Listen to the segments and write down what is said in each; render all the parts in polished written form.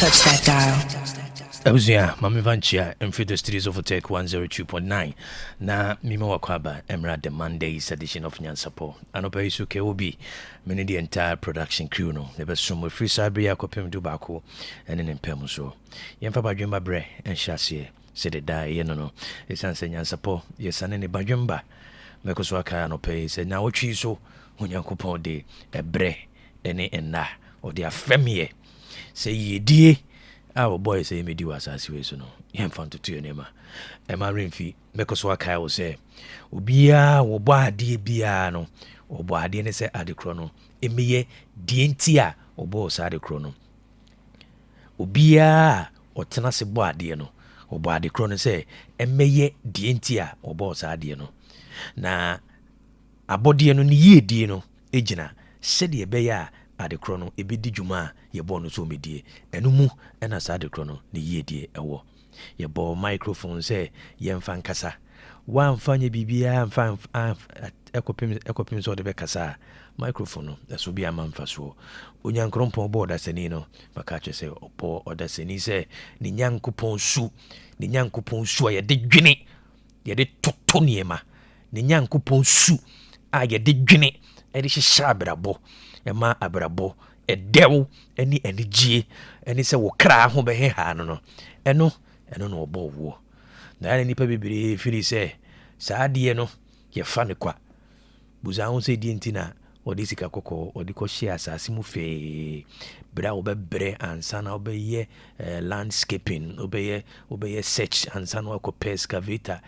touch that dial. Abuzia, Mami Vanchia, and for the studios of Otec 102.9. Na Mima Wakwaba, Emra the Monday's edition of Nyansapo. Anopa Isuke Obi, many the entire production crew no. Never some free Sabria Copim Dubako, and in Pemuso. Yampa Jumba Bre, and Chassie, said the die, no. It's answer Nyansapo, yes, and any Bajumba. Mekoswaka no pay, said now what you so, when Yankopo de, a bre, any and na, or their femie. Say ye dear. Our boy say me do as I say so no. Yem fan to your name. Emma Rinfi, because what I will say. Ubia, or body biano, or body and say at the chrono. Emie, dientia, or boss at the chrono. Ubia, or tenase boadiano, or body chrono say, emeye dientia, or boss adiano. Na a body and ye diano, ejina, said ye beya. Ade krono ebi di djuma ye bo no so medie enumu ena sa ade krono ne yedie ewo ye bo microphone say ye mfa nkasa wa mfa nye bibia mfa ekopim so de be kasa microphone no eso bia ma mfa so onyankrompo bo da sani no maka che say obo oda sani say ni nyankopon su ye de dwene ye de toto niema ni nyankopon su a ye de dwene e de hyehyabra Ema abrabo edew eni gie eni se wo kra ho be ha no eno no obo wo na nipa bibiri firi se saade no ye fa ne kwa buza ho se die ntina odi sika kokko odi ko share asase mu fe bra obebre ansa na obeye landscaping obeye search ansa na ko excavator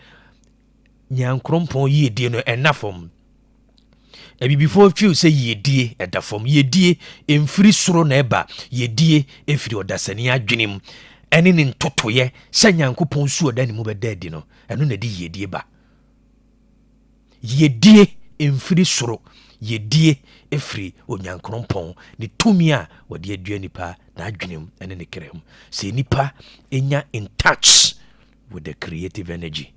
nyankrompon yi die no enafom ebi before few say yedie eda fom yedie emfiri soro na eba yedie efiri odasani adwenem ene ne ntotoye sanyankopon su oda ne mu bedadi no eno na di yedie ba yedie emfiri soro yedie efiri onyankopon ne tumi a wode adua nipa na adwenem ene ne krem se nipa enya in touch with the creative energy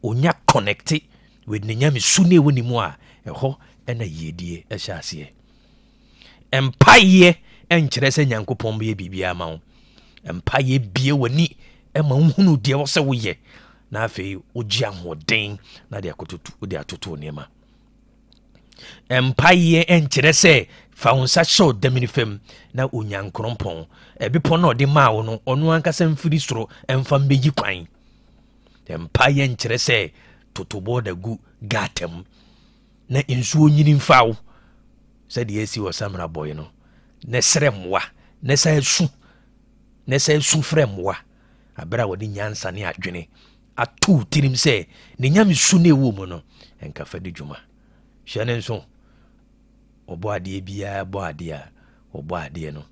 onya connected with nyame su ne woni mu a eho ena yedie ehyaase empaye enkyere se nyankopon be bibia ma wo empaye bie wani ema nhunu de wo se wo ye na afei ogi ahoden na de akototu de atoto nema empaye enkyere se fa wonsa show deminifem na onyankrompon ebipo na ode ma wo no ono ankasa mfiri soro emfa mbeyi kwan empaye enkyere se totobo da gu gatem na insuo nyini mfawo said yesi wo samra boy no ne sremwa ne sa su fremwa abra wodi nyansa ne adwene atu tirim se ne nyame su ne wo mu no enka fa di djuma hwane nso obo ade bia bo ade a obo ade no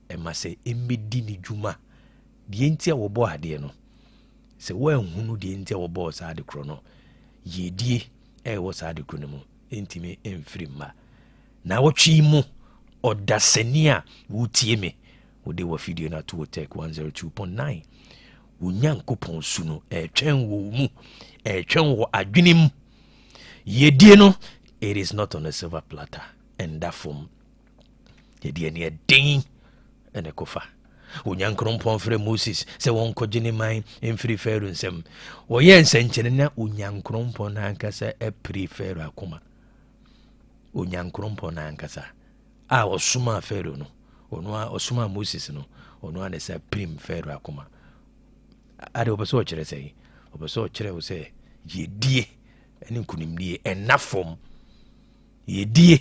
ema se emmedi ni djuma die ntia wo bo ade no se wo ehunu die ntia wo bo sa ade kro no yedie wo sa ade kro no mu intime emfrima na wotwi mu odasenia wutie me wode wa video na to Otec 102.9 unyankopon su no etwen wo mu etwen wo adwenem yedie no it is not on a silver platter and that form yedie ne den ene kofa unyankrompon frɛ Moses se won kogene man emfiri Pharaoh nsem wo ye nsenkyene na unyankrompon na ankasa epri Pharaoh akoma onyankrompon na ankasa a osuma Pharaoh no ono osuma Moses no ono ana sa prim Pharaoh akoma ade obeso kyerɛ sɛ obeso kyerɛ wo sɛ yedie ene nkunimdie enafom yedie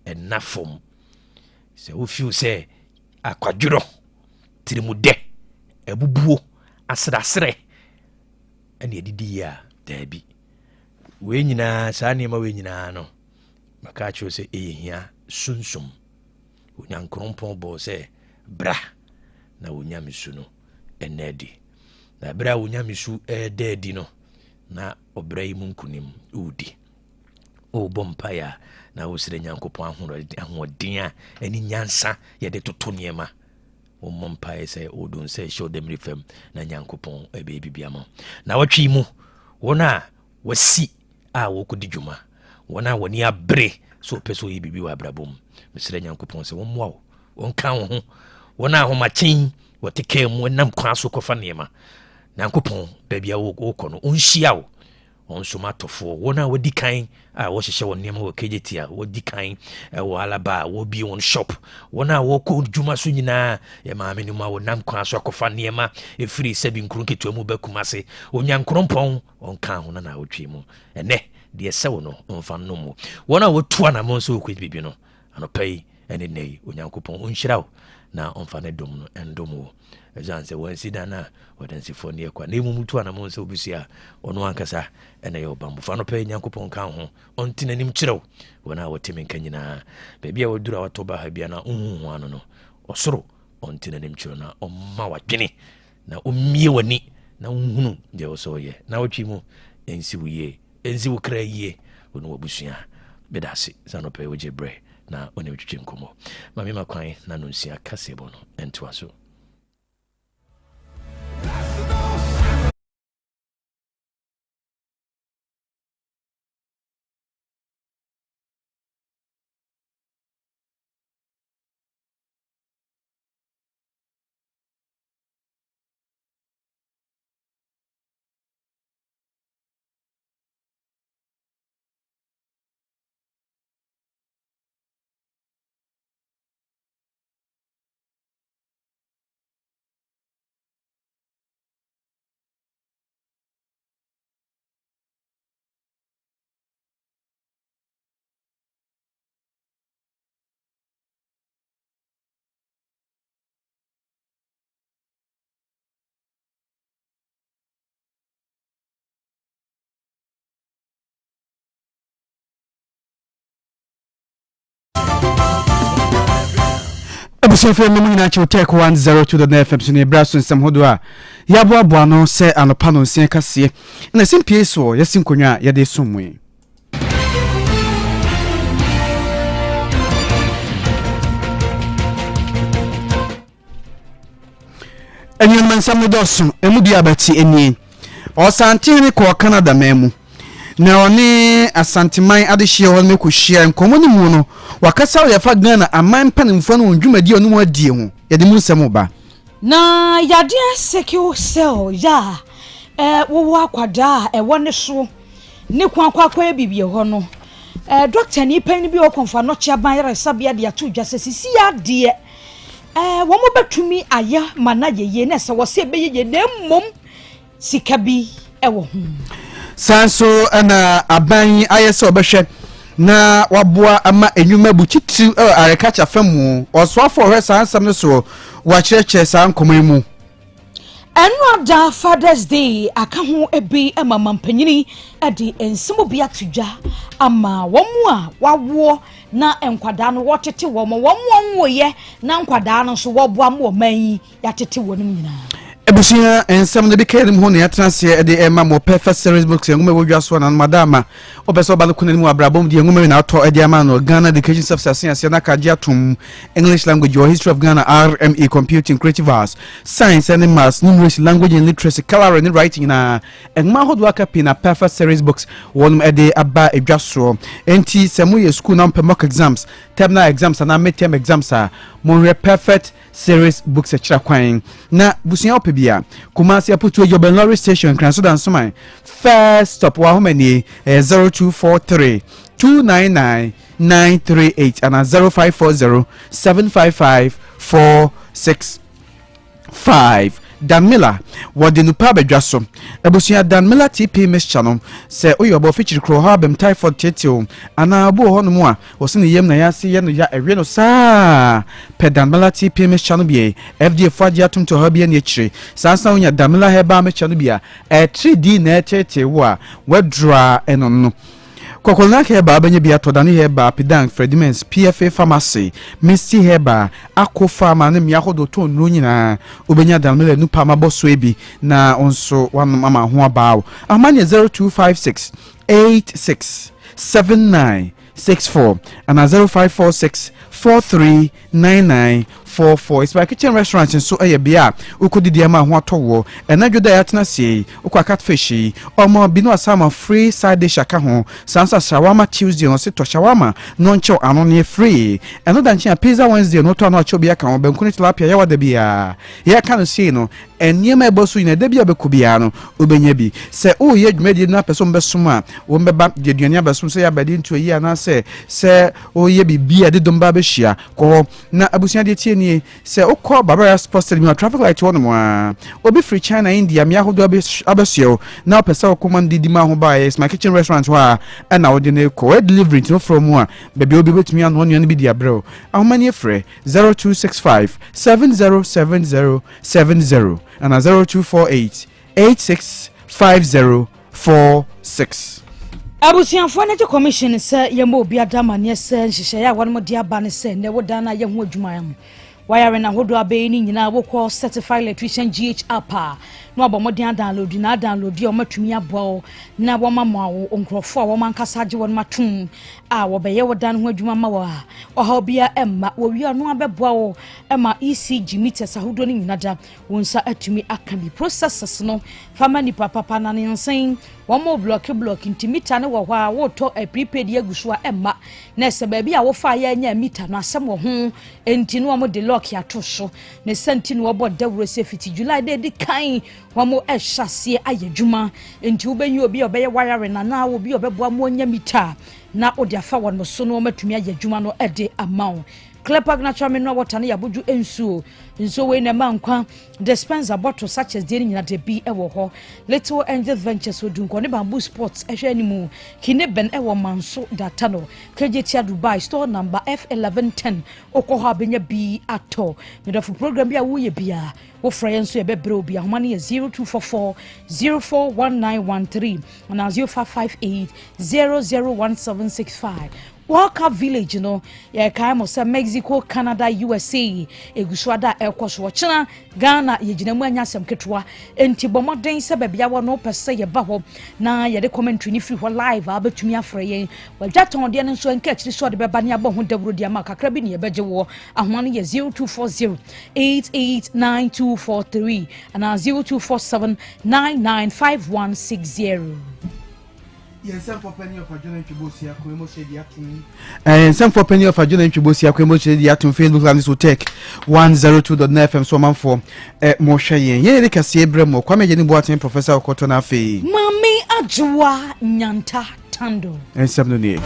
enafom se wo fiu sɛ akwadworo tirimude ebubuo asrasre ene edidi ya dabi we nyina saa ne ma we nyina no maka cho se ehia sunsum onyankrompon bo se bra na onyamisu no enedi na bra onyamisu ededi no na obra yi munkunim udi o bompaya na osire nyankopon ahoden a eni nyansa ye de toto niema o mompae se odun se show them refem na nyankopon ebe bibiama na watwi mu wona wasi a wokodi djuma wona woni abre so peso yi bibi wa brabom misire nyankopon se wonmoa wo wonka wo ho wona ahomachen wote kemu nam kwa so kofa niema nankopon baabi a wo kɔ no onhyia wo onso matofo wona wodi kan a wo hyehye won niema wo kejeti a wodi kan wo alaba wo bi won shop wona wo ko dwuma so nyina ye maame ni ma wo nam kwa so kofa niema efiri sabi nkuru ketua mu bakumase onyankoropon onka ho na wotwe mu ene de sewo no mfa no mu wona wo tua na mo so ko bibi no anopai ene nei onyankopon onhyira wo na onfa ne dom no endom wo ejanse wansi dana wadansi foni ekwa na emu mutu ana monse obusia ono ankasa ene yo bambo fa no pe nyankopon kan ho ontina nim kyerɛw wona wotemi kanyina baabi a wodura watoba ha bia na unhu ano no osoro ontina nim kyerɛw na omma wadwene na ommie wani na unhunu de osoye na wotwi mu ensi wuye ensi wukra yie wono wabusua bedase sano pe woje bre na onim twetwe nkomo mame makwan na no nsia kasebo no entoa so. Ebuso FM mu nyina chi Otec 102.9Fm so ne braso nsem hodo a yaboaboa no se anopa no nsia kase na simpie so yesi nkonwa ya de somwe enyo mansam do so emudi abati eni osantini ko Canada memu na oni asantiman adehye ho me ko hia nkomo ni mu no wakasa ya fa Ghana aman panimfo no ndwumadi onu adie ho yede mu nsem ba na yade secure cell ya wo akwada wone so ne kwankwa bibie ho no doctor ni pan bi o konfa no chia ban yare sabia de ato dwa sisi ade wo mo betumi aya mana yeye na se wo se beye na mmom sika bi ewo ho sanso ana aban ayese obehwe na waboa ama enwuma buchitu arekacha famu oswafo hwe sansam ne so wa cheche san komamu enu da Father's Day aka ho ebi ama mampanyini ade ensimo bia tudwa ama womu a wawo na enkwada no wotete womo woye na nkwada no so woboa mo manyi ya tete wonum nyina ebusia ensam ne bikerim ho ne atranse de ema mo perfect series books ngome wodwa so na madama obeso ba no mu abrabom de ngome na ato de ama no Ghana Education Service Asia na kaji atum English language or history of Ghana RME computing creative arts science and maths numeracy language and literacy coloring and writing na engma hodo akapi na perfect series books wonum de aba edwa so enti samuye school na mock exams terminal exams na midterm exams a mo perfect series books achira kwan na busia opebia Kumasi aputu Yoben Lorry Station Kranso dan Somai first stop wa homani 0243 299 938 and 0540 755 465 Dan Miller wode nupa bedwaso ebusia Dan Miller TP Mission se oyobo feature kro ha bem typhoid tetio ana abu ho no mu a wo se ne yem na ya se ye no ya ewe no sa pe Dan Miller TP Mission bie FDA fadi atum to ha bie ne chire sansa onya Dan Miller heba Mission bia 3D na tete wo a wedra enono Kokolna heba banye bia to dani heba Pidang Fredimens PFA Pharmacy Misty heba Ako Pharma ne miahodo to no nyina obenya dalmele nupa maboso ebi na onso wan mama ho abaawo amanye 0256 86 79 64 and 0546 439944. It's by kitchen restaurant and so bia ukudi diama ho atowo enadwo da yatena sei ukwa catfish omo bino asama free side dish aka ho sansa shawarma Tuesday on se to shawarma no ncho ano ne free eno da nchi pizza Wednesday no to no acho bia kan obenkuni tilapia ya wada bia ya kan sei no eniema ebosu ina da bia bekubia no obenya bi se o ye dwumadi na person besoma wo mbeba de duania besum se ya badi nto yi ana se o ye bibia de domba be hia ko na abusia de tie nie se okọ Barbara Sports Stadium traffic light one mo obi free China India mi ahodo abesio na pesa okomand di ma ho ba is my kitchen restaurant wa na wo de ne ko delivery no from one baby obi betumi an one bi dia bro ahomani frɛ 0265 707070 and 0248 865046. Abusianfo na commission say ye mo obi adama ne say nhihye ya won mo dia ba ne say ne woda na ye ho adwuma ya mo wire na hodo abe ni nyina wo call certified electrician GHR pa no abomoden download na download o matumi abo na wo mamo onkrofo wo mankasa age won matum a wo be ye woda no ho adwuma ma wa oha bia emma wo wi no abeboa wo emma ECG meters ahodo ni nyina da wonsa atumi aka bi processes no fama ni papa na ne nsen wo mo block intimita ne wo hwa wo to a prepaid yaguso a emma na se ba bia wo fa ya nya meter no asem wo ho enti no mo de lock ya to so ne senti no wo dawro safety July de kan wo mo ehhase ayadwuma enti wo benyi obi obeye wire na wo bi obeboa mo nya meter na odi afa won mo so no matumi ayadwuma no ede amount Clepak natural mineral water na yabuju ensuo nso we na mankwa dispenser bottle such as deni nyina de bi ewo ho Little Angel Ventures odunko ne bamboo sports ehwe animu kineben ewo manso data no KJT Dubai store number F1110 okoha benya bi ato medafu program bia wo ye bia wo frɛ nso ye bebre obi ahoma ne 0244 041913 na 0558 001765 Walker Village, you know, ya kaimo sa Mexico, Canada, USA, eguswada ekoso china Ghana ye jinemu anyasem ketwa enti bomoden se bebia wo no pese ye ba ho na ye de commentary ni free ho live abetumi afre ye wajaton de nso enka chiri so de beba ne abo ho dawro de ama kakra bi ne ye beje wo ahoma ne 0240 889243 and 0247 995160. Some for penny of a journey to Bosia, and some for penny of a journey to Bosia, Facebook and this will take 102.9FM. So, man for Moshe, ye, they can see Bremo, come again, Boateng, Professor Cotona Fee. Mami Ajwa Nyanta Tando. And some new name.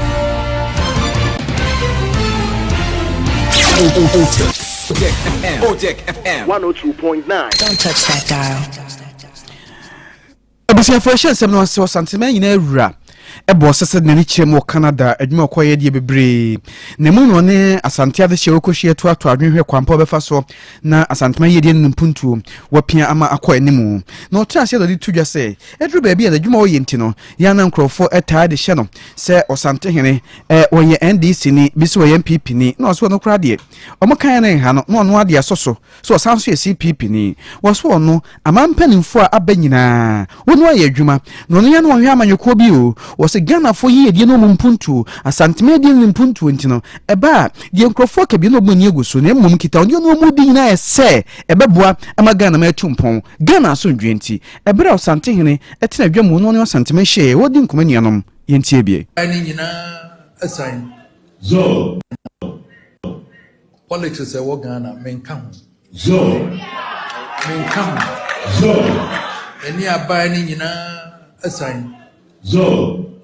Otec FM 102.9. Don't touch that dial. Abusia fashion some no so sentiment in ewura ebo sese nani chirem wo Canada adwuma koye de bebre na mu no ne asante ade hye okohye to ato adwenhwe kwampa befa so na asantema ye de nimpuntu wapia ama akọ animu na o transe do di tudwa se edru ba bia adwuma wo yenti no ya na nkrofo etaa de hye no se osante hene wo ye NDC ni bi se wo ye MPP ni na so no kra de omo kan na ha no no ade asoso so osanso ye CPP ni wo so no amampanimfo a abanyina wo ye adwuma no no ya no hwe amanyoko bi o wo se Ghana fo yi die no mpuntu asanteme die no mpuntu ntino eba die nkrofo ka bi no boni eguso na mmom kita onye no mu di na ese ebeboa ama Ghana ma atumpon Ghana so ndwenti ebere osante hene etena dwam no ne osanteme hye wodi nkomani anom yentie bie ani nyina assign politics e wo Ghana menka ho eni aba ni nyina assign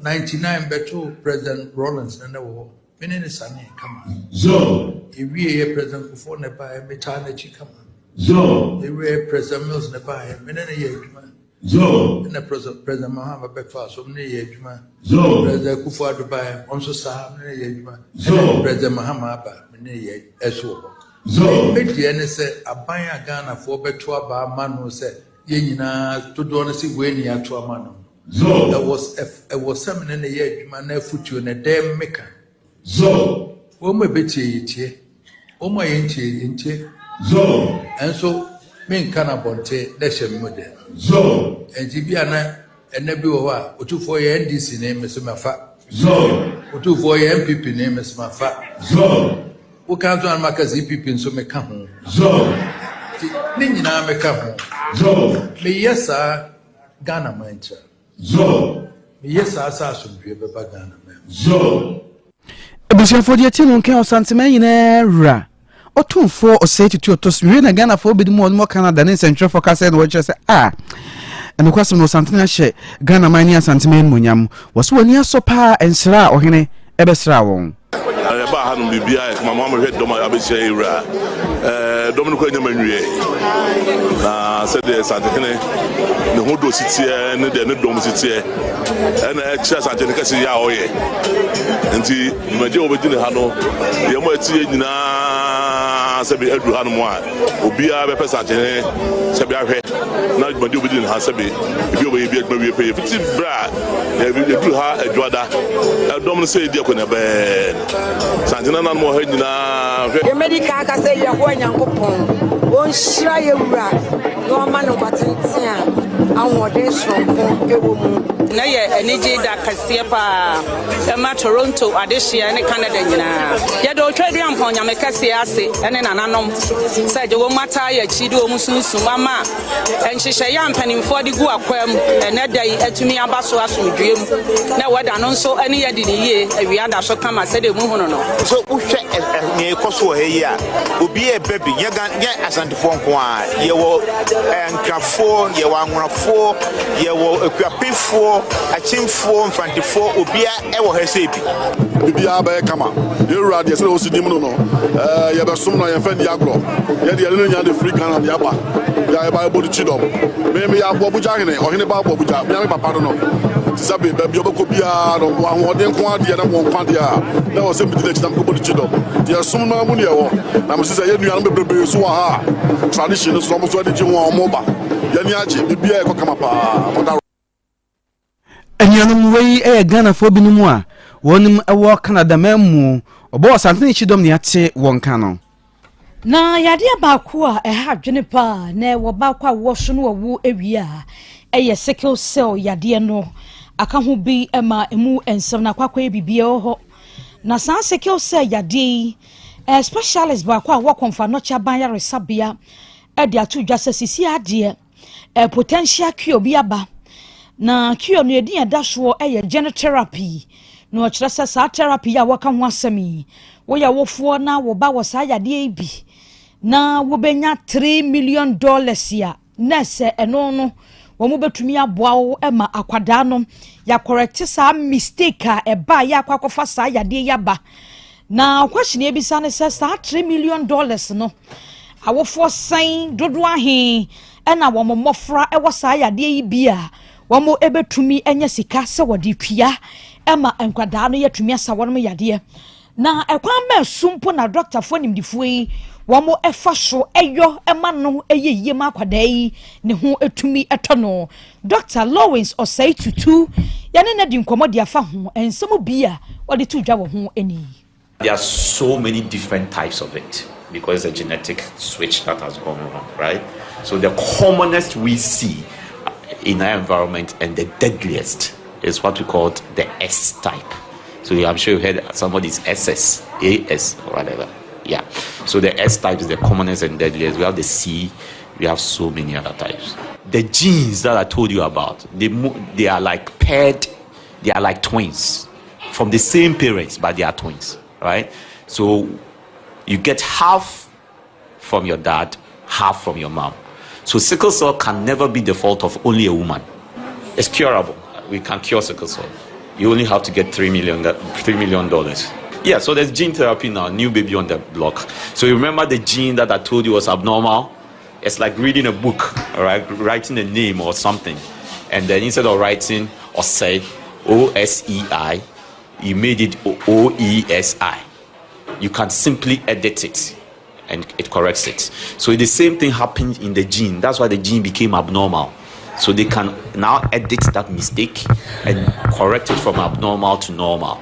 99 beto President Rollins and wo menene sane kama ewie ye President Kufo ne ba e meta na chi kama ewie President Mills ne ba e menene ye adwuma na President Mahama befa so menene ye adwuma President Kufo Dubai onso sa menene ye adwuma President Mahama ba menene ye eso medie ne se aban a Ghana fo beto aba ma no se ye nyina to do no se we ni ato ama no there was something in the year, man, foot you in a damn maker. Oh, my betty, oh, my inche, and so, men canabonte, that's a model. And Gibiana, and Nebuwa, or 2 for your NDC name is my fat. Or 2 for your MPP name is my fat. wo kan so an makazi pipi nso meka ho zo ni nyina meka ho zo me yesa Ghana mancha zo me yesa sa asomdwe beba Ghana man zo ebusiafo de ti no nka osantema nyina ra otumfo osei tutu otosmi na Ghana fo bedi mo Canada ne central focus and watch say eno kwasem no santena hye Ghana man ni asantema munyam woso wani asopa ensra ohene ebesra won ba hanu bibia e mama mo hwe dom abehia ewra dom no kwa nyama nwie na se de santene ne hodo sitie ne de ne dom sitie na echa santene kasi ya oye nti maje obedi ne ha no ye mo atie nyina se be adu ha no mo a obia be pesa santene se be ahwe na maje obedi ne ha se be bi obe bi agba wie pe fiti bra ye bi adu ha adwada dom no se di akona be Santina na mo hanyina ye medical ka say ye ho Nyankopon won hira ye wura no ma no kwatentia anwode sonko ewo mu na ye eniji da kase pa ma Toronto adehia ne Canada nyina ye do twadu ampon nyame kase ase ene nananom say je wo mata ye chi do mu sunsun mama enhyehyɛ ya mpanimfo de gu akwam ene dai atumi abaso asomdwe mu na wada no nso ene ye de ye awia da so kama say de mu hono no so uhwe ne koso he ya obi e baby ye asantifo nko a ye wo nkrafo ye wo anworafo ye wo akuapefo achimfo mfantifo obi e wo hese bi bibia ba kama ye wura de se o sidim no ye be som no ye fa di agro ye de no nya de free Ghana de aba ya ba body chidom me ya bo buja hene ohene ba bo buja me papa do no tisabe ba bi obeko bia no ho de nko ade na mo nko ade a na o se mi de chidam ko body chidom ye som no mu ne ye wo na mo se ye nua no bebrebe so wa ha tradition so mo so de ji ho mo ba ye ni aje bibia e ko kama pa enyanum wei Ghana fo binumu a wonim ewo Canada mamu obo santene chidom ne ate wonka no na yade abaako a ha dwene pa na wo ba kwa wo so no wo ewia eye sickle cell yade no aka ho bi ema emu ensem na kwakwa bibie ho na san sickle cell yade specialist ba kwa wo konfa no cha ban ya resabia e de atu dwasa sisi ade potential cure bi aba na cure no edin adaso eye gene therapy no kire sa therapy ya waka ho asemi wo ya wofo na wo ba wo sa yade bi na wo benya $3 million ya na se eno no wo mo betumi aboa wo ema akwada no ya correct sa mistake a eba ya akwakofa sa yade ya ba na question e bisa ne se sa $3 million no awofo san dodo ahe ena wo momofra e wo sa yade yi bia wo mo ebetumi enya sika se wode twia ema enkwada no yatumi asa wo no yade na ekwan ma sumpo na doctor fo nimdifo yi wo mo efa so eyo ema no eyeye ma kwada yi ne ho etumi etono Dr. Lawrence Osei Tutu yane na di nkomodi afa ho ensemo bia wode tu dwa wo ho eni. There are so many different types of it because it's a genetic switch that has gone wrong, right? So the commonest we see in our environment and the deadliest is what we call the S type. So I'm sure you heard somebody's SS, AS, or whatever. Yeah. So the S type is the commonest and deadliest. We have the C. We have so many other types. The genes that I told you about, they are like paired. They are like twins from the same parents, but they are twins, right? So you get half from your dad, half from your mom. So sickle cell can never be the fault of only a woman. It's curable. We can cure sickle cell. You only have to get $3 million. Yeah, so there's gene therapy now, new baby on the block. So you remember the gene that I told you was abnormal? It's like reading a book, all right, writing a name or something. And then instead of writing Osei, O-S-E-I, you made it O-E-S-I. You can simply edit it and it corrects it. So the same thing happened in the gene. That's why the gene became abnormal. So they can now edit that mistake and correct it from abnormal to normal.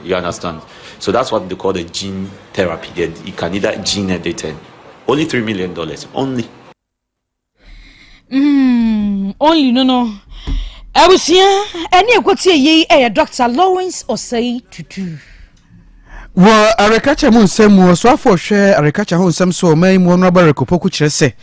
You understand? So that's what they call the gene therapy. You can either gene edit it. Only $3 million. Only. Only no. I was here. Any equity ye Dr. Lawrence Osei Tutu. Wa arekacha mu nsem wo so afo hwe arekacha ho nsem so man mu no ba rekopoku kire se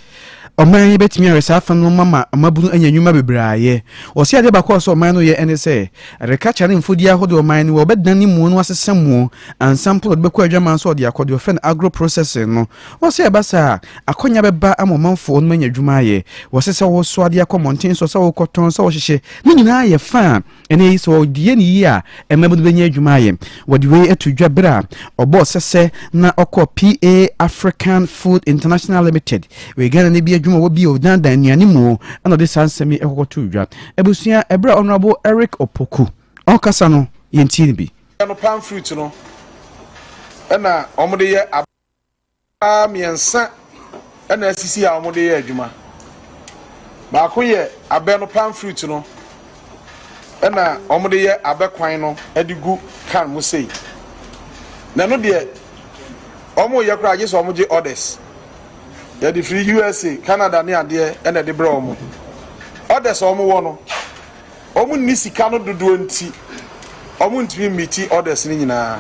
oman betimi aresa afa no mama amabunu anyanyuma bebraaye wo se ade bakọ so oman no ye ene se arekacha ne mfodi ahodo oman ni wo bedan ni mu no asesam ansample de bekọ adwaman so de akọde ofen agro processing no wo se basa akonya beba amomanfo no manya adwuma ye wo se wo so ade akomonten so wo koton so wo hyehe ni nyina ye fa ene so die ni yi a emabunu benya adwuma ye wo de we atudwa bra obo sese na okọ PA African Food International Limited we gana ne bi adwuma wo bi odanda nuane mu ana de sansemi ekokoto udwa ebusua ebra honorable Eric Opoku okasa no yenti ni bi no palm fruit no na omode ye miensa na asisi a omode ye adwuma ba ko ye abe no palm fruit no na omode ye abekwan no edigu kan mu sei na no de omo ye kra agese omo je orders ya di free USA Canada ne ade na de bra omo orders omo wo no omo ni sika no dodo nti omo ntimi miti orders ni nyina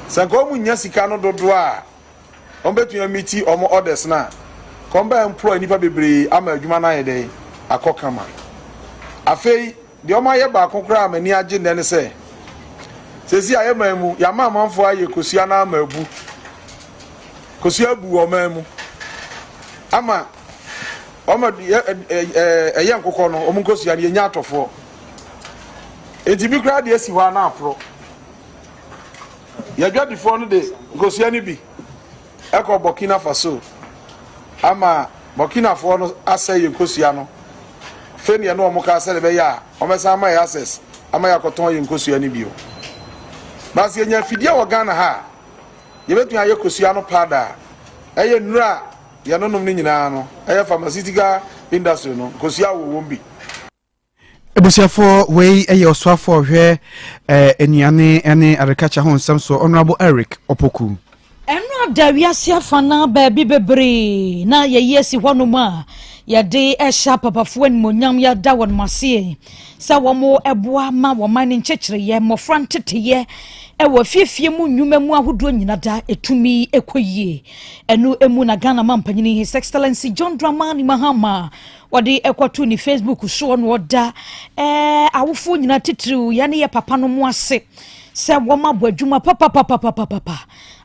sanko omo nya sika no dodo a omo betua miti omo orders na komba employ nipa bebre ama adwuma na ye de akokama afei de omo ye ba akokra amani age ne se sesi aye mamu ya ma amanfo aye kosua na amabu kosua bu o mamu ama oma eye nkokọ no omu kosua ne nya atofo etibi kra de esi ho na apro ya dwadifo no de kosua ni bi eko Burkina Faso ama Burkina Faso no aseye kosua no feni ya no omu ka asele be ya omesa ama ya access ama ya koton ye kosua ni bi o basi enya fidia wo Ghana ha yebetu aye kosua no pada eye nura ya no nom ni nyina no eye pharmaceutical industry no kosua wo wombi ebusiafo we eye oswafo hwe enuane ene arekacha ho nsam so honorable Eric Opoku enra dawiase afana ba bi bebre na yeyesi honoma yade esha papafo animonyam yada won mase sa womo eboa ma woman nchechire ye mofra ntete ewo fiefie mu nnwuma mu ahodo nyina da etumi ekoyie enu emu na Ghana mampanyini His Excellency John Dramani Mahama wadi ekwato ni Facebook so no da awofo nyina titiriu ya ne ye papa no mu ase se woma bo adwuma papa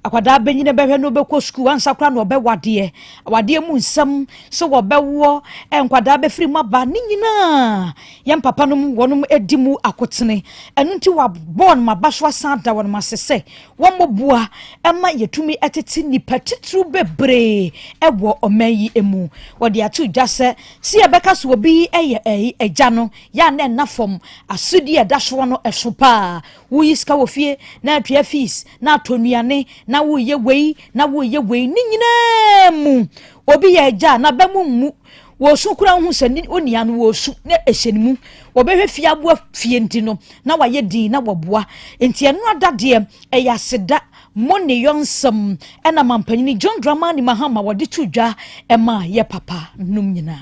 akwada benyine behwe no bekọ school ansakra no obewade awade mu nsam so wobewo enkwada befiri maba ni nyina yam papa no mu wonum edimu akotene enu nti wa born mabaswa sada won masese womobua ema yetumi etete ni patitru bebre ewo omayi emu wode atu dase si ebeka so obi eye eja no ya na nafom asudi edahwo no esopa wo yiska wo fie na atua fees na atonuane na wo ye wei ni nyina mu obi ye ja na ba mu wo su kura hu se ni onia no wo su na ehyenimu wo behwe fie aboa fie ntino na wa ye din na waboa enti eno adade ya seda money yonsam ena mampanyini John Dramani Mahama wadi tudwa ema ye papa num nyina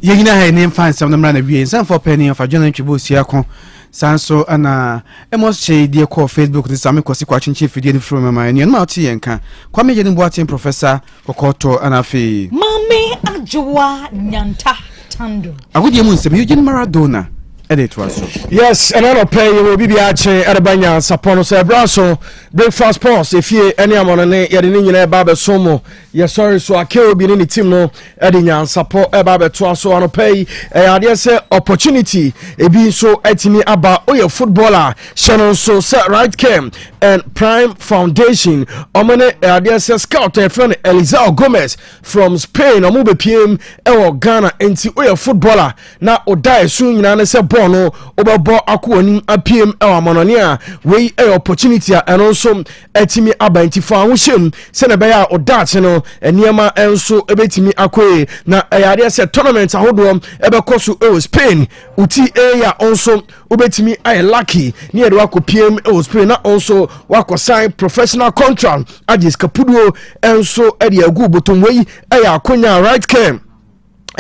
ye nyina ha ne mfansam na mra na wie san for penny of John Ntwibo siako sanso ana emos che die ko Facebook ni sami ko si kwa chinchi fidie ni from mama ni ma oti yenka kwa meje ni Boateng professor kokoto ana fe mami ajwa nyanta tando agudie mu nsem Eugene Maradona edit was yes and I pay you will be ache Arbanya Sapono se braso breakfast pause if you any amone ye de nyina ba be somo ye sorry so akeo bi ni team no e de Nyansapo e ba be to so an pay ade say opportunity e bi so atimi aba oye footballer channel so set right cam and Prime Foundation omone ade say scout e friend Elizao Gomez from Spain omo be pm e Ghana enti oye footballer na odai so nyina ne se no obebo akwoni apiem e amanone a we opportunity and also etimi abantifo ahoshem se na be ya odache no eniema enso ebetimi akoe na yade se tournament ahodo ebekoso e Spain uti ya also obetimi ay lucky ni ede wakopiem e Spain na also wakosign professional contract agis kapudo enso ede agu botom we ya akonya right cam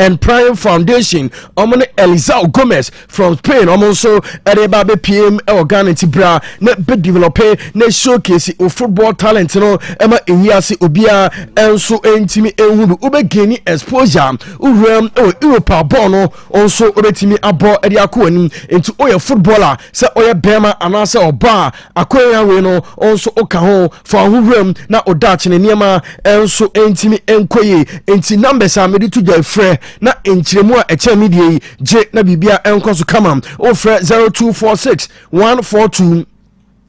and Prime Foundation omone Elizao Gomez from Spain omonso ereba be PM Ghana tibra ne be develop ne showcase o football talent no ema ewiase obia enso entimi ehunu ube geni exposure uram Europa ball no onso obetimi abo eri akoanim enti oye footballer se oye bema anase oba akoya we no onso oka ho fa huram na odache ne niema enso entimi enkoye enti numbers a medi to joy frɛ na enkyiremu a eche medie je na bibia enkoso kama o frɛ 0246 142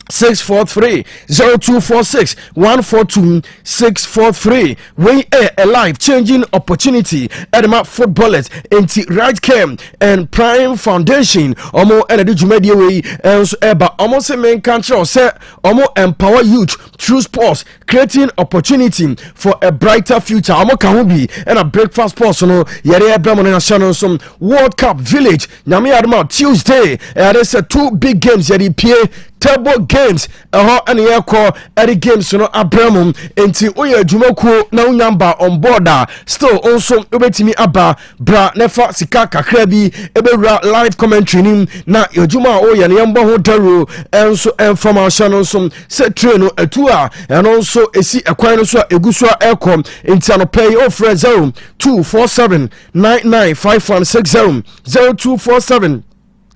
643 0246 142 643 when a life-changing opportunity at my footballers into right cam and Prime Foundation omo energy jumedi way and so eba almost a main country or say omo empower youth through sports creating opportunity for a brighter future omo kahubi and a breakfast personal yere ebra national some World Cup village nyame adama Tuesday there is 2 big games yere pie table games and yako at games no abramum enti oye adwumakuo na unyamba on board still also obetimi aba bra nefa sika kakra bi ebewura live commentary nim na adwuma oye ne yambo ho daru enso information no some set train no atua and also esi ekwan no so eguso ekom enti anopay ofre 0247 995160 0247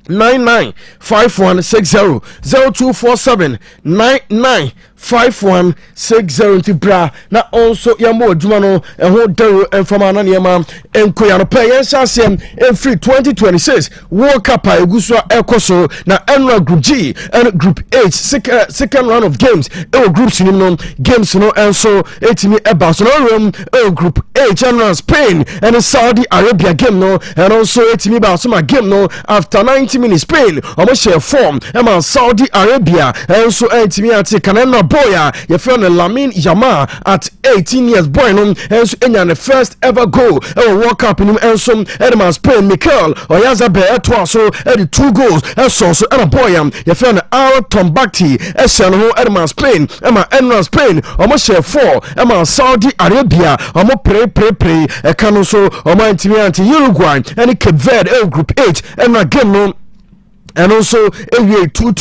995160 0247 995160 bra na also yamo adwuma no eho daru enfama na niema enkoya no pay yensasem every 2026 World Cup eguso ekoso na enra group G and group H second round of games groups nim no games no enso etimi eba so no group H and Spain and Saudi Arabia game no and also etimi ba so ma game no after 90 minutes Spain almost share form and Saudi Arabia and so etimi ati kanena boya your friend Lamine Yamal at 18 years boy no and so enya the first ever goal World Cup in and so Edman Spain Mikel Oyarzabal etwa so the 2 goals and so and boy your friend Tom Bakti esen ho Edman Spain Edman Spain almost share 4 and Saudi Arabia almost pre kanu so etimi ati Uruguay and Cape Verde group H and game no and also a 2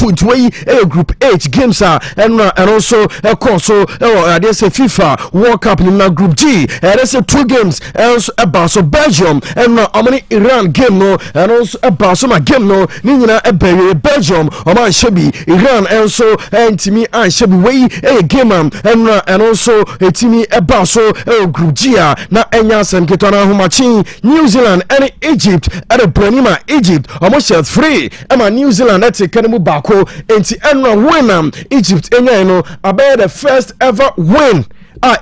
group H games and also a course so there's a FIFA World Cup in group G there's 2 games and about so Belgium and many Iran game no and also about so my game no nina a Belgium or my shebi Iran and so and to me I shebi way a game and also a team about so group G na Nyansapo ketona humachi New Zealand and Egypt at a Bonima Egypt almost 3 New Zealand eti kanemu bako enti enra win Egypt enya no about the first ever win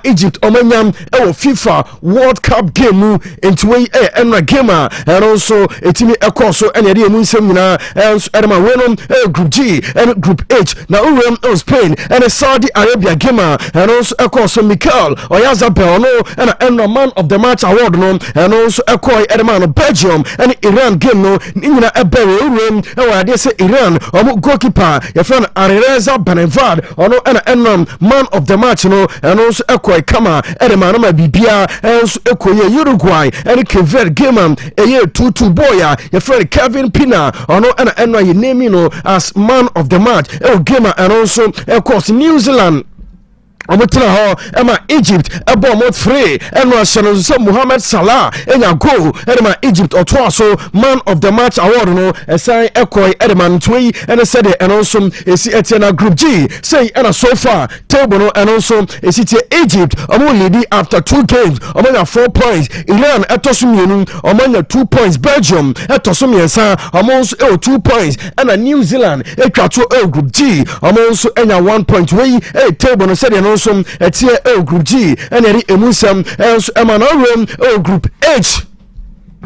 Egypt omanyam FIFA World Cup game into way enra gamer and also etimi ekoso ene de nsem nyina and edema wenom group G and group H na urem Spain and Saudi Arabia gamer and also ekoso Mikel Oyarzabal no and enra man of the match award no and also ekoi edema no Belgium and Iran game no nyina ebere urem e dey say Iran omo goalkeeper your friend Reza Benevad ono and enra man of the match no and also ekoi kama edema no ma bibia enso ekoye Uruguay and Cape Verde game eye 2-2 boya your friend Kevin Pina ono and enra ye name no as man of the match game and also of course New Zealand omotina ho ema Egypt ebo mo 3 eno shano so Mohamed Salah enya goal edema Egypt oto so man of the match award no esan ekoi edema ntwi ene said and also esi etiana group G say ena so far table no and also esi tie Egypt omo lead after 2 games omo 4 points Iran etosumienu omo 2 points Belgium etosumiensa omo 2 points and New Zealand etwato group G omo so enya 1 point we table no said also etie group G and eri emusam emanorum group H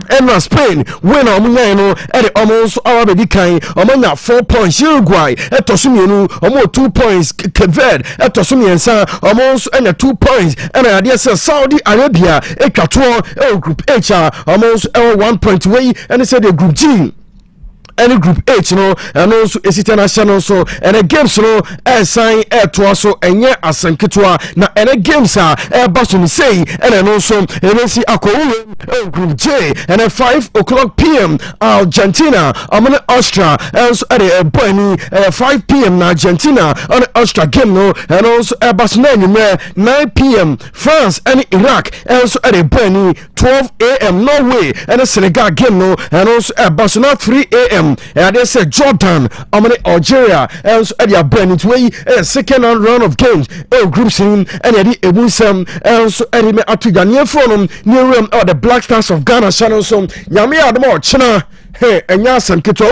Emma Spain win omunya no eri almost our bedi kan omunya 4 points Uruguay etosumienu omo 2 points Cape Verde etosumiensa almost enya 2 points and ade say Saudi Arabia etwato group H almost 1 point we and say the group G any group H no and also esita national so and a games no sign to also enye asanketwa na and games are basun say and also MSC Akko group J and at 5 o'clock p.m. Argentina among Austria and so at a bunny 5 p.m. Argentina on Austria game no and also Barcelona 9 p.m. France and Iraq and so at a bunny 12 a.m. Norway and a Senegal game no and also Barcelona 3 a.m. and they say Jordan among Algeria and so at the bunny way second round of games group scene and the Ebusam and so at the Atuganian forum near room or the Black Stars of Ghana channel so Yami Adamo China. Hey, and Yasan Kito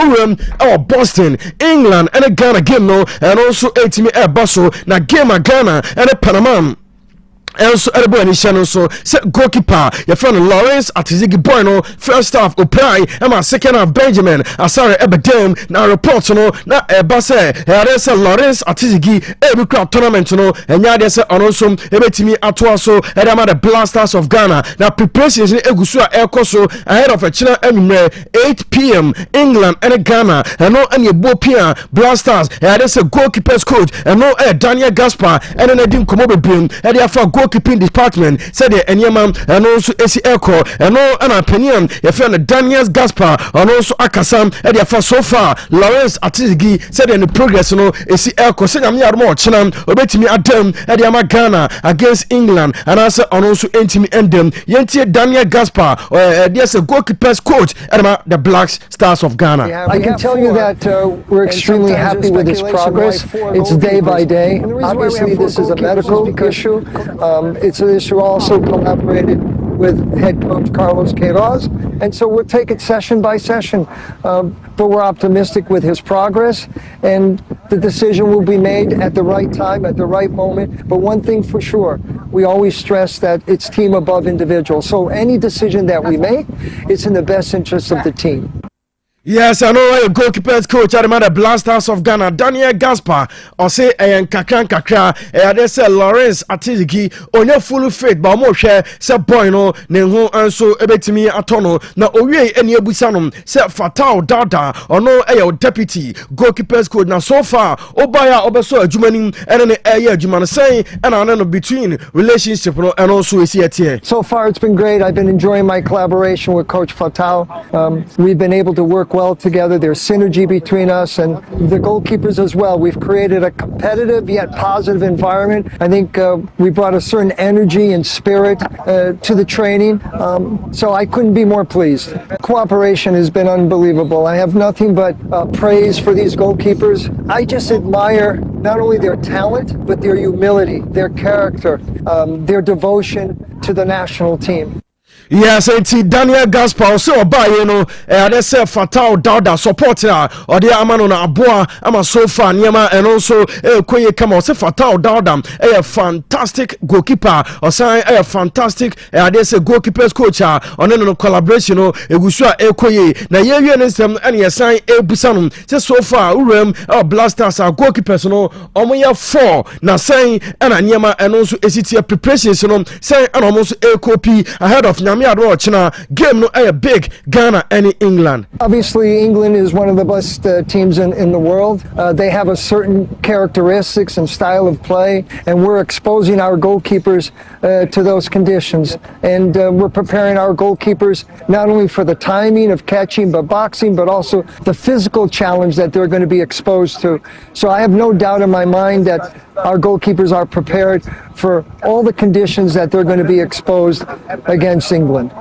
or Boston, England, and a Ghana game no, and also 18 air Basso, na game a Ghana and a Panama. Also, everybody channel so set goalkeeper your friend Lawrence Atizigi Bueno first half Oprai and my second half Benjamin Asare Ebedem now report no na Ebase there's Lawrence Atizigi every crowd tournament no and ya there's also ebetimi atoa so and the Blasters of Ghana now preparations in Egusua Aircoso ahead of a China anywhere 8 p.m. England and Ghana and no any Bopia Blasters and there's a goalkeeper's coach and no Daniel Gaspar and then I didn't come over being and therefore goalkeeping department said the Enyama and also AC Echo and all an opinion if you're Daniel Gaspar and also Akasam and therefore so far Lawrence Atizigi said in the progress no AC Echo said I'm more Chinam obetimi Adam and the Ghana against England and also intimi endem Yentie Daniel Gaspar there's a goalkeeper's coach at the Black Stars of Ghana. Yeah, I can tell you that we're extremely happy with his progress. It's day by day. Obviously this is a medical issue. It's an issue also collaborated with head coach Carlos Queiroz, and so we'll take it session by session, but we're optimistic with his progress, and the decision will be made at the right time, at the right moment. But one thing for sure, we always stress that it's team above individual, so any decision that we make, it's in the best interest of the team. Yes, I know a goalkeeper's coach at the Blasters of Ghana, Daniel Gaspar, or say a kakra, they say Lawrence Atizigi, on your full faith, but more share, say boy no, Nenho, and so ebetimi atono, na oye any busanum, say Fatal Dada, or no a deputy goalkeeper's coach. Now so far, Obaya Obeso, Jumanin, and an air Juman saying, and I know between relationship and also is here. So far, it's been great. I've been enjoying my collaboration with Coach Fatal. We've been able to work well together. There's synergy between us and the goalkeepers as well. We've created a competitive yet positive environment. I think we brought a certain energy and spirit to the training. So I couldn't be more pleased. Cooperation has been unbelievable. I have nothing but praise for these goalkeepers. I just admire not only their talent, but their humility, their character, their devotion to the national team. Yes, it's Daniel Gaspar so by they say Fatal Dauda supporter or the amano na aboa ama so far nyama and also Koye Kama say Fatal Dauda a fantastic goalkeeper or say a fantastic they say goalkeeper's coach on no collaboration Egusua Koye na ye nsem and ye sign Ebusanum say so far urem Blasters are goalkeepers no omoya 4 na saying and nyama and also ECT preparations say and almost a copy ahead of game no a big Ghana and England. Obviously England is one of the best teams in the world. They have a certain characteristics and style of play, and we're exposing our goalkeepers to those conditions, and we're preparing our goalkeepers not only for the timing of catching but boxing, but also the physical challenge that they're going to be exposed to. So I have no doubt in my mind that our goalkeepers are prepared for all the conditions that they're going to be exposed against England.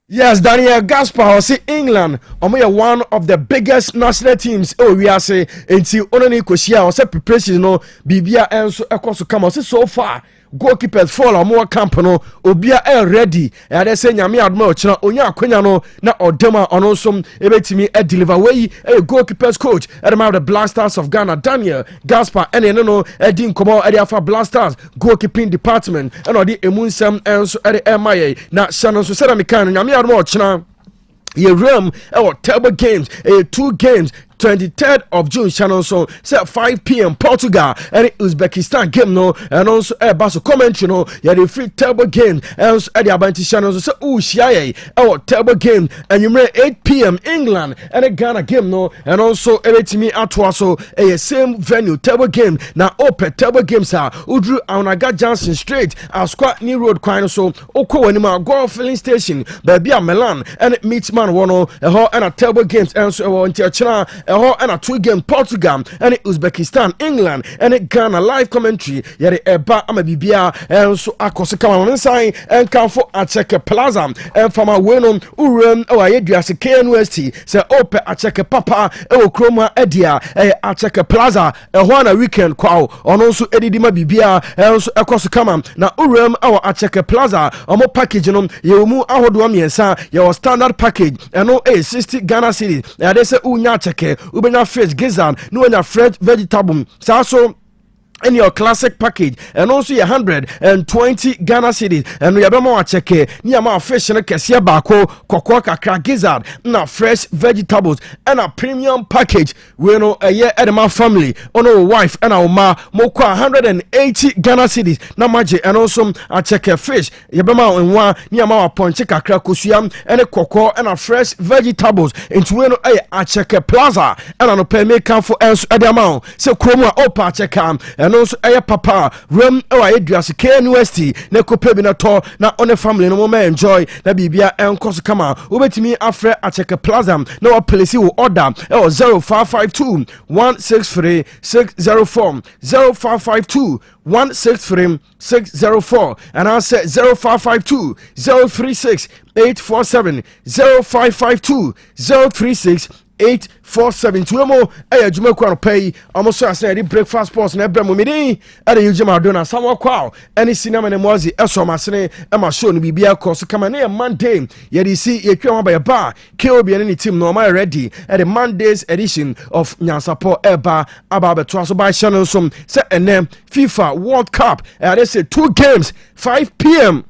Yes, Daniel Gaspar say England are one of the biggest national teams. We are say until only Kosia or say preparation no Bibia and so across come so far. Goalkeepers fall or more campano obia ready and they say nyame admo china onya akwanya no na odema ono som ebetimi deliver way a goalkeepers coach at the Black Stars of Ghana Daniel Gaspar and no edin komo afa Blasters goalkeeping department and odi emunsam and so at the MIA na shanon so said me kan nyame admo china ye realm or terrible games 2 games 23rd of June channel so say 5 p.m. Portugal and Uzbekistan game no and also baso commentary no ya the free turbo game and also the Abanti channel so shia our turbo game and you 8 p.m. England and a Ghana game no and also eletimi atwa so same venue turbo game na Opec turbo games are Udru Aunaga Johnson Street Asqua New Road Kwino so oko wanima go filling station baby a Milan and Meatman wono and a turbo games and so on China and a 2 game Portugal and Uzbekistan England and Ghana live commentary yare eba amabibia and so akose kama inside and come for Acheke Plaza and from a weno urem ayeduase KNUST say ope Acheke Papa Kroma Edia Acheke Plaza na weekend kwao ono so edidi mabibia and so akose kama na urem Acheke Plaza omo package no yemu ahodo amiensa your standard package and no 60 Ghana cedis and they say unya Acheke ubenya fish gizzard no na fresh vegetable so in your classic package and also your 120 Ghana cedis and we have more check near my fish and kesia bako kokwa gizzard na fresh vegetables and a premium package we know a year at my family on our wife and our ma moko 180 Ghana cedis na maje and also a check fish yabema in one near my ponche kakra kusuam and a kokwa and a fresh vegetables into we know a check plaza and an pay make for else at the amount so chroma opa check and also papa rem ayeduase KNUST na kope bi na to na one family no mo enjoy na bibia enkoso kama obetimi afre Acheke Plaza na wa police wo order 0552 163 604 0552 163 604 and I say 0552 036 847 0552 036 847 tuemo adwuma kwa no pay almost as na breakfast pause na ebra momidi ada yujima dona samwa kwao any cinema na mozi eso masene e ma show no bibia course kama na Monday ye dey see ye twa ba ba KOB any team no my ready at the Monday's edition of Nyansapo eba aba to so by channel some say FIFA World Cup they say 2 games 5 p.m.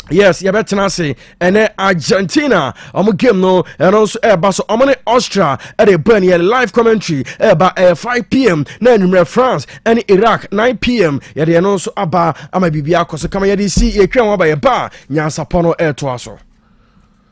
Yes, you better not say. And then Argentina, game no, and also so Austria at a burn live commentary about 5 p.m. Then France and Iraq 9 p.m. Yeah, they also about Amabibia because come here see a crown by a bar Nyansapo air to us.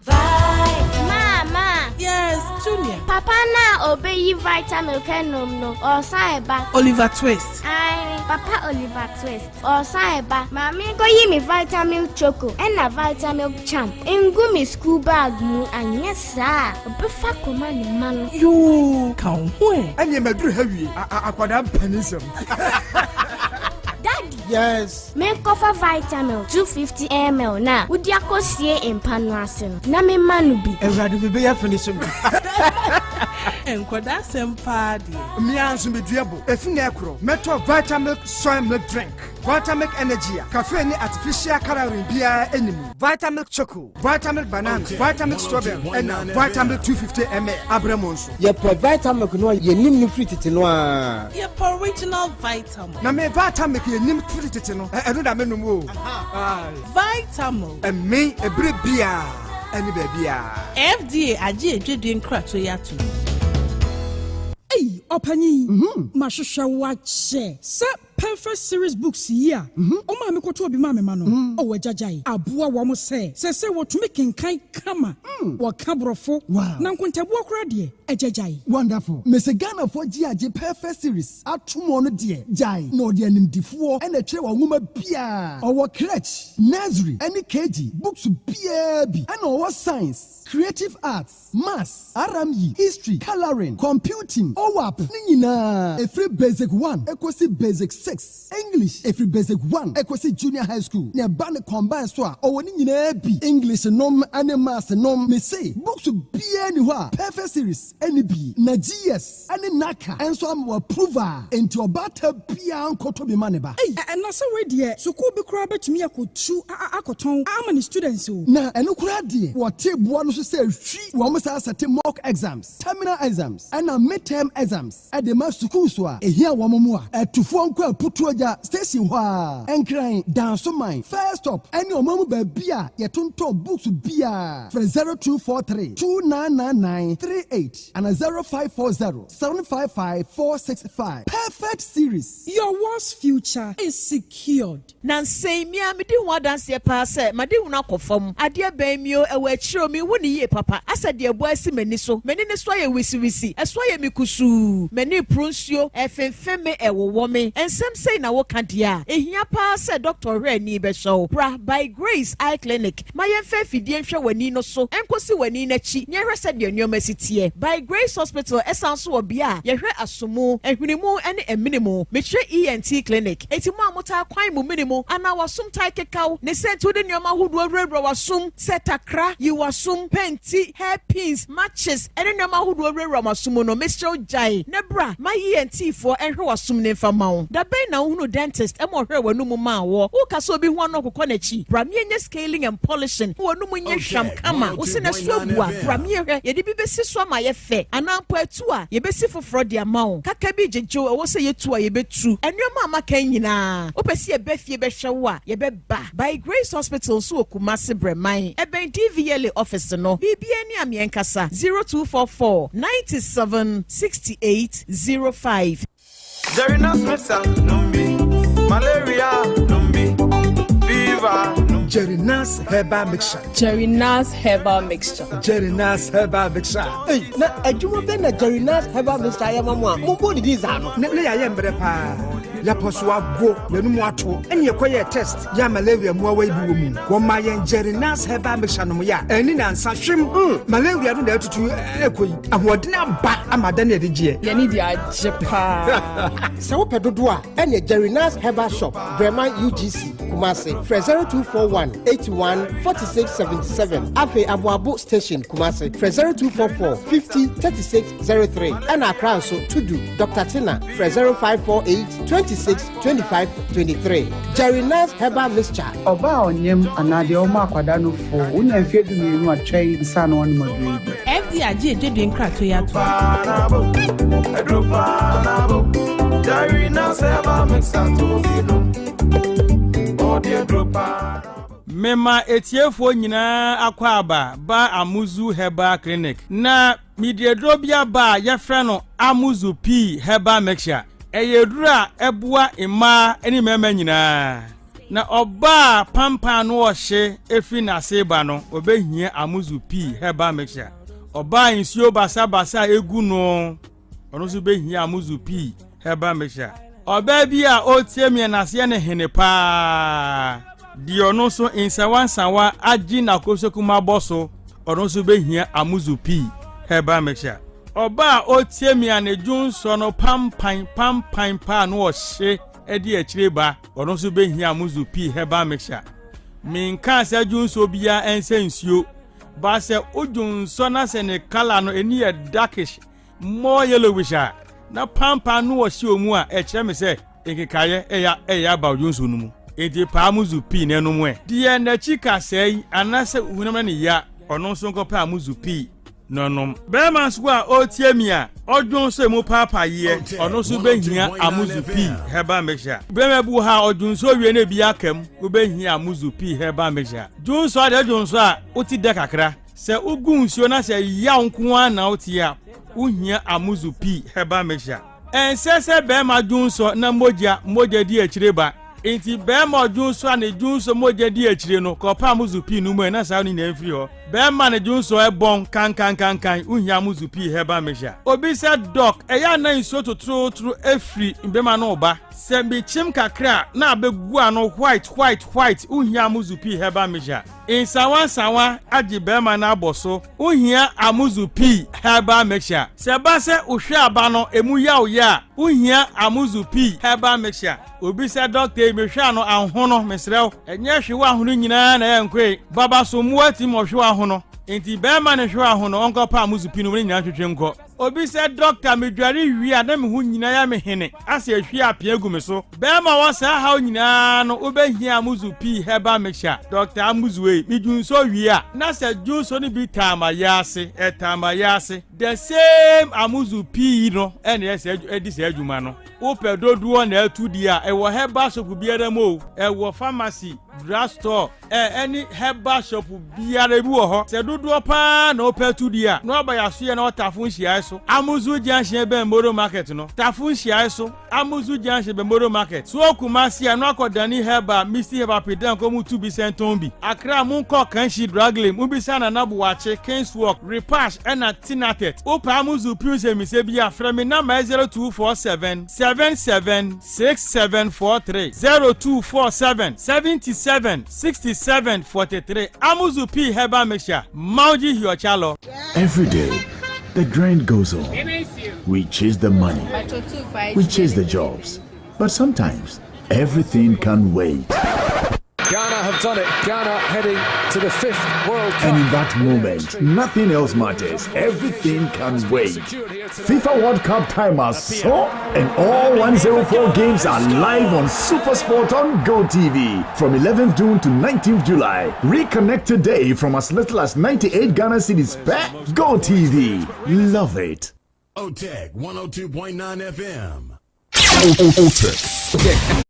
Mama. Yes, Junior. Papa na obey vitamin canum no or saiba. Oliver Twist. Aye, Papa Oliver Twist or saiba. Mami go yi me vitamin choco and a vitamin champ. Engu me school bag mu and yes sir. Obefa command man. You come where? And you madru heavy. Akwada penism. Daddy. Yes. Make cover vitamin 250 ml na. Udiako sie empanwasen. Na me manubi. Everybody be ya penism. Enkoda sempadi. Me anso me duabo. Efina ekro. Meto vitamin soy milk drink. Vitamin energy. Cafe ni artificial coloring bia enemy. Vitamin choco. Vitamin banana. Vitamin strawberry. And vitamin 250 ml. Abremonso. Ye pro vitamin no ye nim ni fruit no a. Ye original vitamin. Na me vitamin ye nim fruit no. E do da menum o. Vitamin. E me e bre bia. Any bia. FDA aje edwedwe nkrato yato. Hey, Opani. Mashusha wache. Se perfect series books here. Oma me koto obi ma me mano. O wejajai. Abua wa mo se wo tumi kenkan kama. Wa kabrofo. Na nkontabu akura de ejajai. Wonderful. Mese Ghana for GAG perfect series. Atumo no de jai. No de animdifuo ene tre wa nwoma bia. Owo crèche, nursery, any KG, books bia bi. And owo science, creative arts, maths, RME, history, coloring, computing, OWAP. Ni nyina. Every basic 1 equals basic 6. English every basic 1 equals junior high school. Ne ba ne combine so a owo ni nyina bi. English nom and maths nom. Me say books bia ni ho a perfect series any bi. Na GS any naka enso am approval enti obata bia nkoto bi maneba. And na say we there school bi kura betumi akotu akoton amani students o. Na eno kura de wo table no so say hwi wo mo sa set mock exams, terminal exams and midterm exams at the mass school so a ehia wo mo a atufo nko aputu aja station ho a enkran danso man first stop any omamu ba bia ye tonton books bia for 0243 299938 and a 0540-755-465. Perfect series. Your world's future is secured. Nansei mi amidi ho dance pa se made huna kofam ade ban mi o ewa chiro mi woni ye papa asa de ebo asi mani so mani ne so ye wisi eso ye mi kusu mani prunsuo efemfeme ewowo me ensem sei na wo kadia ehia pa se Dr. Reni be show bra by Grace Eye Clinic mayen fe fidie hwe wani no so enkosi wani na chi nyehwe se de nyoma sitie by Grace Hospital esanso obi a yehwe asomu ehwinimu ene eminimu mehwe ENT Clinic eti mu amota kwan mu minimu ana wasum tai kekau ne sentu de nyoma hudu awura wasum setakra yi wasum penti hairpins matches ene nyoma hudu awura wasum no Mr. Jai ne bra ma ENT for ehwe wasum ne fama da ben na hunu dentist emo hwe wanu mu ma wo wo kaso bi ho no kokọ na chi bra me nye scaling and polishing wanu mu nye hwam kama wo se na so bua bra me hwe ye de bi besi so ma ye fe ana mpo atu a ye besi foforo de ama wo kaka bi jejo wo se ye tu a ye betu enwema amaka nyina opesi ye befie be hwe wo a ye be ba by Grace Hospital so Kumasi Breman eben DVLA office no bibia ni amienkasa 0244 97 68 05 Jerinas Mesa Numbi Malaria Numbi Fever Jerinas Herbal Mixture. Jerinas Herbal Mixture. Jerinas Herbal Mixture. Hey, na adwuma be na Jerinas Herbal Mixture ya mamu a mo body dis ano. Na ya yembre pa. Ya poswa go nanu mu ato. Ene yekoye test ya malaria mu awa ibi wo mu. Wo ma yen Jerinas Herbal Mixture no ya. Eni na nsa hwem. Malaria no da tutu ekoyi. Ahodena ba amada na de gie. Ya ni dia ajepa. Se wo pedodo a ene Jerinas Herbal Shop, Breman UGC, Kumasi, 0241-81-4677. Afe Abuabu Station, Kumasi, 0244-50-3603. And Accra so Tudu, Dr. Tina, 0548-26-25-23. Jerinas Herbal Mixture. Oba onyem anade oma akwadano fo. Unya mfiedu mienu atwai nsa no wonu madrid. FD aje jedu nkrato ya to. Jerinas Herbal Mixture to fino. Mema etiefo nyina akwaba ba Amuzu Herbal Clinic na midiedrobia ba yefre no Amuzu P Herbal Mixture eyedura ebua ima eni mema nyina na oba pampa no ohye efi na seba no obehia Amuzu P Herbal Mixture oba insio basa egu no ono so behia Amuzu P Herbal Mixture oba bi a otie na se ne hene pa di ono so insawansawa agi na kosokuma boso ono so behia Amuzu P Herbal Mixture oba otie na junso no pampan pa no ohye edi akireba ono so behia Amuzu P Herbal Mixture minka se junso bia ense nsuo ba se ojunso na se ne kala no eni e darkish more yellowish na pampa no ohye omu a ekire me se ekikaye eya ba ojunso no mu edi pa Amuzu P nenu mu e die na chika sei anase hunam na ya ono so nkopa Amuzu P nonom bema so a otiemia odwonso mu papa ye ono so behia Amuzu P Herbal Mixture bema bu ha odwonso wie na bi akam obehia Amuzu P Herbal Mixture dwonso ade dwonso a oti de kakra se ugunsuo na se ya nko a na otia uhia Amuzu P Herbal Mixture ensese bema dwonso na moja di akireba enti bema dwonso ane dwonso moja di akire no kopa Amuzu P no mu na sa ni na mfiri ho bema ne dwonso ebon kan uhia Amuzu P Herbal Mixture obi se doc eya na nso totoro efri bema no oba se bi chim kakra na abegu ano white uhia Amuzu P Herbal Mixture insawa agi bema na aboso uhia Amuzu P Herbal Mixture se ba se uhwe aba no emu ya uhia Amuzu P Herbal Mixture obi se doctor emehwe ano ahono mesrew enye hwe ahono nyina na yankwe baba so muati mo hwe ahono enti bema ne hwe ahono onko pa Amuzu P no nyina hwehwe nko obi se doctor medware wi a na me hu nyina ya me hene ase ahwe apia gu me so bema wo sa ha nyina no obehia Amuzu P Herbal Mixture Dr. Amuzu we midunso wi a na se junso ni bi tama yase the same Amuzu P no ene ese edi se adwuma no opedoduo na atudi a ewo Herbal Shop biara mo ewo pharmacy drugstore any herbal shop biara bi wo ho se dodo pa na opetu dia no abayaso ye na otafun hia so amuzu junction be moro market no tafun hia so amuzu junction be moro market so Kumasi no akodani herbal misi herbal pedan ko mu 2% tombi akra mu nko kanshi draglem mu bisa na nabuwache Kingswalk repash na tinatet opa amuzu puse mi se bia frame na 0247 776743 0247 77 67 43 amuzu p herbal mixture mauji hiochalo. Every day the grind goes on. We chase the money, we chase the jobs, but sometimes everything can wait. Ghana have done it. Ghana heading to the 5th World Cup. And in that moment, nothing else matters. Everything can wait. FIFA World Cup time has so, and all 104 games are live on SuperSport on Go TV from 11th June to 19th July. Reconnect today from as little as 98 Ghana cedis per Go TV. Love it. Otec 102.9 FM. Otec.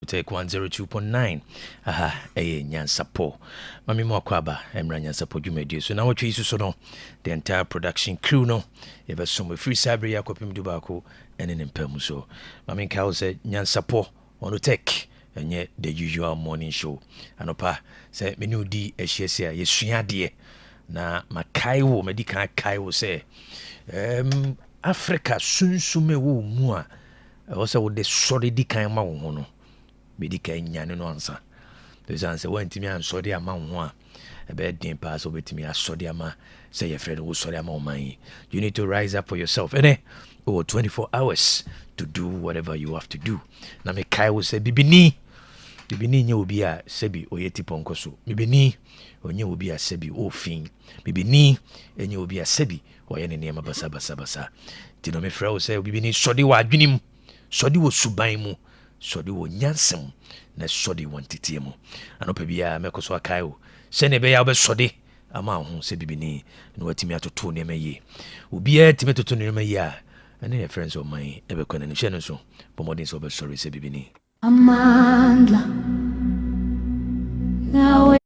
Otec 102.9 Nyansapo mami mo akwaba emra Nyansapo dwumadie so na wotwe isu so no the entire production crew no ebe so mo free cyber yakopim dubako ene ne mpam so mami ka say Nyansapo on Otec enye the usual morning show anopa say menu di ehiesia yesua de na makai wo medika kai wo say Africa sunsume wo mu a also wo de sorry di kan ma wo ho no medika nyane no ansa there's answer when timi an sorry ama ho a ebe din pass obetimi asori ama say your friend wo sorry ama oman you need to rise up for yourself ene 24 hours to do whatever you have to do na me kai wo say bibini nye obi a sebi oyeti ponko so bibini onye obi a sebi ofin bibini enye obi a sebi oye ne nema basa tino me frɛ wo say bibini sodi wa adwenim sodi wo suban mu sodi wo nyansem na sodi wo ntetie mu anopa bia mekoso akai wo se ne be ya obesodi ama ho se bibini na watimi atoto ne maye obi a timi atoto ne maye a ene ne friends of mine ebe kwana ne hye no so pomodin so obesori se bibini amandla nawe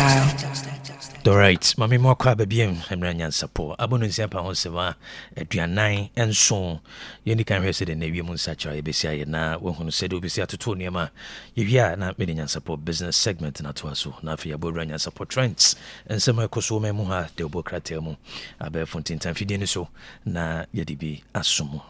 lifestyle. All right, mami mo kwa babiem emra Nyansapo abonu nsia pa honsema aduanan enso yeni kan hwese de na wiem nsacha ebesi aye na wohunu sede obesi atoto niema yewia na me Nyansapo business segment na to aso na afia bodra Nyansapo trends ensema ekoso memu ha de obokrata mu abe fontintan fidie ni so na yedibi asomo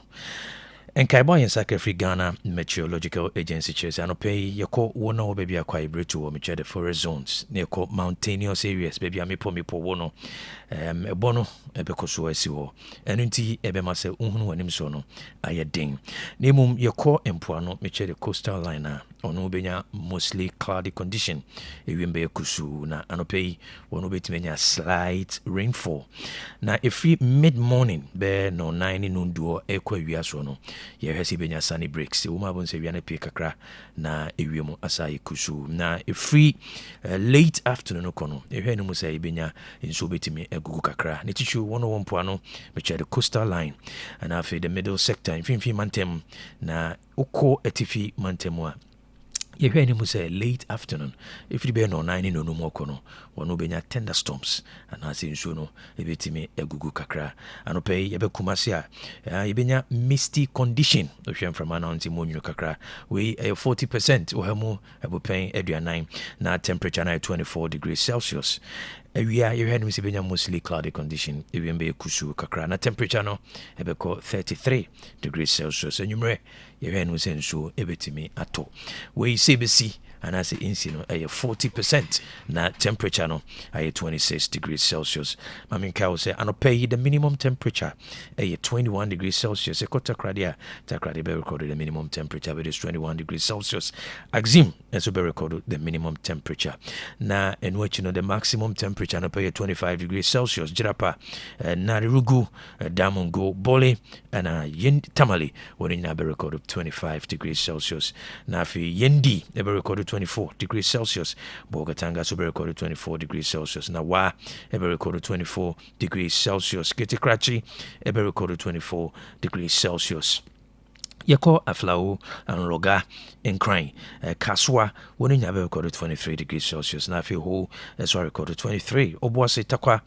Nkaibo yen Sakafri Ghana Meteorological Agency chese anope yeko wona wo baby akwa ibretu wo meche the forest zones ne yeko mountainous areas baby amepo wono ebono ebekoso asi wo enu nti ebema se unhunu wanim so no ayedin nemum yeko empoano meche the coastal line ono benya mostly cloudy condition ewembe kusu na anope wono betimenya slight rainfall na every mid morning be no 9 nunduo ekwa wiaso no yehesi benya sunny breaks uma bonse wiane pe kakra na ewiemu asai kusu na every late afternoon kono ehwe no musa benya nso betimi egugu kakra ne tichu wono wompoano meche the coastal line and afi the middle sector infinfi mantem na uko etifi mantemwa yehwe ni musa late afternoon if you be no 9 no no kono wono benya thunderstorms and as nso no ebetimi egugu kakra anope yebe kumasi a yebenya misty condition ohwem from ananti monyu kakra we 40% ohamu ebopen aduanan na temperature na 24 degrees Celsius awia yehwe ni benya mostly cloudy condition ewembe kusu kakra na temperature no ebeko 33 degrees Celsius enyumre yehwe ni senso ebetimi ato we sebesi and as insi no 40% na temperature no 26 degrees Celsius maminka wo say anope the minimum temperature 21 degrees Celsius ekota kradia takrade be recorded the minimum temperature but is 21 degrees Celsius axim also be recorded the minimum temperature na in which the maximum temperature anope 25 degrees Celsius jirapa Narirugu Damongo Bole and Tamale woni na be recorded 25 degrees Celsius na fi Yendi be recorded 24 degrees Celsius. Bogatanga so be recorded 24 degrees Celsius. Na wa ebe recorded 24 degrees Celsius. Kitikrachi ebe recorded 24 degrees Celsius. Yeko Aflao and Roga in crying. Kaswa woni nyabe recorded 23 degrees Celsius. Na fi ho so recorded 23. Obuase takwa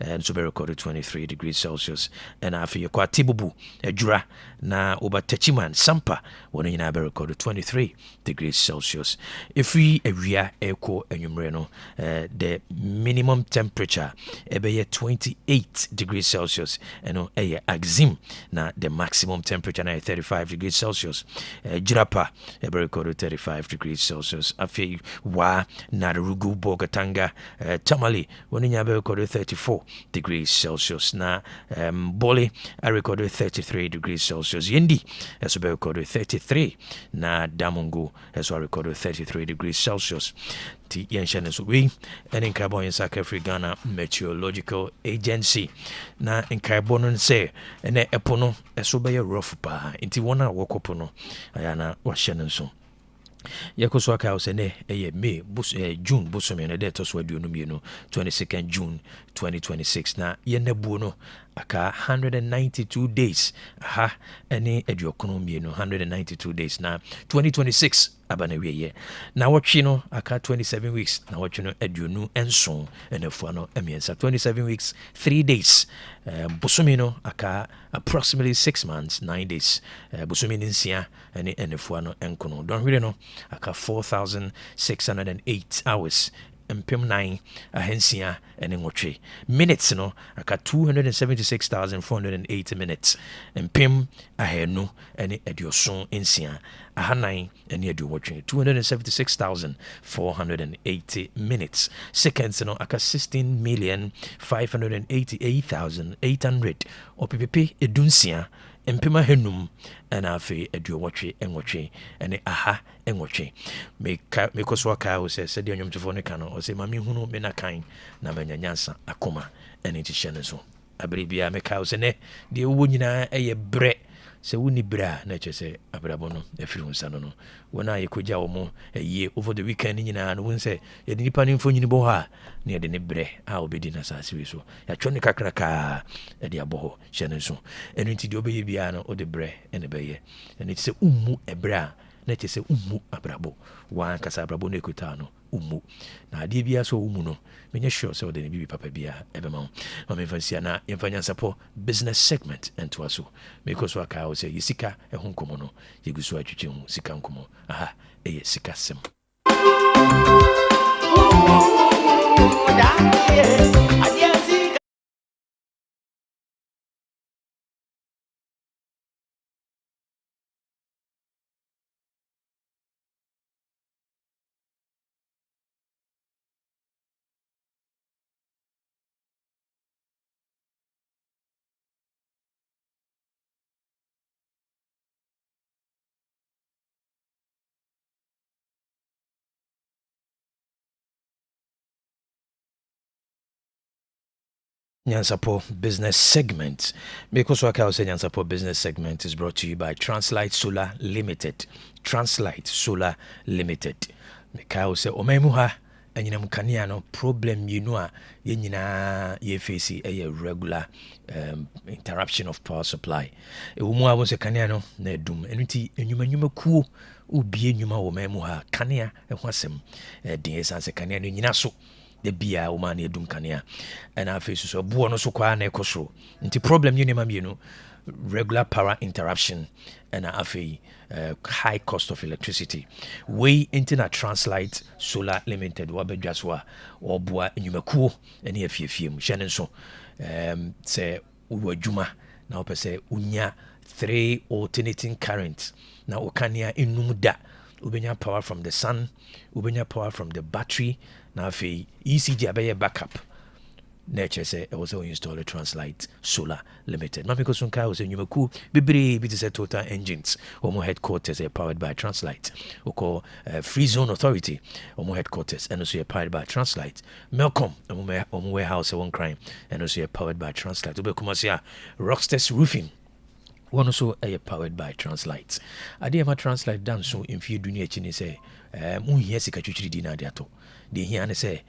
and so be recorded 23 degrees Celsius. And afi yeko Tibubu Ejura na oba Techiman Sampa woni nyabe recorded 23 degrees Celsius. If we area echo enumereno the minimum temperature ebe 28 degrees Celsius and axim na the maximum temperature na 35 degrees Celsius. Jirapa ebe recorded 35 degrees Celsius. Afi wa Narirugu Bogatanga Tamale woni nyabe recorded 34 degrees Celsius. Na Bole I recorded 33 degrees Celsius. Yendi as be recorded 33 na Damongo as well recorded 33 degrees Celsius. Ti yenshane so we and in carbon in Sakafri Ghana Meteorological Agency na in carbon say ene epono eso be rough pa inti wona wokopono ayana wahye so Yakoso aka usene May June bosome na date so aduonu mienu 22nd June 2026 na yenebu no aka 192 days ene aduokono mienu 192 days na 2026 abana wiye na watchi no aka 27 weeks na watchi no aduonu enso enefu no emiensa 27 weeks 3 days bosome no aka approximately 6 months 9 days bosome nsia ene enefu no enkono don hwire no aka 4,608 hours mpem 9 ahensia ene ngotwe minutes no aka 276,480 minutes mpem ahenu ene edioson ensia ahanan ene ediwotwe 276,480 minutes seconds no aka 16,588,800 opp edunsia mpema henum ana afi eduwotwe enwotwe ene aha enwotwe me koso aka wo se de onwomtofo ne ka no o se mami hunu me na kan na manyanyansa akoma ene ti hyene so abribia me ka wo se ne de wo nyina eye bre se woni bra na chese abrabo no afiri hunsa no wona yekoja wo mo eye over the weekend nyina no won se ye nipa ni mfo nyini bo ha na ye de ne bre a obedi na sase we so ya twone kakraka e de abo hyene so enu nti de obeye bia no o de bre ene beye ene ti se ummu ebra na kyerɛ sɛ wommu abrabɔ wankasa abrabɔ no ɛkutaa no wommu na adeɛ biara sɛ wommu no menyɛ sure sɛ wode ne bibi papa biara ɛbɛma wo ma memfa nsia na yɛmfa Nyansapɔ business segment ɛntoa so mekɔ so akaa wo sɛ yɛ sika ɛho nkɔmmɔ no yɛgu so atwitwe ho sika nkɔmmɔ aha ɛyɛ sika sɛm Nyansapo business segment. Because what I say Nyansapo business segment is brought to you by Translight Solar Limited. Translight Solar Limited. Mekao say omemuha anyina mukania no problem you know yenyina ye face a regular interruption of power supply. E umu abo se kania no na edum enuti enyuma kuo ubie enyuma wo memuha kania e ho asem den esanse kania no nyina so the bia woman edum kanea and I face so bo no so kwa na ekosoro nti problem you nema mienu regular power interruption and afi high cost of electricity way into Translight Solar Limited wabedwaswa oboa enyumakuo ene afiefie mu hye ne so se uwadwuma na opese unya 3 alternating current na okania enum da ubenya power from the sun ubenya power from the battery na afi ECG abeye backup nature say I was install a Translight Solar Limited. Mami Kosunka was a nyumaku bibiri bit is a Total Engines omo headquarters are powered by Translight. Oko Free Zone Authority omo headquarters and also powered by Translight. Melcom omo warehouse one crime and also powered by Translight. Obe kumasia Rockstars Roofing one also powered by Translight. Ade ma Translight done so in few dunia chini say unhia sika twitwiri di na de ato de hia ne say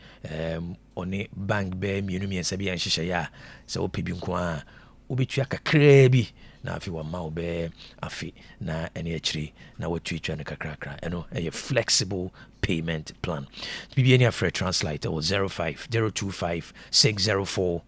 one bank be mienu miensa bi anhyehyɛ ya sɛ wo pebi nko a wobɛtua kakra bi na afi wa ma wo be afi na ene akyiri na watwitwa ne kakrakra ɛno ɛyɛ flexible payment plan bibi any afre Translight or 05025 604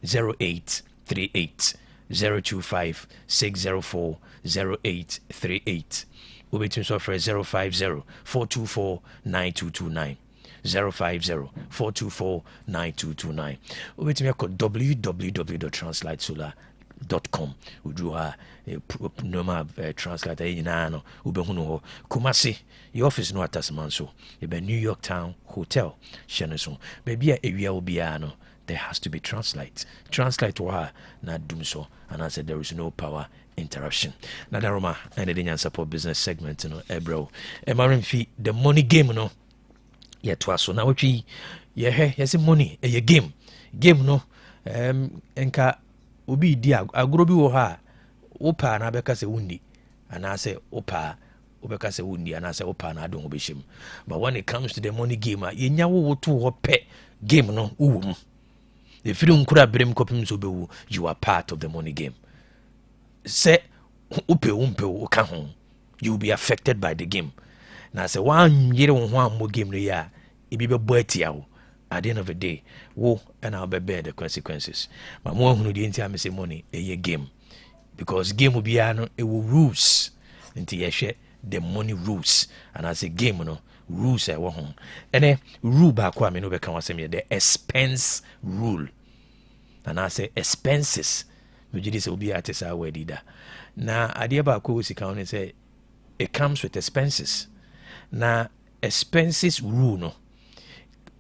0838 025 604 0838 Ubetim software 050 424 9229 050 424 9229 Ubetim yako www.translightsolar.com Udruha normal translate yinano ubehuno ho Kumasi your office no atasmanso ebe New York Town Hotel sheneso baby ewia obiano there has to be Translight wa na dumso and I said there is no power interruption. Nadaroma and the Nyansapo business segment, bro. Emarimfi the money game, no. Yeah, twas so now we yes money a game no. Enka ubi dia agrobi wo ha opa na beka se wundi and I say opa obeka se wundi and I say opa na don obeshim. But when it comes to the money game, yenya wo to wo pe game no uwum. The freedom kura brem kopim so bewu you are part of the money game. Say upe uka ho you will be affected by the game na say one yere ho am game no ya e bi be boatia wo at the end of the day wo and I'll bear the consequences but mo hunu the enti am say money a game because game will be no it will rules until you share the money rules and as a game no rules e wo ho ene rule ba kwa me no be kan wasem the expense rule and I say expenses Vijidi will be at a wedida. Now, idea about Kosi say it comes with expenses. Now, expenses rule no.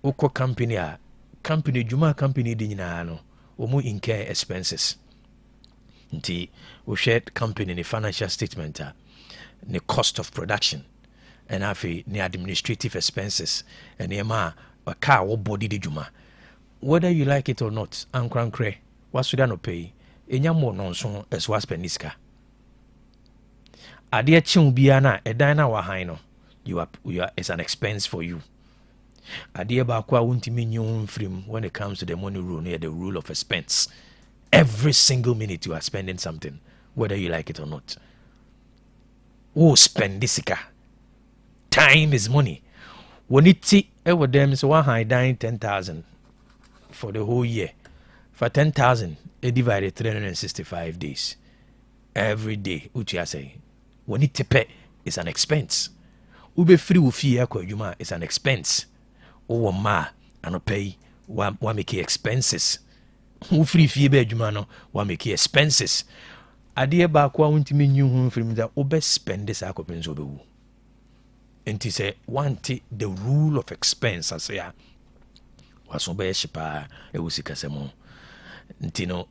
Oko company Juma company dinano, omu incur expenses. Nti we shared company the financial statement, the cost of production, and afi the administrative expenses, and the a car or body di Juma. Whether you like it or not, ankran what should I not pay? Enya mo nonso eso aspeniska ade achi bia na edan na wa han no you are it's an expense for you ade ba kwa wontimi nyu mfrim when it comes to the money rule near the rule of expense every single minute you are spending something whether you like it or not wo spend sika time is money. When it with them so one high dying 10,000 for the whole year. For 10,000, it divided 365 days. Every day, which I say, when it pay is an expense. Ube free ufi yako yuma is an expense. Owo ma ano pay wa make expenses. Ufri fie be yuma no wa make expenses. Ade ba kwa untimi nyu hu free that ube spend this akopin so be wu. Enti say want the rule of expense as ya. Waso be shipa e wusika semo. Enti no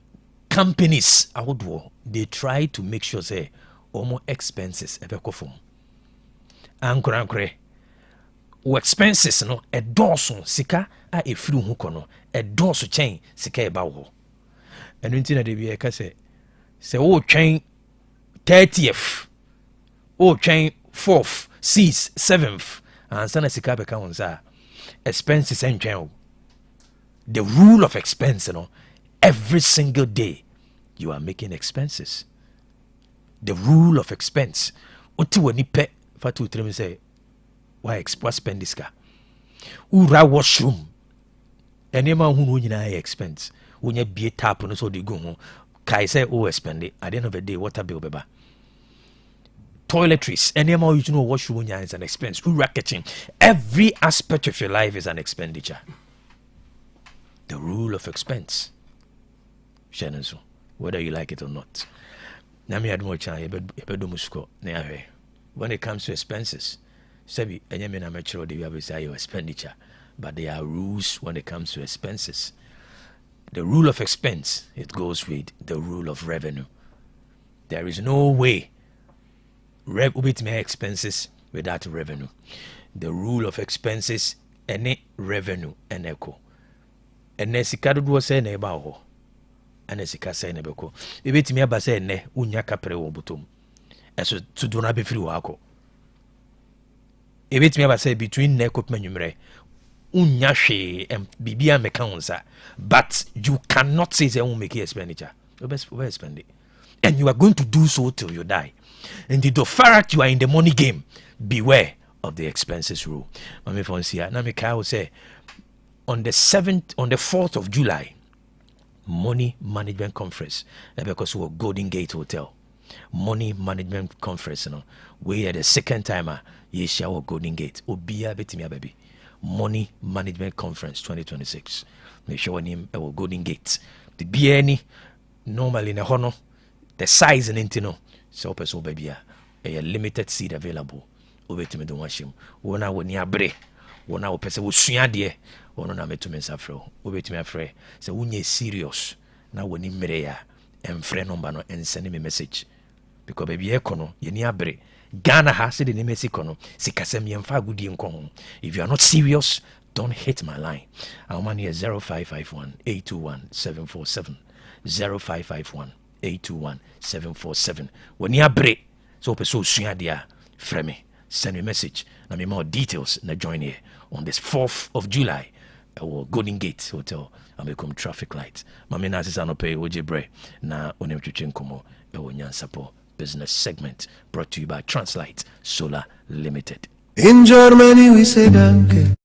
companies outward they try to make sure say more expenses ebeko fom. Ankore wo expenses no edoso sika a efiri hu kono edoso chen sika eba wo. Enu nti na de bi e ka se wo twen 30th wo twen 4th 6th 7th ansa na sika beka won sa expenses entwen. The rule of expense, every single day you are making expenses. The rule of expense. Uti wani pe fatu utremi say why express spend this car. Ura washroom. Enema hunu nyina expense. Unye be tap no so de go ho. Kai say spend it. At the end of the day water bill beba. Toiletries. Enema you know washroom nyina is an expense. Ura kitchen. Every aspect of your life is an expenditure. The rule of expense. Shannon, whether you like it or not. When it comes to expenses, Sebi, your expenditure, but there are rules when it comes to expenses. The rule of expense, it goes with the rule of revenue. There is no way with my expenses without revenue. The rule of expenses, any revenue, and echo. And Nesikadu was saying about and Nesika saying about it. Bit me about saying, ne, unya capre wobutum. And so to do not be free wako. It bit me about say between Nekop Menumre, unya she and Bibia Mekansa, but you cannot say they won't make expenditure. You best spend it. And you are going to do so till you die. And the fact you are in the money game, beware of the expenses rule. Mami Fonsia, Namika will say, on the 4th of July, Money Management Conference, because we're Golden Gate Hotel. Money Management Conference, we are the second timer, yes, our Golden Gate. Obia betimia baby. Money Management Conference 2026. Make sure him our Golden Gate. The BNE, normally in a honor, the size and intino, so person baby, a limited seat available. Obetime don't wash him. Wona woni abre. Wona wo pese wo sua de. Ono na metu mensa frɛ obetumi afrɛ sɛ wonye serious na woni mmere ya emfrɛ number no ensend me message because baby ekono yeni abre Ghana ha se de ne message kono sikasɛm yɛmfa agudie nkɔ ho. If you are not serious, don't hit my line. Our money is 0551 821 747 0551 821 747. Woni abre so pese sua de a frɛ me, send me a message na me more details na join here on this 4th of July. Our Golden Gate Hotel and become traffic light. Mami na sisa no pay oje bre na onem twetwe nkomo e wo Nyansapo business segment brought to you by Translight Solar Limited. In Germany we say danke.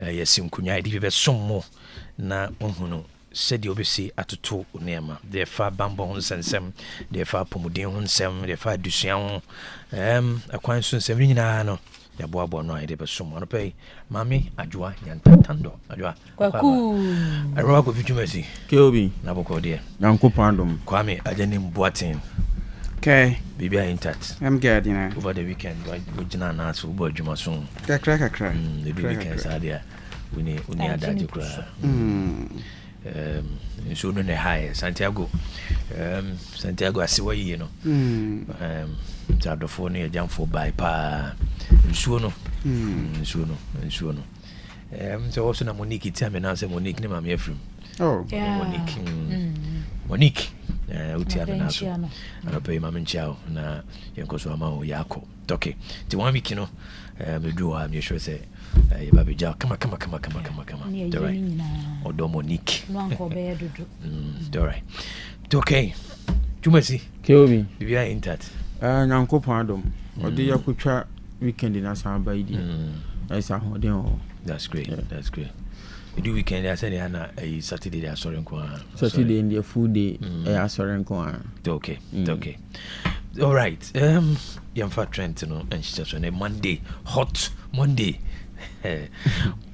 yɛsi nkonya de bɛ som mo na ohunu said you obviously atoto neema de fa bambo ho nsensem de fa pomuden ho nsem de fa dusua ho akwan so nsem nyina no ya boabo no ide be som no pay mami adwoa nyantantando adwoa Kwaku arwa ko fitumasi keobi na boko de yankopon adom Kwame Owusu Boateng okay baby are intact I'm good over the weekend we jina na so bo adwuma so kakra the weekend sadia we adaje kra so no ne high Santiago asiwa yi no tadofo ne jamfo by pa nsuo no so also na Monique tell me now say Monique ne ma me afrim Monique uti ame na so ana pay ma menchao na yenkoso ama o yako okay ti one week no me do am you sure say you baby ja come odo Monique all right okay Jumasi keobi bibia intat nyankopon adom odi yakotwa weekend na samba idi esa hoden o that's great that's great we do weekend I said na Saturday they sorry nko Saturday in the full day sorry nko okay okay all right yamfa trend no and she just on Monday hot Monday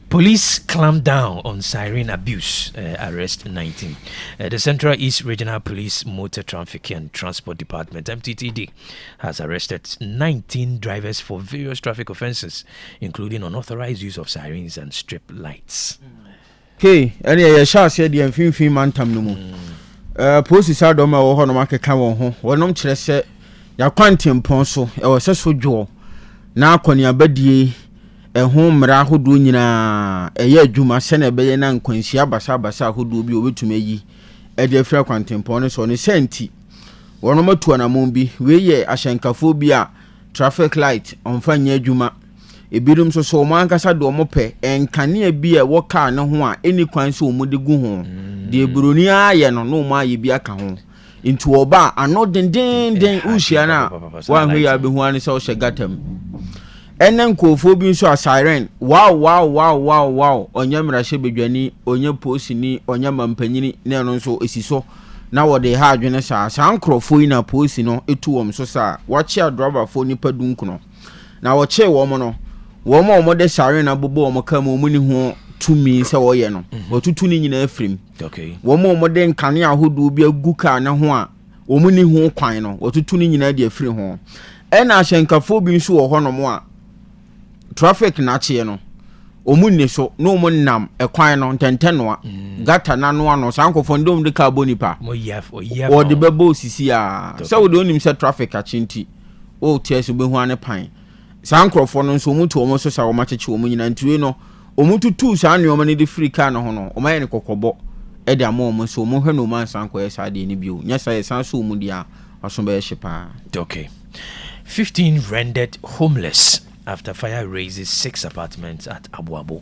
police clamp down on siren abuse, arrest 19. The Central East Regional Police Motor Traffic and Transport Department, MTTD, has arrested 19 drivers for various traffic offences, including unauthorized use of sirens and strip lights. Okay, and yeah, shall say the infin mantam no mo. Police are doma wo ho no makeka won ho. Wonom kire se ya kwantem pon so e wo se so dwo na akoni abadie ehun mra hodo nyina eye adwuma se na beye na nkwansia basa hodo bi obetuma yi e de fra kwantempon no so ne senti wono matu na mombi we ye ahyenkafo bi a traffic light onfanya adwuma ebirum so mo ankasa do mo pe enkane bi e wo car ne ho a eni kwan so mo de gu ho de buroni aye no no mo aye bi aka ho into oba ano den uhia na wan hwe ya behu an se o shegatam enen kofo bi nso a siren wow onye mrahye bedwani onye posini onye mampanyini ne no nso esiso na wode ha adwene sa nkrofo yi na posi no etu wom so sa wachi driver fo nipa dunkuno na wachi wom no wom de siren abobo wom ka mu ni ho tumi se wo ye no otutu ni nyina afrim okay wom de nkane ahodo bi agu ka na ho a wom ni ho kwan no otutu ni nyina de afiri ho ena ahyenkafo bi nso wo ho no mo a traffic na chie no omunne so no omunnam ekwan no ntentenoa gata na no ano sankofo ndom de ka bonipa o de bebo sisi a se wo de onim se traffic a chinti o ties behu ane pan sankrofo no so mutu omo so sa wo macheche omu nyina ntiwe no omututu sa ne omo ne de free car no ho no omaye ne kokobo e de amo omo so omo hwe no man sanko ye sa de ne bio nya sa ye san so omu dia aso be shepa okay 15 rendered homeless after fire raises 6 apartments at Abuabo.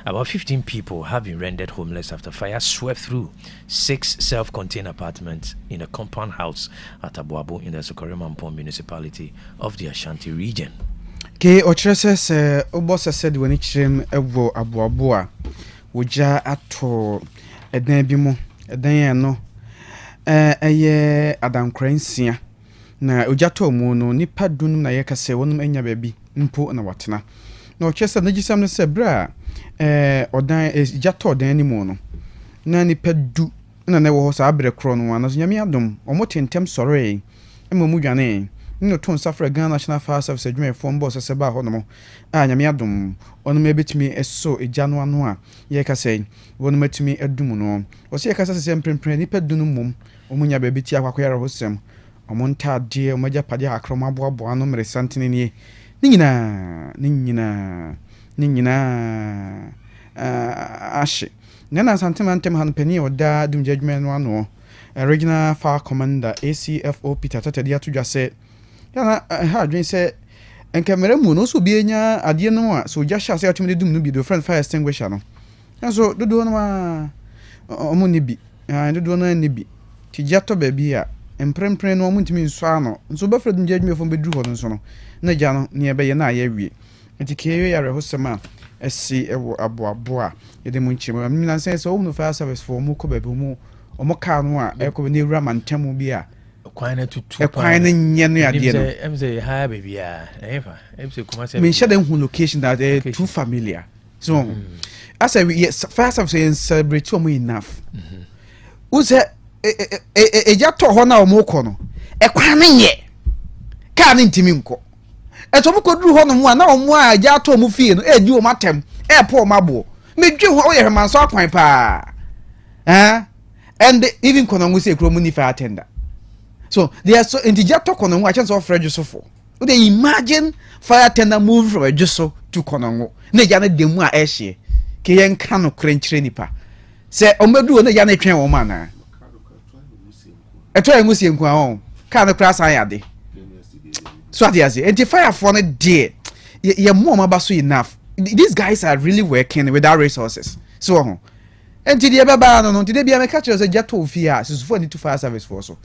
About 15 people have been rendered homeless after fire swept through 6 self-contained apartments in a compound house at Abuabo in the Sokoremampong municipality of the Ashanti region. Ke ochreses obosa said when ichirem ewo Abuabo a woja ato edan bi mu edan no eye adankransia na ojato mu no nipa dunum na yekase wonum enya baby mpo na watena na ochesa na gisam ne se bra odan jato odan ni mu no na nipa du na na wo sa abre kro no na nyame adom omotentem sore emamu dwane no ton safra Ghana National Fire Service adwuma fo mbo se ba ho no a nyame adom onum ebetimi eso ejano ano a yekase wonum atimi adum no o se yekase se mprempren nipa dunum mum omunya ba beti akwakoyara hosem omonta de omaja pade akroma boabo ano mere santene nie ninyina ashe nana santema ntem han pani oda dum judgment no ano regional fire commander ACFO Peter Tatadi atudwa se yana ha adwen se enkamera mu no so bienya ade no a so jasha se atumi dum no bi do friend fire extinguisher no so dodo no ma omo ne bi dodo no ne bi ti jato ba bi a emprempren no omuntimi nso ano nso ba fred judgment fo bedru ho nso no na ja no ne ebe ye na ya wie enti keyo ya rehosema esi ewo aboa yede mu nchim am na say so no fire service for mu ko baby mu omo ka no a ekọ ne wura mantamu bi a kwan na tutu kwan na nye no ade no em say ha baby a efa em say kuma say me share them location that too familiar so I say yes fire service celebrate omo enough uze eja to ho na omo ko no kwan na nye ka na ntimi nko eto mo ko duru ho no mu a na omo a ja to mo fie no eji o matem po mabo medwe ho o ye hwemanso akwan pa and even kono ngo say kromu ni fire attender so they are so intija to kono ngo a chance of register for they imagine fire attender move from register to kono ngo na ja na demu a ehye ke yen ka no krenchire nipa se omadu na ja na twen wo ma na eto engusi enku a on ka no kra san yade so at the end fire for no dear ye more mabaso enough these guys are really working without resources so and the baba no today be catch us jato fia so for need to fire service for so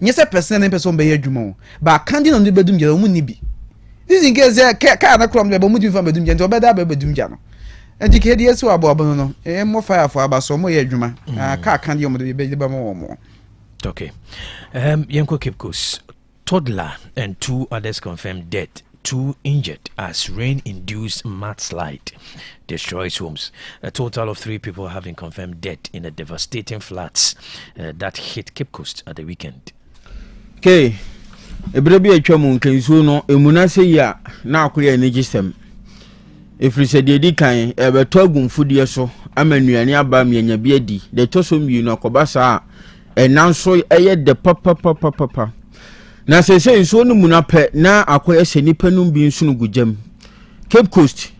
nyese person na person be adwuma ba kandi no bedum ja mu ni bi this in case ka na krom be mu di fa bedum ja nto beda be bedum ja no and the kid yes abo no mo fire for abaso mo ye adwuma ka kandi mo de be mo okay yenko kipkos toddler and 2 others confirmed dead, 2 injured as rain-induced mudslide destroys homes. A total of 3 people have been confirmed dead in the devastating floods that hit Cape Coast at the weekend. Okay, ebrebi atwamu nkensu no emuna se ya na akoya energy system. Efrise de di kan ebeto agumfudie so amanuane aba mianya bi adi. De toso mienu akobasa enanso eye de papa. Na sese nso no munape na akoya se nipa num bi nso no gujam. Cape Coast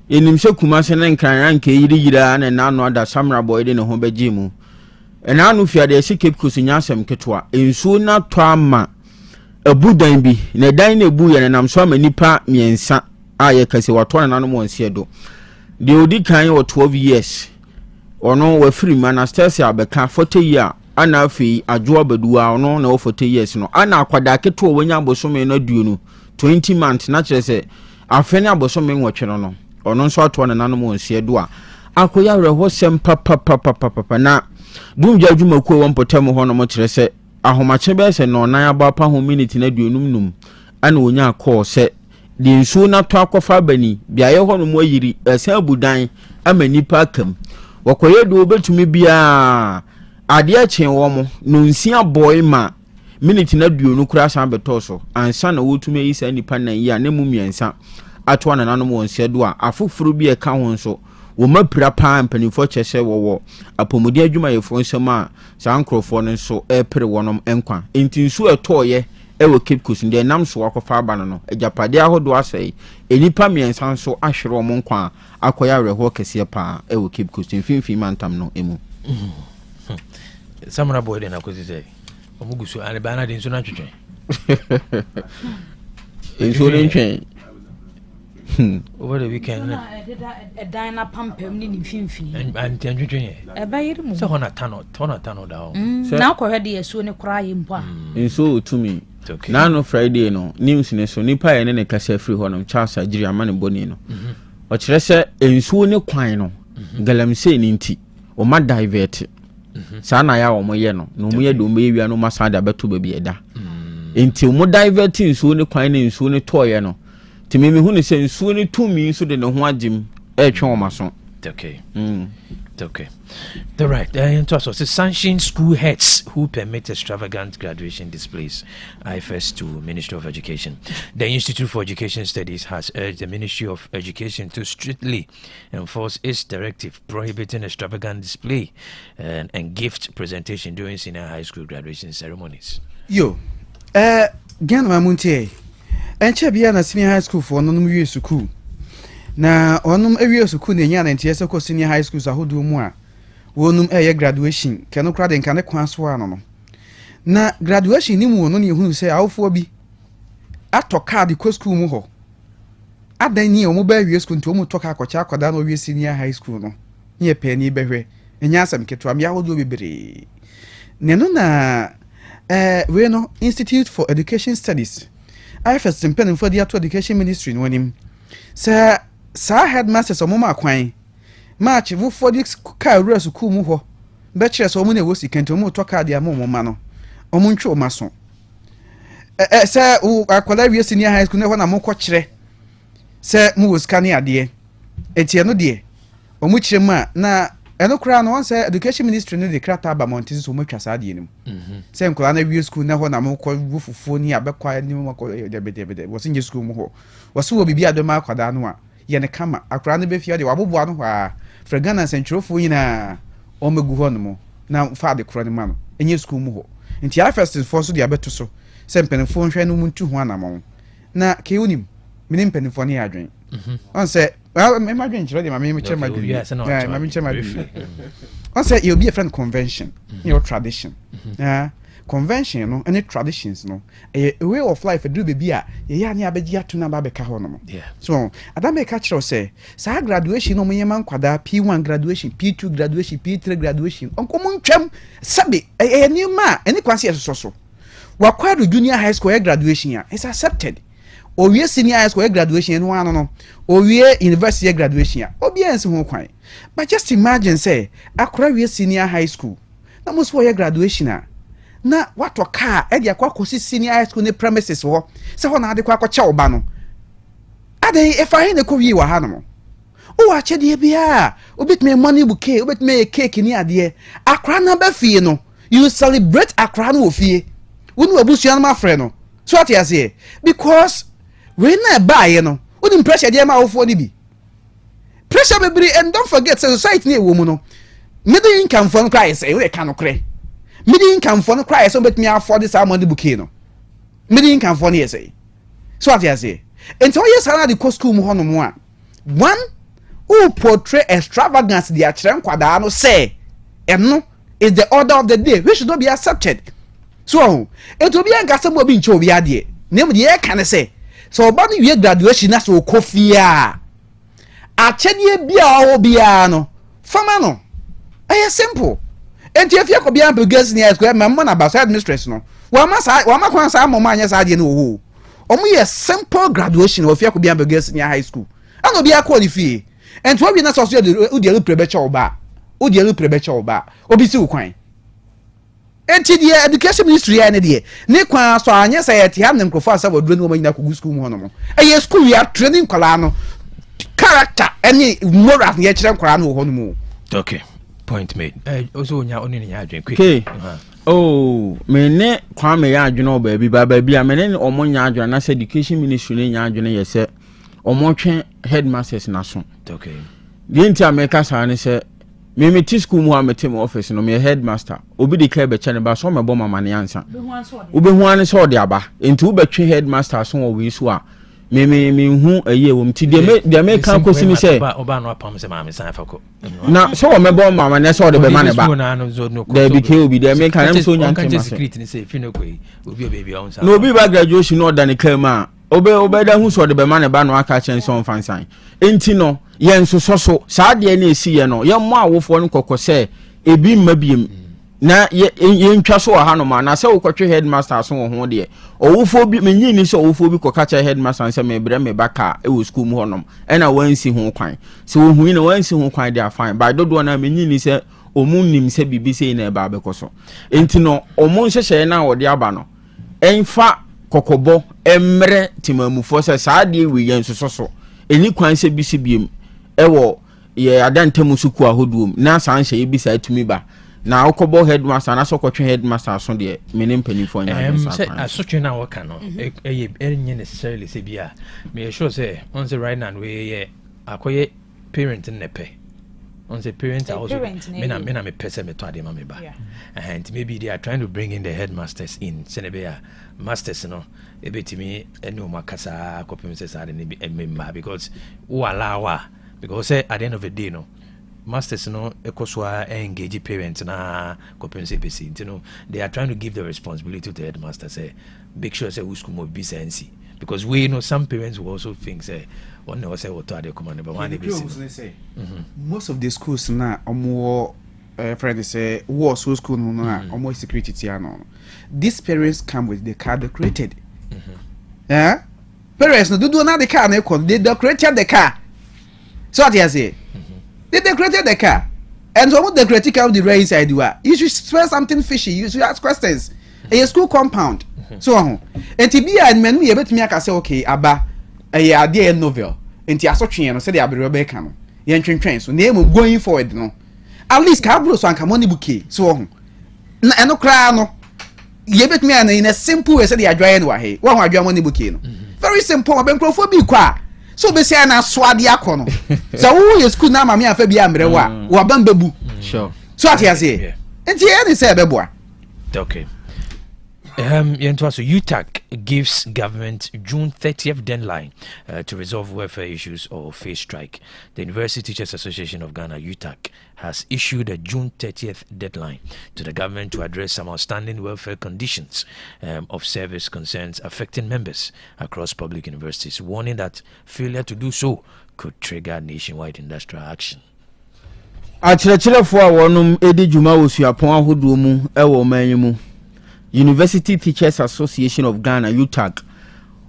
enim se kumase na nkran nke yira na nano ada samra boy de ne ho beji mu. Enanu fiade se Cape Coast nyasem ketwa nso na to ama abudan bi na dan na ebu ye nam so ama nipa miensa aye kase wato na nano mo nse do. De odi kan wo 12 years ono wa free Anastasia abeka 40 year ana afi adwo baduwa ono na 40 years no ana akwada keto wanya abosome na duonu 20 months na kire se afene abosome nwotwe no ono nso ato na nano mo nse do a akoya reho sem papa na dumja adwuma ku won potem ho no mo kire se ahomache be se no nan aba pa ho minute na duonum num ana onya akọ se de nsu na to akofa bani biaye ho no mo yiri esa abudan amanipa kam wakoye do betumi bia ade achen wo mo no nsia boy ma minute na duonu kura san beto so ansa na wotumi yi sa nipa nan yi a na mu miensa ato na nanom won se do a afoforo bi e ka ho nso wo mapira pa mpanifo chese wo apomodi adwuma yefo nsema sa ankrofo no nso epere wonom enkwa entinsu etoye ewo Cape Coast de nam so akofa aba no ajapade ahodo asai enipa miensa nso ahwere wo nkwa akoya reho kese pa ewo Cape Coast mfimfim mantam no emu samra boy de na ko say omugusu ale bana de nso na twetwe enso de ntwen over the weekend na e dina pampam ni mfimfini and twetwe e ba yiri mu so hona tano da na ko hwede yeso ne kra yi mpo a enso otumi na no Friday no news ne so nipa ye ne kasa free honum Charles Agiri amane boni no o kire se enso ne kwan no galamse ni nti o ma divert sana ya wo moye no no moye do mewia no masada beto ba bi eda enti mo divert nsuo ne kwan ne nsuo ne toye no timi me hu ne se nsuo ne tumi so de ne ho agim etwe wo maso okay okay the right and also the Sunshine school heads who permit extravagant graduation displays IFS to Ministry of Education. The Institute for Education Studies has urged the Ministry of Education to strictly enforce its directive prohibiting extravagant display and gift presentation during senior high school graduation ceremonies. Gan mamuntie enche bia na senior high school for no wie school na onum ewie school na nya na ntie ko senior high schools ahodo mu a wonum graduation kanu kra de nkane kwan so ano na graduation ni mu no ne hunu se awofo bi ato card ko school mu ho adan ni o mu ba wie school nto mu to ka akocha akoda no wie senior high school no ye pe ni behwe enya asam keto am ya ahodo bebere ne no na we no Institute for Education Studies IFS simpen for the Education Ministry no nim say sa headmasters omoma akwan match wo for this car race ku mu ho be kire so omo na wo sikento omo to car dia mo ma no omo ntwe o maso se akola wie senior high school ne ho na mo ko kire se mu wo skani ade etie no de omo kire ma na eno kra no say education ministry no de krata ba montis so mo twa sa ade nim se nkola na wie school ne ho na mo ko wufufuo ni abekwa ni mo ko de wo sinje school mo ho wo so wo bibia do ma akwada no a ye ne kama akra no be fia de waboboa no ha fragana centrofo yina o megu ho no mo na fa de kro ne ma no enye school mo ho nti a first for so de abeto so se mpenfo nhwe no muntu ho anamon na ke unim minim mpenfo ne adwen on se me madwen chiro de ma me che madwen ma me che madwen on se you be a friend convention your tradition convention no any traditions no a way of life do be a ya ne abeji ato na ba be ka ho no so adame ka chiro say sa graduation no mnyema nkwada P1 graduation P2 graduation P3 graduation onko muntwam sabe ni ma any kwase so wakwado junior high school graduation ya is accepted owie senior high school graduation no ano no owie university graduation ya obi ense ho kwan but just imagine say akora wie senior high school na mo so graduation na wato car e dia kwa kosi senior high school ne premises ho se ho na ade kwa che oba no ade e fa he ne ko wi wa ha no o wa che de bia obetme money bouquet obetme cake ni ade akra na ba fie no you celebrate akra no ofie wonu abusuan ma frɛ no so what you say because when na buy no wonu pressure de ma ofo ni bi pressure bebre and don't forget society na ewo mu no middle income for no cry say we ka no kre middle income for no cry so bet me afford this money bouquet no middle income for no say so what you say until you say na the cost school mu ho no mu a one who portray extravagance the akere nkwada no say eno is the order of the day which should not be accepted so eto bi angasa mo bi nche obi ade nem de e kan say so oba no wie graduation na so kofia a chedie bia obia no fama no eye simple enti afia ko bia bugas ni esco ma mo na ba side mistress no wa ma kwan sa mo ma anya sa ade no wo omo ye simple graduation ofia ko bia bugas ni high school ano bia ko ni fie enti obi na so so de lu prebecha oba o de lu prebecha oba obi si ukwan enti the education ministry ya ne de ne kwan so anya say eti ha ne nkrofo asa waduro ne o manyina ko school mu hono mo eye school ya training kwala no character any moral ne kire kwala no hono mo okay point made also onya oni ne ya adwen quick okay oh me ne kwa me ya adwen oba bi ba bi a me ne omo nya adwen na say education ministry ne nya adwen ye say omo twen headmasters na so okay the enti america sa ne say me ti school mu amete me office no me headmaster obi de ka be chane ba so me bo mama ne ansa obi hu ane so de aba enti wo betwe headmaster so wo wi so a me hu aye wo mti de me kan ko sini se oba no apam se mama san fa ko na so wo me bo mama ne so de be ma ne ba de bi ke obi de me kan am so nya kan secret ni se fino ko obi baby on sa no obi ba graduation no da ne kama obe da hu so de be ma ne ba no aka chen so fansan enti no yen so saa de na esi ye no ye mo awofo no kokose ebi mabiem na ye ntwa so ha no ma na se wo kwetwe headmaster so ho de owofo bi menyi ni so owofo bi kokacha headmaster se me bre me baka e wo school mu honom e na wansi ho kwan se wo hu ni na wansi ho kwan de afan ba dodo na menyi ni se omun nim se bibi se na ba bekoso enti no omun hyehye na wo de aba no enfa kokobo emre timamufo se saa de wi yen so eni kwan se bi se biem ewo ye adantamu suku ahoduom na sanhye ye bisa atumi ba na okobo headmaster na sokotwe headmaster so de menim panifo nya say asotwe na waka no enye necessarily say bia me sure say on say right now we ye akoye parent nepe on say parents are also me pese me to ade ma me ba and maybe they are trying to bring in the headmasters in senebea masters no ebetimi enu makasa kopim say sa de ne memba because who allow because say at the end of the day no masters no ekoswa engage parents na compensate besi you know they are trying to give the responsibility to the headmaster say make sure say we school mo be sense because we know some parents will also think say one know say what to the command but one be say most of the schools na omo friend say war school no na omo security tiano these parents come with the car decorated parents no do na the car na they decorated the car So what you say? They decorated the car. And so the critical of the race I do. You should spell something fishy. You should ask questions. A school compound. So and to be a man we able to make us say okay, aba a idea novel. And tia so train say they be Rebecca no. Yen train so name going forward no. At least Cabro so anka money bouquet. So na no cry no. You bet me in a simple way say they are drying wa hey. One wa dry money bouquet no. Very simple. Abenkrofo bi kwa. So be say na swadi akono. So who is school na mama afa bi amre wa bambebu. Sure. So what you say? Enti any say beboa. Okay. UTAC gives government June 30th deadline to resolve welfare issues or face strike. The University Teachers Association of Ghana, UTAC, has issued a June 30th deadline to the government to address some outstanding welfare conditions of service concerns affecting members across public universities, warning that failure to do so could trigger nationwide industrial action. Akyerɛkyerɛfoɔ a wɔnom edi dwuma wɔ suapɔn ahodoɔ mu ɛwɔ ɔman mu University Teachers Association of Ghana UTAG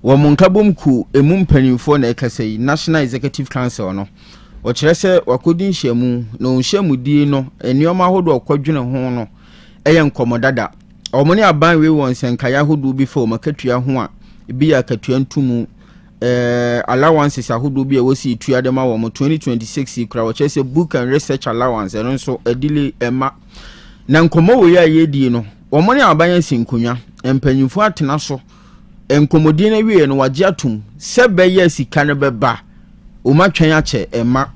wɔn nkabom ku emu mpanimfoɔ na ɛkasa yi National Executive Council no wɔkyerɛ sɛ wakodi nhyiamu na nhyiamudie no nneɛma ahodoɔ ɔkɔdwene ho no ɛyɛ nkɔmɔdada wɔn ne aban wei wɔn nsɛnkaeɛ ahodoɔ bi fa wɔn akatua ho a ebi yɛ akatua ntumu allowances ahodoɔ bi a wɔsi tua dem a wɔn 2026 kura wɔkyerɛ sɛ book and research allowance ɛno nso adile ɛma na nkɔmɔ wɔ yɛ a yɛdie no wɔn ne aban yɛ nkonwa mpanyinfoɔ atena so nkɔmɔdie na wie no wagye atum sɛ bɛyɛ sika no bɛba ɔmatwɛn akyɛ ɛma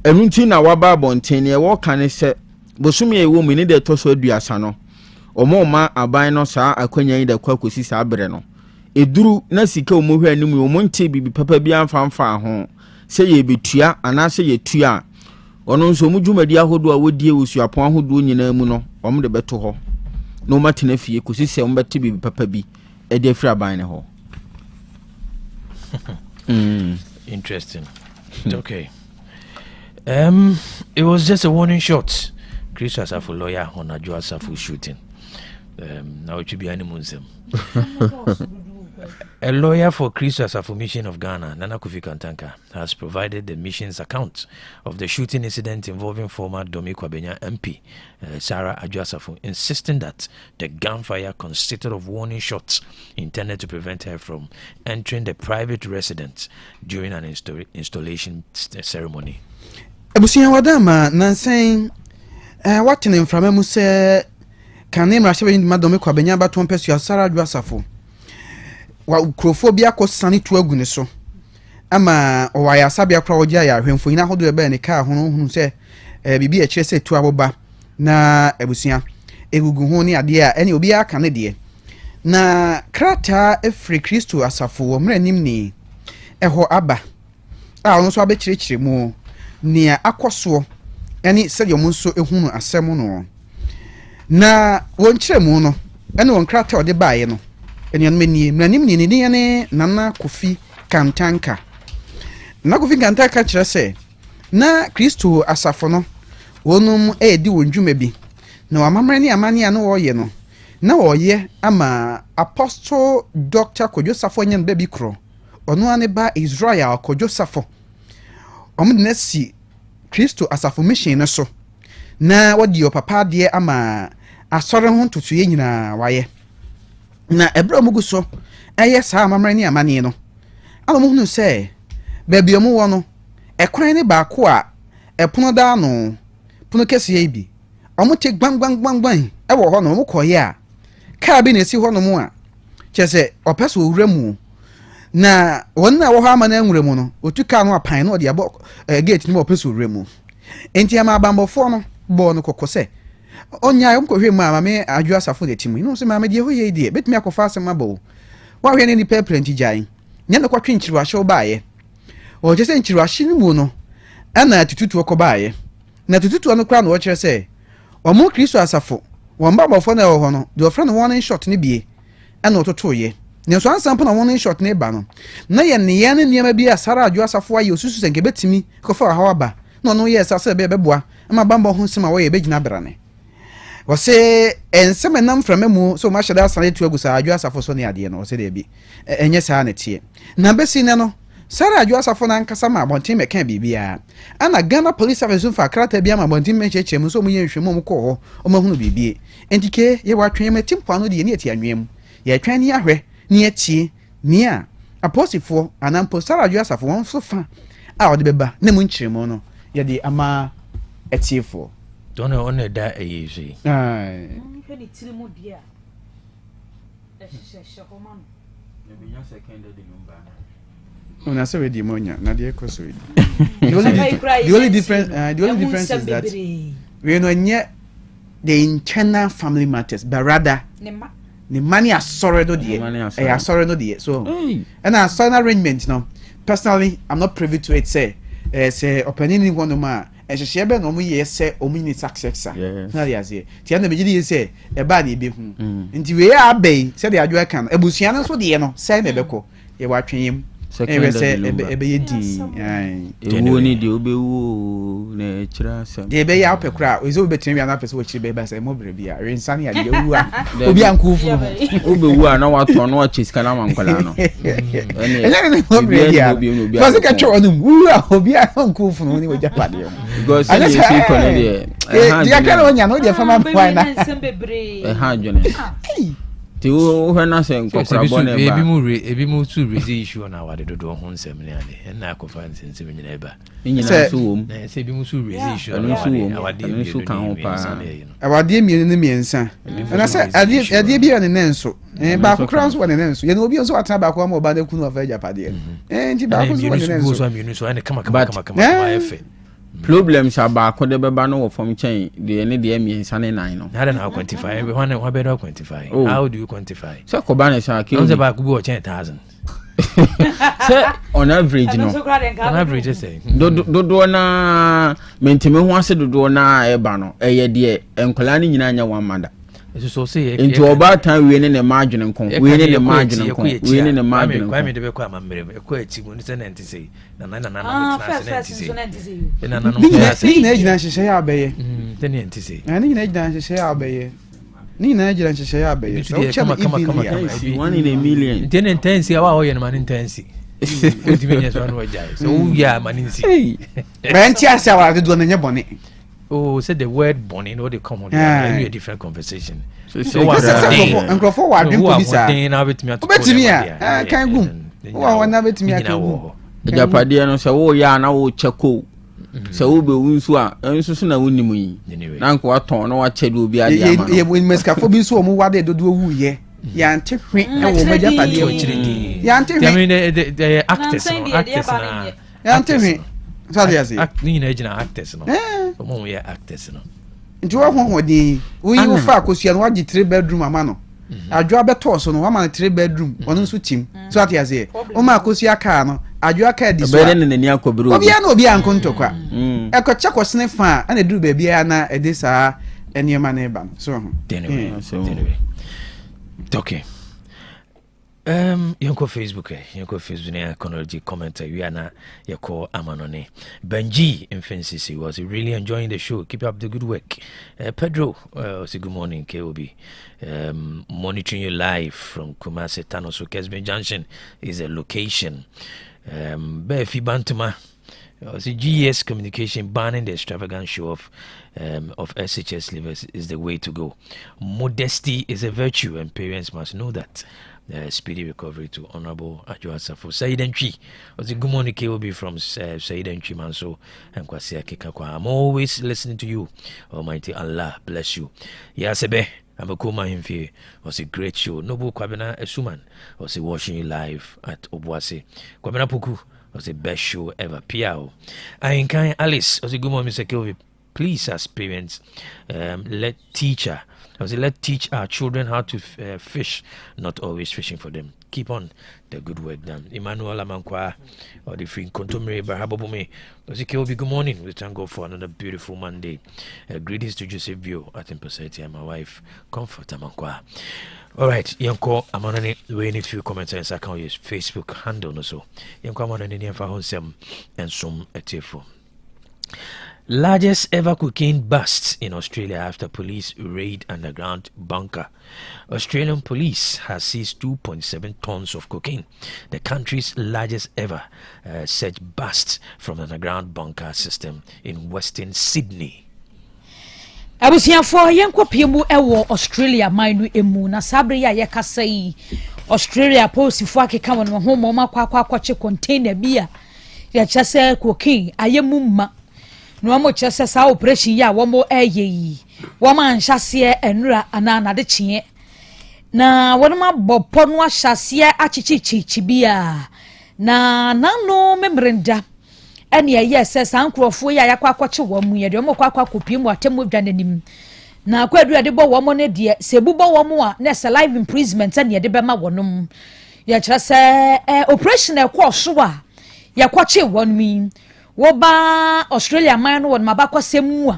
ɛnu nti na waba abɔnten ne ɛwɔ ka ne sɛ bosome ɛwɔ mu ne de ɛtɔ so aduasa no ɔma aban no saa akwanya yi da kɔ akɔsi saa berɛ no eduru na sika omo hwɛ anim omo nte bibi papa bi amfa ho sɛ yɛ betua ana sɛ yɛ tua ɔno nso mu dwumadi ahodo a wodie wosuapon ahodo nyinaa mu no ɔmo de bɛto hɔ no matena fie kosi sɛ ɔmo bɛte bibi papa bi ɛde afira ban ne hɔ. Interesting. Okay. It was just a warning shot. Chris Asafo lawyer on a Joe Asafo shooting. Now it should be animals. A lawyer for Chris Asafo Mission of Ghana, Nana Kofi Kantanka, has provided the mission's account of the shooting incident involving former Domi Kwabenya MP, Sarah Adjo-Asafo, insisting that the gunfire consisted of warning shots intended to prevent her from entering the private residence during an installation ceremony. Ebusia wadama nansen watene mframa mu se kanem rahye bi Domi Kwabenya baton pesu Sarah Adjo-Asafo wa ukrofobia ko sane to agu ne so ama o wa ya sabia kra ogya ya hwemfo ina hodo ebe ne ka hunu se bibi e kire se to aboba na ebusia egugu ho ne ade a ene obi aka ne de na krata efri Kristo Asafo wo mra nim ni eho aba a ono so abekirikire mu ne akoso ene se yo munso ehunu asem no na won kire mu no ene won krata ode baaye no enian meni mranim ni ne Nana Kofi Kantanka na Kofi Kantanka kire se na Kristo Asafo no wonum edi wondwuma bi na wamamre ne amane a no woye no na woye ama Apostle Dr. Kodwosafo nyen ba bi kro ono ane ba Israel Kodwosafo omde si Kristo Asafo mission no so na wodi opapa de ama asore ho totoye nyina waye na ebra mugu so eye saa amamre ne amane no alomo hunu se baabi omo wo no ekwan ne ba ko a epono da no pono kese ye bi omo te gbangban e wo ho no omo koye a ka bi na esi ho no mo a chese opeso owuramu na wonna wo ha amana nwuramu no otuka no apan no de abo gate ni opeso owuramu enti ama bambofo no bo no kokose onya yom ko hwe mu amame Adjo-Asafo de timu no se mame de hoye de betimi akofa asem abo wa hwe ne ni peplant gyan nya ne kwatwe nkiru ahye obaaye o je se nkiru ahye ni mu no ana tututu okobaaye na tututu no kra no wo kire se omo Kristo Asafo won ba bofo na wo ho no de ofra no one shot ne bie ana ototoye ne so ansampo na one shot ne ba no na ye ne ye ne niam bi asara Adjo-Asafo aye osusu senke betimi kofa ha waba no no ye sase be beboa ama bambo ho sima wo ye begina brane wose enseme nam framamu so ma hyeda asane tu agusa Adjo-Asafo so ne ade no wose de bi enye saa ne tie na besi ne no Sarah Adwoasafo na nkasa ma abonten meka bibia ana Ghana Police Service fa krata bia ma abonten mecheche mu so mu ye nhwemu mu ko o ma hunu bibie entike ye watwen ma timpo no de ne ati anwem ye twan ne ahwe ne ati ne a aposifo anampo Sarah Adwoasafo won so fa a ode beba na mu nkyeremu no ye de ama atiefo don't know on da easy ai ni tirimu dia shekoma maybe your second de number una so ready monya na de ekoso the only difference is that we no nye the internal family matters but rather the money are sorry no there sorry no there so and our son arrangement now personally I'm not privy to it say opening one ma ehye be no mo ye say omini success na dia say ti na me gidi say e ba na ebe hu nti we ya abai say the adwo kan ebusua no so de no say na beko ye wa twenye ebe ye di ewo ni de obewu na kira sam de ebe ya opekura ozo obetimi ya na pese wo kire be ba say mo bre bia rensan ya de ewu a obi ankufu obewu a na wato no wa chiska na mankwala no ene mo bre bia fase ka cho onum wu a obi ankufu no ni wo japade yo because you see kono de dia kana onya no de fama kwa na ha jone ti wo hwana sen kokra bone ba ebi mu tu raise issue na wade dodo ho nsem ne ade na ko fa nsem nyina eba nyina so wom se ebi mu tu raise issue na wade so kan ho pa awade mienu ne miensa na se ade bi ne nenso ba ko kran so ne nenso ye no obi so atan ba ko ma oba na kunu afa japade nti ba ko so ne nenso so mienu so ane kama efe problems about the beba no from chain the any the me sane nine no how do I quantify everyone how better quantify how do you quantify so ko ba na sha ki on the back go 10,000 say on average no on average say do na mentime ho ase do na e ba no e ye de enkola ni nyina nya one mother so say into about time we ne margin nko we ne margin nko we ne margin nko kwa me de be kwa mamre kwa ati mu se na ntise na ni na ejina hyehyɛ ya abeye tani ntise ni na ejina hyehyɛ ya abeye ni na ejina hyehyɛ ya abeye so kama one in a million tani intensi awa hoye na man intensi ultimate yes one wajai so ya man insi benti asa wa do na nye bone. Oh, said the word bonnie, no, they come on. A different conversation. So what's and go forward, you can be saying, I'll bet me I can't go. Oh, I never to me. The Japadiano say, oh, yeah, now Chaco. So we Winsua, and Susana Winnie. Uncle Aton, or Ched will be a when Mescafobi so what they do, ye. Yanti, the actors, Yanti. Ni na ejina actors no mo we actors no nti wo ho di we you fa akosua no wagi 3 bedroom ama no adwo abeto so no wa ma 3 bedroom wono nso tim so ati ase o ma akosua ka no adwo aka di so be ne nani akobiro obi na obi anko ntokwa ekocha kwosene fa ana duru baabi ana ede saa eniema na eba so ho anyway okay Yonko Facebook na chronology commenter we are na yako amanone Benji Infensisi was really enjoying the show. Keep up the good work. Pedro say good morning KOB. Monitoring you live from Kumasi Tanoso Kesben Junction is a location. Befi Bantuma GS Communication banning the extravagant show of SHS livers is the way to go. Modesty is a virtue and parents must know that. Speedy recovery to Honorable Adwoasafo Saidentri. Was a good morning KOB from Saidentri Manso and Kwasia Kikakwa. I'm always listening to you. Almighty Allah bless you. Yasebe, I'm a Kuma Himfi. Was a great show. Nobu Kwabena Esuman was watching you live at Obuasi. Kwabena Puku was the best show ever. Piao. Ainkai Alice was a good morning, Mr. KOB. Please, as parents, let teach our children how to fish, not always fishing for them. Keep on the good work done. Emmanuel Amankwa or the free Kontomere Bahabobume. Good morning. We thank God for another beautiful Monday. Greetings to Joseph Bio at Imposite and my wife, Comfort Amankwa. All right, Yanko Amanani, we need few comments and account use Facebook handle also. Yanko Amanani for himself and some etefo. Largest ever cocaine bust in Australia after police raid underground bunker. Australian police has seized 2.7 tons of cocaine, the country's largest ever such bust from underground bunker system in Western Sydney. Abusiafo yenkopie mu ewo Australia manu emu na sabre ya yekasa yi Australia posifo akeka wono ho mo makwa container bia ya chase cocaine ayemu ma no mo chese sa operation ya wo mo eyeyi wo ma nhase enura anana de chie na wono ma bopo no ahase achichichi bia na nano memrenda ene yese sa nkrofo ya yakwakoche wo mu ye de mo kwakopie mu atemu dwanenim na kwadu de bo wo mo ne de sebubo wo mo a na se live imprisonment ene de bema wonom ya chese operation e kwa so a yakwache won mi wo ba Australia man no won mabakosem a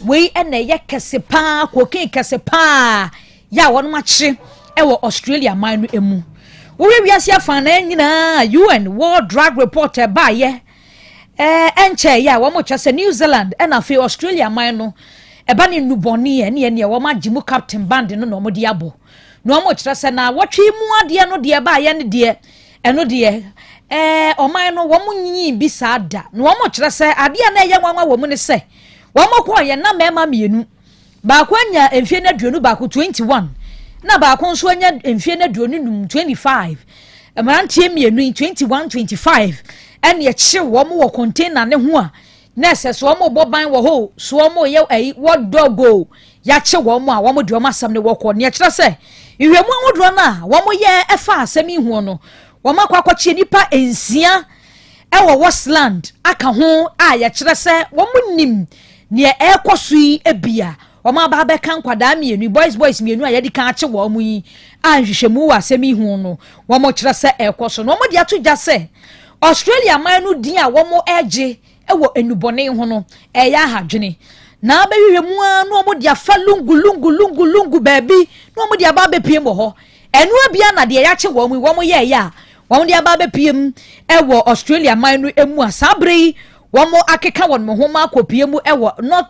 we ene ye kese pa kokin kese pa ya won mache e wo Australia man no emu wo wiase afana nyina UN World Drug Report e ba ye enche ya wo mo chese New Zealand and afi Australia man no e ba ne nuboni ene wo magimu captain band no no mo de abo no mo chese na wotwe mu ade no de ba ye ne de eno de oman no wo munyi bi sada no wo kire se ade na ye nwanwa wo mu ne se wo mokọ ye na mema mienu ba kwanya emfie na duonu ba ko 21 na ba ko nso anya emfie na duonu num 25 emantie mienu 21 25 ene ye kire wo mo wo container ne ho a na se so mo boban wo ho so mo ye wo dogo ya kire wo mo a wo mo de wo masam ne wo ko ne kire se ihwemu ahodo na wo mo ye efa asem ihu no wama kwakwache nipa ensia ewo Westland aka ho a ya kire se womunim ne ekosui ebia wama ba be kan kwada mienu boys mienu a yedi kan ache wo mu yi a hwehwemu wa asemi hu no wama kire se ekoso no wama de atoja se Australia man no din a wama eje ewo enubone ho no eya hadwene na ba hwehwemu a no wama de afa lungu baby no wama de aba be pie mo ho enu abia na de ya ache wo mu wama ye ya wọ́n dia ba be piem ewo Australia man no emu asabre wọ́n akeka wọ́n mo homa akopie mu ewo North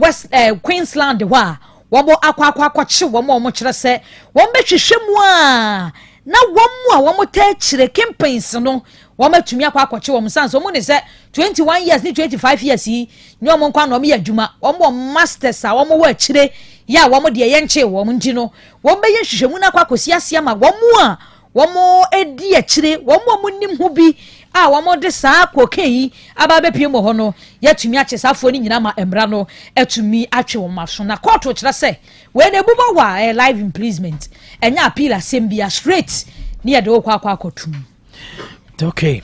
West Queensland wa wọ́n akwache wọ́n kire se wọ́n behwehwe mu a na wọ́n ta kire campaigns no wọ́n matumi akwache wọ́n sanso wọ́n ne se 21 years ni 25 years yi ni wọ́n kwa no me adwuma wọ́n masters a wọ́n wa kire ya wọ́n de ye nche wọ́n nji no wọ́n be ye hwehwe mu na kwakosi asia ma wọ́n a womo edi akire womo nim ho bi a womo de saa kokai aba be pie mo ho no yatumi ache safo ni nyina ma emra no atumi atwe wo maso na court kire se we na buba wa live imprisonment enya appeal assembly straight ni ye de wo kwa akotum. Okay,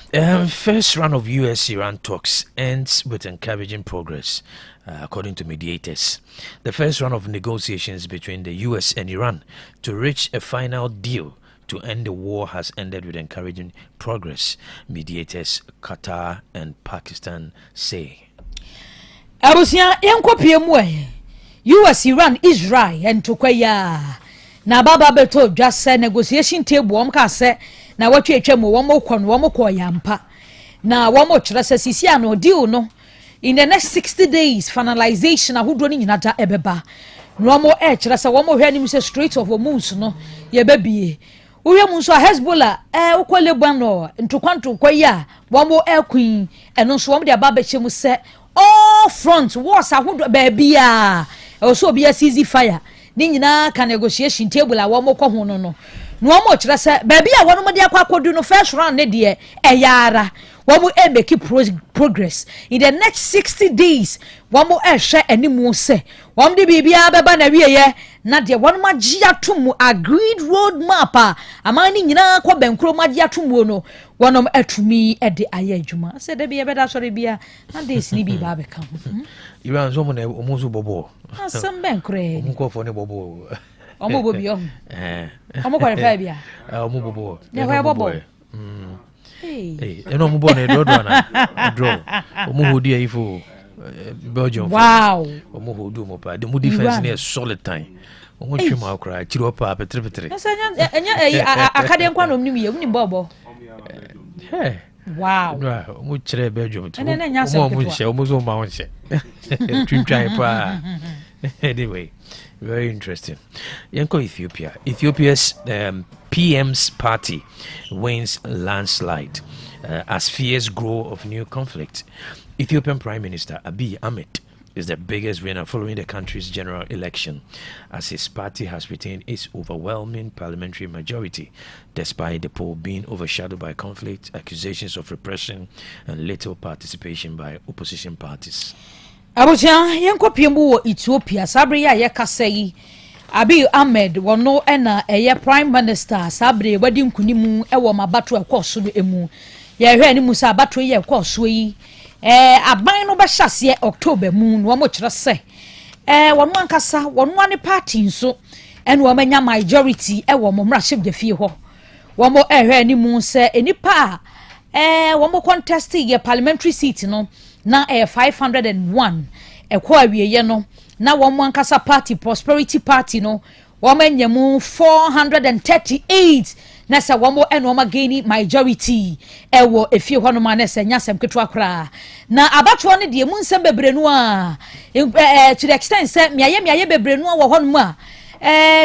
first round of US-Iran talks ends with encouraging progress, according to mediators. The first round of negotiations between the US and Iran to reach a final deal to end the war has ended with encouraging progress, mediators Qatar and Pakistan say. Abusia yenkopie mu US, Iran, Israel and Tokwaya na baba beto just say negotiation table ka se na watwe atwam wo mo kɔ yampa na wo mo kire se sisi ano deal no in the next 60 days finalization ahodo ni nyina da ebeba no mo kire se wo mo hwɛ nim se Strait of Hormuz no ye babie uye munso Hezbollah ukole bano ntukwantu kwaya wamo queen eno so wamo de aba beche mu se all front wars ahodo baabia so obi seize fire ni nyina ka negotiation table a wamo kɔ ho no wamo kire se baabia wono mo de akwakodu no first round ne de eyara wamo make progress in the next 60 days wamo hwe animu se wamo de bibia beba na wieye na de won magia tum agreed road map amani nyina kwa benkro magia tum no wonom atumi ede aye adwuma se de bia beda sori bia na de sini bi ba be kan Iran zo mo na omuzu bobo asem benkro nko fo ne bobo omo bobi omo kwa fa bia omo bobo ne kwa bobo eno mo bo ne do na draw omo hodi ayifo Belgium wow omo hodu mo pa the defense ne solid time omo twema akra chiro pa petre enya akade nkwa no nim ye nim bobo Wow. Mu chere bedroom to. And then Nyansapo. Anyway, very interesting. Yanko Ethiopia. Ethiopia's PM's party wins landslide as fears grow of new conflict. Ethiopian Prime Minister Abiy Ahmed is the biggest winner following the country's general election, as his party has retained its overwhelming parliamentary majority, despite the poll being overshadowed by conflict, accusations of repression, and little participation by opposition parties. Abuja yenko piembu wo Ethiopia sabre ya yakasa yi Abiy Ahmed wono ena eye prime minister sabre wadi nkunimu ewo mabato ekoso no emu ye hwe ni musa abato ye ekoso yi aban no be hyase October mu no mo kire se wono ankasa wono ane party nso ene wo manya majority ewo mo mraship de fie ho wo mo hwe ni mu se enipa wo mo contest ye parliamentary seat no na 501 ekwa wieye no na wo ankasa party prosperity party no wo manyam 438 na sa wo eno ma gain majority ewo efie ho no ma na sa nyasem keto akra na abato ne de mu nsem bebrenu a to the extent say miaye bebrenu a wo ho no a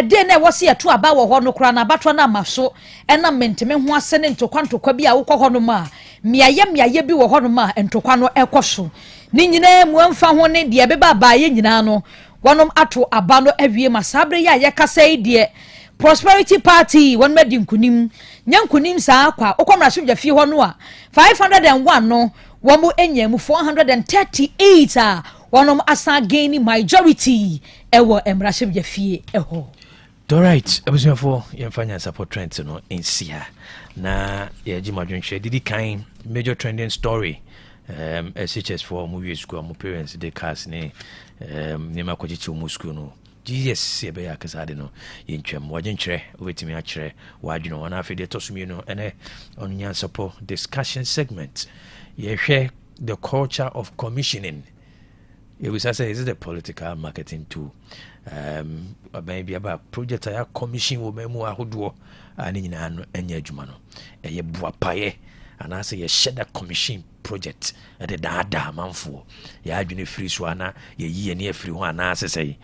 de na wo se eto aba wo ho no kra na abato na maso ena menteme ho ase ne ntokwa bi a wo ho no ma miaye bi wo ho no ma ntokwa no ekoso ni nyina mu amfa ho ne de beba baaye nyina no wonom ato aba no awie masabre ya yakasa de prosperity party won medi nkunim nyankunim saa kwa okomra so fie ho no a 501 no womo enyam 438 a wonom asa gain majority ewo emra so fie eho. All right, for Nyansapo trends no insia na ye jimadwonhwe didi kan major trending story SHS for movie school mo parents de cars ne nema kwachichi mu school no Jesus ye be yakasade no yentwam wajenkyere obetimi akyere wadwino wana afede tosumi no ene on Nyansapo discussion segment ye hwe the culture of commissioning. It was say is it a political marketing tool? Maybe about project I commission wo memu ahodo ani nyina no enya adwuma no eye boapaye and I say ye share that commission project at the dada manfo ya adwene free so ana ye yi ne free ho ana say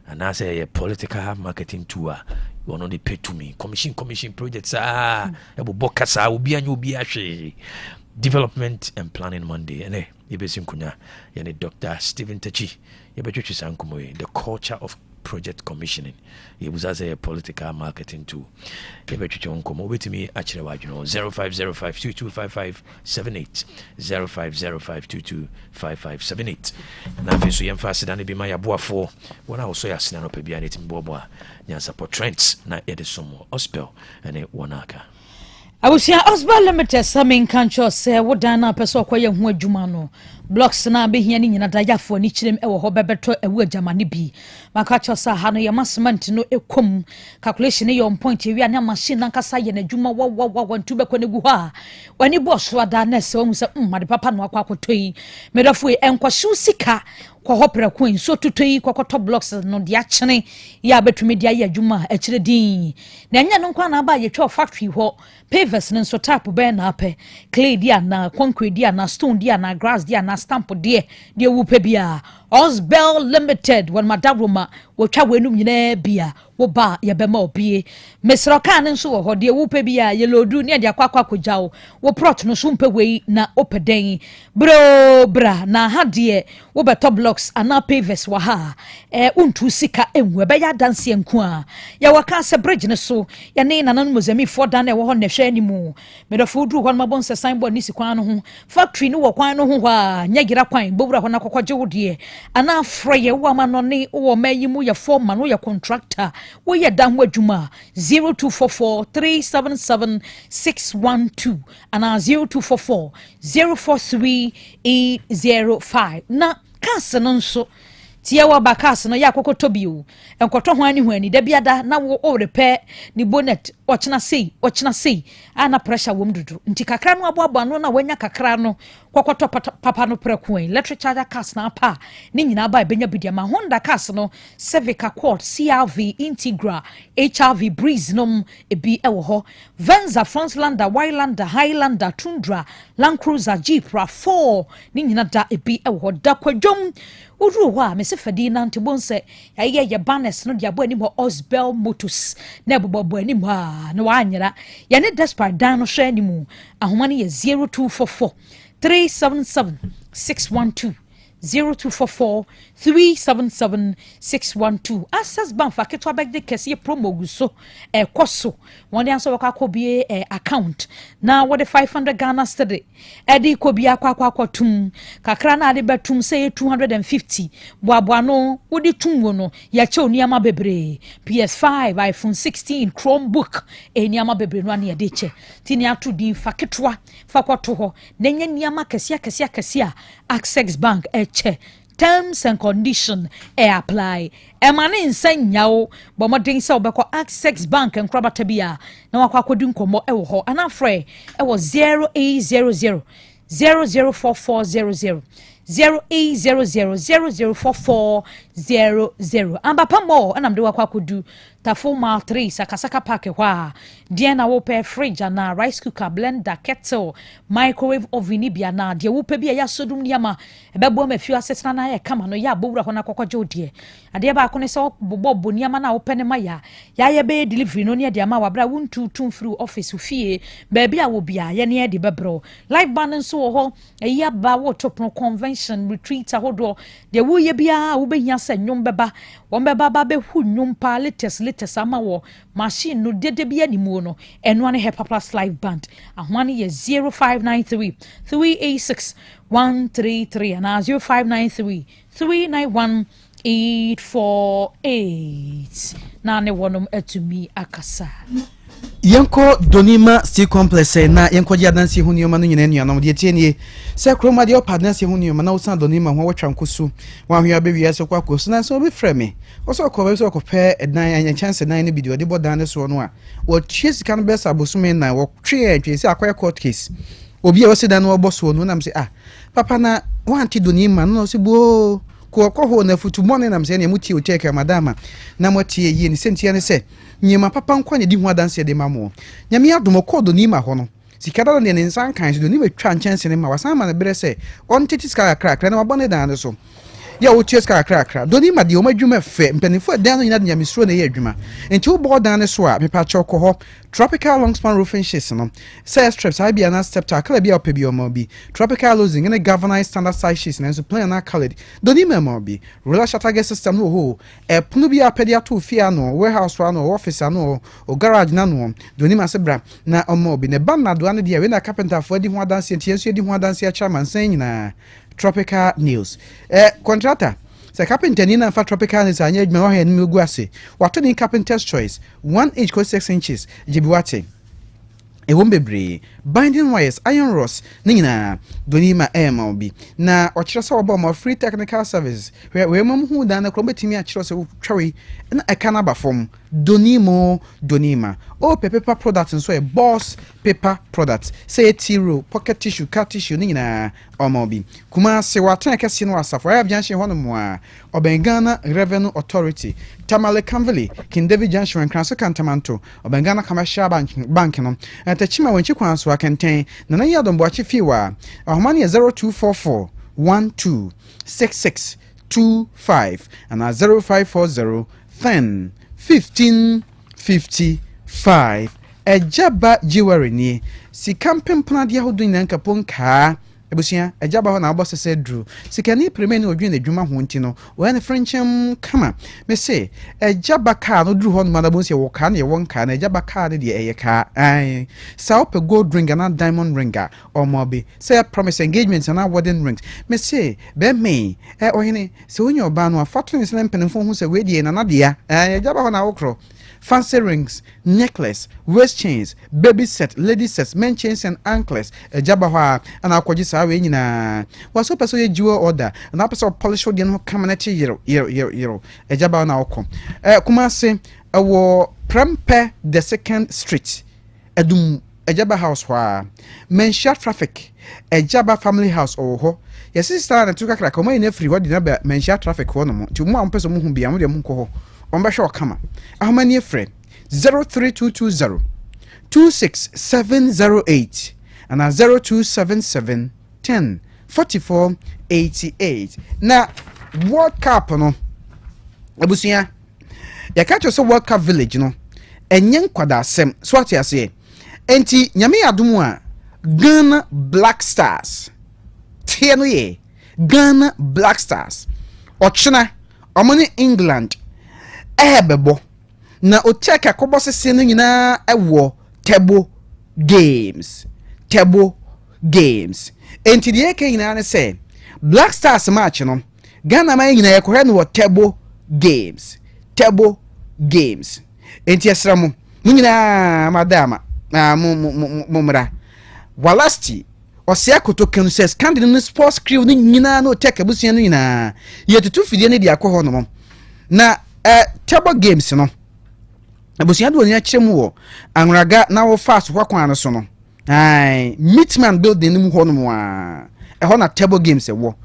and I say ye political marketing tool one on the pay to me commission projects e bo bokasa obi anya obi ahwe development and planning Monday ene yebesim kunya ye Dr. Stephen Tachi yebetwetwe sankomo the culture of project commissioning. It was as a political marketing tool. Yebetwetwe nkomo obetimi akire wadweno 0505225578 0505225578 na feso yemfa sedane bi ma yaboafo wona wo so yasena no pa bia netim bobo a Nyansapo trends na edesomo ospel ene wonaka Abusia Osborne Limited Samin Kancho se wodana peso kwaye ho adwuma no blocks na behia ni nyina dayafo ni kirem ewo ho bebeto ewu adwamane bi makacho sa ha no yemasement no ekom calculation your point ewia na machine nankasa ye na adwuma wa ntube kwane gu ha wani boss wada na se omu se made papa no akwa akotoi medafo enkwahye sika kwa hopra kwen so tutoi kwa top blocks no dia kyene ya betumi dia ye adwuma a kire din na nya no kwa na ba ye twa factory ho pavers no so tap be na ape clay dia na concrete dia na stone dia na grass dia na stamp dia wupe bia Osbel Limited when madabuma wo twa wenum nyina bia wo ba ye bema opie mesro kan nso wo ho de wupe bia ye lodu ne de akwakwa kojao wo prot no so mpe wei na opeden bra na ha de wo beto blocks ana pavers wa ha untu sika enwe be ya dance enku a ya waka se bridge ne so ya ne nanan mozami for dan e wo ho ne hwe animu medofo dru ho no mabon se signboard ni sikwan no ho factory no wo kwan no ho a nyagira kwan bowura ho na kokogye wo de ana freye wo ma no ne wo mayimu ya foreman wo ya contractor wo ya dan ho adwuma 0244377612 ana 0244043805 na kase no nso tie wa bakas no ya kokoto bio enkoto ho ani ho ani da biada na wo o repair ni bonnet ochina sei ana pressure wom dudu nti kakra no aboabo no na wanya kakra no kokoto papa no preko electric charger cars na pa ni nyina ba benya bidia ma Honda cars no Civic Accord CRV Integra HRV Breeze nom ebi ewo ho Venza Frontlander Wildlander Highlander Tundra Land Cruiser Jeep RAV4 ni nyina da ebi ewo ho da kwadwom uru wa me se fadi na ntebonse ya banners no dia bo ani mo Osbel Motors na bobo ani mo na wa anyira ya ne despite dan no hwe ani mu ahoma ne ye 0244 377 612 0244 377 612 Access Bank fa ketwa bagde kese promo guso koso won answer wakakobie account na what 500 Ghana cedi edi kobia akwatum kakra na ade betum say 250 boabo no wodi tumwo no ya che oniama bebre PS5 iPhone 16 Chromebook eniama bebre no ane de che tini atu din fa ketwa fa kwato ho nenye niama kese a Access Bank che terms and condition apply emane nsanyawo bomoden se obekọ Access Bank nkrabata bia na wakọ akodu nkomo ewo ho anafre ewo 0800 004400 0800004400 ambapa mo anamde wakọ akodu tafo ma 3 sakasaka park hwa dia na wo pe fridge na rice cooker blender kettle microwave oven bia na dia wo pe bia ya sodum niama ebebo ma fiu asesna na ya kama no ya bowura ho na kokọje odie ade ba ko ne se bobo niama na wo pe ne ma ya be delivery no ne dia ma wabra wuntu through office fie ba bia wo bia ye ne de bebro live band nso ho ya ba wo topno convention retreat ahodo de wo ye bia wo be hia se nwom beba wo beba ba be hu nwom pa latest ama wo machine no dede bia ni mu no eno ane he papa live band ahwane ye 0593 386 133 and 0593 391 848 na ne wonom atumi akasa Yanko Donima Steel Complex na yanko ji adansi hu nioma no nyina nuanom de tie nie se kroma de opadansi hu nioma na usan Donima ho watwa nkosu wa hwe abewi ase kwa kosu na so obi freme oso ko be so ko pe edan anya chance dan ne bidio de bodan ne so no a wo twie sika no besa bosume na wo twe se akwai court case obi e wo se dan no oboso no nam se papa na wanti Donima no se bo ko ho na futu mone nam se ne muti o cheke madama na motie yi ni sentia ne se nyema papa nkwa ne di ho adanse de mamo nyame adom ko Donima ho no sikada ne nsan kan se Donima twa nkyɛnse ne ma wasan ma ne bere se on titi ska krakra na wabone dan so ya wo ties ska krakra Donima de o madwuma fe mpanifo dan no nyina de nyame suro na ye adwuma enti wo bo dan ne so a mepa cha ko ho tropical long span roofing sheets no say strips I be an step to kala bia opebi o mo bi tropical losing in a galvanized standard size sheets na so plan na colored Donima mo bi roller shutter system no ho e punu bia pedia to fia no warehouse no office no o garage na no Donima se bra na o mo bi ne ban na do an de we na carpenter for di ho adanse tie so di ho adanse chairman san nyina tropical news contractor se carpenter ni na fa tropical news anya adwuma wa hen megu ase wato ni carpenter's choice 1 inch ko 6 inches jibiwate e wombebre binding wires iron rods nyina Donima MLB na ochire se obo mo free technical service we mom hu dan na krobetimi a chire se twawe na ekana ba fom Donima o paper products nso e boss paper products say tiro pocket tissue cat tissue nyina omobi kuma se watan kese no asafo ya bianche hono mo a Obengana Revenue Authority Tamale Canville King David Junction Kranso Kantamanto Obengana Commercial Bank no atachima wanchi kwanso akenten na ya dombo achi fiwa ahomani 0244 126625 and 0540 10 1555 ejaba jiwari ni sikampem pnadia hodo nyanka ponka ebusia ejaba ho na abo sese dru sikani premier ni odwen adwuma ho nti no we na frenchem kama me say ejaba ka no dru ho no madabo se wo ka na ye won ka na ejaba ka de eye ka ai sa op gold ring na diamond ring or mobi say promise engagement na wedding ring me say be me ohene se onye oba no afato ni se na mpenfo ho se we die na na dia ejaba ho na wokro fancy rings, necklace, waist chains, baby set, lady sets, men chains and anklets. Ejaba and our kwaji sa we nyina. Was so person ye jewel order and that person polish wo de no come na che yero. Ejaba na okom. Kumase wo Prempe the 2nd Street. Edum Ejaba house wa. Mensha traffic. Ejaba family house ho. Your sister na tuka kra koma ina free what di na mensha traffic ho no mo. Ti mo am person mo hu bia mo de mo ko ho. On be sure kama. Ahomani e friend 03220 26708 and 0277 10 44 88. Na World Cup no. Abusia. Ya catch us World Cup village no. Enyen kwada asem so ati ase. Enti nyame adomu a Ghana Black Stars. Tie no ye. Ghana Black Stars. Ochina omoni England ebebo na Otec akobo sese no nyina ewo table games. Enti die ke nyina ne se Black Stars match no Ghana man nyina yekohwe no table games. Enti esra mu nyina madama na mumra walasti osia kotoken says candidate sports crew ni nyina no Otec abusia no nyina yetutu fidie ne dia akọ no na table games no abusia do nya kire mu wo anraga na wo fast kwakwan no so no ai Meatman building ni mu ho no mo a ho na table games wo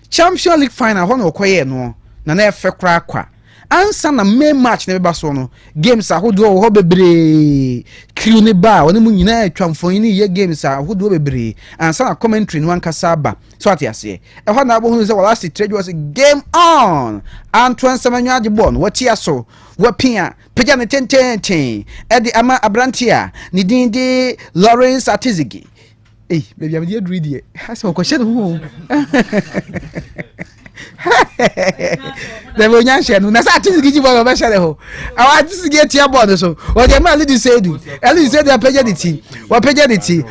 Champions League final ho na okoye no na na efe kra kwa ansa na main match na beba so no games ahodo ho bebre crew ne ba woni mu nyina atwamfon ni ye games ahodo bebre ansa na commentary no ankasa aba so ati ase ho na abo hu se wala trade was game on Antoine Semenyo Adibon wati aso wapia peja ne tenten edi ama abrantia ni dindi Lawrence Atizigi baby am dey read hase ko hye no the Nyansapo no na sa Atizigi jibo ba share ho awa Atizigi etia board so o de ma lead say peja the team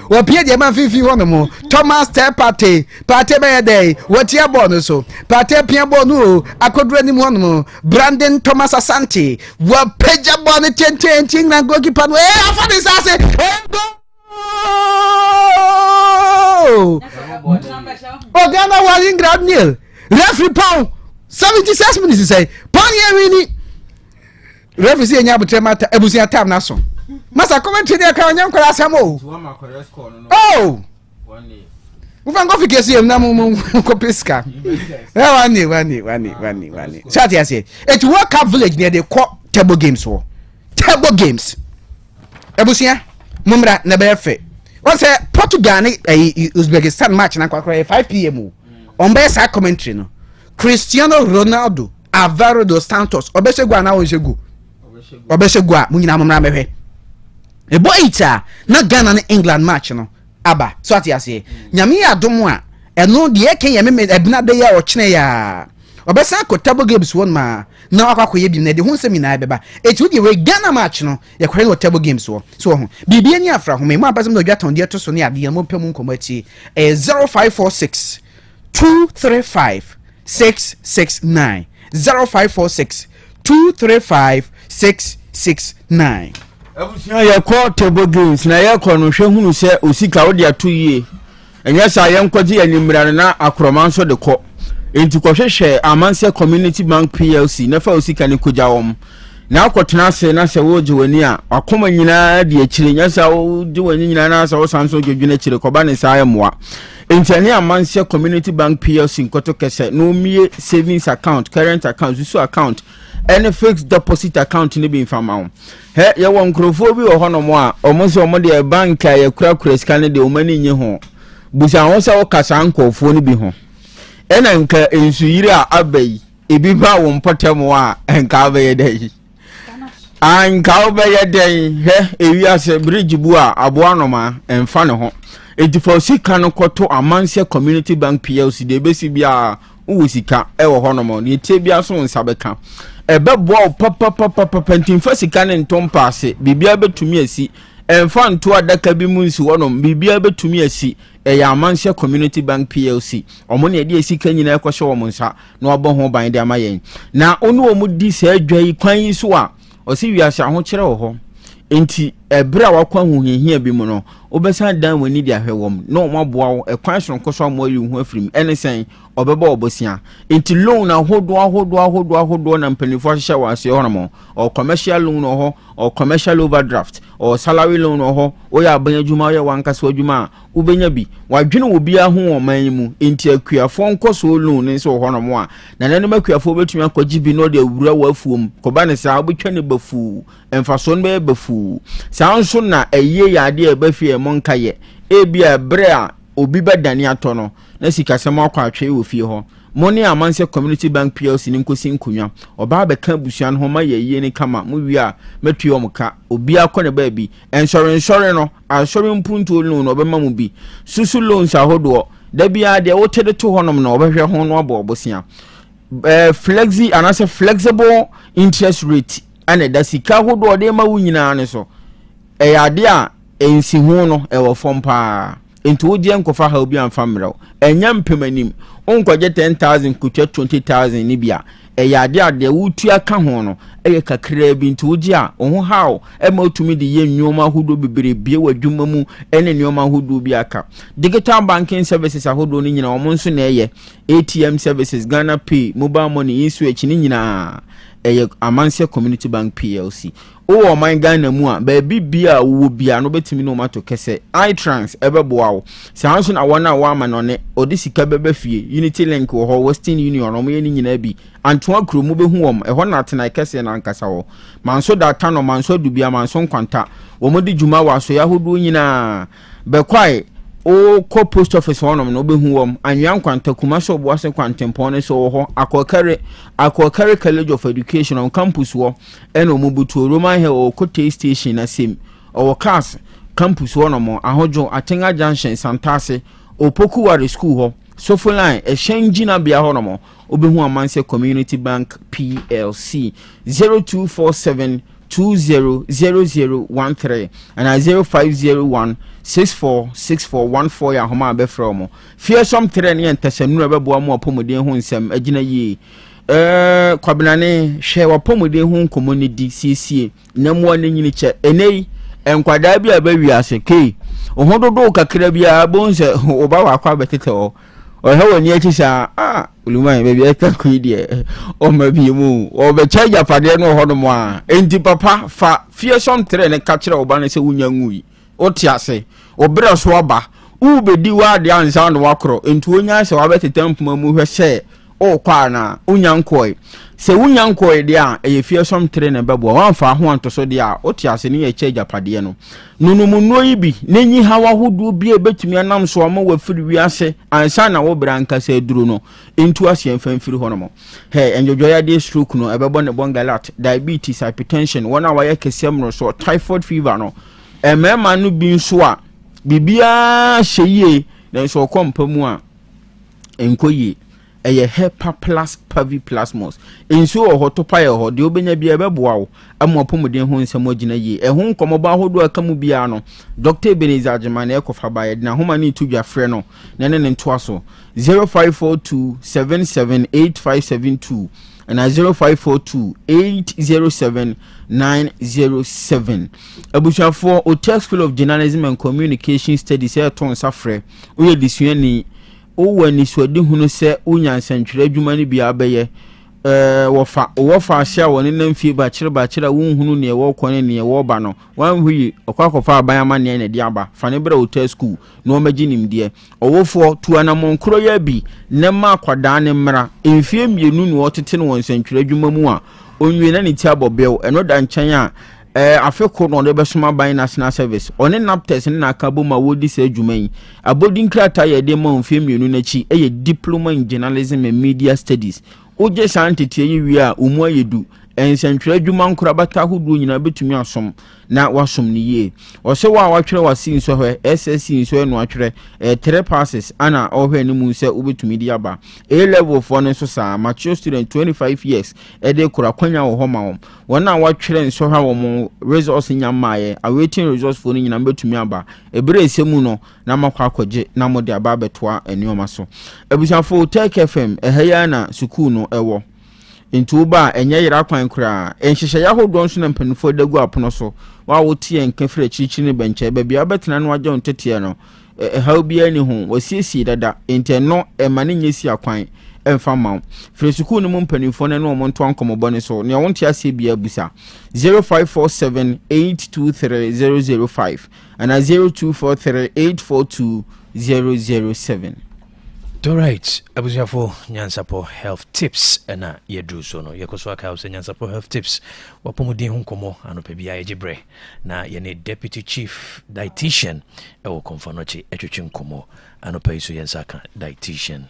wa pia de ma fifi ho no mo Thomas party be dey watia board so party pia board no akodura ni mo no mo Brandon Thomas Asante wa peja board tenten na goalkeeper no afa de sa se Ghana was in grab nil. Referee pound 76 minutes say pound here really. Referee say nya botre mata ebusia time na so. Masa commentary dey ka nya nkwara asamo. Oh. Ufa ngo fikesi em na mo ko piska. Wani. Chat ya say. It World Cup village near the table games wo. Table games. Ebusia mumra na be fe. One say Portugal ni Uzbekistan match na kwa 5 PM. On be sa commentary no. Cristiano Ronaldo, Alvaro dos Santos, obesegwa na onshegu. Obesegwa munyina momra mehwe. E boy ita na Ghana na England match no. Aba, so ati ase. Nyame adom a eno de eken ye me ebina de ya ochene ya. Obesa ko table games won ma na akwakoye bi na de hu nsemi na beba. Eti we we Ghana match no ye kwere no table games wo. So ho. Bibia ni afra ho me mo abasem no dwaton de to so ne ade mo pem nkomo ati 0546 235 669 0546 235 669. Abusia ye call table games na ye call no hwe hunu se osika wo de ato yie enya sa ye nkwaji animra na akromanso de ko enti kohwehwe amanse community bank plc na fa osika ne koja wom na akotena se na se woje wani a akoma nyina de akire nya sa woje wani nyina na sa wo sanso dwedwene akire koba ne sa ayemwa enti ani amanse community bank plc nkoto kese no mie savings account current account so account any fixed deposit account ne bi infama ho he ye won krofo bi wo hono mo a omo se omo de bank a ye kura scan de omani nye ho busa ho se wo kasa nkofo ne bi ho ena nka ensuyire a abai ebi ba wo mpotemo a enka abai dai anka abai dai he ewi ase bridge bu a aboanoma emfa ne ho edifo sika no koto amanse community bank plc de besi bia wo sika e wo honomo ne tie bia so nsabeka ebebo papa ntimfa sika ne ntompase bibia betumi asi emfa nto adaka bi mu nsi wonom bibia betumi asi ya amanse community bank plc omo ne de sika nyina ekwohye wo monsa na obo ho ban de amayen na onu omu di se adwai kwan yi so a osi wiase ahokyere wo ho enti ebra wakwa huhihia bi mu no obesan dan wani dia hwewom no maboa wo ekwan sonko so mo yi hu afirim enesen obeba obosia enti loan ahodo na mpanifo hye wase hono or commercial loan ho or commercial overdraft or salary loan ho oya abanya dwuma ya wankasa dwuma ubenya bi wadwene obi aho oman mu enti akuafo nkoso loan nso hono mo a na nanem akuafo betumi akwaji bi no de awura wafuom koba ne sa obetwa ne bafu emfaso no be bafu sa nso na eye yade e bafie monka ye ebia bre a obi bedane ato no na sikasem akwa atwe ofie ho money amanse community bank plc ni nkosi nkunwa oba be ka busuan ho ma ye ni kama mu wi a metuo mka obi akọ ne ba bi ensure no asore mpuntu loan obema mu bi susu loans ahodo da bia de wotede to honom na obehwe ho no obobosia flexi anase flexible interest rate ane da sika hodo de ma wu nyina ne so eyade a ensi hu no ewo fompa enti wodi enkofa ha obi amfa mraw enya mpemanim onkwaje 10,000 kutwa 20,000 ni bia eyade ade wutu aka ho no eye kakra bi enti wodi a oho hawo ema otumi de ye nyoma hodo bibire bie wadwuma mu ene nyoma hodo bi aka digital banking services ahodo ni nyina omo nso na eye ATM services Ghana Pay mobile money switch ni nyina eye Amansia Community Bank PLC o man Ghana mu a baabi bia wo bia no betimi no mato kese iTrans ebeboawo sanso na wona wa ma no ne odisika beba fie Unity Link wo ho Western Union no mo ye ni nyina bi anto akro mu behu wom eho na atena kese na nkasa wo manso data no manso dubia manso nkwanta wo modi djuma wa so ya hodo nyina bekwai o ko post office honom no behu wom anyan kwanta kuma so bo ase kwantempon ne so ho akokare college of education on campus wo eno mubutu Roman Hill o Kote station na sim o class campus honom ahojo Atenga Junction Santase Opokuware school ho Sofo line e shenjina bia honom obehu Amansia Community Bank PLC 0247 200013 and 0501646414 ya homa be from fearsome train ye ntasanu bebo amu apomuden ho nsem agina yi kwabnane hwe wapomuden ho nkomonidi cc namo ne nyini che enei enkwada bia ba wiase ke ohododo kakra bia bonse oba wakwa betete o ohe woni akisa uluman baby eka kuidie o mabi mu o be charge pade no ho no mo a enti papa fa fearsome train ka kire oba na se wunya ngui o tiase o bre so aba u be di wa de ansa no wakro enti wonya se wa betetem puma mu hwe se o kwa na unya nkoi se wunya nkoi de a e fearsome train na bebo wan fa ho antoso de a o tiase ne ye charge pade no nunumuno yi bi nenyi hawa hodo bi e betumi anam so ma wa firi wiase ansa na wo branka se duro no entu ase mfamfiri ho no mo enjojoya de stroke no ebebo ne bongalat diabetes hypertension wona wa ye kesem no so typhoid fever no emema no bi nso a bibia hyeye den so kompa mu a enkoyi eye hepa plus pavi plasmos enso o hotopa ye ho de obenya bia beboa wo amopomuden ho nsem agina yi ehun nkomoba hodo akamu bia no Dr. Beneza Ajimane ekofa baye na homa ni tudwa frɛ no na ne ntoa so 0542778572 and 0542807907 abushafo Otec School of Journalism and Communication Studies eton safre uye disuani o wani swadi hunu se unyansantwere adwuma ni bia beye wofa ahia woni namfie ba kire wonhunu ne wo kone ne wo ba no wanhui okwakofa abayama ne ne dia ba fane bra Otec School no magini mde owofo tuana monkro ya bi ne ma kwada ne mra emfie mienu no otete ne wonsantwere adwuma mu a onwie na ne ti abobel eno da nkyɛn a afeko no de besoma ban national service one naptest ne nakabo ma wodi se adwuma yi abodi nkrata ye de ma emfie mienu na chi eye diploma in journalism and media studies oje santete yi wi a umu ayedu ensantwere adwuma nkora bata hodo nyina betumi asom na wasom ne yie ose wa watwere wasi nso hwe SSC nso eno atwere 3 passes ana ohwe ne mu se obetumi di aba A level for no so sa mature student 25 years ede kura kwanya wo homa wo wona watwere nso ha wo results nyamaye awaiting results for nyina betumi aba ebere esemu no na makwa akwaje na mode aba betoa enioma so abusafo Otec FM ehaya na school no ewo nti wo ba enye yera kwan kura enhyehyɛ yahodo nso na mpanifo dagu apono so wa wo tie nka fira chirichiri ne benche ba bia betena no agye ontetie no how bia ni ho wasiesie dada nti no emane nyesi akwan emfa maw fira suku no mpanifo ne no monto ankomobo ne so ne wonte ase bia busa 0547823005 and 0243842007. All right, Abuziafo Nyansapo Health Tips na yedru so no yekoso aka o Nyansapo Health Tips wapomudi hunkomo anope bia ejibre na yene Deputy Chief Dietitian ewo konfanochi etwetwe nkomo anope iso yensaka dietitian.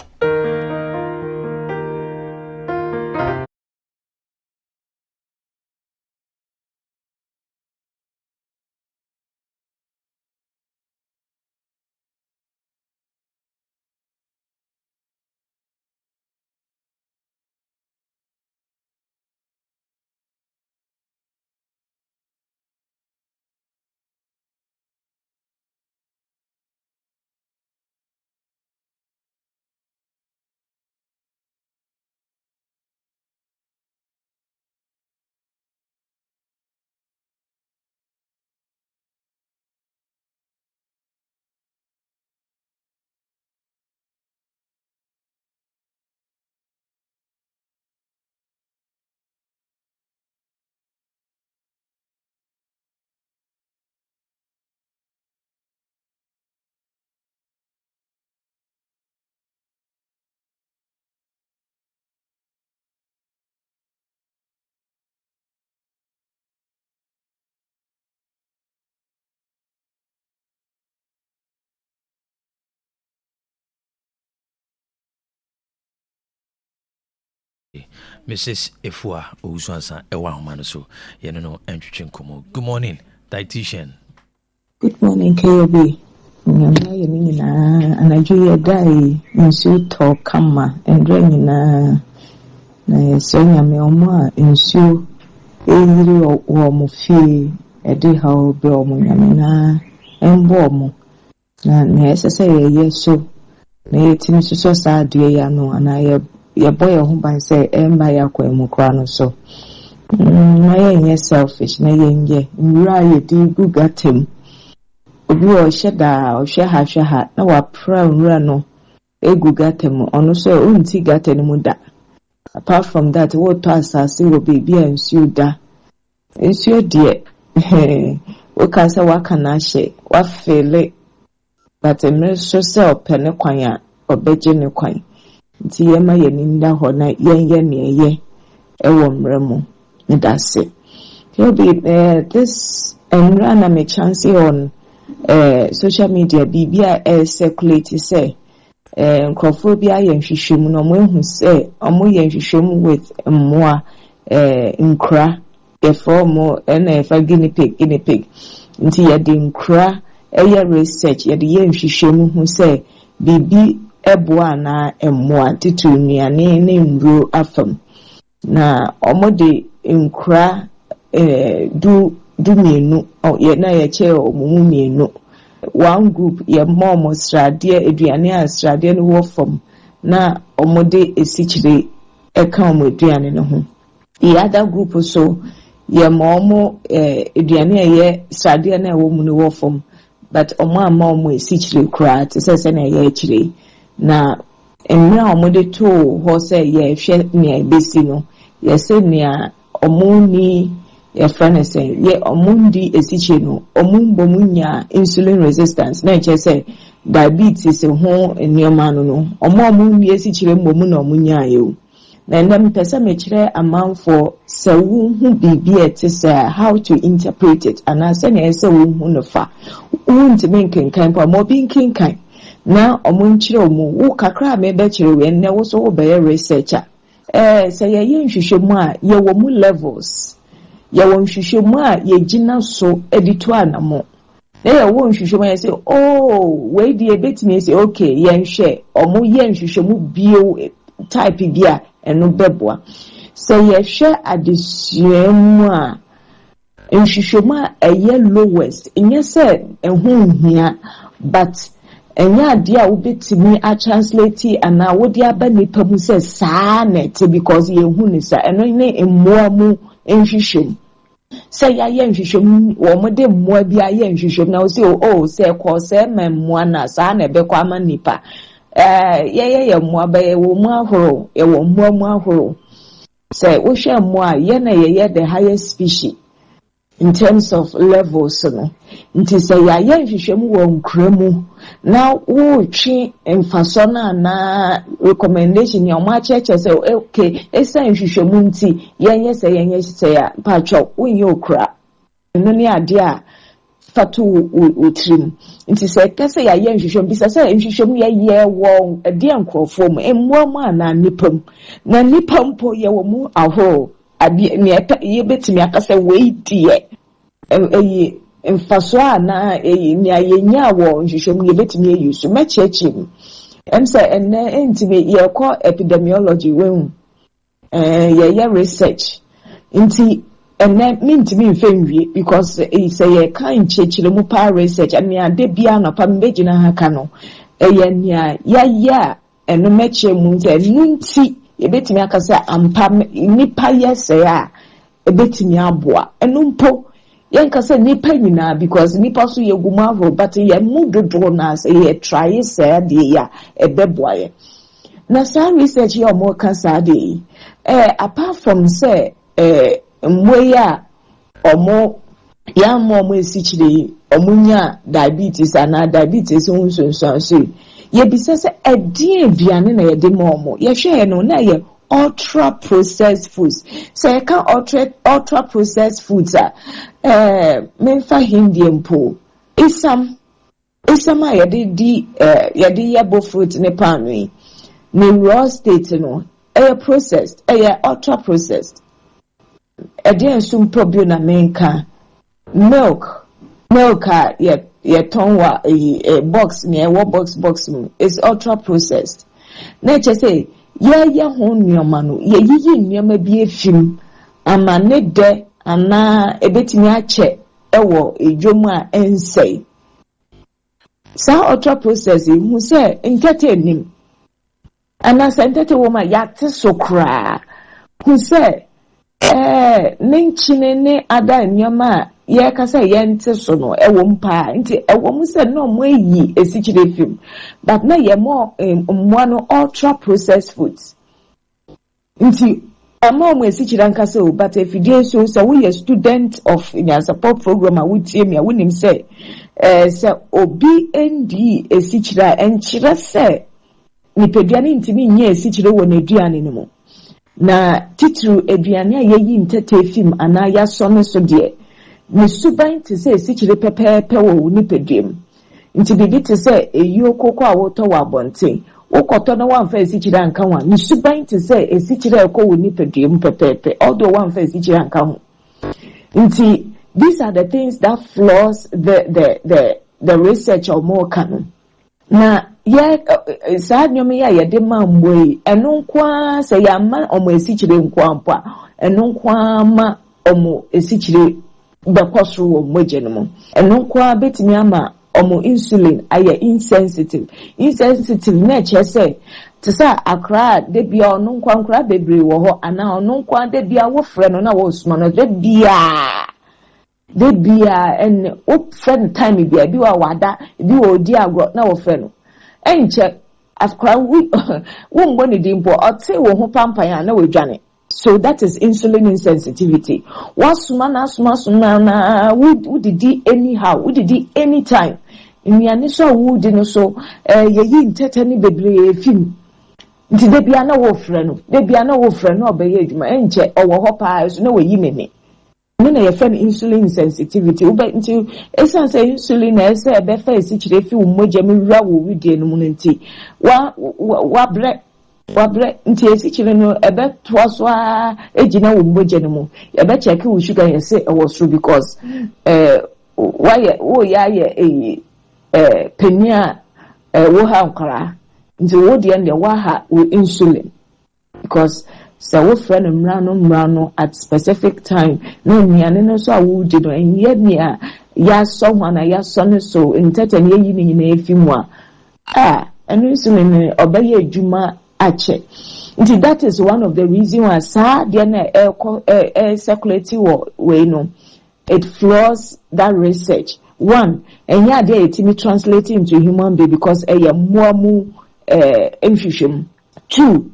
Mrs. Efua Owusu Ewa Homano so yene no entwetwe nkomo. Good morning, dietitian. Good morning, KOB. Nyama yene nyina anadwo dai nsu to kama endre nyina na yeso nyame omo a nsu eyiri wo mo fie ede ha obe omo nyame na embo omo na esese ye so na yetimi so sa adue ya no ana ye boy ho ban say emba ya kwa mu kwa no so na ye selfish na ye nge nwura ye di gugatem obi o sheda o hwe ha na wa pra nwura no egugatem ono so unti gatem mu da. Apart from that what to asase wo baby ensu da ensu de o ka say wa kana hye wa fele but emre so say opene kwan a obeje ne kwan nti yema yeninda ho na yenye ne ye ewo mremu ne dase you be this enra na me chance on social media bibia circulate say nkrofo bia ye nhwehwemu no mo ehu say omo ye nhwehwemu with mmoa nkra e form na e fa guinea pig nti ye de nkra eye research ye de ye nhwehwemu hu say bibi eboa na emmoa titu nuane ne nro afam na omo de nkra du mienu ye na ye che omumu mienu one group ye mom strade aduane a strade no wo fam na omode esichire eka omoduane no ho the other group so ye mom aduane a ye strade na wo mu no wo fam but omo esichire kra te se na ye chire na emra omode to ho se ye hwe ne ebesi no ye se ne omuni ye friend say ye omundi esiche no omumbo munya insulin resistance na che say diabetes ho enioma no omundi esichire mbomu na omunya ayo na ndam pesa me kire amanfo sawu hu bibi etisa how to interpret it and I say na ese wu hu no fa unti menkenkan pa mo binkenkan na omunchire omu wo kakra me be kire we ne wo so wo be researcher say ye nhwehwemu a ye wo mu levels ya won hwehwemu a ye gina so editu anamo na ya won hwehwemu ya say oh we di ebetimi say okay ye nhwe omo ye nhwehwemu bio type bia eno beboa say ye hwe adesuemu a nhwehwemu a eye lowest enye say ehun hia but enya dia wobetimi a translate ana wodi aba nipa mu se saa net because ye hu ni sa eno ne emmoa mu enhwehwem say ya nhwehwem wo mo de mmoa bi aye nhwehwem na wo say oh say ko say memmoa na saa na be kwa ama nipa ye mmoa ba ye wo mu ahoro ye wo mmoa mu ahoro say wo hwe mmoa ye na ye the highest species in terms of levels no nti say ya nhwehwem wo nkramu na wo twi emfaso na recommendation ya ma cheche say okay esa nhwehwem nti yenye say ya patcho wonye okra no ne ade a fatu utrim nti say kase ya nhwehwem bisa say nhwehwem ye wo ade ankrofo mu emmo ana nipam na nipam po ye wo mu aho ade ne ye betimi akase we die mfaso na ni ayenya wo nhwehwem ye betimi ayusu mechechim say enne ntime ye call epidemiology when ye research nti enne mintimi mfenwie because say ye kan chechire mu pa research ani ade bia na pa mbegina ha ka no ye nia ya eno meche mu say nunti ye betimi akasa ampa nipa yese a ebetimi aboa eno mpo yankasa nipa nyina because nipa so ye gumavo but ye mudodo na say ye try say de ya ebeboaye na some research ye omo kasa de apart from say mweya omo ya mo esichire omunya diabetes ana diabetes unsunsun so ye bisa say edin aduane na ye de mo ye hwe no na ye ultra processed foods say can ultra processed foods menfa hindi mpo isam a yede yabo fruit ne panwe ne raw state no processed ultra processed ede nsum probio na menka milk ye tonwa box ne box is ultra processed na say ye ho nneoma no ye yiyi nneoma bi efim ama ne de ana ebetimi ache ewo edwom a ensei sa ultra process hu se entertaining ana se entertain woman yate sokra hu se nenchine ne ada nneoma ye kasa ye nte so no ewo mpa nti ewo mu se no mo eyi esichire film but na ye mo no ultra processed foods nti mo esichire nkasa o but if you so we a student of Nyansapo program a wutie me a wonim say se obi ndi esichire enchire se nipeduane ntimi nye esichire wo na eduane ne mo na titru eduane a yeyi ntete film ana ya so ne so de ni suban te say esichire pepepe wo nipadiem nti bibi te say eyi okoko a woto wa bonten wokoto na wan fa esichire anka wa ni suban te say esichire ekọ wo nipadiem pepepe although wan fa esichire anka ho nti these are the things that flaws the research or more canon na sa nyome ya de ma mboi eno nkwa say ya ma omo esichire nkwa mpa eno nkwa ma omo esichire bekosro wo moje no mo eno nkwa betimi ama omo insulin aye insensitive na che say tisa akra de bia ono nkwa bebre wo ho ana ono nkwa de bia wo frɛ no na wo suma no de bia en wo friend time bia bi wa wada bi wo di agro na wo frɛ no enche akra wo mbo ni dimpo ote wo ho pampan ya na wo dwane. So that is insulin insensitivity. Wasuma na would did anyhow, would did anytime. In Yaniso wood no so ye tetani bebre film. Nti de bia na wo frɛ no obey adwuma enche owo hopa so na we yimene. No na ye friend insulin insensitivity. Ube nti esan say insulin na say be fa esichire fi umoja mi wura wo widie no mu nti wa wabre nti esichire no ebe toaso a ejina wo mboje no mu ebe check wo sugar yese e was true because why wo ya ye penia wo ha nkara nti wo de ende wa ha wo insulin because so wo friend mrano at specific time no nnuane no so a wo di no enye nia ya so hwana ya so no so ntete ne yi ni na efi mu a And recently, obey a Juma ache. That is one of the reasons why circulating way no. It flaws that research. One, and yeah, they translate into human being because more infusion. Two,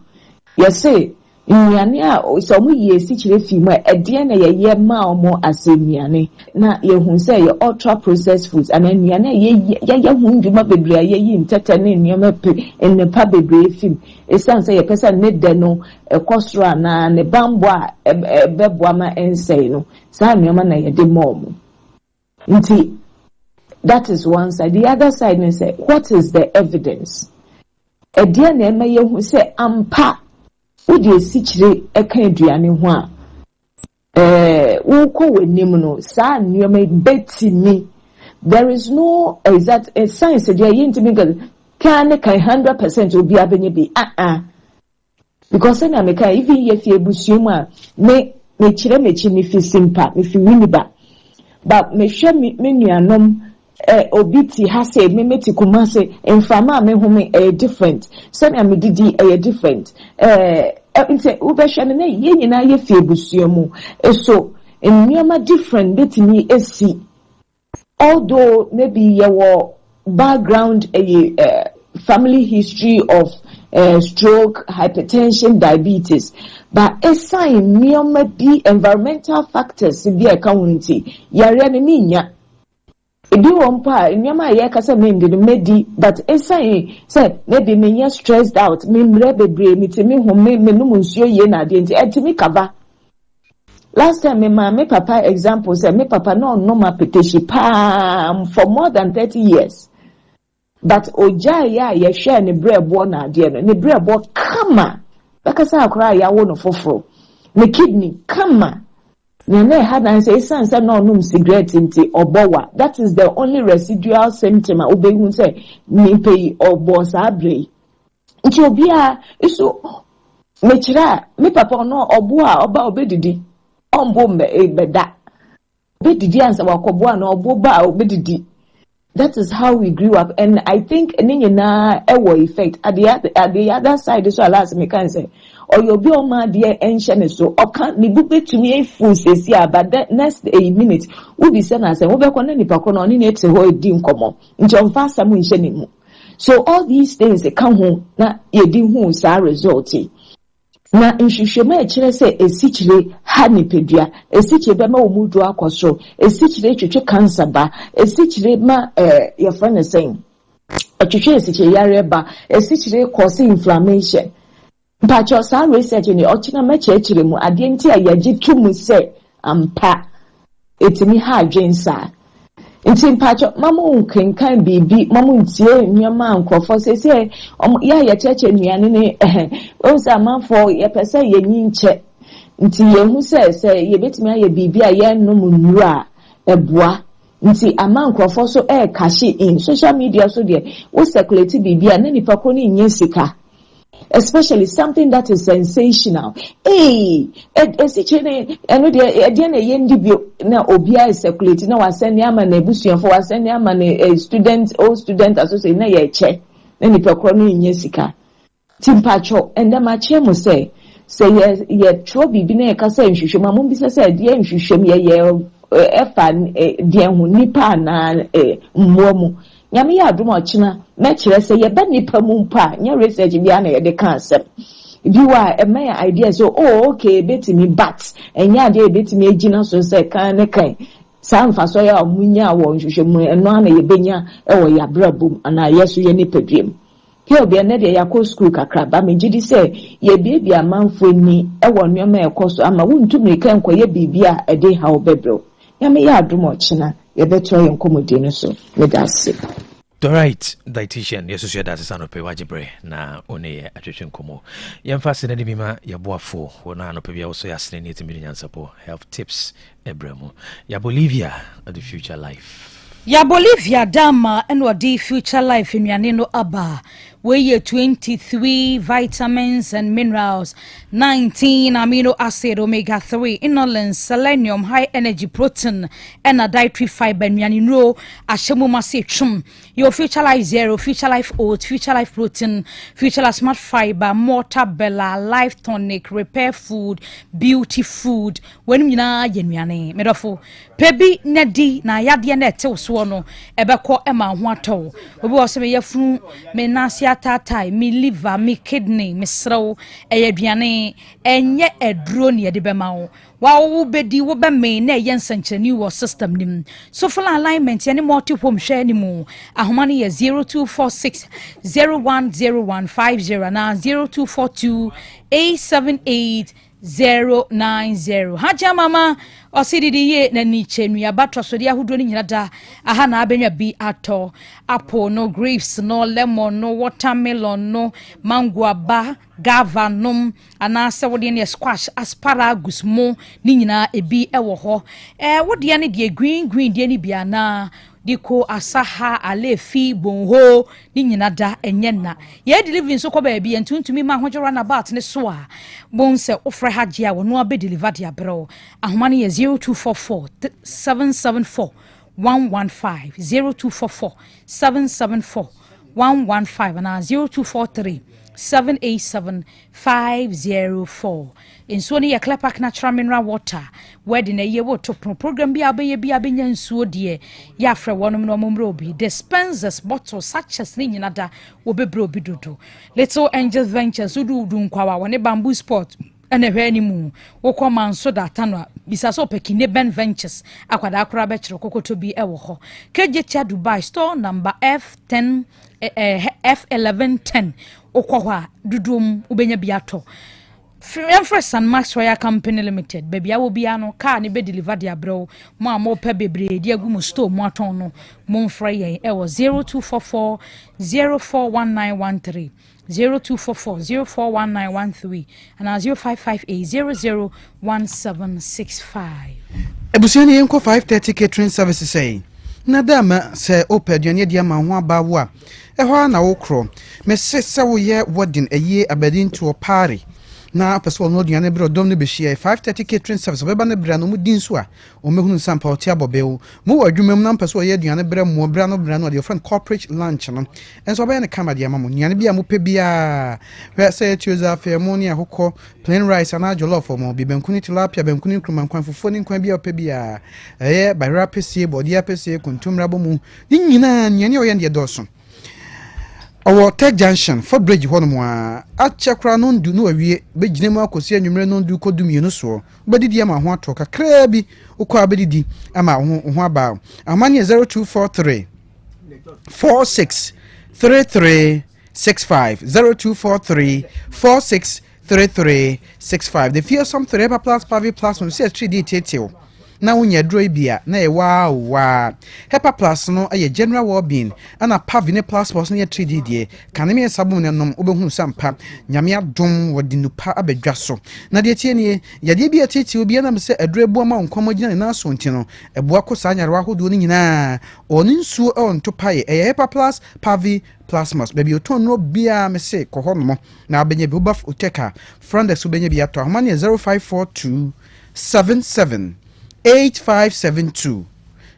you say nnuane so mu ye sichire fi mu ade na ye ma omo asemiane na ye hu say ye ultra processed foods and nnuane ye hu nduma bebre ye yi ntete ne nnuama pe ennepa bebre fi esan say ye pesa ne de no ekosro na ne bambo a beboa ma ensei no sa nnuama na ye de mo nti that is one side. The other side is say what is the evidence ade na ema ye hu say ampa Udi sichire eka aduane ho a wo wenim no saa nneoma betimi there is no exact science there yintimi kan 100% obi abenye bi because na me kan even ye fie busuom a me chire mechi me fi simpa me fi winiba but me hwe me nuanom obi ti ha say me meti kuma say enfama me ho me different say na me didi different nti ubehwe ne ye nyina ye fie busuomu so nneoma different betimi esi although maybe your background family history of stroke, hypertension, diabetes, but assign nneoma bi environmental factors bi account yare ne nya ebi wompa nneoma ye kasa me ndi medi but assign say maybe me stressed out me mre bebre mitimi ho me num nsuo ye na de nti etimi cover. Last time me papa example say me papa no ma peteshi pa for more than 30 years. But oja ya ye share ne brebo na ade no ne brebo kama bakasa akra ya wo no foforo ne kidney kama ne had and say sense no num cigarette nti obowa. That is the only residual symptom obehu say me pay obo sa abre nti obi a iso me kira me papa no obo a oba obedidi ombo beda bedidi ansa wakobo na obo ba obedidi. That is how we grew up, and I think na ewo effect at the other side. So last me can say, or you'll be on my dear ancient so or can't be booked to me full says yeah, but that next 8 minutes will be sent as a over connected pacono in it to hold dim common in John fast some so all these things they come home na ye dim who sa resulting. Na nhwehwema ekire se esichire ha nipedua esichire be ma omudu akosoro esichire twetwe cancer ba esichire ma your friend is saying atwetwe esichire yare ba esichire cause inflammation mpacho sa research ni ochina ma chechire mu ade nti ayaji tumu se ampa etimi ha adwensa nti mpacho mamu nkenkan bibi mamu ntie nyama nkrofo sese ya ya cheche nuane ne o sa manfo ye pese ye nyinche nti ye hu se ye betimi aye bibi a ye num nura eboa nti ama nkrofo so cash in social media so de wo circulate bibi a na nipa ko ni nyesika especially something that is sensational. Esichene eno de na ye ndibio na obia is circulating na wasene ama na ebusuafo wasene ama na student associate na ye che na nipa kro no nya sika timpacho enda ma che mo say ye tro bibi na ye kasa nhwehwem amom bi say de nhwehwem ye efa de hu nipa na mmuomu nyame ya adom ochina na kire se ye ba nipa mu mpa nya research bia na ye de cancer bi wa my idea so okay betimi but enya de betimi agina so se kan ne kan san fa so ya munya wo nhwehwemu eno na ye benya wo ya brabum ana yeso ye nipadwem here bia na de yakọ school kakra ba me gidi se ye bia manfo ni wo nneoma ekoso ama wuntumi kan koye bibia ede ha obebro nyame ya adom ochina ye beto ye nkomodi no so with us. The right dietitian yes so that is anope wajibre na one atwetwe nkomo yemfa sene de bima yeboafo wona anope bia so yasene ne timi Nyansapo health tips ebremu ya Bolivia of the future life ya Bolivia dama eno di future life nnuane no aba Weigh 23 vitamins and minerals, 19 amino acid, omega-3, inulin, selenium, high energy protein, and a dietary fiber. Nyanino, Ashemuma Sechum, your Future Life Zero, Future Life Oats, Future Life Protein, Future Life Smart Fiber, Mortabella, Life Tonic, Repair Food, Beauty Food. When you na yenyane, medofo, Pebi Nedi, na yadia nete oswono, ebeko ema huato. Obi wase me yefun, me nasia tatai, me liver, me kidney, me srow, aduane, enye edroni edibemao. Wa wo bedi wo be me na yensanchani wo system nim. So full alignment yani multi home share ni mu. Ahomani ye 0246 010150 na 0242 878 090. Haja mama osididi ye na niche nua batwa so dia hodo ni nyada aha na abenwa bi ato apple no grapes no lemon no watermelon no mango aba guava nom anase wode ne squash asparagus mo ni nyina ebi ewo ho wode ne de green de ni bia na diko asaha alefi bonho ni nyina da enye na ye deliver so ko ba bia ntuntumi ma hojora na bat ne so a bonse ofre hagea wo no abe deliver dia bro ahoma ne 0244 774 115 0244 774 115 na 0243 787-504. In Sony a Klepak natural mineral water. Wedding a year to program be abenya so dear. Yafra one robi. Dispensers bottles such as Ninada will be brobi dudu. Little Angel Ventures who do kwawa when a bamboo spot. And a very moon, Woko man so that Tanwa, Bisaso Pekine Ben Ventures, Aquadacra Betro Coco to be Ewoho. Kejecha Dubai store number F10 F1110 Okwa Dudum Ubenya Biato. Fresh and Max Royal Company Limited, baby, I will be ano car ni be delivered ya bro. Ma mo pebebre, dia gumo store mo atono. Mon fraye, ewo 0244 041913. 0244-041913 and 0558-001765. Ebusiani yenko 530 catering services say. Nadama se opedianye dia ma ho abawo a na wokro me se wo ye wedding eye abedin to party na person no duane bro dom no be share 530 catering service beba na bra no mu din so a o mehunu sampa oti abobeu mu wadwumem na person ye duane bra mu bra no de friend corporate lunch no enso be na kama dia mamu duane bia mu pe bia we say tuza famoni ahokọ plain rice and jollof mo bi benkuni tilapia benkuni kruman kwan fofo ni kwan bia pe bia by rapese body apese kuntumra bo mu nyina nyane o ye de doso Our Tech Junction for bridge honwa achakra no ndu no awie begine mu akosi anwumre no ndu kodumi no so bedidi ama ho atoka krabi ukọ abedidi ama ho aba amani 0243 46 33 65 0243 46 33 65 the fear some three plus pavi plus we say 3D detail na unya dro bia na e wa Hepa Plus no aye general well-being ana Pavine Plus Plus no ye 3D die kaneme sabum ne nom obehu sampa nyame adom wodi nupa abedwa so na de tie ne ye de bia tete obi na me se adro ebu ama nkomo gina na so nti no ebo akosa anyarwa hodo ni nyina oni nsuo on to paye e Hepa Plus Pavi Plasmas baby oton no bia me se ko hono na benye bi obaf oteka friend so benye bia to amane 0542 77 8572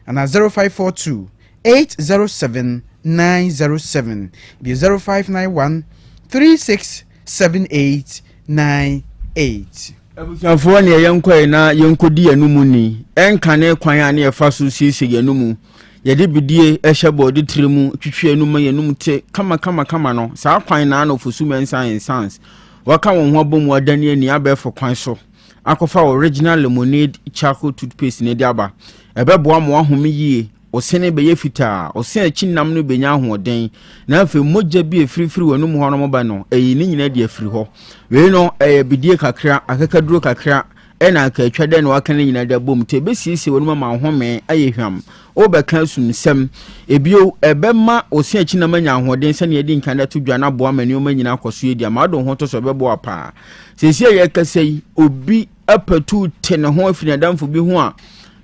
and 0542 807 907 be 0591 367898. Abusanfo ne yenkoi na yenkodi anumu ni enkane kwan ane efa so siesie anumu yede bidie ehye body tremu twitwe anumu yanum te kama no saa kwan na na ofosu science waka won ho abomu adani ani abefo kwan so akofa original lemonade charcoal toothpaste ne diaba ebebo amo ahome yie osene be ye fita osen akinam no benya ahoden na afi moja bi efirifiri wanum ho no ba no eyi ni nyina de afiri ho we no bidie kakra akakaduro kakra ena aka twade no waka ne nyina da bom te be siesie wanum ma ahome aye hwam obeka sumsem ebio ebema osen akinam anya ahoden sene ye di nkanda to dwa na bo amani o manyina akoso ye di amado ho to so bebo apa siesie ye kasei obi apatu tene ho afina damfo bi ho a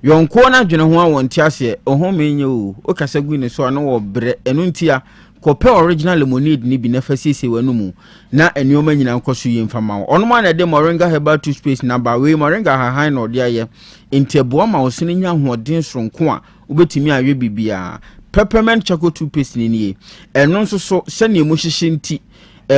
yonko na dwene ho a wonte ase ohome nye o kasa gu ne so ano wo bre enu ntia kope original lemonade ni bi na fasisi wanu mu na enioma nyina nkoso yi mfama ono ma na de moringa herbal toothpaste na ba we moringa hahan na ode aye nteboa ma osini nya hoden soronko a ubetimi awe bibia peppermint chocolate toothpaste ni nie eno nso so se ne mu hyehye nti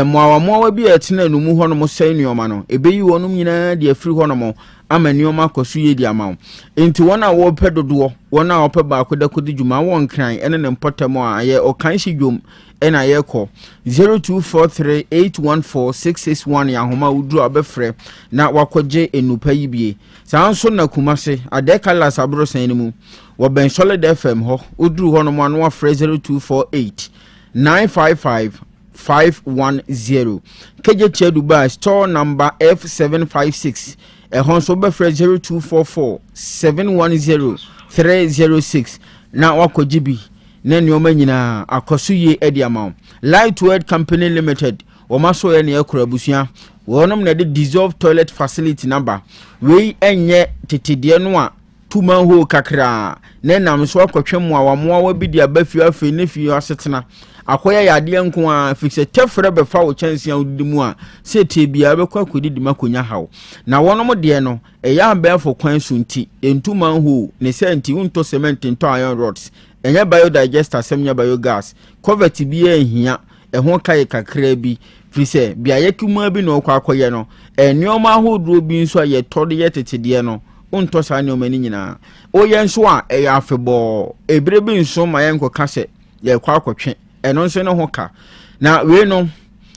mwawa bi etena numu hono mo sai nuoma no ebeyi wonum nyina de afiri hono mo ama nuoma koso ye di ama enti wona wo pedodo wona wo pe ba koda kodi djuma won kran ene ne mpotamo a ye okan hye dwom ena ye ko 0243814661 ya homa udru abefre na wakoje enupa yibie sanso na kumase adekala sabro san mu wo ben solid fm ho udru hono mo anwa fre 0248955510 keje Dubai store number F756 Honso befre 0244710306 na wakojibi na nyoma nyina akoso ye edi amount Lightweight Company Limited womaso ye ne yakura busia wonom na de dissolve toilet facility number we enye tetede no a tuma ho kakra na nam so akotwem a wamoa bi dia bafi afi ne fi asetena akoya yade nko a fixe tefre be fa wo chanse awudimu a sete bia be kwa kodidi makonya hawo na wonom de no eya benfo kwan sunti entuma ho ne senti unto cement into iron rods enya biodigester semnya biogas covet bi ehia ehon kai kakra bi fixe bia yakuma bi no kwa akoye no enioma hodro bi nso ye tode ye tetede no unto sa ne omani nyina oye nso a eya afebo ebre bi nso ma ye nko kase ye kwa akotwe eno nso ne hoka na we no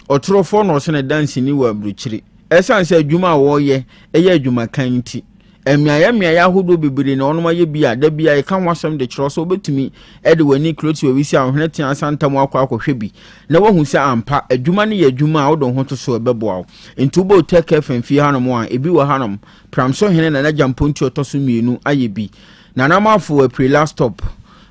otrofo no so ne dance ni wa bruchiri esanse adwuma wo ye eye adwuma kan nti emiaya hodo bibiri na onoma ye bia da bia e kan wasam de kiro so betumi e de wani kloti we wisi ahwene tia asantam akwa bi na wahu se ampa adwuma ne ye adwuma a wodon ho to so ebeboa ntubo Otec FM fi hanom a ebi wo hanom pramso hene na jamponti otoso mienu aye bi na namafo April last stop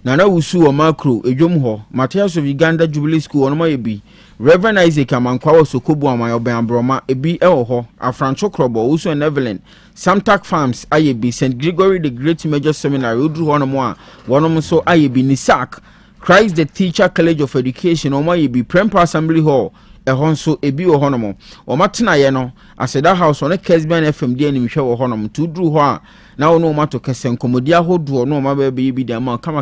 Nana Wusu o macro ejom ho Matthias of Uganda Jubilee School onoma ye bi Reverend Isaac Amankwa Osokobu amayo ben broma ebi ho Afrancho Krobo Wusu and Evelyn Samtak Farms aye bi St Gregory the Great Major Seminary udru honomo a wonom so aye bi Nisak Christ the Teacher College of Education onoma ye bi Prempa Assembly Hall ehonso ebi wo honomo o matena ye no aseda house on Kesben FM die nimhwe wo honom tudru ho a na wono mato kesen komodi ahodo no ma ba bi di ama kama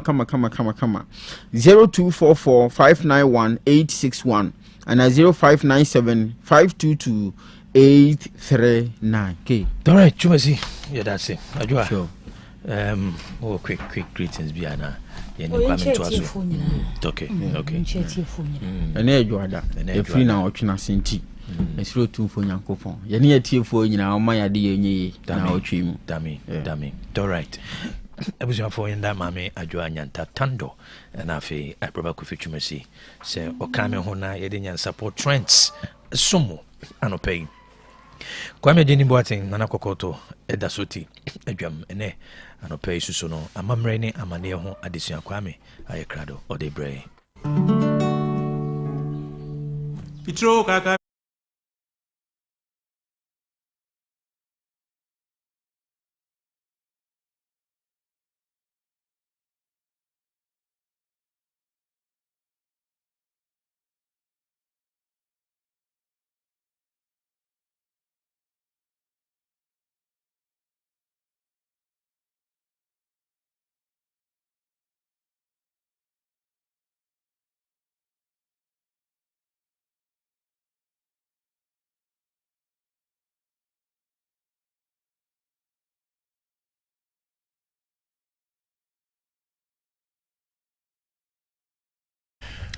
0244591861 and 0597522839 okay all right chumasi yeah that's it ajua sure. Quick greetings biana yeni kwa mtwazo okay ene ajwada efri na otwena senti esiro tumfo nyankopon yeni atiefo nyina o ma yade yenye na otwemu dami all right ebuja for yenda mame ajwa nyanta tando na afi aproba ku fitwumasi se okame ho na yede Nyansapo trends somo anopay Kwame Owusu Boateng nana kokoto edasoti adwam ene anopay suso no amamre ne amane ho adesua Kwame ayekrado odebre Pitro kaka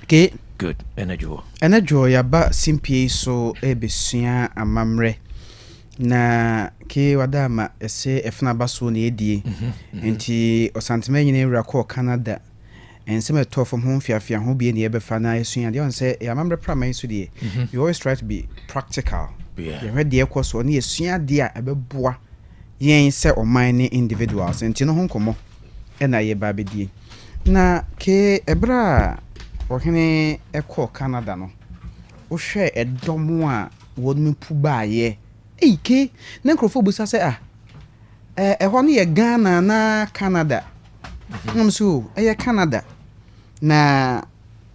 Okay. Good. Energy ya ba simpie so ebesua amamre na ke wadama ese efna baso na edie enti osantime nyine wura ko Canada enseme to from home fiafia ho bie ne ebefa na esua de on say ya amamre praman so de you always try to be practical yeah we de ekoso ne esua de a ebeboa yen se oman ne individuals enti no ho nkomo na ye ba bedie na ke ebra ohene eko Canada no wo hwe edomo a wonu pu baaye eike na nkrofo busa se eho no ye Ghana na Canada ngomso ye Canada na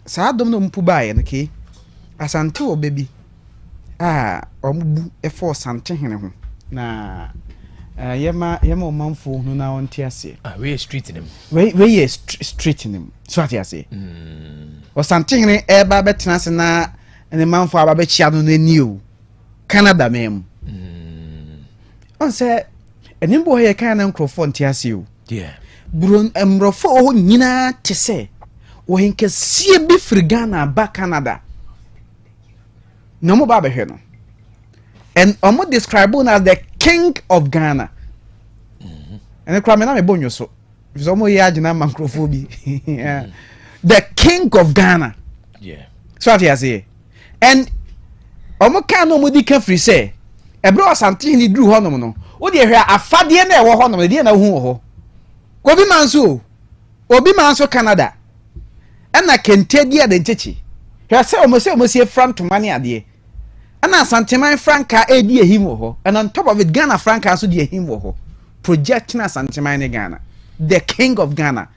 saa dom no mpu bae no ke asante wo baby omubu efo sante hene ho na yema omanfo no na onte ase we street nim we street nim so ate ase o sante hene eba betena ase na ne manfo aba be chia no nani o Canada mem on se enimbo he kan na nkrofo nte ase o buron emrofo ho nyina te se wo hinke sie bi frigana ba Canada no mo ba be hwe no and omo describe him as the king of Ghana and kwa me na me bonyo so so mo ye agina microphone the king of Ghana so what you say and omo kan no mo di ka free say ebre osante ni duru ho no no wo de hwe afade na e wo ho no de na hu ho obi manso Canada na kente dia de nchechi hwe se omo se front money ade na santeman franca edi ehim wo ho and on top of it Ghana franca so di ehim wo ho project na santeman ne Ghana the king of Ghana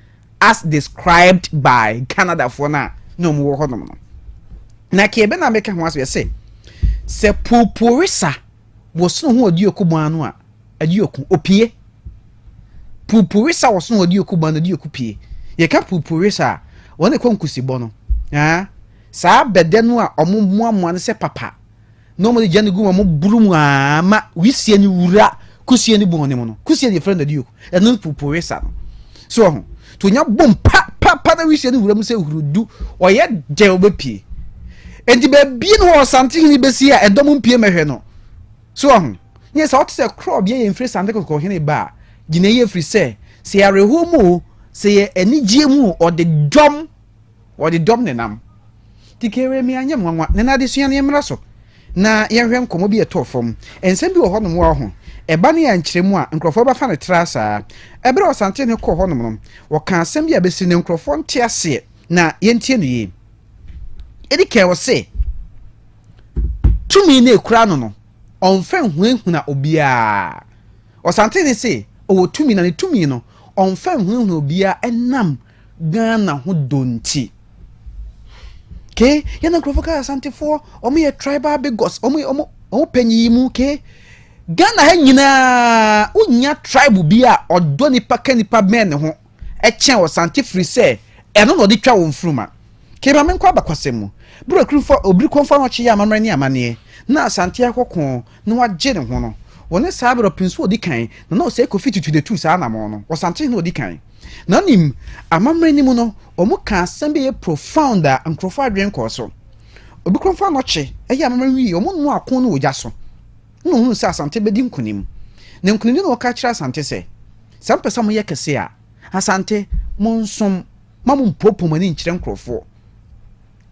as described by Canada for na no mo wo ho no na ke be na meka ho aso se pupurisa wo so ho odi okubu anu a adi oku opie pupurisa wo so odi okubu anu adi okupie ye ka pupurisa wona konkusi bono saa bede no a omomoamoa ne se papa no mo jani gu mo burumu ama wisie ni wura kusie ni bone mo no kusie ni friend adi oku eno pupurisa no so ho to nya bom pa na wisie ni wura mu se hurudu oye je obepie enti be bi no something ni besi a edom mpie mehwe no so ho nye sa otse crop ye mfiri sande ko hene ba gine ye free se areho mu se enigye mu o de dom ne nam tikere mi anya nwanwa ne na de sua ne mra so na ye hwe nkomo bi etofom ensem bi wo honom wo ho eba ne ya nkyeremu a nkrofo ba fa ne trasa ebre o sante ne ko honom no wo kan asem bi abesi ne nkrofo nte ase na ye ntie no ye edi ke wo se tumi ne kura no onfa huehuna obia o sante ne se o tumi na ne tumi no onfa huehuna obia enam Ghana ho donti ke yana nkrofo ka sante fo omo ye tribal bigos omo panyi mu ke Ghana ha nyina unya tribe bia odo nipa kanipa men ho echen o sante free se eno no de twa wo mfruma ke ba menko abakwasemu bro krufo obri konfa no chi ya mamre ni amane na sante akoko na waje ne ho no woni sabro pinso odi kan na no se ko fit to the two sa na mo no wo sante no odi kan na nim amamre ni mu no omu ka asem be profound a nkrofo adwen ko so obi konfa no chi eya amamre wi omu no akon no oja so no hu sa sante be di nkunim ne nkunim no ka kira sante se sampesa mo ye kese a asante monsom mamu popoma ni nkire nkrofo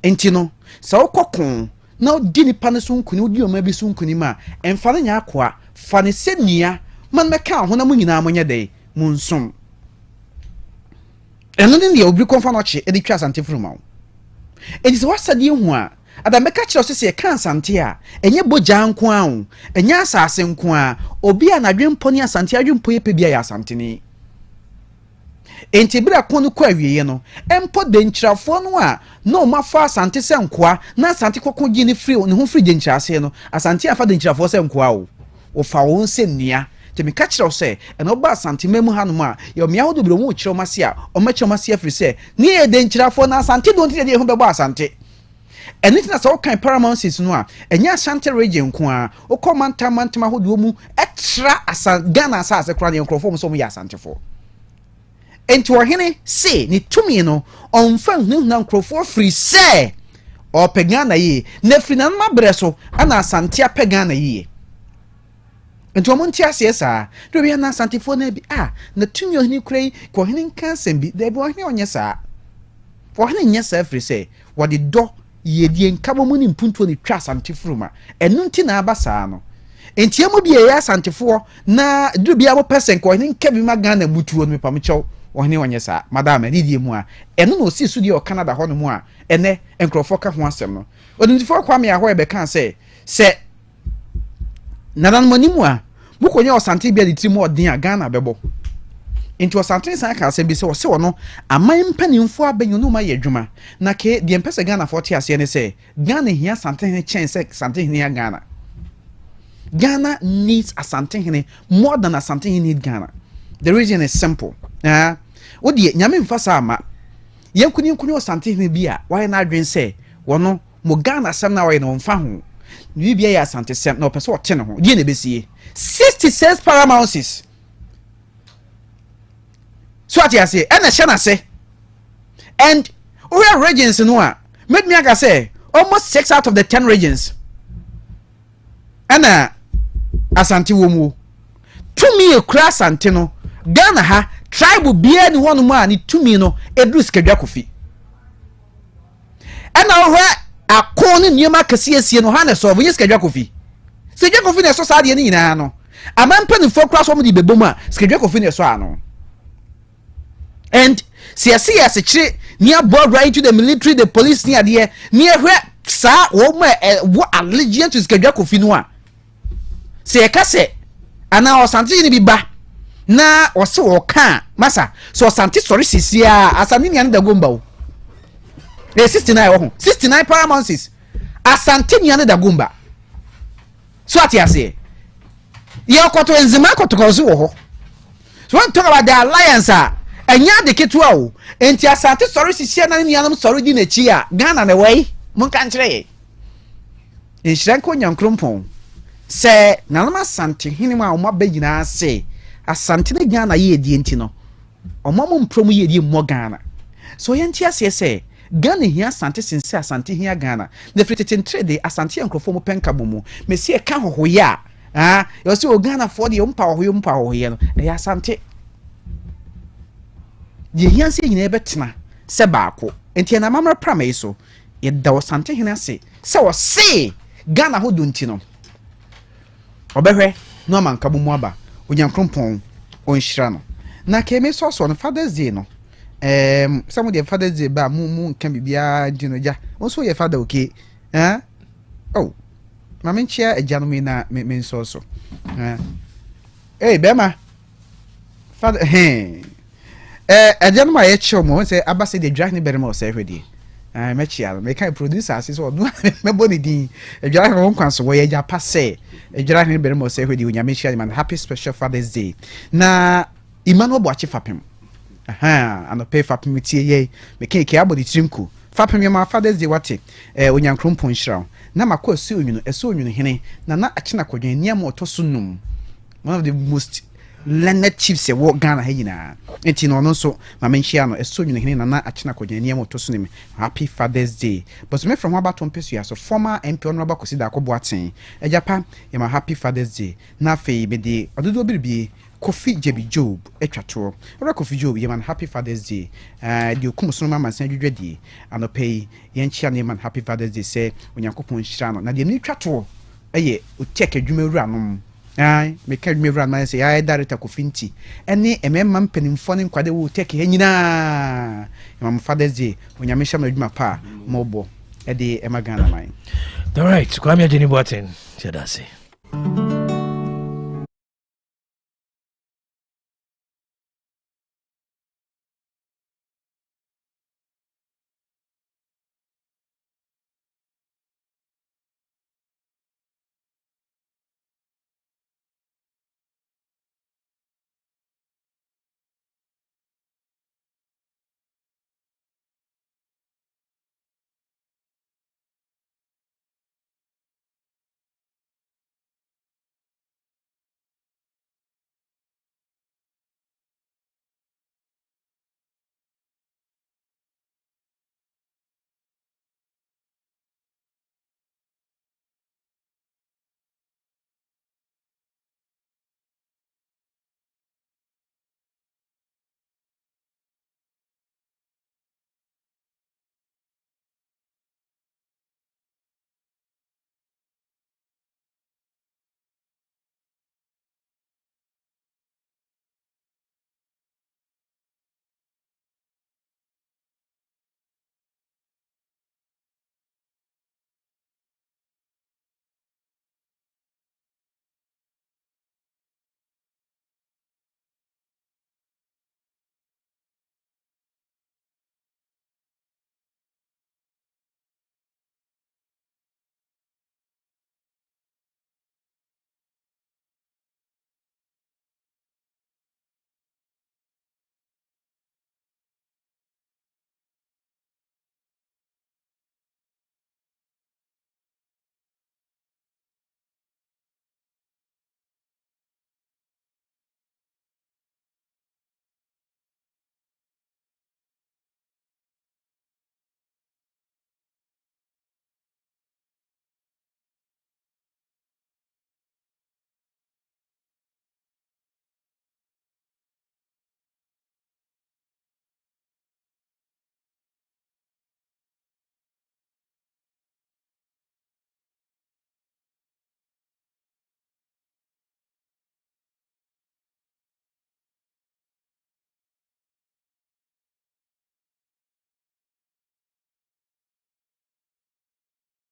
enti no sa okokon na odi nipa ne so nkuni odi o ma bi so nkuni ma emfa ne nya akoa fa ne senia man meka ho na mu nyina amonye dai munsom eno ne obi konfa no che edi twa sante furu ma edi se wasade hu a ada meka kire so se kan sante a enye boja nko a hu enye asase nko a obi a na dwempo ne asante adwempo ye pe bia ya asante ni enti bira konu kwa wiye no empo de nkyirafo no a no mafa asante se nkoa na asante kokko gi ni free ne ho free de nkyirase no asante afa de nkyirafo se nkoa o fa won se nia temi ka kire se eno ba asante memu hanom a ye omia ho do biro mu kire omase a omache omase free se ni e de nkyirafo na asante don ti de ho bebo asante anything as all kind paramounts no a enya asante region ko a o komanta hodo mu etra asa Ghana asa kra ne nkrofo so mu ya asante fo enti ohene se ni tumi no onfa hu na nkrofo free se o pegana yi na free na mabre so ana asante apegana yi enti omonti asiesa do bia na asante fo na bi na tumi ohene krai ko ohene nka sembi de bi ohene onye sa ohene nya sa free se wodi do yedie nkabo mu ni mpuntu ni twa asante fruma enu nti na abasa no enti emu bi ya asante fo na do bia mo person ko ohene nka bi magana butuo no pam chew ohene onye sa madam ni die mu a eno no si su die o Canada ho no mu a ene enkrofo ka ho asem no odintifo kwa me aho e be kan se nadan mani mu a bukonya osante bia di trimu odin a Ghana bebo into asante san ka asem bi se wo se wono aman mpanimfo abenyu no ma ye adwuma na ke de mpese Ghana 40 ase ne se Ghana hia asante ne chance asante hia Ghana. Ghana needs asante hene more than asante hene need Ghana. The reason is simple. Odi nyame mfa sa ama yankuni asante hene bi a why na adwen se wono mo Ghana asem na why no mfa ho bibia ya asante sem na opese wote ne ho die na besie 66 paramounts. So what you say and a shana say and we are regions no a make me aka say almost 6 out of the 10 regions and asante wo mu tumi ekura asante no Ghana ha tribe bia ni wonu mu a ni tumi no edru skedwa kofi and ohwe akon ni niema kasiesie no ha na so wo skedwa kofi na so sa de ni nyina no amampa ni fokura so mu di bebom a skedwa kofi na so ano. And see as a tree near board right to the military, the police near there, near where sa woman what allegiance to schedule kofinua. Say a casse, and now something be ba na or so or can massa so something sorry sia as a minion the gumbo. The 69 paramounts as Santinian the gumba. So what you say? Your cotton and Zimako to go so. So one talk about the alliance. Enya de ketua o enti asante sorry sisia na nianam sorry di na chi a Ghana na wai mun kan kire enhran ko nyankrompon se nanam asante hinima a oma bagina se asante ne Ghana ye die enti no oma mo mprom ye die mo Ghana so yenti ase se Ghana hia asante sense asante hia Ghana the free trade asante yankrofo mo penka bomu mesi e ka hohoya yo se o Ghana for de mpa hoye no e asante ye hianse nyina ebetena se baako enti na mamra prama so ye da wasante hene ase se wo se Ghana ho dunti no obehwe no amanka bomu aba onyankrompon onhyira no na keme so no Father's Day no some the Father's Day ba mu nka bibia dinoja wonso ye father okay oh mama nchia agya no me na me so bema father agya ma ye chomo say abase de drag ni bere ma say hwede mechia me kan producer ase so no me boni din agya no kwanso wo ye agya pa say agya ni bere ma say hwede onyame hia man happy special Father's Day na Emmanuel Boachi fapem ano pay fapem tie ye me kan ke abodi trimku fapem ye ma Father's Day wate onyankrompon hira na makọ esi onwunu hene na achina kwadwen niam otoso num one of the most learned chiefs wo Ghana ha nyina enti no no so ma menhia no esi onwunu hene na achina kwadwen niam otoso nim happy Father's Day but me from abaton pesu so former MP honorable Kwasi Boateng ejapa ye ma happy Father's Day na fe be de ododo biribie Kofi Jebi Job etwato ora Kofi Job ye man happy Father's Day de okumso no mansan dwedwedi anopei ye nchia ne man happy Father's Day say onyankopon hyira no na de ni twato eye Otec adwumawura no me ka adwumawura man say ai director Kofi nti ene ememma mpanimfo ne nkwade wo Otec ha nyina mam Father's Day onyame hyam adwuma pa mobo e de emagana man. All right, Kwame Owusu Boateng say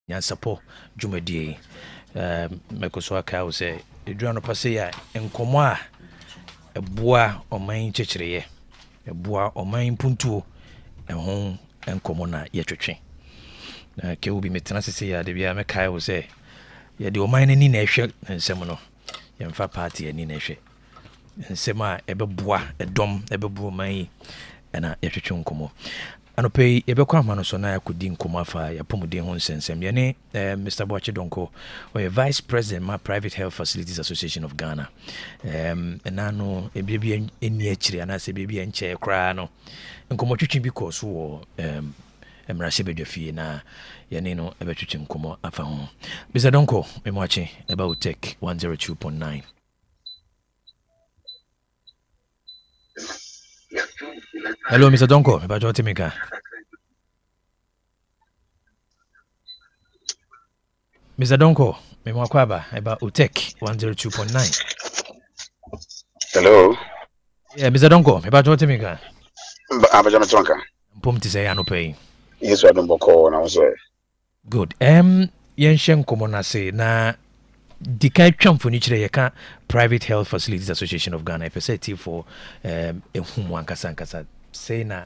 Nyansapo dwumadie mekoso aka wo se edura no pase ya enkomo a eboa oman chechireye eboa oman puntuo ehon enkomo na yetwetwe na ke obi metena sese ya de bia mekai wo se ye de oman ni na ehwe nsem no yemfa party ni na ehwe nsem a ebeboa edom ebebu oman na yetwetwe nkomo anope yebekwa amano so na yakodi nkomo afa yapomuden ho nsensem ye ne Mr. Boache Donko or Vice President ma Private Health Facilities Association of Ghana enano ebiebie eni akire ana se biebie enche kra no nkomo twetwe bi ko so wo emrase bedwafie na ye ne no ebetwetwe nkomo afa ho Mr. Donko memwache about Otec 102.9. Hello, Mr. Donko. About your Timika. Mr. Donko, Memakwaba, about Otec 102.9. Hello. Yeah, Mr. Donko, about your Timika. Abajamatonka. Pumti say, I no pay. Yes, I don't boko now, sir. Good. Yenshen Komona say, na. The kind of furniture you can Private Health Facilities Association of Ghana representative for Wankasa say na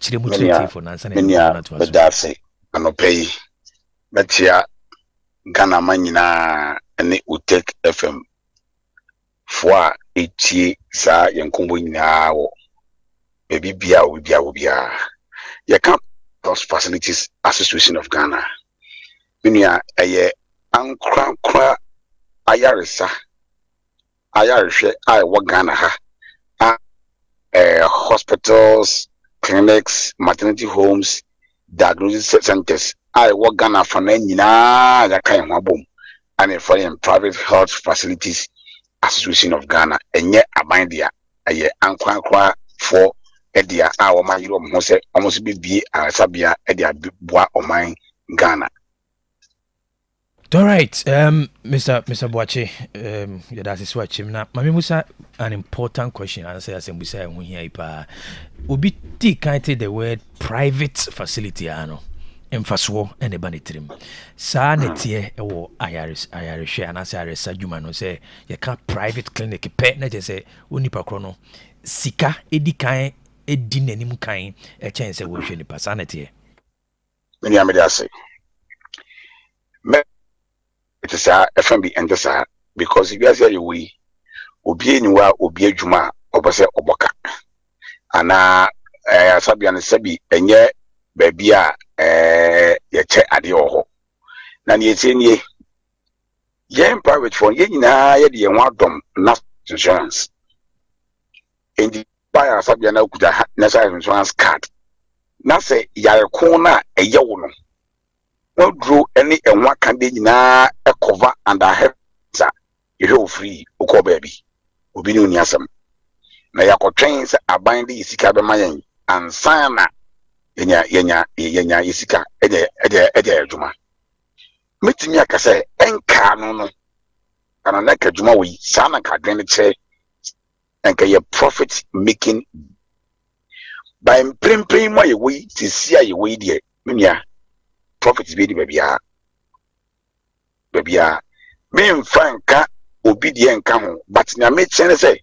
chire for Nansa but that's it no pay but ya Ghana manyina ne Otec FM for etie sa yenkombo nyina wo baby bia obia ya can Health Facilities Association of Ghana minia ankra ayaresa ayarehwe Ghana ha hospitals, clinics, maternity homes, diagnosis centers Ghana for nyina ya kan mabom and for Private Health Facilities Association of Ghana enye abandia aye ankra for edia ma yiro mo se almost be asabia edia boa oman Ghana. All right, Mr. Boache, that's is what na mami musa an important question answer as we say when here pa obi ti kan take the word private facility ano emfaso and the banitrim sa netie e wo ayaris hwe anase aresa dwuma no say ye ka private clinic pe na je say onipa kro no sika edi kan edi nanim kan e chen say wo hwe nipa sa netie many amediase it is a FMB and this because if you say we obi eniwa obi adwuma obose oboka ana sabian sabi enye baby a ye che ade oho na ne etie ye private phone ye nyina ye de ho adom na insurance and buy sabian na kuda national insurance card na say yare ko na eye wo no no drew any and what can be na a cover and a head you free uko baby ubinu nyasam na yako trains a binding isika be mayen and sana yenya isika ede adwuma metimi aka say enka no kana na ka adwuma we sana ka dwen che enka ye profit making by imprim mo ye we tisia ye we die menia profits be the baby me franka obedient can but na me chen say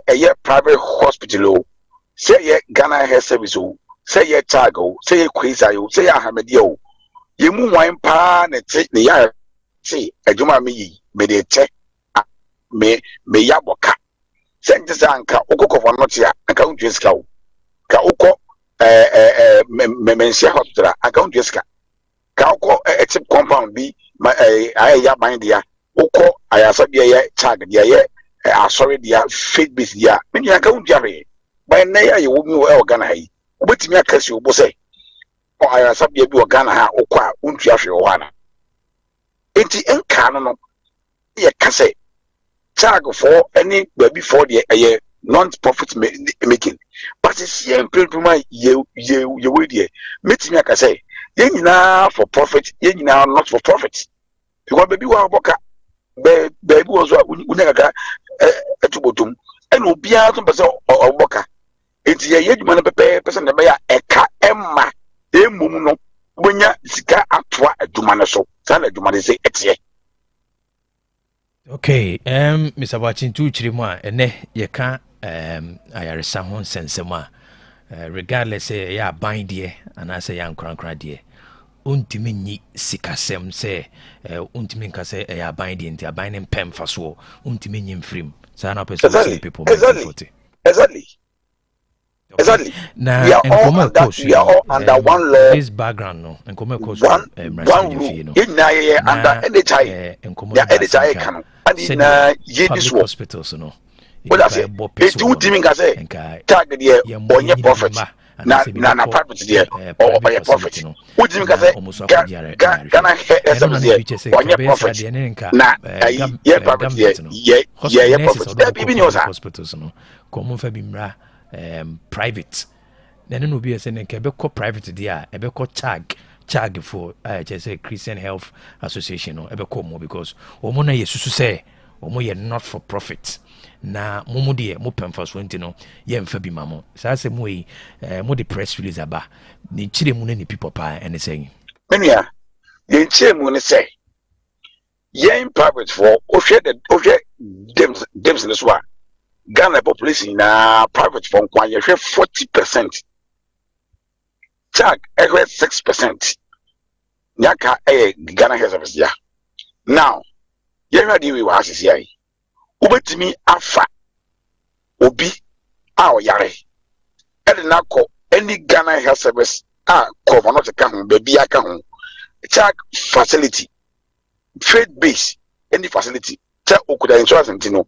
a private hospital say ye Ghana Health Service say ye Tago say ye Kwisa say ya Hamadio ye mu wan pa na te ne ya say adwuma me de che me ya boka sente sanka okokofo no tia aka untu sika ka ukọ mensia hospital aka untu sika ka ukọ a compound bi ya bind dia ukọ ayasa bia ye tag dia ye asori dia fake base dia meni aka untu are by na ya ye wo mi wo Ghana yi obetimi aka si obo say o ayasa bia bi wo Ghana ha ukọ a untu ahwe wo ana enti enka no ye ka say tag for any baby for the non-profit making, but it's here improvement ye way there. Meeting like I say, ye now for profit, ye now not for profit. Because baby wa boka, baby was unaga etubotum, and will be out of boka. It's ye man person the bear eka emma, emumuno, when ya sika sana dwuma de se etie. Okay, Mr. Watching two chirima ene yeka ayaresa ho nsensema regardless say ya ban de and I say ya nkrankra de untimi nyi sikasem say untimi nka say ya ban de nti aban ne mpem faso untimi nyi mfrim sana person see people exactly. Now, we are all under one law. This background, no, and come across one rule. In under NHI, NHI can and public hospitals, no. What I say, it's 2 teaming. I say, target the on your profit. Na private there or by a profit. What do you say? Gana SMS on your profit. Na yeah private there. Yeah profit. That be news. Hospitals, no. Come for bimra. Private. Then no be a saying Quebec private there, Ebeko tag for just a Christian Health Association or Ebeko more because Omona Yesu say Omo ye not for profit. Na momo de mo pemfa so ntino ye mfa bi mamo. Sa se mo yi mo de press release aba. Ni chire mu ne people pa ene saying. Menua ye chire mu ne say ye private for ohwe dems ne so a Ghana population na private for kwa ye 40%. Tag 6%. Nyaka Ghana Health Service ya. Now, ye ready we wa asisi ai. Ubetimi afa obi a oyare. E na ko any Ghana Health Service ko no te ka ho baby aka ho. Tag facility trade base any facility tell okuda insurance ntino.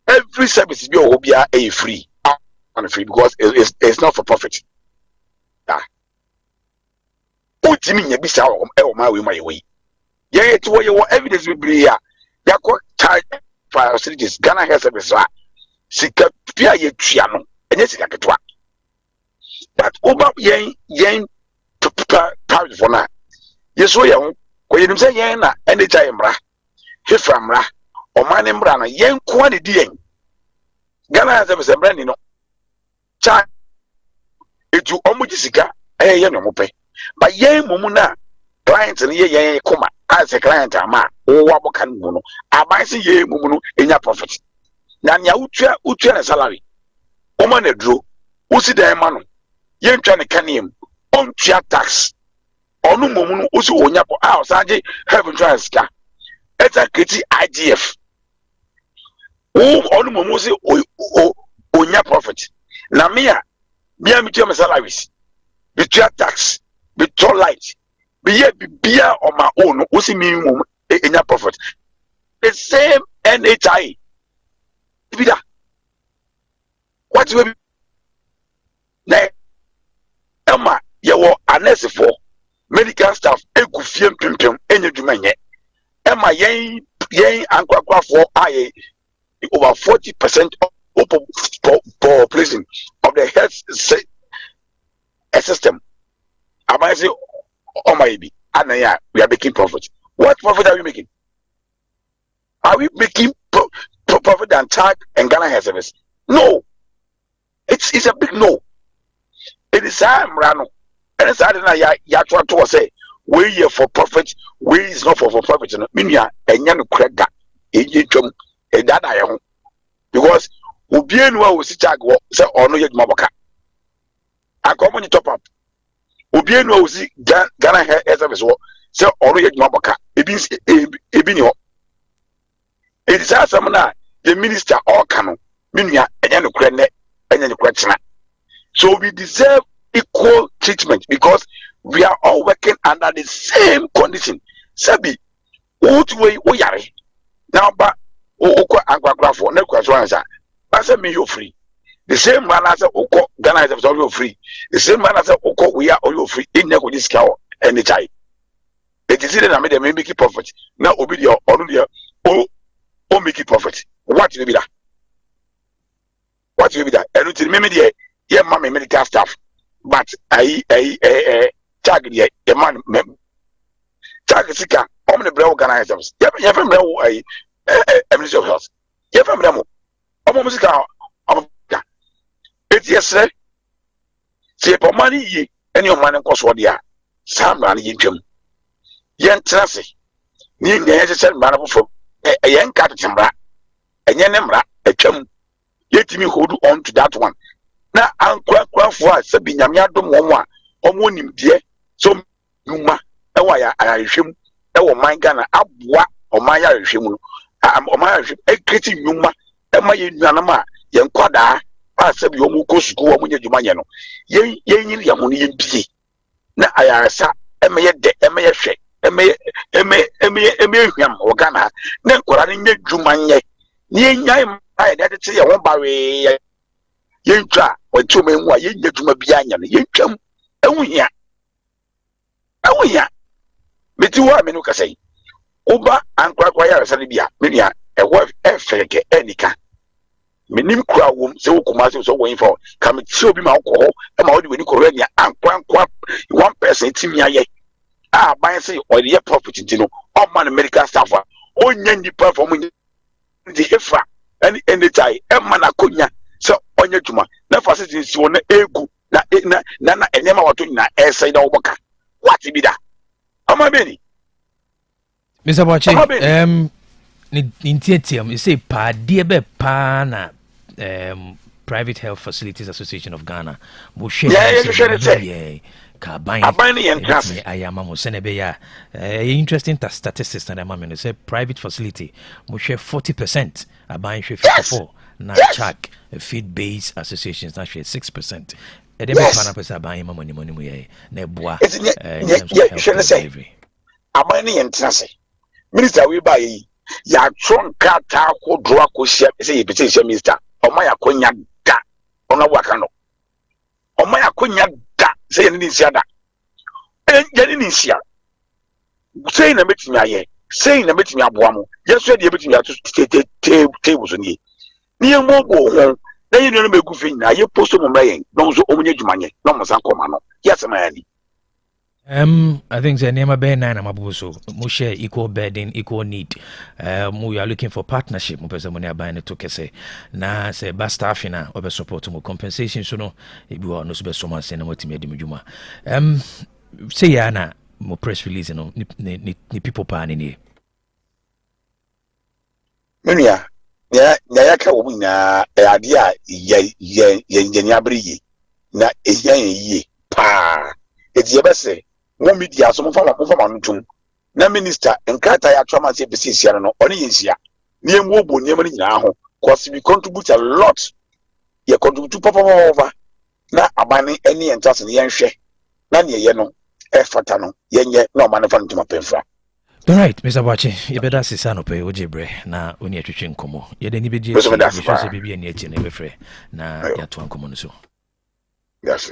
Every service be obia a free and free because it's not for profit. Put me in bisa o my way. Yeah, to where your evidence will be here. Ya ko charge facilities Ghana Health Service. Sika pia ye tuano. Enye sika ketwa. But oba yen private for na. Yeso ye ho ko yenim say yen na NHI mra. Hefra mra. O mane mra na yen ko ne di yen. Ghana Health Service brand no. Cha etu omujisika yen no mope. But yen mumu na client ni yen koma as a client ama o wabo kan mu no. Aban se yen mumu no enya profit. Na nya utua na salary. O ma na duro. Usi dan ma no. Yen twa ne kanem. On tua tax. Onu mumu no usi onya po a osaje health insurance ka. Eta kreti IGF. Onu mumu se onya profit. Na me mi tua my salaries. Be tua tax. Be tua light. Be ye be on my own. Usi minimum enya profit. The same NHI. Bida. What will be? Na Emma, you were a nurse for medical staff. Egu fiem pimpim enye dwuma nye. Emma yen ankwa for aye over 40% of population of the health system. I say, oh my baby, and we are making profit. What profit are we making? Are we making profit and tag and Ghana Health Service? No. It's a big no. It is Rano. And it's I try to say, we here for profit, we is not for profit. Minya and Yanu Krega, a dada. Because Ubien was Chicago, say, or no yet Mabaka. I come on the top up. Ubien was Ghana Health Service, say, or no yet Mabaka. It means Ebinio. It is as the minister or Kano, Minya and Yanu Krene and Yanu Krechna. So we deserve equal treatment because we are all working under the same condition. Sabi, what way we are now, but Agua for no question. I said, me, you're free. The same man as Oko Ghana is all free. The same man as Oko, we are all free in Neko discount any time. It is in a made make it profit. Now, obedience or make it profit. What will be that? What will be that? And to remember, yeah, mammy medical staff. But I target a man target sika on the brow organizers. Yeah, from a Ministry of Health. Yeah, from them. Musica. It's yesterday. Say for money, any of money cost what they are. Some money in Jim. Yen Trassi. ni nyɛ sɛ mbara fofo ɛyɛ nka tembra ɛnyɛ ne mra atwam yɛtimi hold on to that one na ankorakorafo a sɛ bi nyame adom wɔn a ɔmo nimdeɛ so nyuma ɛwɔ ya ayarehwem ɛwɔ man Ghana aboa ɔman ayarehwem no ɔman ayarehwem ɛkreti nyuma ɛma yɛ nuanam a yɛn kwadaa a sɛ bi ɔmo kɔ sukuu ɔmo nyɛ dwuma nyɛ no yɛn yiri yɛn ho no yɛn bie na ayaresa ɛmɛ yɛ dɛ ɛmɛ yɛ hwɛ ɛmɛ hwam wɔ Ghana na nkɔla no nyɛ dwuma nyɛ ne yɛnya ma yɛ de te yɛ ho ba wee yɛntwa wɔte ɔmo mu a yɛnya dwuma bia nya no yɛntwam ɛho hia meti wo a me no kasa yi oba ankorakora ayaresa no bia me nua ɛwɔ ɛfɛkɛ ɛnika menim kura wom sɛ wo kuma sɛ wo info ka me tie obi ma wo kɔ hɔ ma wo de wani kɔrɔ nia ankorankora one person timi ayɛ a ban sɛ ɔde yɛ profit nti no ɔma no medical staff a ɔnya nipa fɔ mu de hefra ɛne ɛnetai ɛma na konya sɛ ɔnya dwuma na fa sɛ si wɔ na egu na ɛnɛma wato nyina ɛsɛ da wɔbɔka wate bi da ɔma bɛni Mr. Boache ne ntiatiam say padeɛ bɛ paa na Private Health Facilities Association of Ghana bo hwɛ Kaban ayama mo sene be ya interesting statistics na ma me say private facility mo hwɛ 40% aban hwɛ 54 na check feed based associations na hwɛ 6% e dey be pana pesa aban ma money mo ye na boa aban ne yentrase minister we ba yi ya tronka ta ko droa ko sia say ye pete sia minister o ma ya konya da ona waka no o ma ya konya say any nsia da any nsia say na metimi aye say na metimi aboa mo yeso de betimi ato table so ni mo go ho na ye no megu fi na ye post mo mra yen no so omunye dwumanye no mo san koma no yes ma ya ni I think the name of Ben and Mabuso, mo share equal burden, equal need. We are looking for partnership. Mo pesa money buying it to kese. Na say bas staffina or be support mo compensation so no. If you are no be someone say na mo timi edi mjuma. Say ya na mo press release no ni people pa ni. Menia ya ka wo na ade a ye nyabri na ehyan yi pa. Eti ye be say one media so mo fa ntum na minister nkata ya trauma se besi sia no oni yinsia ne emu obo ne emu nyina ho cause we contribute a lot ye contribute papa over na abane eni entase ne yenhwe na ne ye no e fata no yenye na o ma ne fa ntum apemfra. All right, Mr. Boache, you better see Sano pay Ojebre. Na oni atwetwe nkomo. Ye de ni beje so bibi ani eche na befre na ya to nkomo no so. Yes.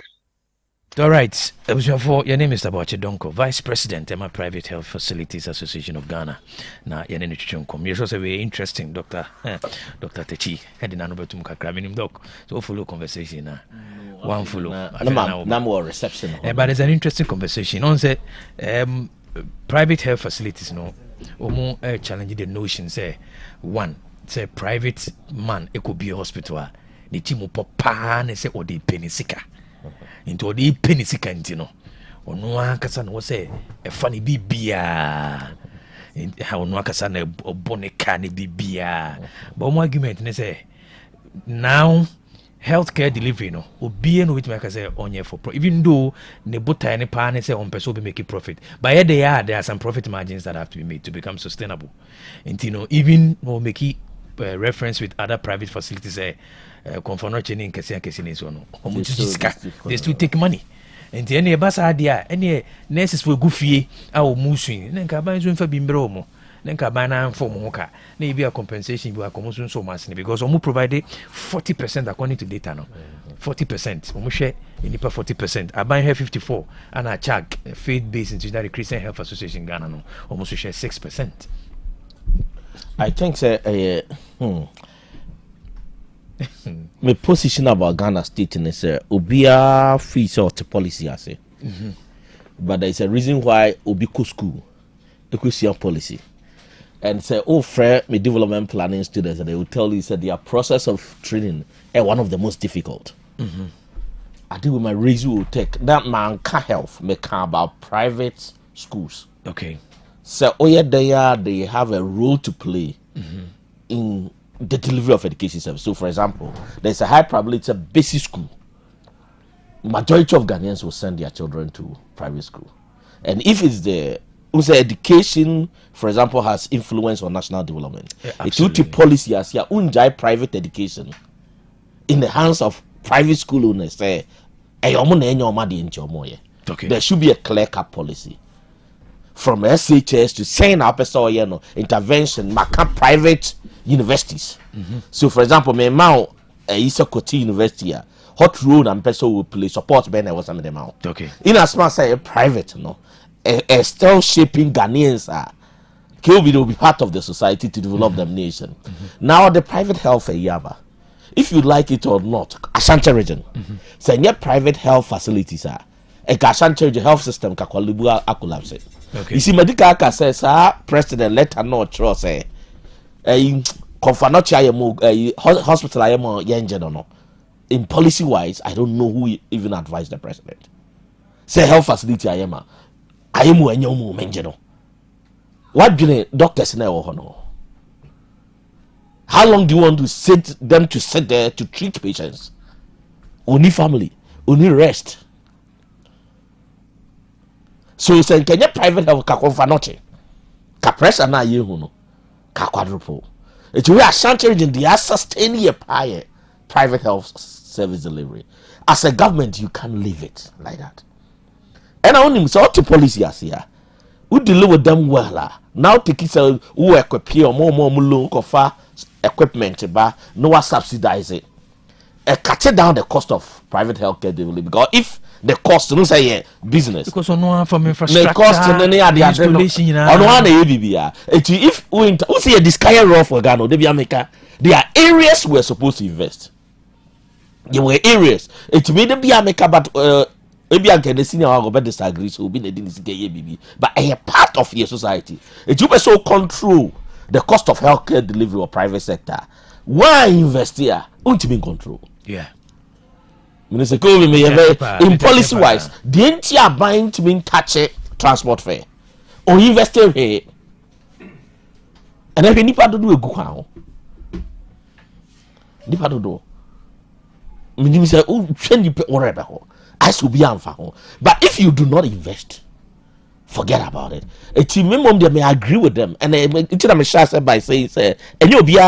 All right, your name is Mr. Boache Donko, Vice President Emma Private Health Facilities Association of Ghana. Na your name is Chunkom. You're also very interesting, Dr. Techi. Heading on over to Mukakra, doc. So follow conversation na. One follow. No more reception. But it's an interesting conversation. On say private health facilities no omo challenge the notion say one say private man it could be a hospital the team papa na say odi penisika into odi penisika ntino ono akasa no say e fa ne bibia ono akasa na oboneka ne bibia but omo argument ne say now healthcare delivery no obi no with me say onye for even though ne buta ne pa ne say on person be make profit but there are some profit margins that have to be made to become sustainable and you know even no make reference with other private facilities say conforno cheni nkese ne so no they still take money and any basa dia any nurses for gufie a o musu ne nka ban so mfa bi mbre o mo nenka bana form hoka na e be a compensation bi akomosun so mass because omu provide 40% according to data no 40% omu share inipa 40% aban here 54 and a charge faith based into that Christian Health Association Ghana no omu so share 6%. I think say my position about Ghana state is obia free sort policy I say. But there is a reason why obiko school equity policy. And say, me development planning students, and they will tell you that their process of training is one of the most difficult. I think with my reason will take that man can health me can about private schools. Okay. So they have a role to play in the delivery of education service. So, for example, there's a high probability it's a basic school. Majority of Ghanaians will send their children to private school, and if it's the education, for example, has influence on national development, it's due to policy as here unjai private education in the hands of private school owners. There should be a clear-cut policy from SHS to saying our person intervention, mark private universities. So, for example, my mount is a Koti University. Hot role and person will play support Ben was some of them out. Okay. In as much as private, still shaping Ghanaians are will be part of the society to develop them nation. Now the private health yaba. If you like it or not, Ashanti region. So your private health facilities are a Ashanti region health system kakwalibu collapse. Okay. You see, medical says president let her know trust say hospital I am no. In policy wise, I don't know who even advised the president. Say health facility I am menjeno. What do you doctors know? How long do you want to sit there to treat patients? Only family, only rest. So say can you private health ka konfanoche? Ka press na ye hu no. Ka quadruple. It we Ashanti region they are sustaining a private health service delivery. As a government, you can't leave it like that. And I only saw the policy as here. We deal with them well. Now take it who equip or more loan for equipment, but no subsidize it. Cut down the cost of private healthcare delivery because if the cost don't say business because on one from infrastructure the cost installation on one ABB if we see this kind of raw for Ghana there are areas we're supposed to invest. There were areas it made be America but maybe I can see now go disagree so be the ABB but a part of your society it you so control the cost of healthcare delivery or private sector why invest here won't be in control. Yeah. Minister Kobe in policy wise, the entire buying to mean touch transport fare or investing here. And then nipa do a good one. Nipa do. Meaning say, oh, change you whatever. I should be unfair. But if you do not invest, forget about it. A team member they may agree with them, and it's a share by saying, say, and you be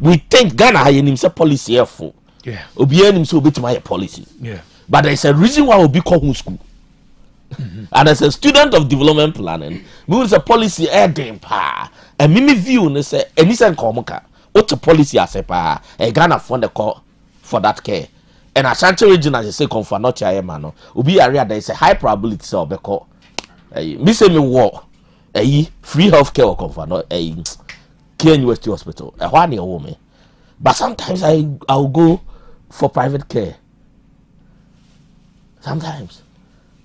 we think Ghana in himself policy for. Yeah. Obianim so bit my policy. Yeah. But there's a reason why Obi call school. And as a student of development planning, we was a policy pa. And me view ne say any sen komoka. What a policy as a pa a Ghana fund the call for that care. And Ashanti region as I say come for not chair man. Obi area there is a high probability so be call. Me say me war free healthcare or come for not Care University Hospital. A one year woman. But sometimes I'll go for private care. Sometimes,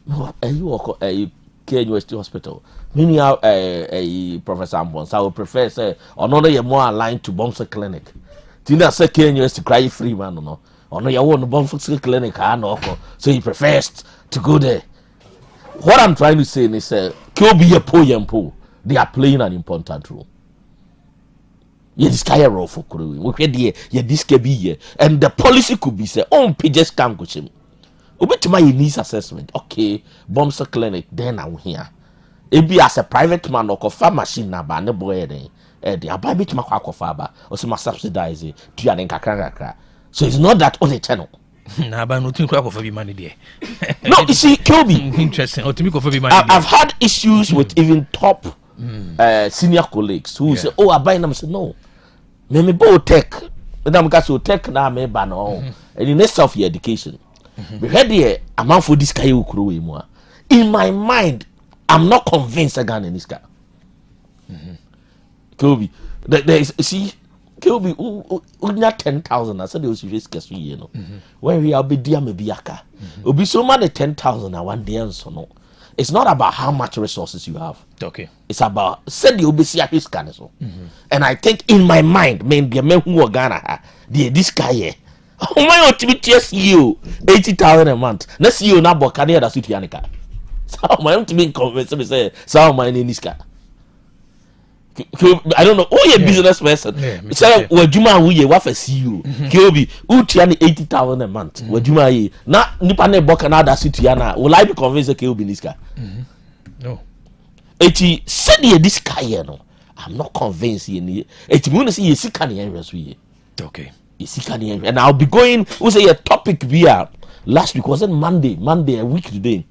you walk a Care University Hospital. Meaning, a Professor Ambons, I would prefer say another year more aligned to Bomsa Clinic. Tina say Care University cry free man, no. Or no, you want the Bomsa Clinic, I know. So he prefers to go there. What I'm trying to say is, kill be a po. They are playing an important role. Yeah, this guy role for Kuru. We this can be here, and the policy could be say, "Oh, pages can't go him." Obi to my needs assessment. Okay, Bomsa Clinic. Then I'm here. It be as a private man or coffee machine na ba ne boy then. The abai bit ma kwa kofa or some subsidize it to an kakra. So it's not that only channel. Nah, but no think kwa be money there. No, you see, Kobe. Interesting. Or to me kofa be money. I've had issues with even top senior colleagues who say, "Oh, I buy them." I say, "No." Me Otec, madam gas Otec na me ba no. And in next of your education. We heard here amount for this guy who in my mind, I'm not convinced again in this guy. Kobe, there is see Kobe unya 10,000. I said there was risk as you know. When we are be dear me biaka. Obi so many 10,000 and one day and so no. It's not about how much resources you have. Okay. It's about said you be see a risk and so. And I think in my mind, maybe men who are Ghana, this guy here. Oh my God, to be you 80,000 a month. Let's see you now, but can you that's with Yanika? So my own to be convinced me say, so my name is guy. I don't know. Oh, yeah, business person. Say, where Juma we what for CEO? Kobe, Utiani 80,000 a month. Where Juma ye na Nipane Bokanada Citiana. Will I be convinced that Kobe this guy? No. Eti said ye this guy, no. I'm not convinced ye. Eti muốn see ye sick areas we. Okay. Ye sick and I'll be going. We say a topic we are last week wasn't Monday a week today.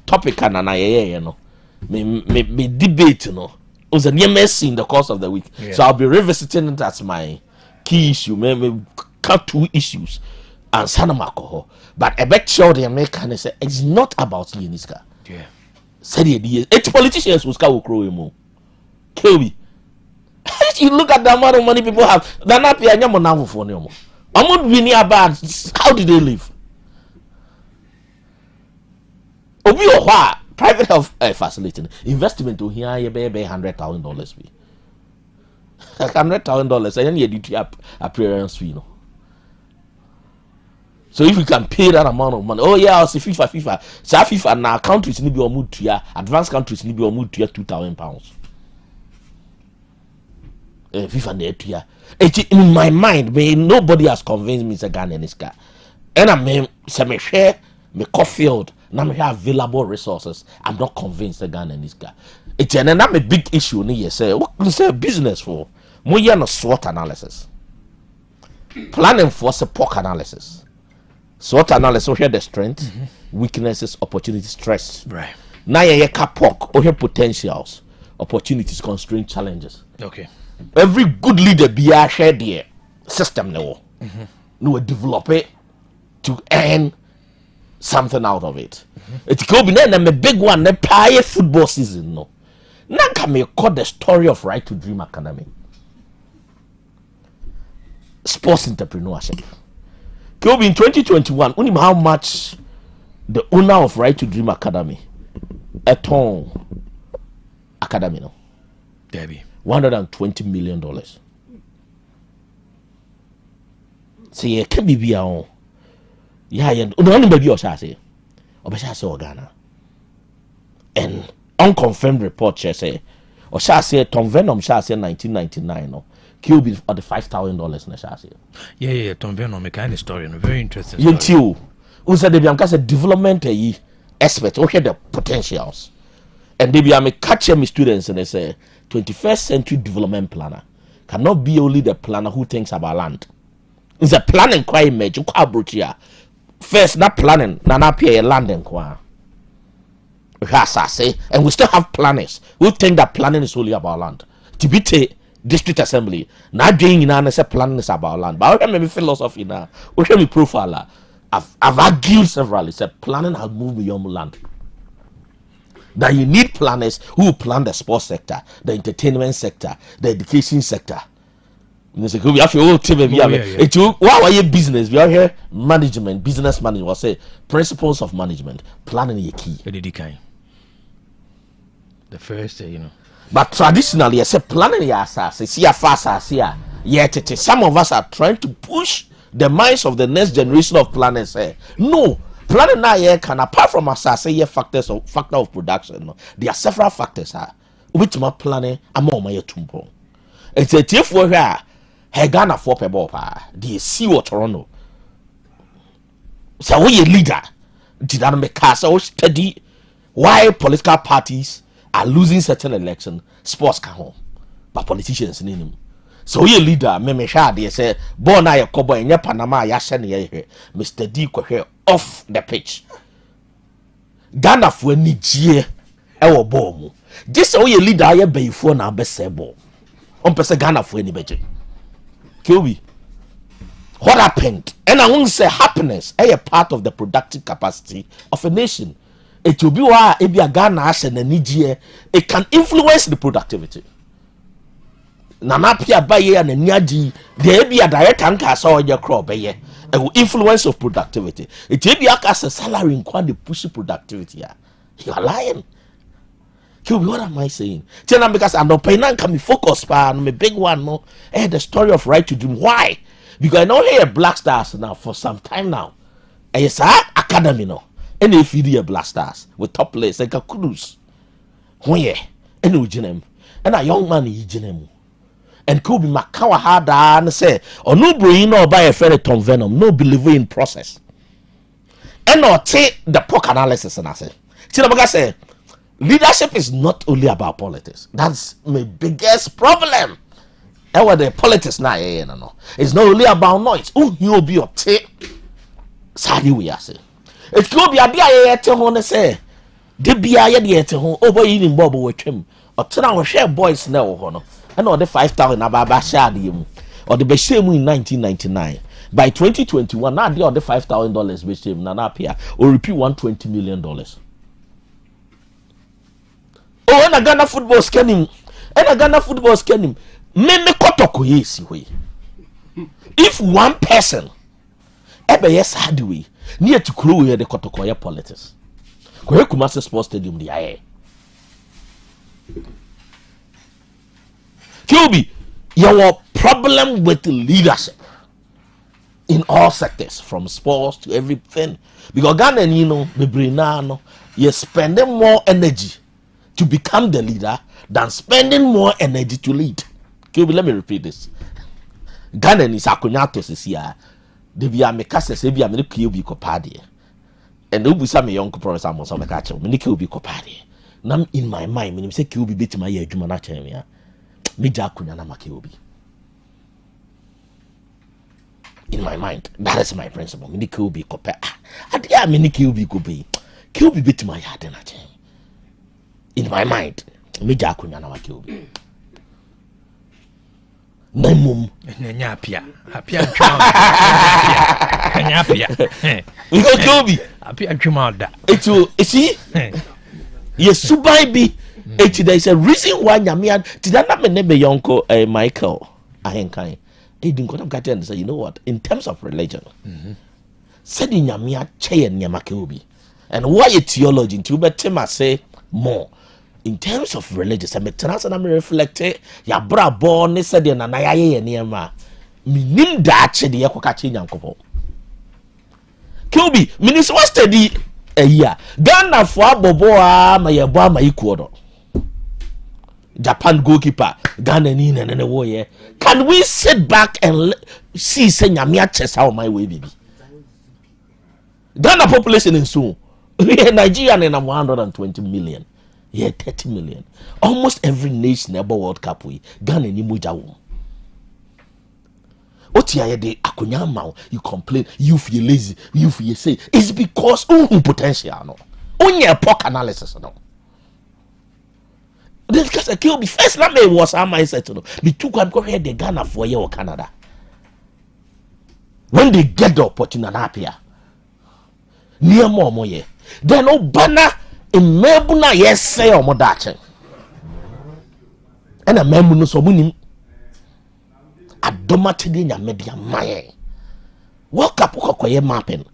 Topic and you know. Me debate, you know. It was a near mess in the course of the week. Yeah. So I'll be revisiting it as my key issue. Maybe cut 2 issues and some alcohol. But I bet sure the American say it's not about Yeniska. Yeah. Said it's politicians who will crow him. Kill me. You look at the amount of money people have. They're not paying them on for no more. I'm not really bad. How did they live? Obi Ohwa. Private health facility investment to here you pay $100,000 fee. $100,000 and then you do appearance fee, no. So if you can pay that amount of money, oh yeah, I'll say FIFA. So FIFA now countries need be moved to ya, advanced countries need be moved to ya £2,000. FIFA there to ya. In my mind, nobody has convinced me to Ghana in this car. And I mean, me share me Caulfield. Now we have available resources. I'm not convinced that Ghana in this guy. It's a big issue. You say what say business for? More no SWOT analysis, planning for support analysis. SWOT analysis. We hear the strength, weaknesses, opportunities, stress. Right. Now you kapok. We hear potentials, opportunities, constraints, challenges. Okay. Every good leader be a shared the system no. No develop it to earn something out of it. It could be then a big one, the prior football season. No, now can me call the story of Right to Dream Academy, sports entrepreneurship. Could be in 2021. Only how much the owner of Right to Dream Academy, Eton Academy, no, Debbie, $120 million. So you can be our own. Yeah, only baby or say, or say Ghana. And unconfirmed report say, or shall say Tom Venom shall say 1999 no, kill be for the $5,000 na shall say. Yeah, Tom Venom a kind of story, and a very interesting story. You who said they be a development expert, okay, the potentials, and they be a catch my students and they say 21st century development planner cannot be only the planner who thinks about land. It's a planning quite image, first, not planning, not pay land and qua. And we still have planners who think that planning is only about land. To be district assembly, not doing in an planning is about land. But I remember philosophy now, we should be profile. I've argued several. Said planning has moved beyond land. That you need planners who plan the sports sector, the entertainment sector, the education sector. We have your team. Why are you business? We are here management, business management. What say principles of management, planning is key. The first, But traditionally, I say planning is see a fast yet some of us are trying to push the minds of the next generation of planners. No, planning now can apart from us say factor of production. No, there are several factors. Which my planning I'm on my tumpo. It's a tiff for her. Ghana for people, they see what Toronto. So we a leader. Did that make us so steady? Why political parties are losing certain election? Sports come home, but politicians in him. So we a leader. Me sure they say, "Born I a kobo in your Panama yashen here, Mr. D here off the pitch." Ghana for ni jie ewo ball. Just so we a leader. I be for na best ball. Person Ghana for any budget. Kilby. What happened? And I won't say happiness is a part of the productive capacity of a nation. It will be why a Ghana and a Nigeria, it can influence the productivity. Nanapia Baye and Nyaji, there be a direct anchor saw your crop it will influence of productivity. It will be as a salary in quite the push productivity. You are lying. What am I saying? Tell them because I'm not paying can be focused on a big one. No, the story of Right to Dream. Why? Because I know here Black Stars now for some time now. And yes, academy no. And if you do Black Stars with top players like Kudus, where and Ujenem, and a young man yi gyina and could be makawa hard and say or no brain or buy a ferry Tom Venom no believe in process and or take the POC analysis and I say Chinabaga say leadership is not only about politics. That's my biggest problem. And what the politics now no it's not only about noise. You'll be up take Sadi we are say it could be a bia to hone say the bia ye to home over eating bubble with him or turn our share boys now hono and all the 5,000 ababa shadi him or the beshemu in 1999 by 2021 now the other $5,000 beshemu na appear or repeat $120 million. Oh, and a Ghana football scanning me kotoko yesi we if one person ebe yes hard way near to crew here the kotoko politics ko Kumasi Sports Stadium the aye Kilby, your problem with leadership in all sectors, from sports to everything. Because Ghana, you're spending more energy to become the leader than spending more energy to lead. Kilby, let me repeat this. Ghana is akunyato sisia. De bia mekase se bia me Kilby kopade. And ubusa me young professor mo so meka che me Kilby kopade. Nam in my mind me say Kilby betima ye adwuma na chen me. In my mind, that is my principle. Mini Kilby copy. Mini Kilby could be Kilby bit my heart and in my mind, Mija Kunyana Kilby. Namum Nyapia. We go Kilby. Apia Jumada. It's you see? Yes, Subai there is a reason why Nyamia did not name Yonko Michael Ahenkai. He didn't come to and say, you know what, in terms of religion, said in Nyamia Che and Nyamakeobi. And why a theology to Betima say more in terms of religious and I'm reflected ya bra born said in Anaye and Yama. Minim that the Yakokachi Yankopo. Kilby, Minister was steady a year. Ghana for Boboa, my Yabba, my equal. Japan goalkeeper, Ghana and a warrior. Can we sit back and see Nyamia chess how my way, baby? Ghana population in soon. Nigeria and 120 million. Yeah, 30 million. Almost every nation about World Cup we Ghana ni mujawu. Otia de akunyama you complain, you feel lazy, you feel say it's because potential no. Only a POC analysis no. Because a kill me first na me was our mindset no. Me took one go here the Ghana for year or Canada. When they get the opportunity appear. Near more ye. Then no banner in Melbourne yes say or modache. And a member no so munim. Adomatidi nya media maye. World Cup kokoye mapping.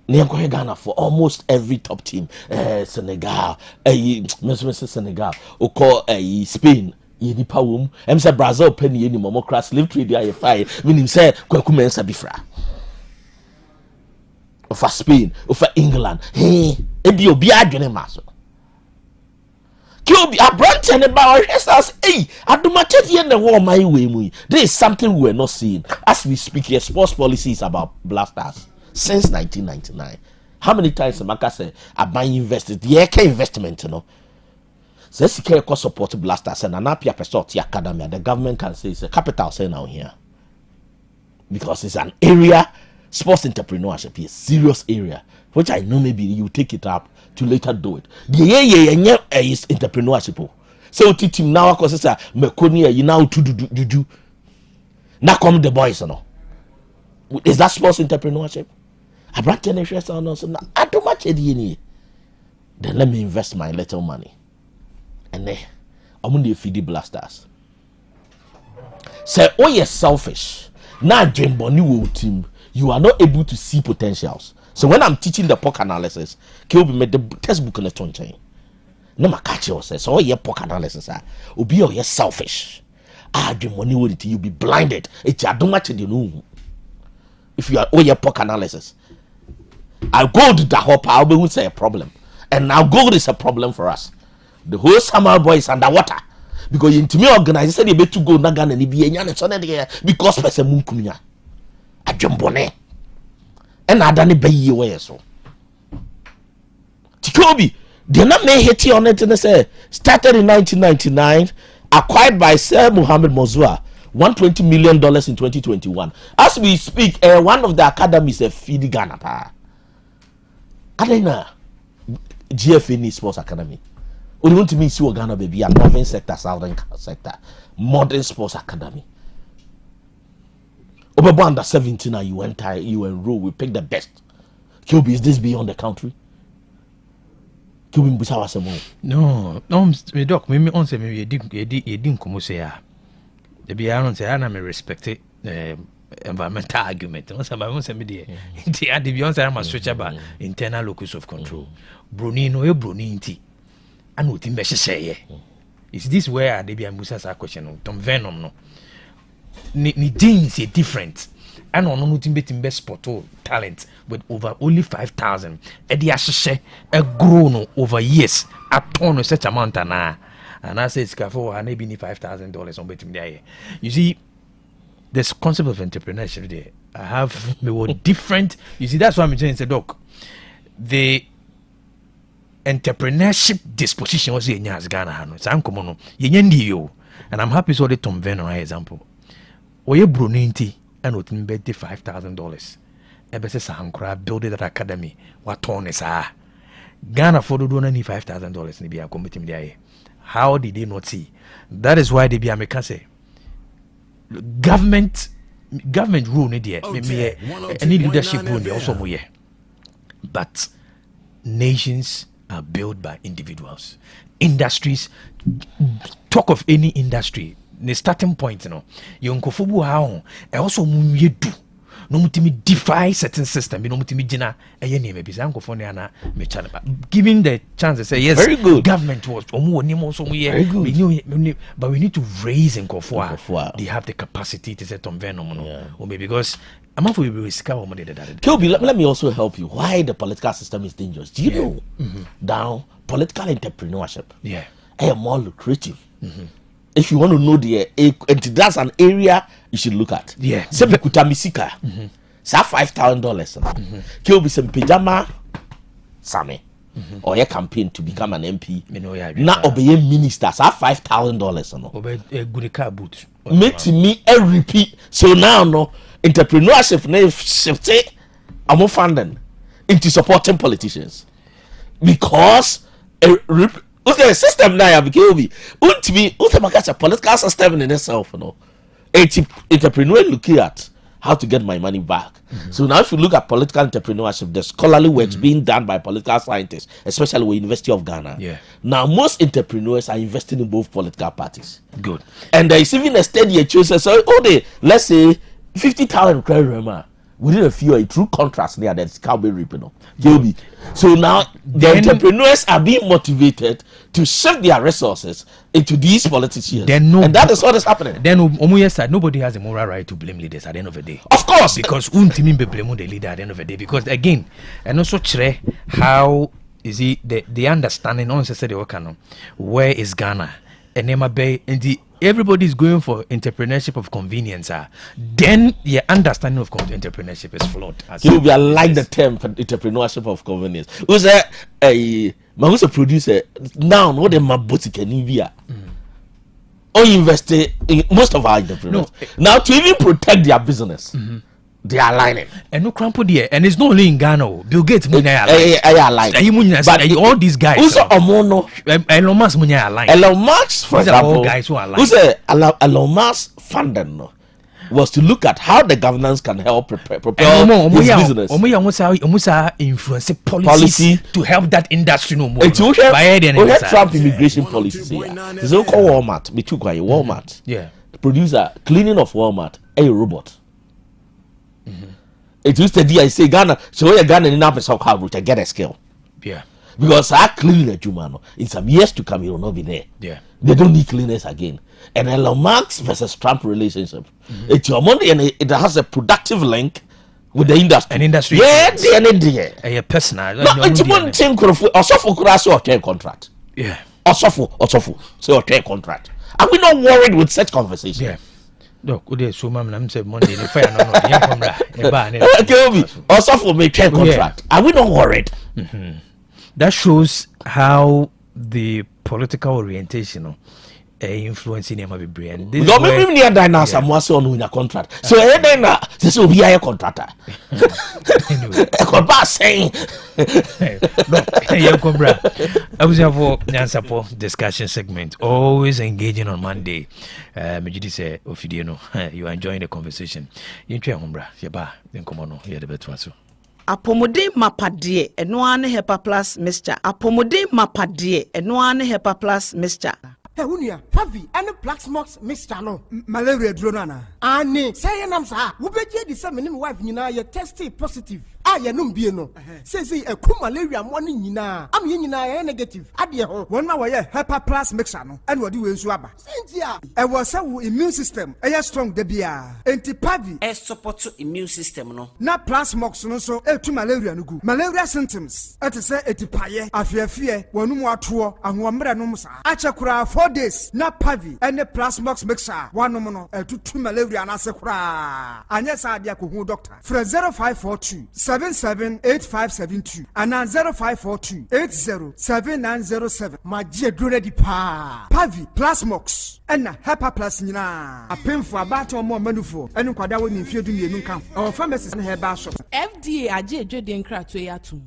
Niyanko Ghana for almost every top team. Senegal, Senegal, oko Spain, nipa wom. Em say Brazil penny ni momo crash live trade ya fire. Meaning say Kwaku mensa bifra. Of Spain, of England. Hey, ebi obi adwene maso. Kilby a branch and about us. Hey, I do much at the end of war my way. There is something we are not seeing as we speak here. Sports policy is about blasters since 1999. How many times Amaka say I buy invested? The investment, you know. Says he can support blasters and an apia persort academy. The government can say it's a capital say now here because it's an area. Sports entrepreneurship is a serious area, which I know maybe you take it up to later do it. The is entrepreneurship. So team now because say Mekonia you now to do. Now come the boys no. Is that sports entrepreneurship? I brought an interest on us. I do much then let me invest my little money. And then I'm going to feed the blasters. Say, oh, you're selfish. Now, dream Bonnie team. You are not able to see potentials. So when I'm teaching the POC analysis, Kilby made the textbook in the tongue chain. No, my catch you says, oh, yeah, POC analysis. Obi, oh, you're selfish. Dream money with you be blinded. It's a do much in the room. If you are, oh, yeah, POC analysis. I'll go to the hopper, I'll be say a problem. And now gold is a problem for us. The whole summer boy is underwater. Because you intimi organize said you better go na Ghana ni bi enya ne so na de because person munkunya. Adwembone. And adane bayi we so. Tikobi, they not may hit on it and say started in 1999, acquired by Sir Mohammed Mozua, $120 million in 2021. As we speak, one of the academies is feeding Ghana. Adena GFA Sports Academy. We want to meet you Ghana baby, a northern sector, southern sector, modern sports academy. Over under 17, you enter, you enroll, we pick the best. QB, is this beyond the country? QB, no, me doc, me on say me you didn't come say ya. The be I don't say I respect it. Environmental argument. Once I say me there. The beyond I'm a switch about internal locus of control. Bruni no Bruni inti. I know what say. Is this where they be a Musa question? Tom Venom no. Ni things are different. I know nothing better best sport talent with over only 5,000. And they are a grown over years at ton such amount and I say it's for I maybe need $5,000 on betting there. You see, this concept of entrepreneurship there. I have me were different. You see, that's why I'm saying it's a doc. The entrepreneurship disposition was in Ghana. So I'm coming on. And I'm happy so the Tom Venom example. Oye Bruninti and would bet $5,000. Ebe se sankra build that academy. What ton is Ghana for do only $5,000 ni be committee there. How did they not see? That is why they be American say government rule ni there. Any leadership rule they also more. But nations are built by individuals. Industries, talk of any industry. The starting point, you know, yonkofobu how also munye do no mutimi defy certain system, no mutimi jina eye name bi sankofo ne ana me channel giving the chance to say yes, very good. Government was omo ni mo so mo ye but we need to raise nkofo they have the capacity to set on venom no or maybe because I'm not for we scar money that Kobe, let me also help you why the political system is dangerous. Do you know now political entrepreneurship is more lucrative. If you want to know that's an area you should look at. Yeah. Sebe kutamisika. Sa $5,000. Kill be some pajama same. Or your campaign to become an MP. Now obey minister. Sa $5,000 no. Obey a good car boot. Make me a repeat. So now no entrepreneurship na shift amo funding into supporting politicians. Because the system now because ultimately a political system in itself, you know. Entrepreneur looking at how to get my money back. So now if you look at political entrepreneurship, the scholarly works being done by political scientists, especially with University of Ghana. Now most entrepreneurs are investing in both political parties. Good. And there is even a study chooses so let's say 50,000 credit within a few, a true contrast there that's cowboy reaping. So now the entrepreneurs are being motivated to shift their resources into these politicians. And that is what is happening. Then nobody has a moral right to blame leaders at the end of the day. Of course. Because blame the leader at the end of the day. Because again, and also how is it the understanding on where is Ghana? And everybody is going for entrepreneurship of convenience. Then your understanding of entrepreneurship is flawed. You will like the term for entrepreneurship of convenience. Who's a producer now? What the boutique can be? Or invest in most of our entrepreneurs now to even protect their business. They are aligning. And no crampo there. And it's not only in Ghana. Bill Gates align. But all these guys. Who's Omono? Elon Musk align. Elon Musk, for example, all guys who align. Who's Elon Musk funding was to look at how the governance can help propel his business. Almost influence policy to help that industry no more. Trump immigration policy. There's no call Walmart. Me too quiet. Walmart. Yeah. The producer cleaning of Walmart. A robot. It used to be I say Ghana, so you're Ghana in Africa to get a skill. Yeah. Because I clean a Jumano. In some years to come, you will not be there. Yeah. They don't need cleaners again. And Elon Musk versus Trump relationship. It's your money and it has a productive link with the industry. An industry. Yeah, they are a personal. No, it's one thing also for contract. Yeah. Osofo. So your trade contract. Are we not worried with such conversation? Yeah. Look, good so ma'am, I'm saying Monday the fire no. Osofo make trade contract. Are we not worried? Mm-hmm. That shows how the political orientation influencing him be brain. No, maybe near Dina Samuel on win a contract. So Dina, this will be a contractor. Anyway, I saying, I was here for Nyansapo discussion segment. Always engaging on Monday. Mejidi say, Ofidiano, you are enjoying the conversation. You try hombra, yaba, then come on, here the better so. Apomode mapadie enoane hepa plus mixture. Apomode mapadie enoane hepa plus mixture. Hey, unia, heavy and Plaxmox mixture no. Malaria dronana. Ani, say nam sa. Ubeje di sa menim wife nyina ye tested positive. Ya num bie no. Say a ku malaria money nyina. Am ye nyina ye negative. Ade ho. Won ma wo ye hepa plus mixture no. And wodi we nsu aba. Sentia. E was say immune system. E strong de bia. Antipavi. E support immune system no. Na plasmox no so e tu malaria no gu. Malaria symptoms. E te say etipaye, afiafie, wonum ato, ahomre no msa. Achekura 4 days. Na pavi ene plasmox mixture. Wanom no e tu malaria na se kura. Anya sa dia ko hu doctor. Fra 0542 778572 and 0542 807907. Magie drone di pa. Pavi plasmox and hepa plus nyina. Apemfo abato mo manufo. Enu kwada woni mfiedu mienu kan. Our pharmacies and herbal shop. FDA aje dwede nkrato yatum.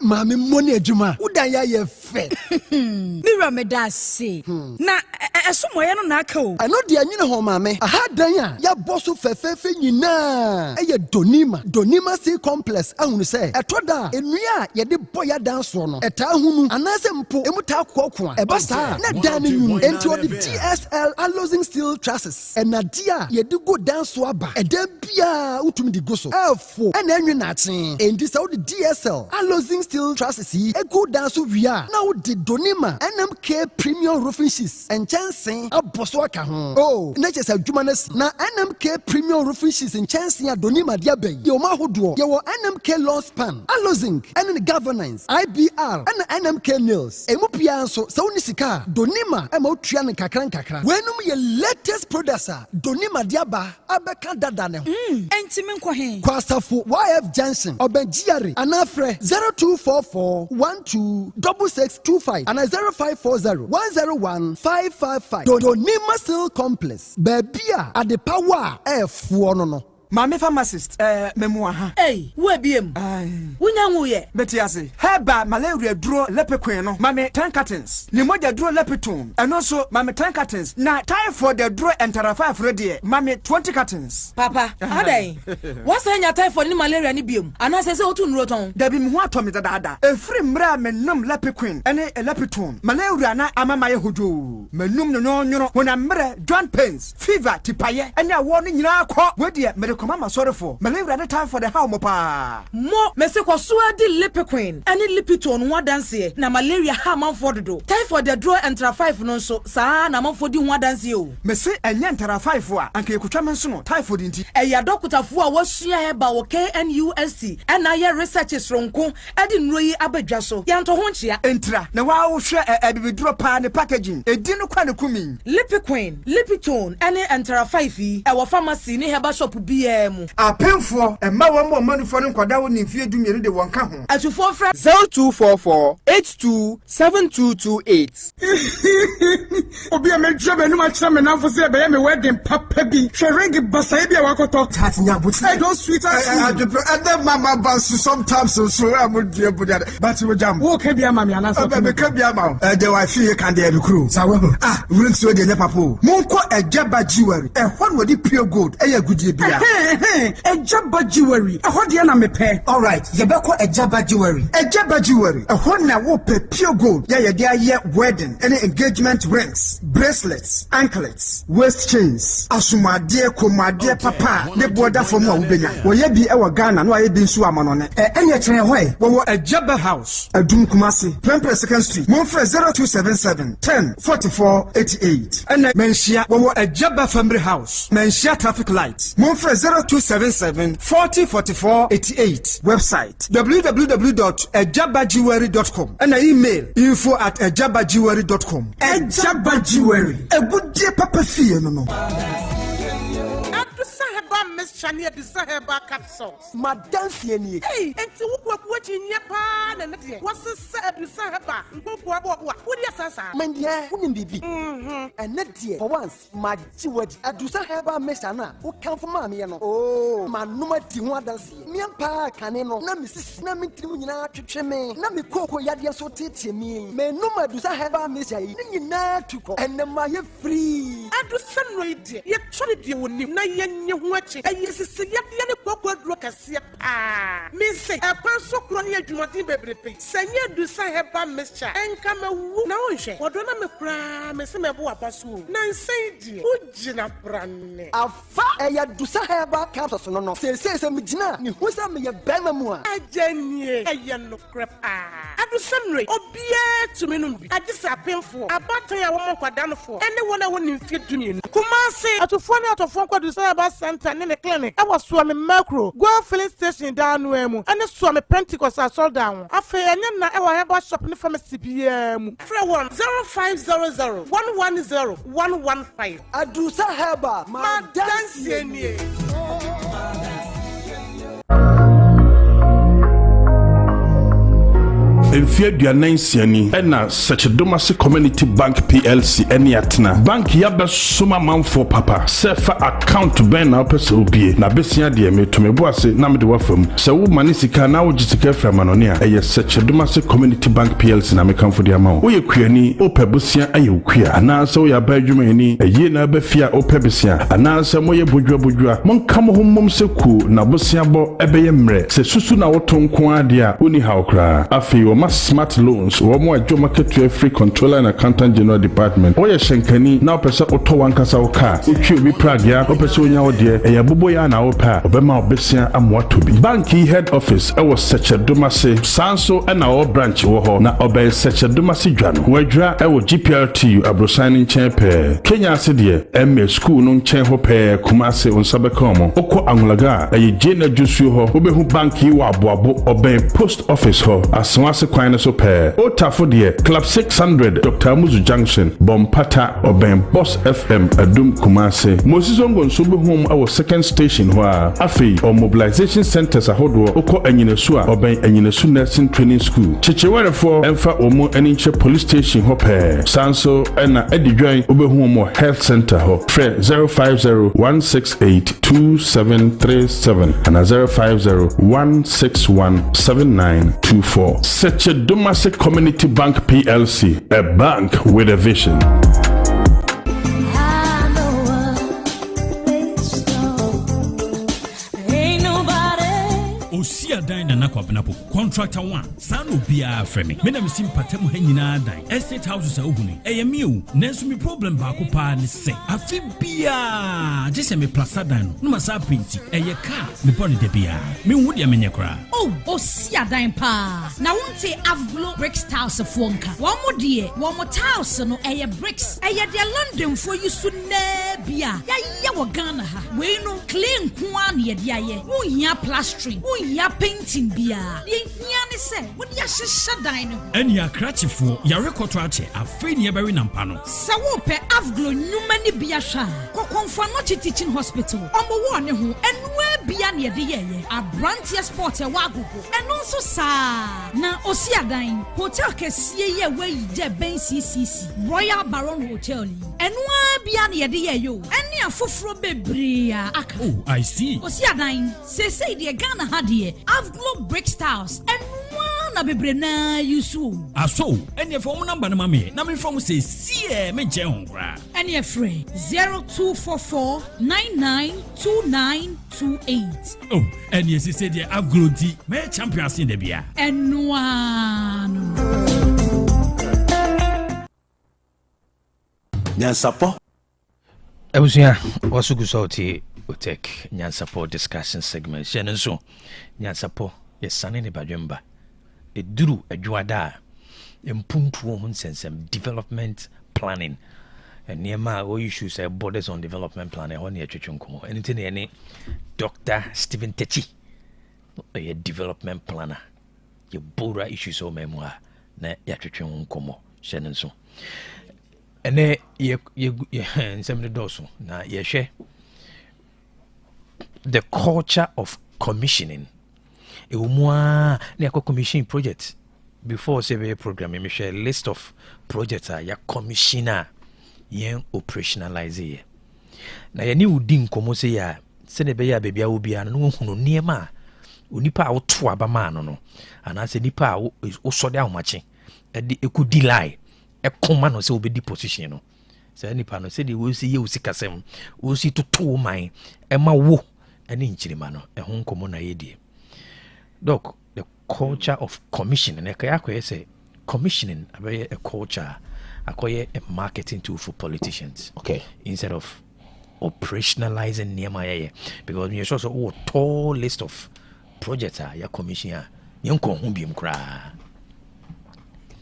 Mami money adwuma. Udan ya ye fe. Mira me da se. Na esomoye no na aka o. Ano de anyine ho mami. Aha dan ya ya boso fefefe nyina. Eye Donima C complex ahunu se. Etoda enua ye de boya dan so no. Eta hunu anase mpo emuta kokwa. Eba sa na dan nyunu. Enti odi DSL alloying steel trusses. Enadia ye de go dan so aba. Eda bia utumi di go so. Efo ena enwe na aten. Enti sa odi DSL alloying steel trusses yi e go dan so wia. Na odi Donima NMK premium roofing sheets. Enchansen aboso aka ho. Oh, na chesa adwuma na NMK premium roofing sheets enchansen a Donima dia ben. Ye o ma hodo. Ye wo NMK lawn span. Alloying and governance IBR and NMK nails. Emu pia so sa oni sika Donima e ma otua ne kakran kakra. Wenum ye latest producer Donima diaba abeka dada ne ho. Enti me nkɔ he. Kwasafo YF Junction Obenjiare anafre 0244 126625 and 0540 101 555. Donima Steel Complex. Babia at the power F1 no. Mami pharmacist memua ha. Hey, we biem. Wunya nguye. Betiase. Heba malaria duro lepekwen no. Mami 10 cartons. Ni moja duro lepetone. And also mami 10 cartons. Na typhoid the duro enterafa fredi. Mami 20 cartons. Papa, adai. What's enya typhoid ni malaria ni biem? Anase se otu nro ton. Dabi mu atomi dada. Efri mra menum lepekwen ene lepetone. Malaria na amama ye hojo. Menum no nyono. Wona mre joint pains, fever, tipaye. Ene awo ni nyina akọ. We de Mama sorry for malaria the time for the how mopa mo me se ko so adi lipiquin any lipitone ho danse na malaria ha man for do typhoid the draw entra 5 no so saa na man for di ho danse o me se enye entra 5 a anka ekutwa men so no typhoid nti eya dokutafo a wasua he ba wo KNUST na ye research sronko adi nroyi abadwa so ya nto ho nchia entra na wa wo hwe abibiduro pa ne packaging edi no kwa ne kumi lipiquin lipitone any entra 5 e wo pharmacy ni heba shop bi apemfo emma wo mo manufo no kwada wo ni fie dumie de won ka ho atufo fra 0244 827228 obi a me dwa benu ma kira me nanfo se be me wedding papa bi hwering basa bi a wakoto tat nya buti I don't sweet as and then mama bas sometimes so am dia buda but we jam wo ka bia ma me anasa be ka bia ma de wa fie kan de recruit sawo wurin so de nya papo monko ejaba jiwari e hon wodi pure gold e ya gudie bia Ejaba jewelry. Ehode na mepe. All right, yebeko ejaba jewelry. Ejaba jewelry. Ehon na wo pe pure gold. Ya ye dia ye wedding, any engagement rings, bracelets, anklets, waist chains. Asumade komade papa. Ne border for mo ubenya. Wo ye bi e wo Ghana no aye bi nsu amano ne. Enye kire hoy. Wo Ejaba house. Adum Kumasi, 22nd Street. Monfre 0277 10 44 88. Ene menhia wo Ejaba family house. Menhia traffic light. Monfre 0277 40 44 88. Website www.ejabajiwari.com and email info@ejaba ejabajiwari.com. Ejabajiwari. Ebuje papa fie no. Miss Chania Disaheba capsules. Madame Sieni. Hey, and to what in your pan and what's the sad Disaheba? What is Sasa? Mandia, wouldn't be. And that year, for once, my jewelry at Disaheba Messana, who come from Mammy. Oh, my number Tiwadas, Miampa Caneno, Namis, Namitrina, Chicheme, Nami Coco Yadia so teaching me. May no more Disaheba Messai, and the Maya free. And to some radio, yet tried you when you watch it. Yes, it's a young pop rock as a Miss a person crony at Martin Baby. Sanya do Sahaba Mr. and come a woman. What don't I cry, Miss Mabua Pasu? Nancy, Ujina Brand. A fire do Sahaba capsules no. Say, Mijina, who's a me a Bamamua. A Jenny, a young crap. I do some way, obia to me. I just a painful. A battery I won't go down for. Anyone I want to fit to me. Kumasi, at a phone out of Fonko do Sahaba Center in the clinic. I was swimming macro. Go filling station down Wemu. And the swam Pentecost I sold down. I feel and then I have a shopping from a CPM. 0500110 115. I do Sahaba, my dancing. Mfie aduanan siani na Sechedomase Community Bank PLC eni atena bank ya besoma manfo papa sefa account ben na opese obie na besia de metomebo ase na mede wafam se wo mane sika na wo gisika fra manone a eye Sechedomase Community Bank PLC na mekamfo de ama wo ye kuani opebusia aye okua ana se wo ya ba adwuma ni eye na bafia opebusia ana se mo ye bodwa monkam hommom se ku na bosia bo ebeye mre se susu na wotonko ade a oni hawkra afi smart loans wo mo adwo market to free controller and accountant general department wo ye shenkani na opese oto wankasa wo ka otwi obi prague ya opese onya wo de eya bobo ya na wo pa obema obesia amwato bi banki head office e wo Sechedomase sanso na wo branch wo ho na obel Sechedomase dwano wadra e wo GPRTU abrosan nchen pe Kenya ase de MA school no nchen ho pe Kumase onsabekomo okọ anwulaga e jena jusu ho obehu banki wo aboabo obel post office ho aswase kwan so pair Otafo de Club 600 Dr. Amuzu Junction Bompata Oben Boss FM Adum Kumase Mosizongo nso be home our second station ho a afi or mobilization centers ahodo okọ anyinesu a Oben anyinesu nursing training school chichewerefo emfa omo aninche police station ho pair sanso na edidwan obe home health center ho fre 0501682737 and 0501617924 Sechedomase Community Bank PLC, a bank with a vision. Osia dan na nakwabenapo contractor 1 sano bia frame me na mesim patam ha nyina dan estate houses a ohuni eyemi o nanso mi problem ba ko pa ne se afi bia jese me plaza dan no masa penti eye car me bone de bia me hu de menye kra oh osia dan pa na wonte avglo bricks house fonka wo mo de wo mo house no eye bricks eye de London for you su na bia ya wo Ghana ha we no clean kwa na ye de aye wo hia plastering ya painting bia ye hia ne se wo dia hyehyɛ dan no eni akrachifo ya record ache afei ne yebɛwe nampa no sa wo pe avglo nyuma ne bia hwa kokonfa no teaching hospital omo wo ne ho enua bia ne de ye abrantia sport e wa agogo eno nso saa na osi adan hotel kesie ye we je ben CCC Royal Baron Hotel enua bia ne de ye yo eni afoforo bebre aka oh I see osi adan say de Ghana ha de Avglo Brick Styles and one na bebre na yusu aso eni efo number na mame na me from say sie me je honkra eni efre 0244992928 oh eni esi say de Avglo ti me champions in the bia enwano Nyansapo Ebusia wasugu sauti Otec Nyansapo discussion segment shenenso Nyansapo yesane ne badwemba eduru adwada empuntuo ho nsensem development planning eniema o issues borders on development planning ho ne atwetwenko anything ene Dr. Stephen Techi a development planner ye bora issues o memwa na yatwetwenko hyɛ so ɛnɛ nsɛm no dɔɔso na yɛhwɛ the culture of commissioning ɛwɔ mu a na yɛkɔ commission project before sɛ bɛyɛ program mehwɛ list of projects a yɛ commission a yɛn operationalize yɛ na yɛne wodi nkɔmmɔ sɛ yɛ a sɛne ɛbɛyɛ a baabi a wɔ biara no wohunu nneɛma a onipa a woto aba maa no anaasɛ nipa a wosɔde ahomakye ɛde ɛkɔdi lie ɛkoma no sɛ wobɛdi position no saa nipa no sɛdeɛ wɔsi yɛ wo sikasɛm wɔsi toto wo man ɛma wo ɛne nkyirima no ɛho nkɔmmɔ na yɛdie doc the culture of commissioning ɛkɛyɛ akɔyɛ sɛ commissioning abɛyɛ a culture akɔyɛ a marketing tool for politicians instead of operationalizing nneɛma yɛyɛ because me sure so tall list of projects a yɛ commission a yɛnkɔ ho biom koraa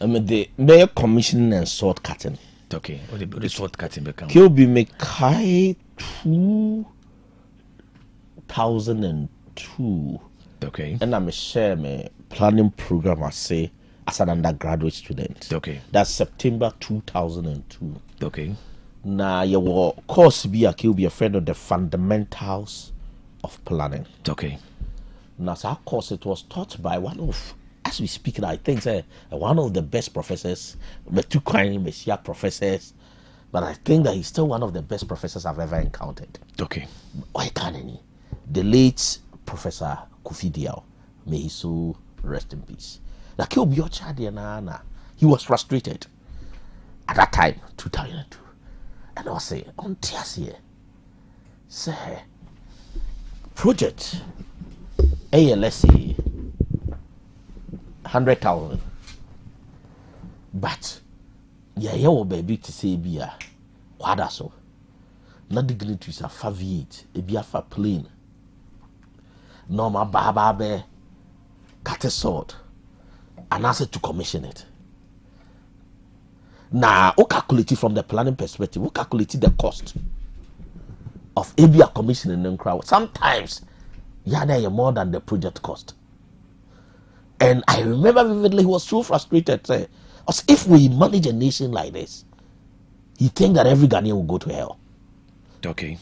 the mayor commissioning and sword cutting. Okay, the sword cutting become. Kilby Mekai 2002. Okay. And I'm a share my planning program. I say as an undergraduate student. Okay. That's September 2002. Okay. Now your course be a Kilby a friend of the fundamentals of planning. Okay. Now our course it was taught by one of. As we speak, I think one of the best professors, but two kind Messiah professors, but I think that he's still one of the best professors I've ever encountered. Okay. Why can't he? The late Professor Kofi Diao, may he so rest in peace. Like he was frustrated at that time, 2002. And I was saying, on TSA, say, project ALSA. 100,000, but yeah, baby to say beer, what so? Not the dignitaries are faviate, a beer for plane. No, my baba bear, cut a sword, and ask to commission it. Now, we calculate it from the planning perspective, we calculate the cost of a beer commissioning and crowd. Sometimes, yeah, they are more than the project cost. And I remember vividly, he was so frustrated. Say, as if we manage a nation like this, he think that every Ghanaian will go to hell. Okay.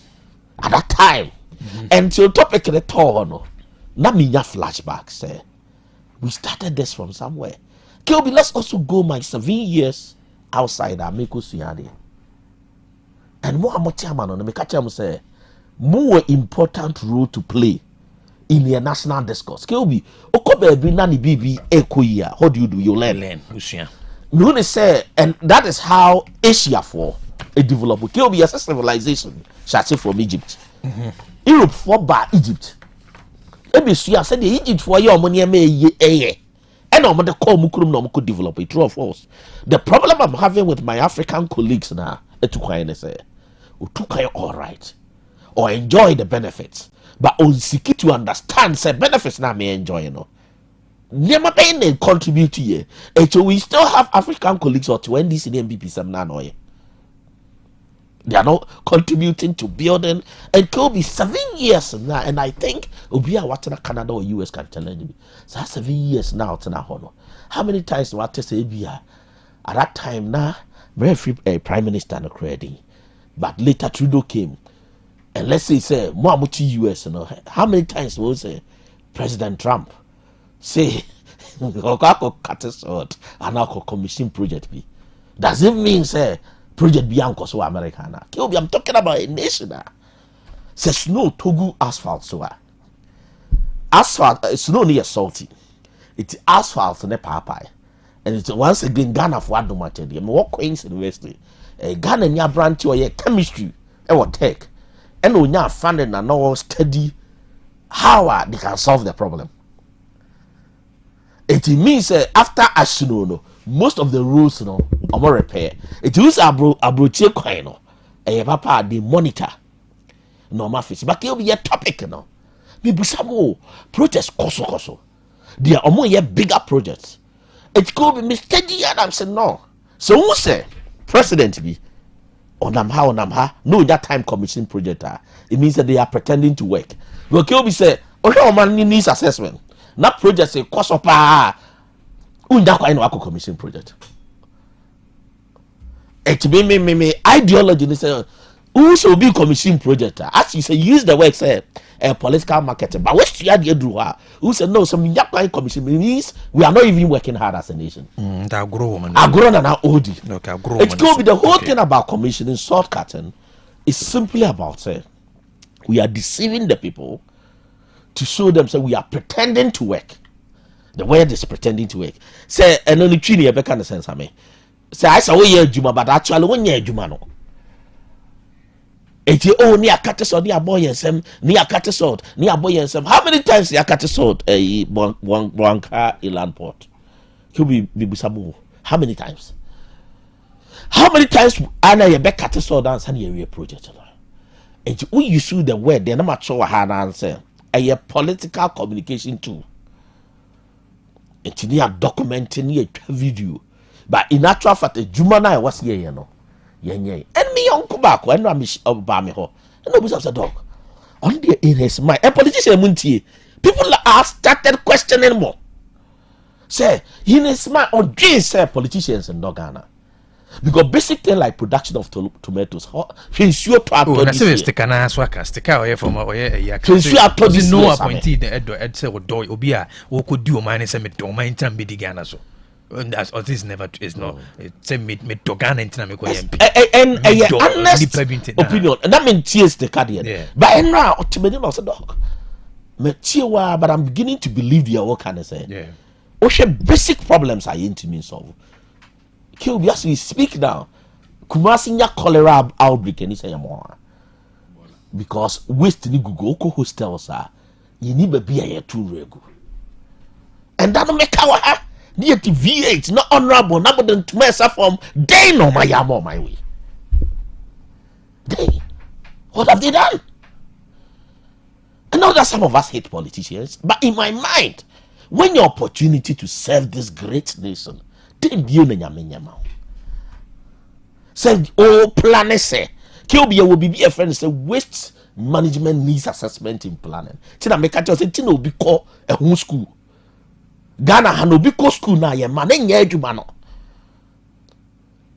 At that time, and to topic the torn, not me flashbacks. Say, we started this from somewhere. Kelby, let's also go my 7 years outside Ameko Suyade. And more chairman on the Mekacham say, more important role to play in the national discourse. Kelby, Okobe Nani Bibi Ekoya. How do you do? You learn. Me say, and that is how Asia for a developed. Kelby as a civilization, shall say from Egypt. Europe for by Egypt. Ebisuya said the Egypt for your money and I'm the call Mukurum no could develop it. True or false? The problem I'm having with my African colleagues now, say, all right, or enjoy the benefits. But on seek to understand say benefits now may enjoy, you know. Never been contribute here. And so we still have African colleagues or 20 in the MPP some now. They are not contributing to building and could be 7 years now. And I think Obia Watana Canada or US can challenge me. So that's 7 years now to now. How many times do I say Obia at that time now? Very free prime minister no credit. But later Trudeau came. And let's say more US, you know, how many times will say President Trump say cut a sword and now commission project be? Does it mean say project Bianco so Americana? I'm talking about a nation. Say snow togu asphalt so asphalt snow near salty. It's asphalt ne papai. And it's once again Ghana for Adomated. I'm walk Queen's University. A Ghana near branch or chemistry or tech. And we now funding and no study how they can solve the problem. It means after Asuno, most of the rules no more repair. It is abroche coin no. Papa they monitor no office. But it will be a topic no. Maybe some projects koso. They are more bigger projects. It could be steady and I'm saying no. So who say president be? Onamha, no that time commission project. It means that they are pretending to work. Well, Kelby say, okay, man needs assessment. That project say cost of unda kwa ino commission project. It me ideology ni say who should be commission project as you say use the word say political marketing, but what's the idea do who said no some yakwan commission means we are not even working hard as a nation. That grow man. Agro and our OD. Okay, grow. It could be the whole thing about commissioning shortcutting is simply about say we are deceiving the people to show them say we are pretending to work. The word is pretending to work. Say and only tree near kind of sense I mean. Say I say we juma but actually when you juma no. Eti oh ni akate sword ni aboy ensem ni akate sword ni aboy ensem. How many times ni akate sword Blanca Ilan Port? Could be bisabu. How many times? How many times ana ye be kate sword dance and ye project? Eti when you use the word they no match what han answer. A political communication tool. Eti ni documenting ni video. But in actual fact, a Jumana was here, you know. And me, Uncle Back, when I'm Obama, and nobody has a dog. On the in his mind, a politician, Munti, people are started questioning more. Say, in his mind, on dreams, say politicians and Dogana. Because basic thing like production of tomatoes, he's sure to have to stick an ass worker, stick out from a no appointed Ed say or doy obia who could do minus a domain time be the Ghana so. That's all this never is not say me Dogana and Tinamico and a honest opinion, and that means tears the cardian. But now to me, not a dog. But I'm beginning to believe the what can I say? Yeah. What basic problems are into me solve? Kill as we speak now, Kumasinya cholera outbreak and say more. Because waste ni Google hostels are you need to be a too regu. And that make our near to V8 not honorable, not than to mess up from day no my yamo my way. They what have they done? I know that some of us hate politicians, but in my mind, when your opportunity to serve this great nation, said oh planning say Kilbia will be a friend say waste management needs assessment in planning. Tina make a say Tina will be called a home school. Ghana hano be called school na ye man jumano.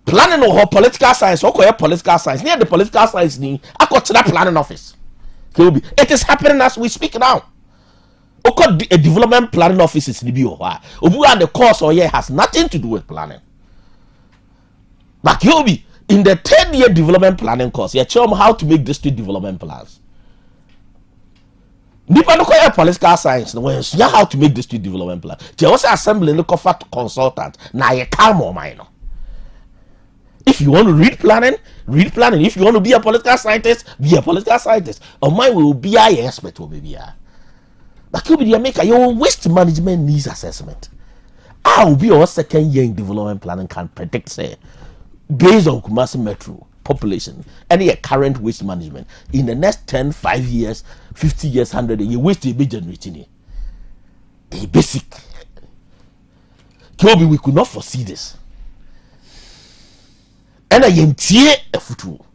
Planning or political science or political science near the political science ni I got to that planning office. Kilby. It is happening as we speak now. A development planning office is Libyo. Obu and the course or year has nothing to do with planning. But you'll be in the 10-year development planning course, you show them how to make district development plans. Nipa no call political science, when you know how to make district development plan. You also assembly no for consultant. Now you calm or mine. If you want to read planning, read planning. If you want to be a political scientist, be a political scientist. Or mine will be an expert will be a. But you be the maker your waste management needs assessment. I will be our second year in development planning can predict say based on Kumasi Metro population any current waste management in the next 10, 5 years, 50 years, 100 years, waste will be generating a basic. Kobe, we could not foresee this. And I am tear a football.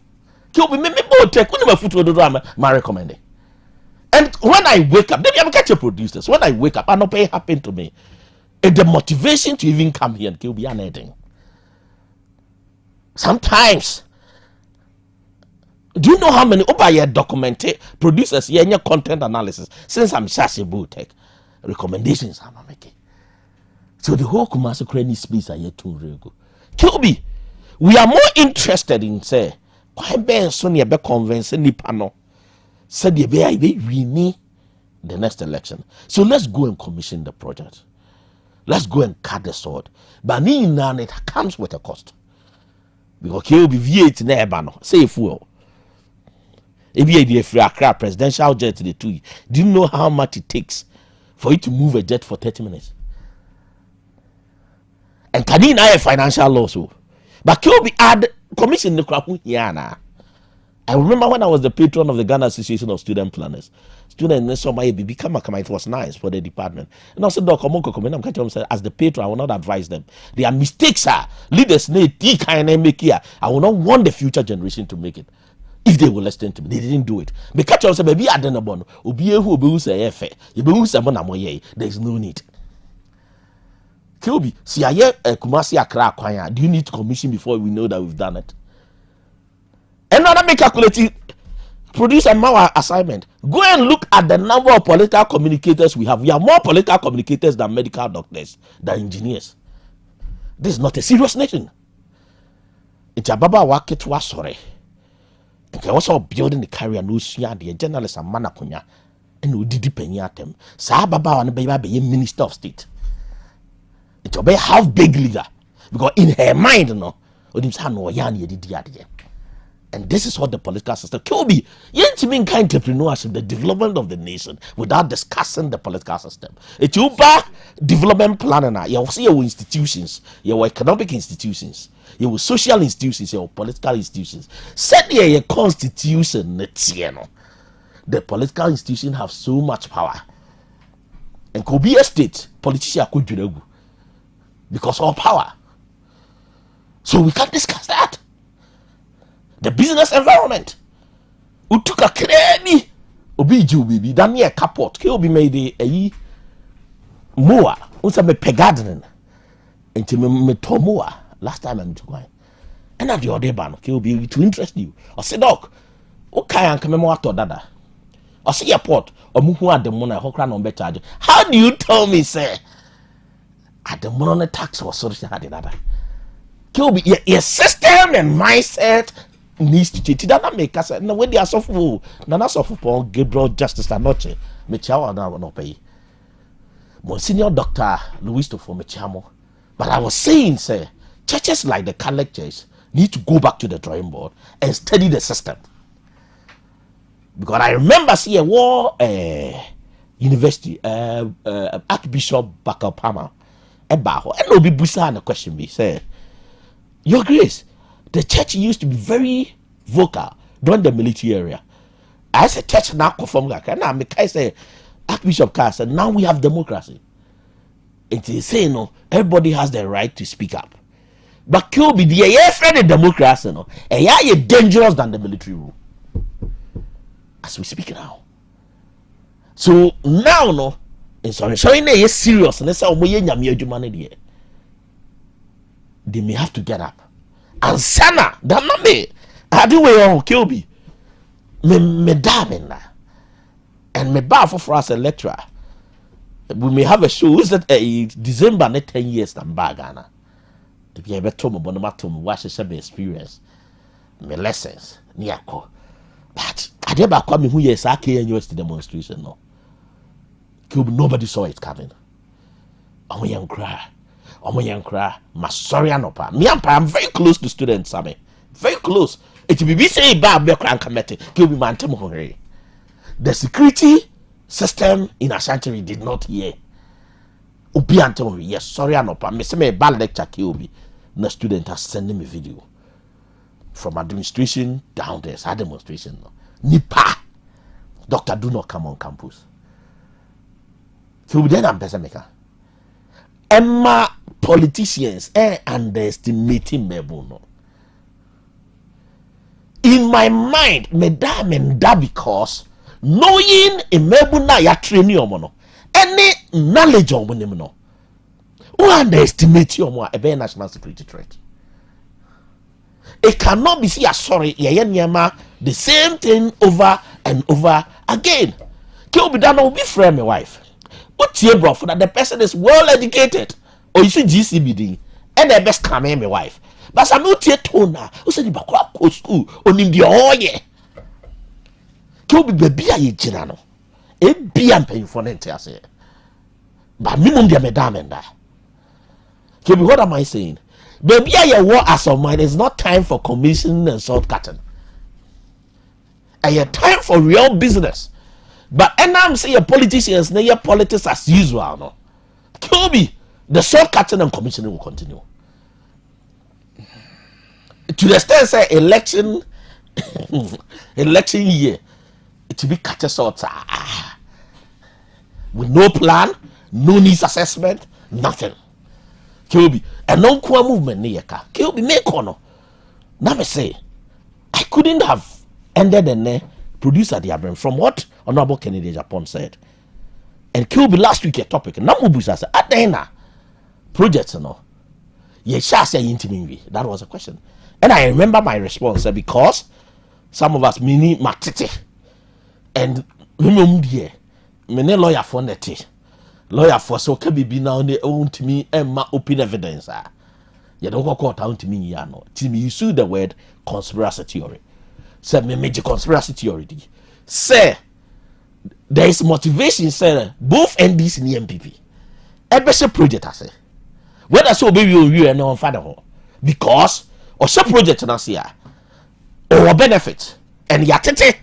Kobe, me Otec, when my football do my recommending. And when I wake up, maybe I'm catch your producers. When I wake up, I not pay happen to me. And the motivation to even come here and be anything. Sometimes, do you know how many documented producers here in your content analysis since I'm Nyansapo Boateng recommendations I'm making. So the whole Kumasi Cranny space are here too rego. Kilby, we are more interested in say why Ben Sonia be convincing the panel. Said we need the next election. So let's go and commission the project. Let's go and cut the sword. But it comes with a cost. Because he will be V8 in Ebano. Say fool. If you free Accra presidential jet to the two, do you know how much it takes for you to move a jet for 30 minutes? And can you have financial loss? But he will be add commission the crap here now. I remember when I was the patron of the Ghana Association of Student Planners. Students become a it was nice for the department. And I said, I'm catching as the patron, I will not advise them. Their mistakes are leaders need make here. I will not want the future generation to make it. If they will listen to me, they didn't do it. Me catch up say baby I don't know. Obi who be say fair. You be say there is no need. Kilby, see, I hear Kumasi Accra Kwanya. Do you need to commission before we know that we've done it? Another make calculating, produce a more assignment. Go and look at the number of political communicators we have. We have more political communicators than medical doctors, than engineers. This is not a serious nation. It's a baba work to us, sorry. And they also building the career, no suya, the journalists and manakunya, and no didi penny at them. Sa baba and baby be minister of state. It's a half big leader because in her mind, no, and this is what the political system can be. You ain't mean kind entrepreneurship, the development of the nation without discussing the political system. It's your development planning. You see your institutions, your economic institutions, your social institutions, your political institutions. Set here your constitution, the political institutions have so much power, and could be a state politician could do because of power. So we can't discuss that. The business environment. We took a crabby obiju baby. That near capot. He will be made a moa. Also me pegadren. Into me tomoa. Last time I'm going. And have your day ban. He will be to interest you. Or say dog. Okay, and come more to dada. Or see a port. Or muhu at the mona hokran on better. How do you tell me, sir? At the money tax or social data. Kilby, your system and mindset needs to change. That make us no when they are so full. Nana so full Gabriel Justice Anoche. Mechawa now no pay. Monsignor Dr. Luis to for Mechamo. But I was saying, sir, churches like the Catholic Church need to go back to the drawing board and study the system. Because I remember see a war university Archbishop Bakapama. And no be busa the question be say, Your Grace, the church used to be very vocal during the military area. As a church now conform like and I say Archbishop Carr said now we have democracy. It is saying no, everybody has the right to speak up. But kill be the friendly democracy no, and you dangerous than the military rule. As we speak now. So now no. So they are serious and they say they may have to get up and sana that not me I do way on Kilby me damn and me bar for us a lecturer we may have a show is that December 10 years than bagana if you ever told me bonomatum watch a experience me lessons niako but I never come who yes I can university demonstration no. Nobody saw it coming. I'm sorry, I'm very close to students, Sammy. Very close. It will be saying the security system in Ashanti did not hear. Yes, sorry, I'm a bad lecture. The student has sending me video from administration down there. Our demonstration. Nipa. Doctor, do not come on campus. So then I'm maker. Emma politicians underestimating Mebuno. In my mind, madam and that because knowing a Mebuna ya training omono any knowledge on no who underestimate your more a national security threat. It cannot be sorry the same thing over and over again. Kill be done will be friend my wife. What's your bro for that the person is well educated or you see GCBD and the best come my wife. But I'm not yet tona who said you school on in the oye. Kill be baby a general. A be am paying for an say. But minimum dear madam and that. Kill be what am I saying? Baby a war as of mine is not time for commission and salt cutting. A time for real business. But and I'm saying politicians, they politics as usual. No, Kobe, the shortcutting and commissioning will continue. To the extent say election year, it will be cut short. With no plan, no needs assessment, nothing. Kobe, and no core movement near car. Kobe, make corner. Now me say, I couldn't have ended the producer the Abram from what Honorable Kennedy Japan said. And Kilby last week a topic. Namubusa said, Adena, project no ye sha say intimi. That was a question. And I remember my response because some of us mini matete and me lawyer for neti lawyer for so can be now they own to me and my open evidence you don't go court down to me ya no to me you use the word conspiracy theory say me major conspiracy theory say there is motivation say both NDC and MPP ebese project I say whether so baby you and on father because or some project na say or benefit and yatete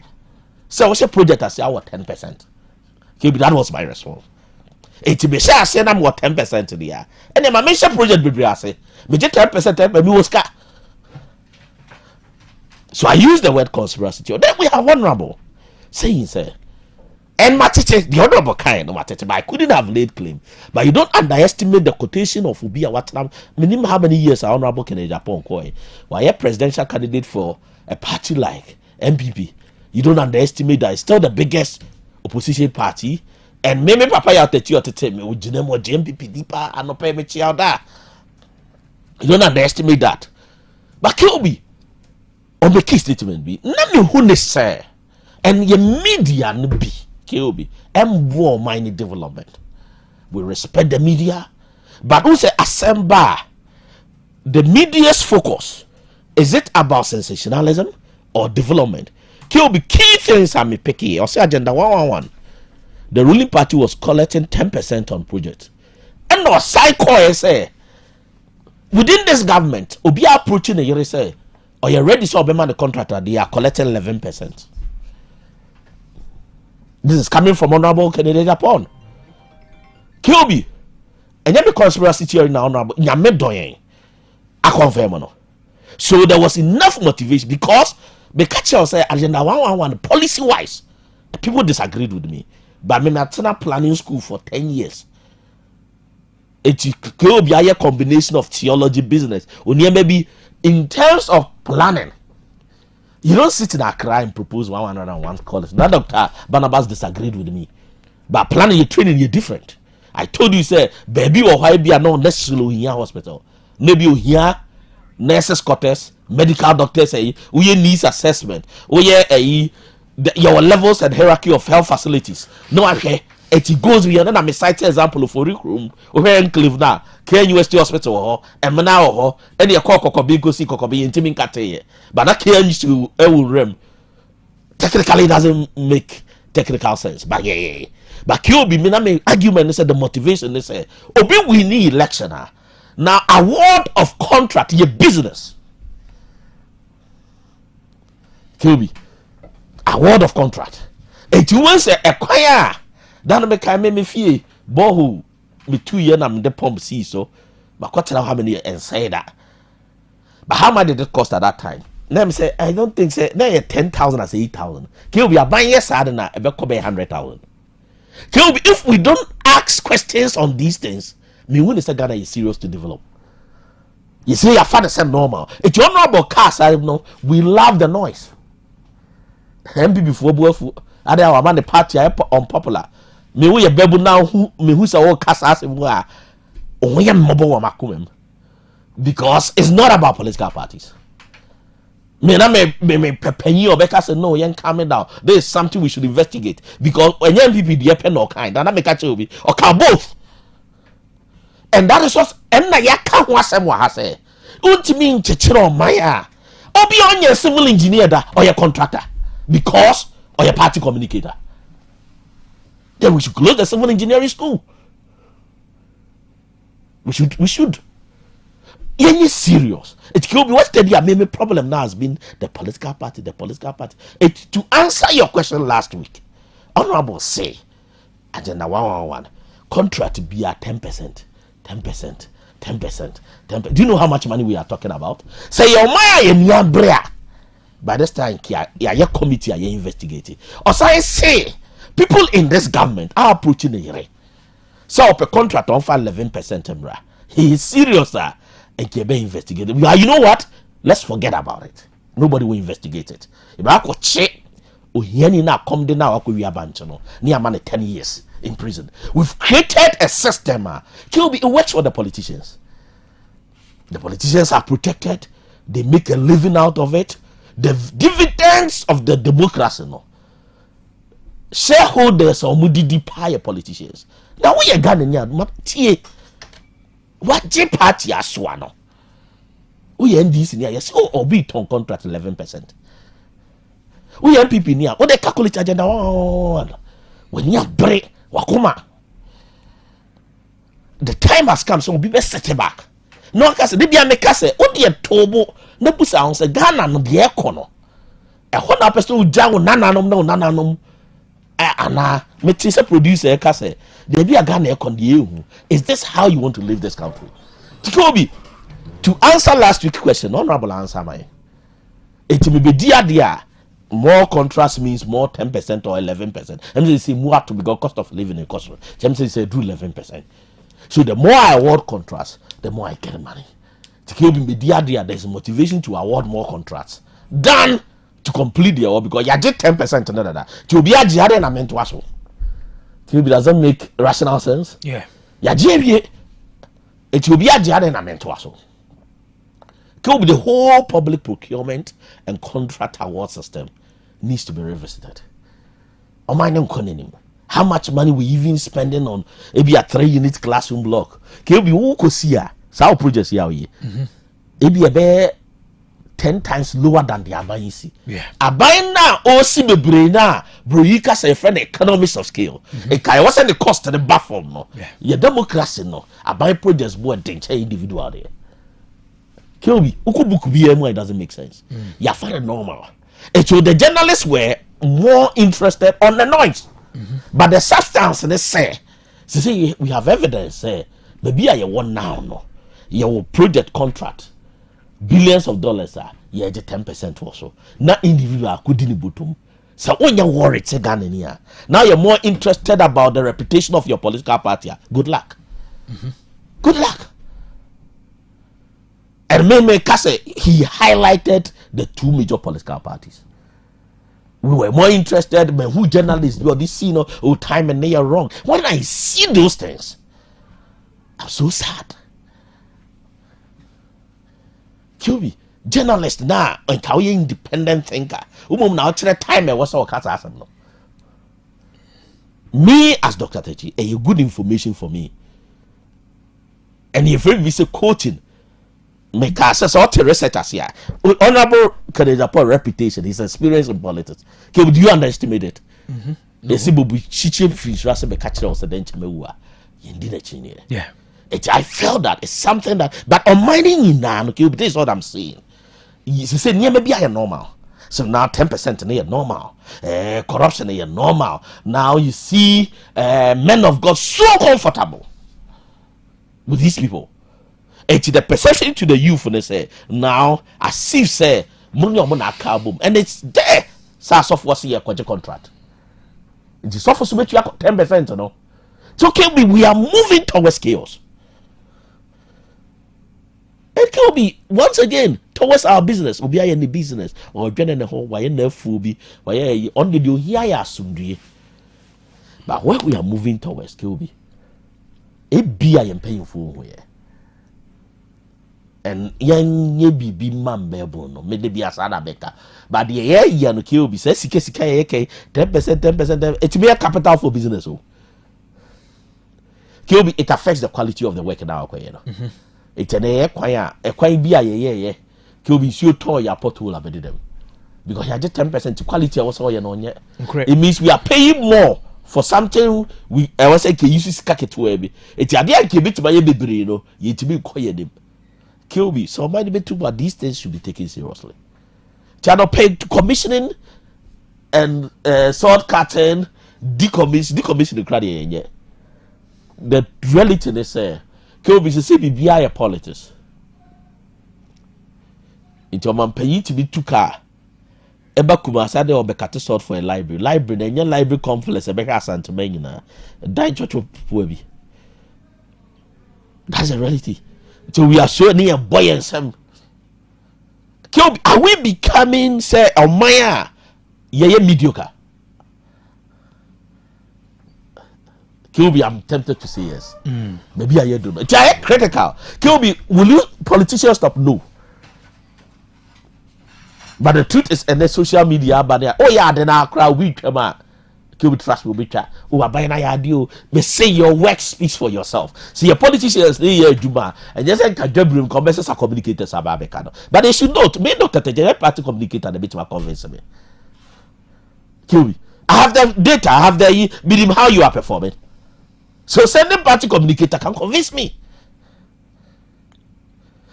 so what's a project I say I want 10%. Okay, that was my response. It be say I say I'm what 10% to the year. And then my major project be I say me get 10% me was car. So I use the word conspiracy. Then we are vulnerable. Saying say and matete the honorable kind of matete, but I couldn't have laid claim. But you don't underestimate the quotation of Ubia Watnam. Minimum how many years are honorable Kennedy Japan koi. Why a presidential candidate for a party like MPP. You don't underestimate that it's still the biggest opposition party. And maybe papa ya tete or tete me with Jinemo MPP deeper and no pay me child. You don't underestimate that. But Kilby on the key statement be name who ne say and your media be Kilby and war mining development. We respect the media, but who say assemble the media's focus. Is it about sensationalism or development? Kilby key things are me picky or say agenda 111. The ruling party was collecting 10% on projects. And no psycho say within this government, Obi approaching a year say, or you ready to obey the contractor, they are collecting 11%. This is coming from Honorable Kennedy Japan. Kilby, and then the conspiracy theory now, Honorable Nyamedoyen, I confirm no. So there was enough motivation because the catcher say agenda 111 policy wise, people disagreed with me. But I'm not planning school for 10 years. It could be a combination of theology business. Only maybe in terms of planning, you don't sit in Accra and propose 101 college. That Dr. Barnabas disagreed with me. But planning your training, you're different. I told you, say, baby or why be not necessarily in your hospital. Maybe you hear nurses, quarters, medical doctors say, we needs assessment. Your levels and hierarchy of health facilities. No, okay. It goes beyond. Then I'm a site example of a room over in Cleveland now. KNUST hospital and now any a cocoa go see cocoa be intimate kate. But that KNU to rem technically doesn't make technical sense. But yeah. But Kyobi me argument is the motivation they say. Obi we need election now award of contract your business. Kyobi. Award of contract. It was a choir. That make me feel bohu me 2 years I'm the pump see so. But what tell how many and say that. But how much did it cost at that time? Let me say I don't think say now 10,000 as 8,000. Can we are buying yes I don't know about 100,000. Can if we don't ask questions on these things, me when is Ghana is serious to develop. You see, your father said normal. It's honorable cars. I know we love the noise. MPP before boy ade our man the party unpopular me we bebu now who me who say all cast as we are only mobile makumem because it's not about political parties. Me na me penny or beka say no yen calm down. There is something we should investigate because when MPP the pen or kind and I make a be or can both. And that is what and na ya ka ho asem wa ha say untimi nchechero maya obi onye civil engineer da or your contractor because or your party communicator. Then we should close the civil engineering school. We should. Any serious. It could be what's the main problem now has been the political party. It to answer your question last week, Honorable say agenda 111 contract be at 10%. 10%. Do you know how much money we are talking about? Say your maya. By this time, your committee are investigating. Or say people in this government are approaching the year. So a contract on 11%. He is serious, and can be investigated. You know what? Let's forget about it. Nobody will investigate it. If I could check, na come now we are banchano. Near money 10 years. in prison. We've created a system. It works for the politicians. The politicians are protected. They make a living out of it. The dividends of the democracy, no. Shareholders or mudidi pay politicians. Now we are Ghanaian. What J party as one? We end this in here. Yes, or be on contract 11%. We MPP near. What they calculate agenda one. When you break wakuma. The time has come, so we be set back. No, case they be make us say, "Oh dear, tobo." No pusa on say Ghana no de ekono. E ho na person uja nananom. Ana me say producer case. They be a Ghana ekon de ehu. Is this how you want to live this country? Tikobi, to answer last week's question, honorable answer my. It may be dear. More contrast means more 10% or 11%. And they say more to because cost of living in cost. James say do 11%. So the more I award contrast, the more I get money. To keep me dear, there's a motivation to award more contracts than to complete the award because you did 10% and that. To be a jihad and I meant to ask. Doesn't make rational sense. Yeah. It will be a jihad and I meant to ask. The whole public procurement and contract award system needs to be revisited. How much money we even spending on maybe a 3-unit classroom block? Can be who could see our projects here? Maybe a 10 times lower than the Abayisi. Yeah. Abayin now, OC be brain now, bro. You can say friend economics of scale. It wasn't the cost of the buffer, no. Your democracy, no. Abayin projects more danger individual there. Kilby, it doesn't make sense. You're very normal. And so the journalists were more interested on the noise. But the substance they say we have evidence, maybe I want now, no. Your project contract, billions of dollars, yeah, 10% or so. Not individual couldn't bottom. So when you're worried, now you're more interested about the reputation of your political party. Good luck. Good luck. And Meme Kase, he highlighted the two major political parties. We were more interested in who journalists do this, time and they are wrong. When I see those things, I'm so sad. Kill journalist now, and Kawi independent thinker. Now time I was all me as Dr. Techi, a good information for me. And if we say quoting. Make us all researchers here. Honorable Kadejapo reputation, his experience in politics. Okay, do you underestimate it? They say, "But we chichi fish, rasa be catch us then chemewa." Yeah. I felt that it's something that, but on mining in now, okay, this is what I'm saying. You say, "Near maybe I am normal." So now 10% near normal. Corruption is normal. Now you see men of God so comfortable with these people. It's the perception to the youth when they say now as if say money on a car boom and it's there. SARS of what's here contract. It's supposed to make you 10%, no. It's okay, we are moving towards chaos. It can be once again towards our business. We'll be any business or getting the whole why in be why only you hear soon. But where we are moving towards Kilby, it be I am paying for here. And young be man no maybe be as other better. But the year no kill be says 10%, it be a capital for business. Kill it affects the quality of the work in our way. It's an air choir, a quite be a yeah. Kill be so toy your pothole about them. Because you had 10% quality also yet. It means we are paying more for something I was saying you see skaket to it's a idea can be to my baby, you to be quiet them. Kill me. So mind me too, but these things should be taken seriously. Channel paid to commissioning and sword cutting, decommission the credit. The reality they say, kill me. Say be a politics. Into a man pay to be 2 car. Eba Kumasade or Bekate sword for a library. Library, then your library complex, a Beka Santa Menina, a dying church of Puebi. That's a reality. So we are so near boy and some. Are we becoming say a Maya? Yeah, mediocre. Kilby, I'm tempted to say yes. Maybe I don't know. It's critical. Kilby, will you politicians stop? No. But the truth is, and the social media, but oh yeah, then our crowd we come out. Kilby trust will be chat. Oh, I buy an idea. May say your work speaks for yourself. See, your politicians, they hear Juma, and just like a Gabriel converses are communicators about Becano. But they should not, may not that the party communicator and a bit of convince me. Kilby, I have the data, I have the medium how you are performing. So sending party communicator can convince me.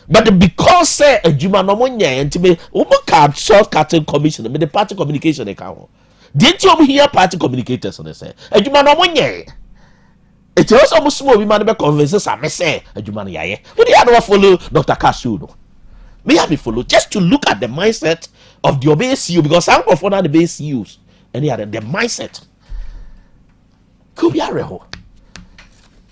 But because say a Juma no money and to me, card shortcutting commission, the party communication account. Didn't you hear party communicators on the say? A Juma no money. It was almost small, we might be convinced. I may say a Juma yaye. Would you ever follow Dr. Cashew? May I be follow just to look at the mindset of the OBSU because I'm of one of the base use and the mindset. Could be a reho.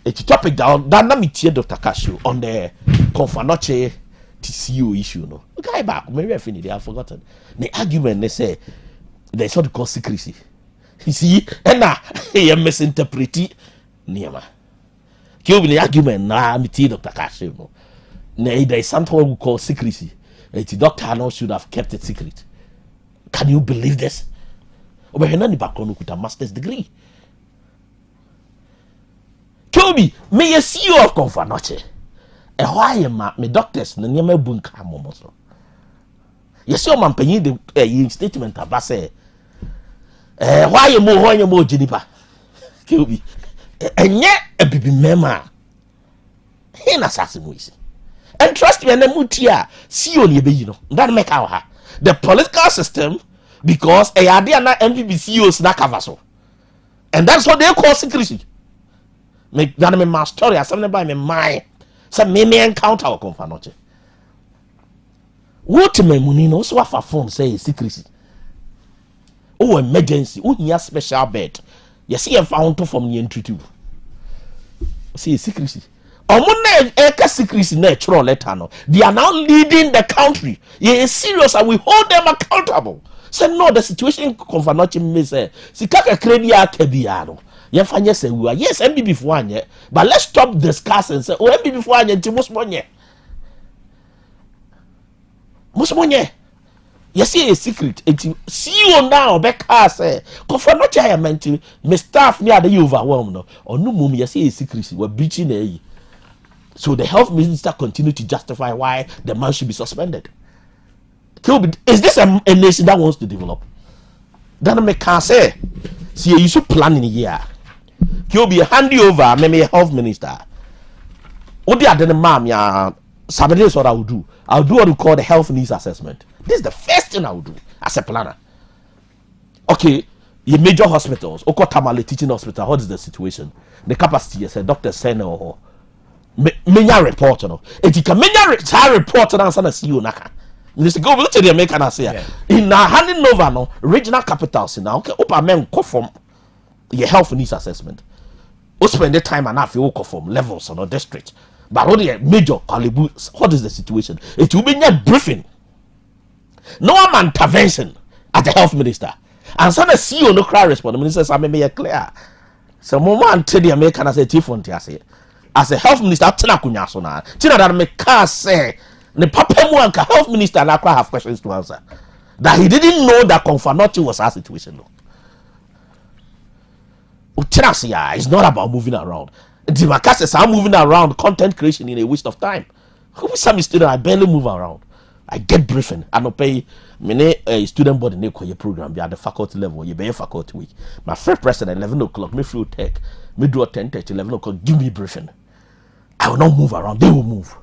It's topic down. That na meet Dr. Cashew on the Confanoche TCU issue. No, guy back. Maybe I finished. They have forgotten the argument. They say there's what called secrecy. You see, and now he misinterpreted Niama. Kill the argument. Now meet Dr. Cashew. No, there is something we call secrecy. The doctor now should have kept it secret. Can you believe this? But he nani background with a master's degree. Kobe, may you see you of Confanoche. A why my doctors, the name of Bunka Momoso. Yes, your man paying the statement about say, why you more Jenipa? Kobe, and yet a baby mema. He an assassin with. And trust me, and the mutia, see you only be, you know, that make our the political system because a idea na MPP CEOs na kavaso. And that's what they call secrecy. Make that my story as something by my mind. Some me encounter or Confanoche. What me money no so for phone say secrecy. Oh, emergency. Oh, here special bed. You see a fountain from the entry tube. See secrecy. Omune eka secrecy natural letter no. They are now leading the country. You is serious and we hold them accountable. Say no, the situation Confanoche me say. Si kaka kredi akebiano. Yes, MB before one, but let's stop discussing. Say, oh, MB before one, and most money. Most money. Yes, a secret. See you now, Becca say, Confanoche, I meant to me staff near the overwhelmed. Or no, mum, yes, a secrecy. We're breaching a. So the health minister continued to justify why the man should be suspended. Is this a nation that wants to develop? Then I can't say. See, you should plan in a year. He'll be handy over, maybe a health minister. What the other ma'am, yeah, Saturday is what I will do. I'll do what we call the health needs assessment. This is the first thing I will do as a planner. Okay, your major hospitals, Oko Tamale Teaching Hospital, what is the situation? The capacity, as a doctor send or many report, no. If you can many report and answer the CEO Naka. Mr. Go to the American say in handing over no regional capitals in now. Okay, open men go from your health needs assessment. We spend the time and half you go from levels or district. But what the major what is the situation? It will be a briefing. No one intervention at the health minister. And so the CEO no cry respond. The minister say me clear. So moment tell the American say Tifonti say as a health minister tina kunya so na. Tina that me can say the papa Muanka health minister and I have questions to answer. That he didn't know that Confanoche was our situation. No. It's not about moving around. The Macas I'm moving around content creation in a waste of time. Who some student I barely move around. I get briefing. I don't pay many student body in your program. Be at the faculty level. You be faculty week. My first president 11 o'clock. Me free tech. Me do 10:30, 11 o'clock. Give me briefing. I will not move around. They will move.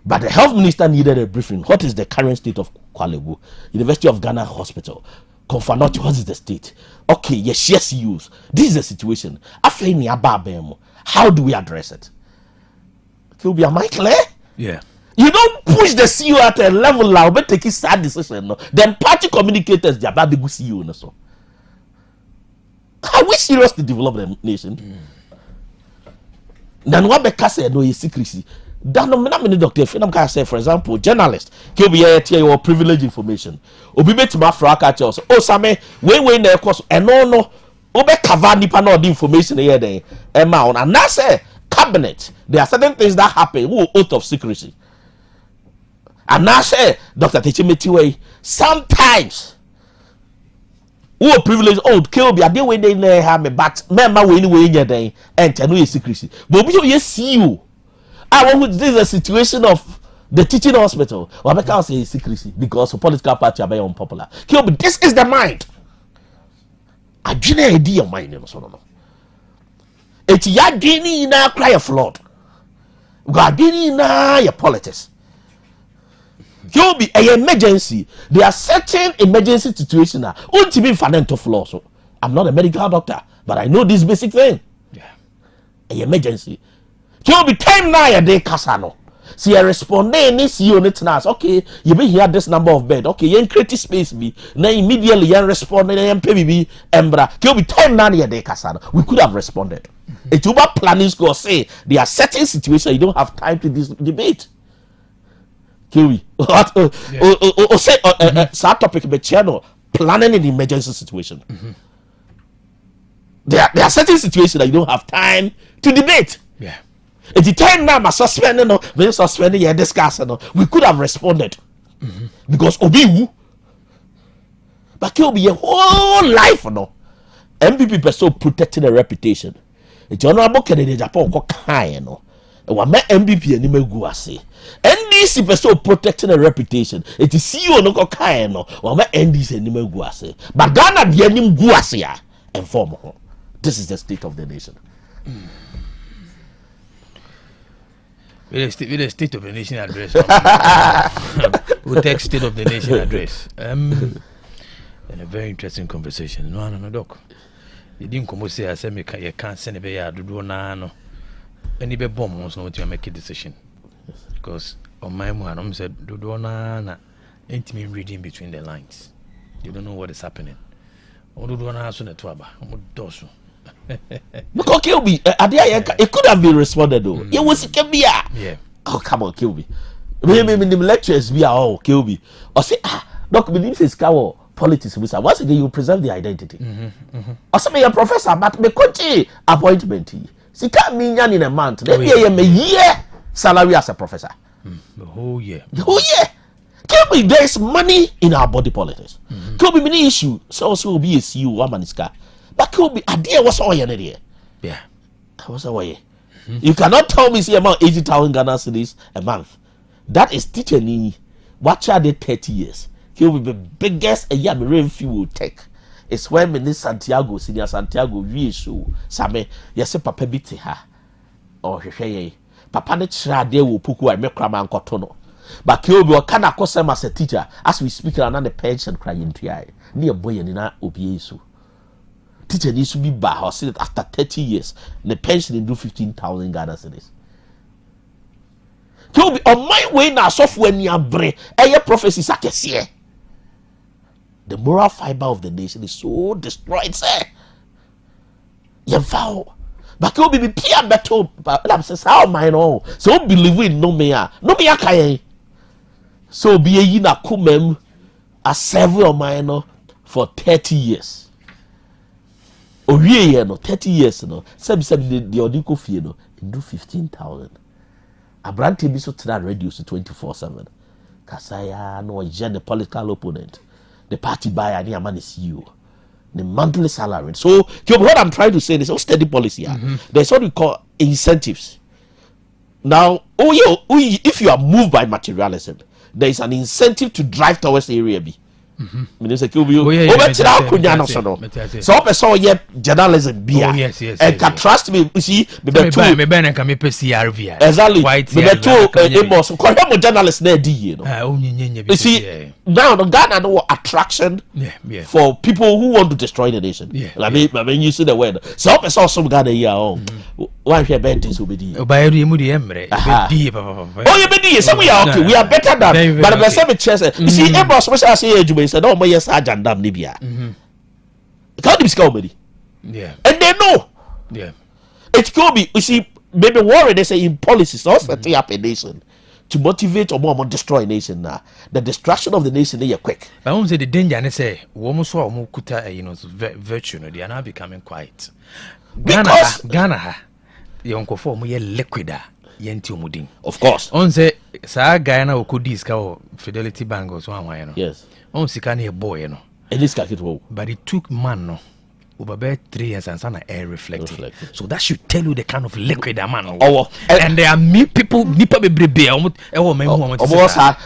But the health minister needed a briefing. What is the current state of Kwaku? University of Ghana Hospital. Confanoche, what is the state? Okay, yes, use. This is the situation. How do we address it? Am I clear? Yeah. You don't push the CEO at a level now, but take a sad decision. No? Then party communicators, they are about to go CEO. No? So. Are we serious to develop the nation? Then what Becca said, no, is secrecy. That no many doctor can say, for example, journalist can be your privileged information. Obi bet ma fraka tells oh same we na course and no obe cover nipa na the information here then amount and na say cabinet there are certain things that happen who oath of secrecy and na say Dr. Techimetiwe sometimes who privilege kill be ade we dey na ha me but member we anyway nya then enter no secrecy but obi you see you this is a situation of the teaching hospital or because say secrecy because of political party are very unpopular kill be this is the mind adwene edi your mind no so no eti ya dwene na cry flood ga dwene na your politics you be an emergency there are certain emergency situations na ultimate financial flaw so I'm not a medical doctor but I know this basic thing an emergency you be time na ya dey kasa no see you respond any see you net na okay you be here this number of bed okay you create space be na immediately you respond na you pay be embra you be time na ya dey kasa no we could have responded it uber planning score say there are certain situations you don't have time to debate Kiwi say that topic be channel planning in emergency situation there are certain situations that you don't have time to debate at the time now, my suspending no, when suspending yeah discussing no, we could have responded because obi but it will be a whole life no. MPP person protecting a reputation. It's honorable candidate Japan ko kind no. E wa me MPP ani megu ase. NDC person protecting a reputation. It is CEO no ko kind no. Wa me NDC ani megu ase. But Ghana de ani megu ase ya. Inform ho. This is the state of the nation. With the State of the Nation address. Otec State of the Nation address. And a very interesting conversation. No, doc. You didn't come say I said you can't send a bear to do no. Any be bomb wants not to make a decision. Because on my mom said do na ain't me reading between the lines. You don't know what is happening. Or do na so na twaba. Dosu. Because Kilby, it could have been responded though. It was Kilby. Yeah. Oh, come on, Kilby. Maybe the lectures be all Kilby. Or say, Doc, believe is cow politics. Once again, you preserve the identity. Or say, a professor, but me coach appointment. See, can't mean in a month. Then a year salary as a professor. The whole year. Kilby, there's money in our body politics. Kilby, many issue. So also will be a CEO, one man is car. But could be idea was all there. Yeah. That was away. You cannot tell me see about 80,000 Ghana cedis a month. That is teaching me. Watch out the 30 years. He will be the biggest a year marine fuel take. It's when Minister Santiago, Senior Santiago, reissue. Same, yes, Papa Biti ha. Or she Papa ne trade will puku and make crama and cotono. But he will be a kind of custom as a teacher as we speak around the pension crying to eye. Near boy and in our obiesu. Teacher needs to be bad or say that after 30 years the pension they do 15,000 Ghana cedis. To be on my way now software near brain prophecy sakesiye. The moral fiber of the nation is so destroyed, sir. You vow. But you be peer better but says how mine all so believe in no me kaye. So be a yina kumem a several minor for 30 years. Owie no 30 years no sabi the odiko fie no do 15,000 abrante bi so tena radio so 24/7 kasaya no the political opponent the party buyer ni amane CEO the monthly salary so what I'm trying to say is steady policy there's what we call incentives now if you are moved by materialism there is an incentive to drive towards the area B. Minister Kilby, so person ye journalism be and can trust me. You see, me CRV exactly. Me to boss. Because journalists there do you know. You see, now the Ghana no attraction for people who want to destroy the nation. I mean, you see the word. So person some Ghana here on. Why we bad things will be there. Oh, you be some we are okay. We are better than. But the same chance. You see, a boss which I say you said, "Oh, my yes, I can damn Libya." Can't be comedy. Yeah, and they know. Yeah, it could be. You see, maybe worry they say in policies, not setting up a nation to motivate or more destroy a nation now. The destruction of the nation they are quick. But I won't say the danger and say woman saw kuta virtue no they are now becoming quiet. Ghana the uncle for me liquida yenti omudin. Of course. On say sa guy na okudi ska Fidelity Bank or so one. Yes. On sikani a boy no. And this it will. But it took man no. Over about 3 years and some air reflected. So that should tell you the kind of liquid a man. And there are people nipa bebrebe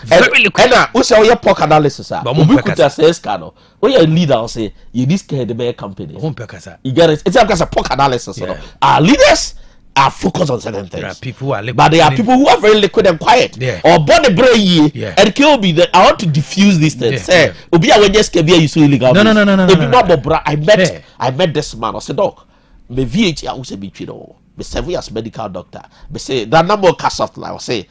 very liquid. And we say your pork analysis. But we could just say scano. When your leader say you this kind of bear company. You get it. It's because a pork analysis. Our leaders are focused on certain things. There are people who are liquid. But there are people who are very liquid and quiet. Or born a brain and kill me that I want to diffuse this thing. Say, Obi I just came here you so illegal. No. I met this man. I said, Doc, me VH I will say between all. Me 7 years medical doctor. Me say that number of cast off I say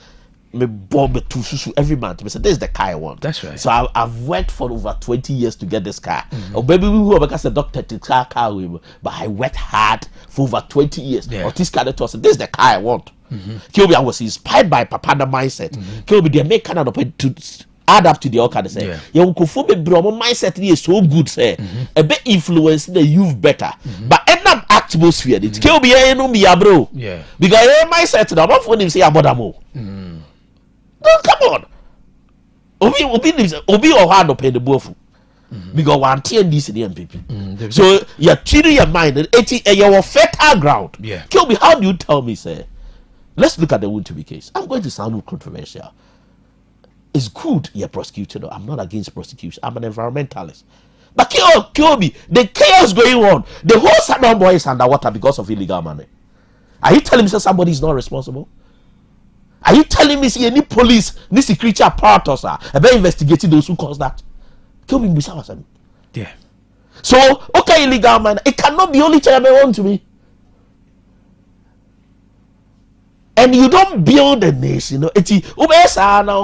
me bomb me two susu every month. Me say this is the car I want. That's right. So I've worked for over 20 years to get this car. Oh baby we who because the doctor to car with me, but I worked hard for over 20 years. Or this car that was this is the car I want. Kilby I was inspired by Papanda mindset. Kilby they make kind of to add up to the other say. Your uncle Bromo mindset is so good say. A bit influence the youth better. But end up atmosphere it Kilby no be bro. Yeah. Because mindset the not for him say abodamo. Oh, come on. Obi or hard to pay the both. Because one TNDC the MPP. So you're treating your mind and you're fertile ground. Yeah. Kilby, how do you tell me, say? Let's look at the Woontubi case. I'm going to sound controversial. It's good you're prosecuted. I'm not against prosecution. I'm an environmentalist. But Kilby, the chaos going on, the whole Southern boy is underwater because of illegal money. Are you telling me that somebody is not responsible? Are you telling me see any police, any security apparatus are about investigating those who caused that? Kilby Musawasan. Yeah. So, okay, illegal money. It cannot be only chairman to me. And you don't build a nation. Now,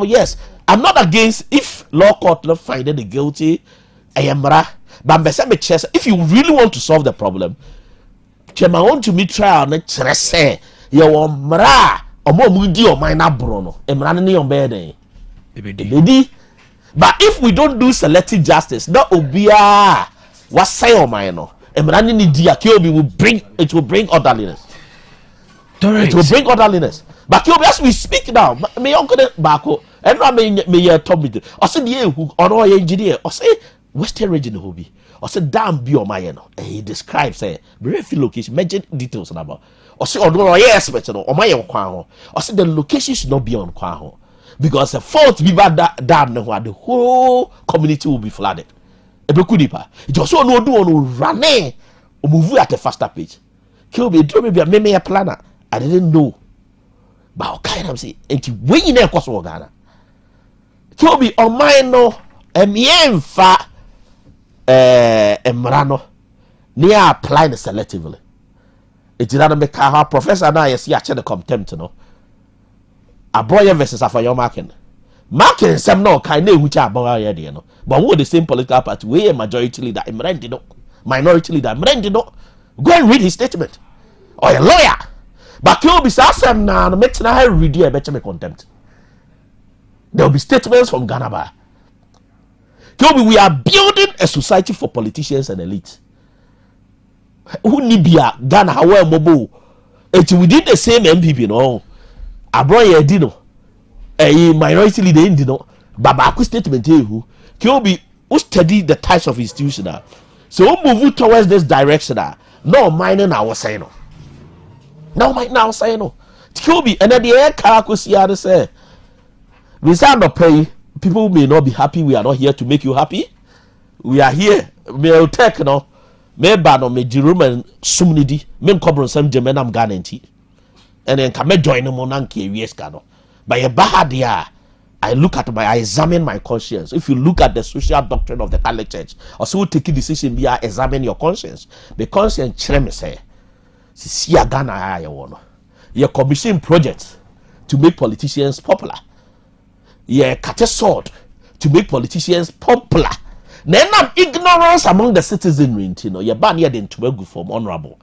yes, I'm not against if law court not finding the guilty. I am but if you really want to solve the problem, chairman want to meet trial. Say you mra omo mudi o minor brono. Emra ni on bed. But if we don't do selective justice, that obia what say on minor. Emra ni dia Kilby will bring orderliness. It will bring orderliness. But as we speak now, me uncle Bako, and I may tell me, I said, yeah, who or no engineer, or say Western region hobby, or say damn be on my and he describes very few locations, mention details about, or say, or no, yes, but or my Kwaho, or say the location should not be on Kwaho because the fault be bad damn the whole community will be flooded. It was so no do on running or move at a faster pace. Kilby, do me be a planner. I didn't know. But okay, I'm saying, when you never cross Ghana, Kilby on mine no, fa emrano near applying selectively. It did not make our professor now. You see, actually the contempt, no. A boy versus a for your marking. Marking some no kind of which are boy idea, no. But what the same political party, we a majority leader, minority leader, go and read his statement. Or a lawyer. But Kilby says, now makes na read a better contempt. There will be statements from Ghana Bar. Kilby, we are building a society for politicians and elites. Who Libya, Ghana, how mobile. It's within the same MPP, no. Abroad, dino. A minority leader, dino. Babaku statement, who Kilby, who study the types of institutions. So we move towards this direction. No, mining our saying. Now might now say no. Kilby and then the air car say we sound not pay. People may not be happy. We are not here to make you happy. We are here. Me Otec no. Me ban on me Jeroman sumnidi. Me cobron some German guarantee. And then come join them on anki yes cano. By a bahadia. I examine my conscience. If you look at the social doctrine of the Catholic Church, or so take a decision via examine your conscience. The conscience chreme say. See a Ghana your commission projects to make politicians popular. Yeah, cut a sword to make politicians popular. Then ignorance among the citizenry, you ban here then to go from honorable.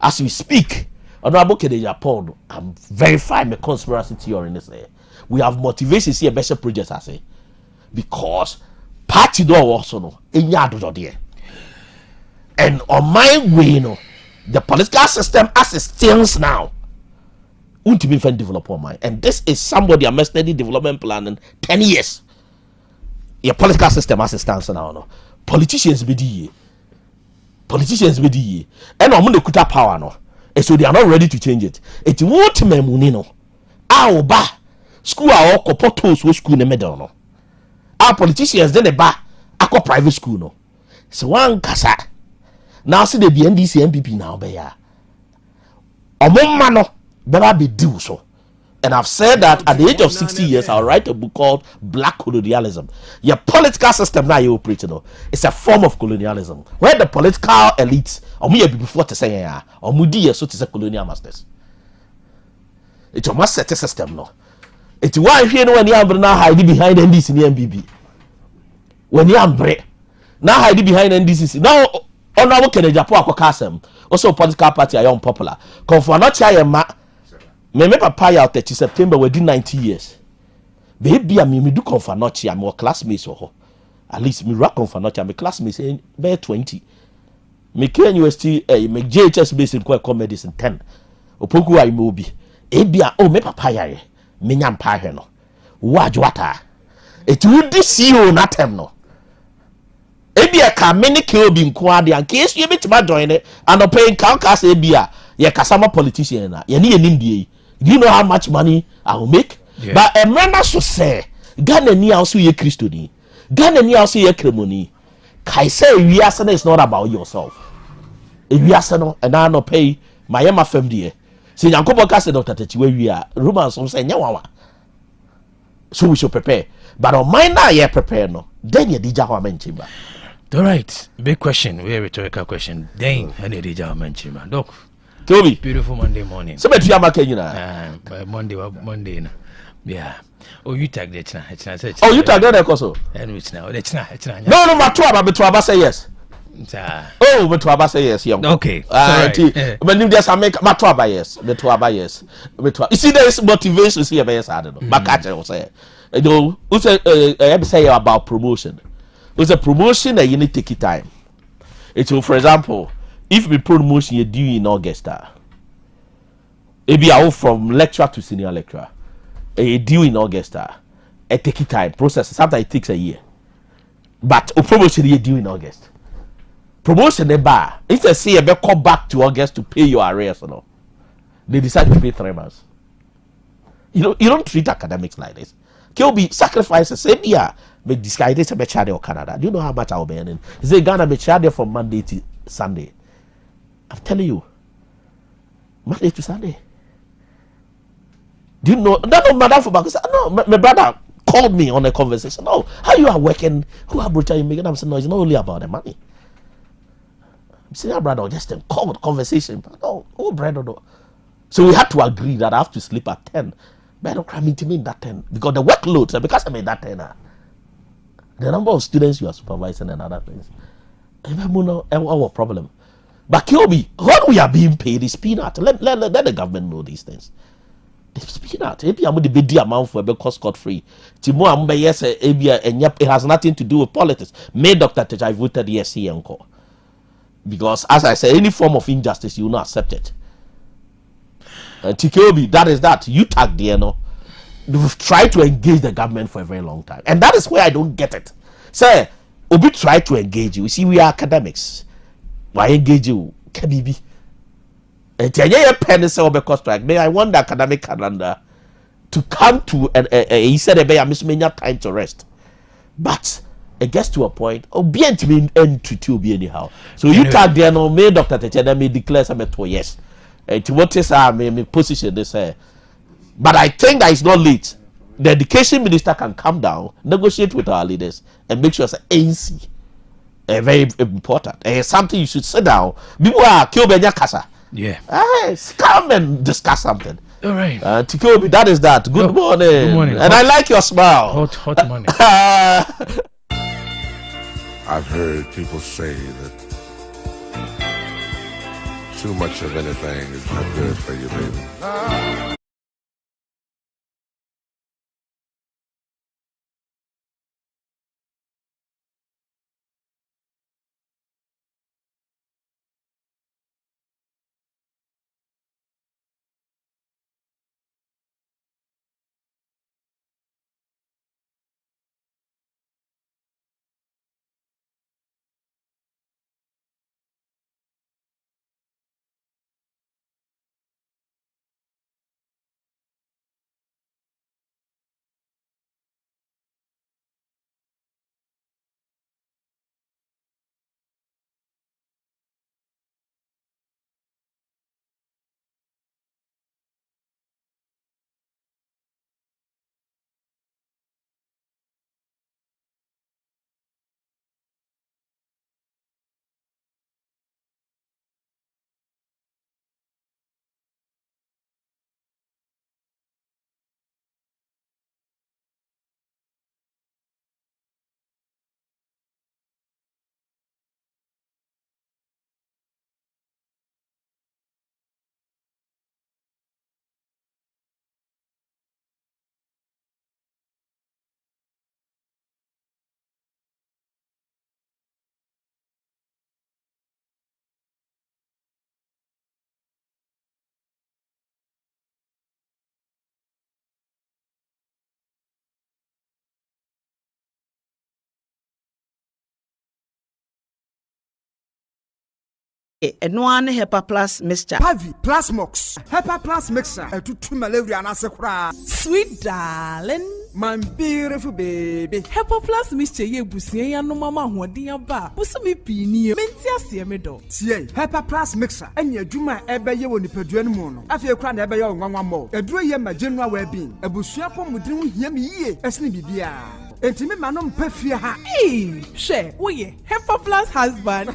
As we speak, Honorable Japan, I'm verifying my conspiracy theory in this. We have motivation to see a better project, I say. Because party do also no, and on my way, no, the political system as it stands now, won't be develop on mine. And this is somebody I'm studying development plan in 10 years. Your political system as it stands now, no. Politicians be the and I'm going to power no. And so they are not ready to change it. It won't me money no. Our ba school are all copotos with school in the middle no. Our politicians then ba ako private school no. So one kasa now see the BNDC MPP now be ya. Omoma no beba be do so. And I've said that at the age of 60 years, I'll write a book called Black Colonialism. Your political system now you operate, it's a form of colonialism. Where the political elites, or me before to say, or mudi so to say colonial masters. It's a must set system, no. It's why here when you are now hiding behind NDC and MBB. When you are now hiding behind NDC. Now, on our Nyansapo also political party are unpopular. Come for not ma. Me papa ya 30 September we do 90 years. Baby me do come for not I'm our classmates or at least me rock come for not I'm classmates be 20. Me K University me JHS based in comedy in 10. Opoku ai mo bi. Ebia me papa ya me nyam pa hwe no. Wajwata. It would see you na tem no. Ebia ka many KOB nko ade an case you bit ma join it and paying council ebia ye kasama politician na ye ni enimdie. Do you know how much money I will make? Yeah. But a man so say Ghana ni also ye Christoni. Ghana ni also ye Kremoni. Kai say we are saying it's not about yourself. If we are saying and I no pay my yama family. Say Nyankobo ka say Dr. Techi we are Romans some say nyawawa. So we should prepare. But on mine now ye prepare no. Then ye dija ho amenchimba. All right. Big question. Very rhetorical question. Then and ye dija ho amenchimba. Doc. Toby. Beautiful Monday morning. So bet you am Kenya. Monday. Yeah. Oh, you tag it now. Oh, you tag that also. And it's now. It's not. No, Matuaba say yes. Oh, Matuaba say yes. Okay. But if there's a make Matuaba yes. Matuaba yes. You see, there is motivation here. Yes, I don't know. Makacha will say. You know, who's say about promotion. It's a promotion that you need to take time. It's for example. If we promotion you due in August, it be out from lecturer to senior lecturer. You due in August, it take time process. Sometimes it takes a year, but a promotion you due in August. Promotion the bar. If they say you better come back to August to pay your arrears or no, they decide to pay 3 months. You don't treat academics like this. Can be sacrifices. Same year, me disguise this be charge or Canada. Do you know how much I'll be earning? They Ghana be charge from Monday to Sunday. I'm telling you, Monday to Sunday. Do you know that no matter for back? No, my brother called me on a conversation. No, how you are working? Who are brutal you making? I'm saying no, it's not only about the money. I'm saying, brother, just a conversation. No, oh, brother, no. So we had to agree that I have to sleep at 10. But I don't cry me to me in that 10 because the workload. Because I made that 10. The number of students you are supervising and other things. Our problem. But Kyobi, what we are being paid is peanut. Let the government know these things. It's peanut. Maybe I'm the big amount for a cost cut free. Timo Ambe yes, it has nothing to do with politics. May Dr. Tej I voted yes encore. Because as I said, any form of injustice you will not accept it. And Kyobi, that is that. You tag there no. We've tried to engage the government for a very long time. And that is where I don't get it. Say, Obi try to engage you. You see, we are academics. Why engage you? KBB. May I want the academic calendar to come to he said I miss many time to rest. But it gets to a point, be end to be anyhow. So you tag there no may Dr. Techeda may declare some yes. To what is my position they say. But I think that it's not late. The education minister can come down, negotiate with our leaders, and make sure it's ANC. Very important. Something you should sit down. People are Kyobenya Kasa. Yeah. Come and discuss something. All right. Tikobi, that is that. Good morning. Good morning. And I like your smile. Hot morning. I've heard people say that too much of anything is not good for you, baby. Enoa ne Hepa Plus mixture. Pavi Plus Mox. Hepa Plus mixture. Etutu malaria anase kura. Sweet darling. My beautiful baby. Hepa Plus mixture ye busie ya no mama hoden aba. Busumi pini menti ase me do. Tie. Hepa Plus mixture. Enya adwuma ebeye wo nipadua no mu no. Afie kura na ebeye onwanwa mo. Eduro ye ma general well-being. Ebusua pomudin ho hia me yie. Esne bibia. Enti me ma no mpafie ha. She, wo ye Hepa Plus husband.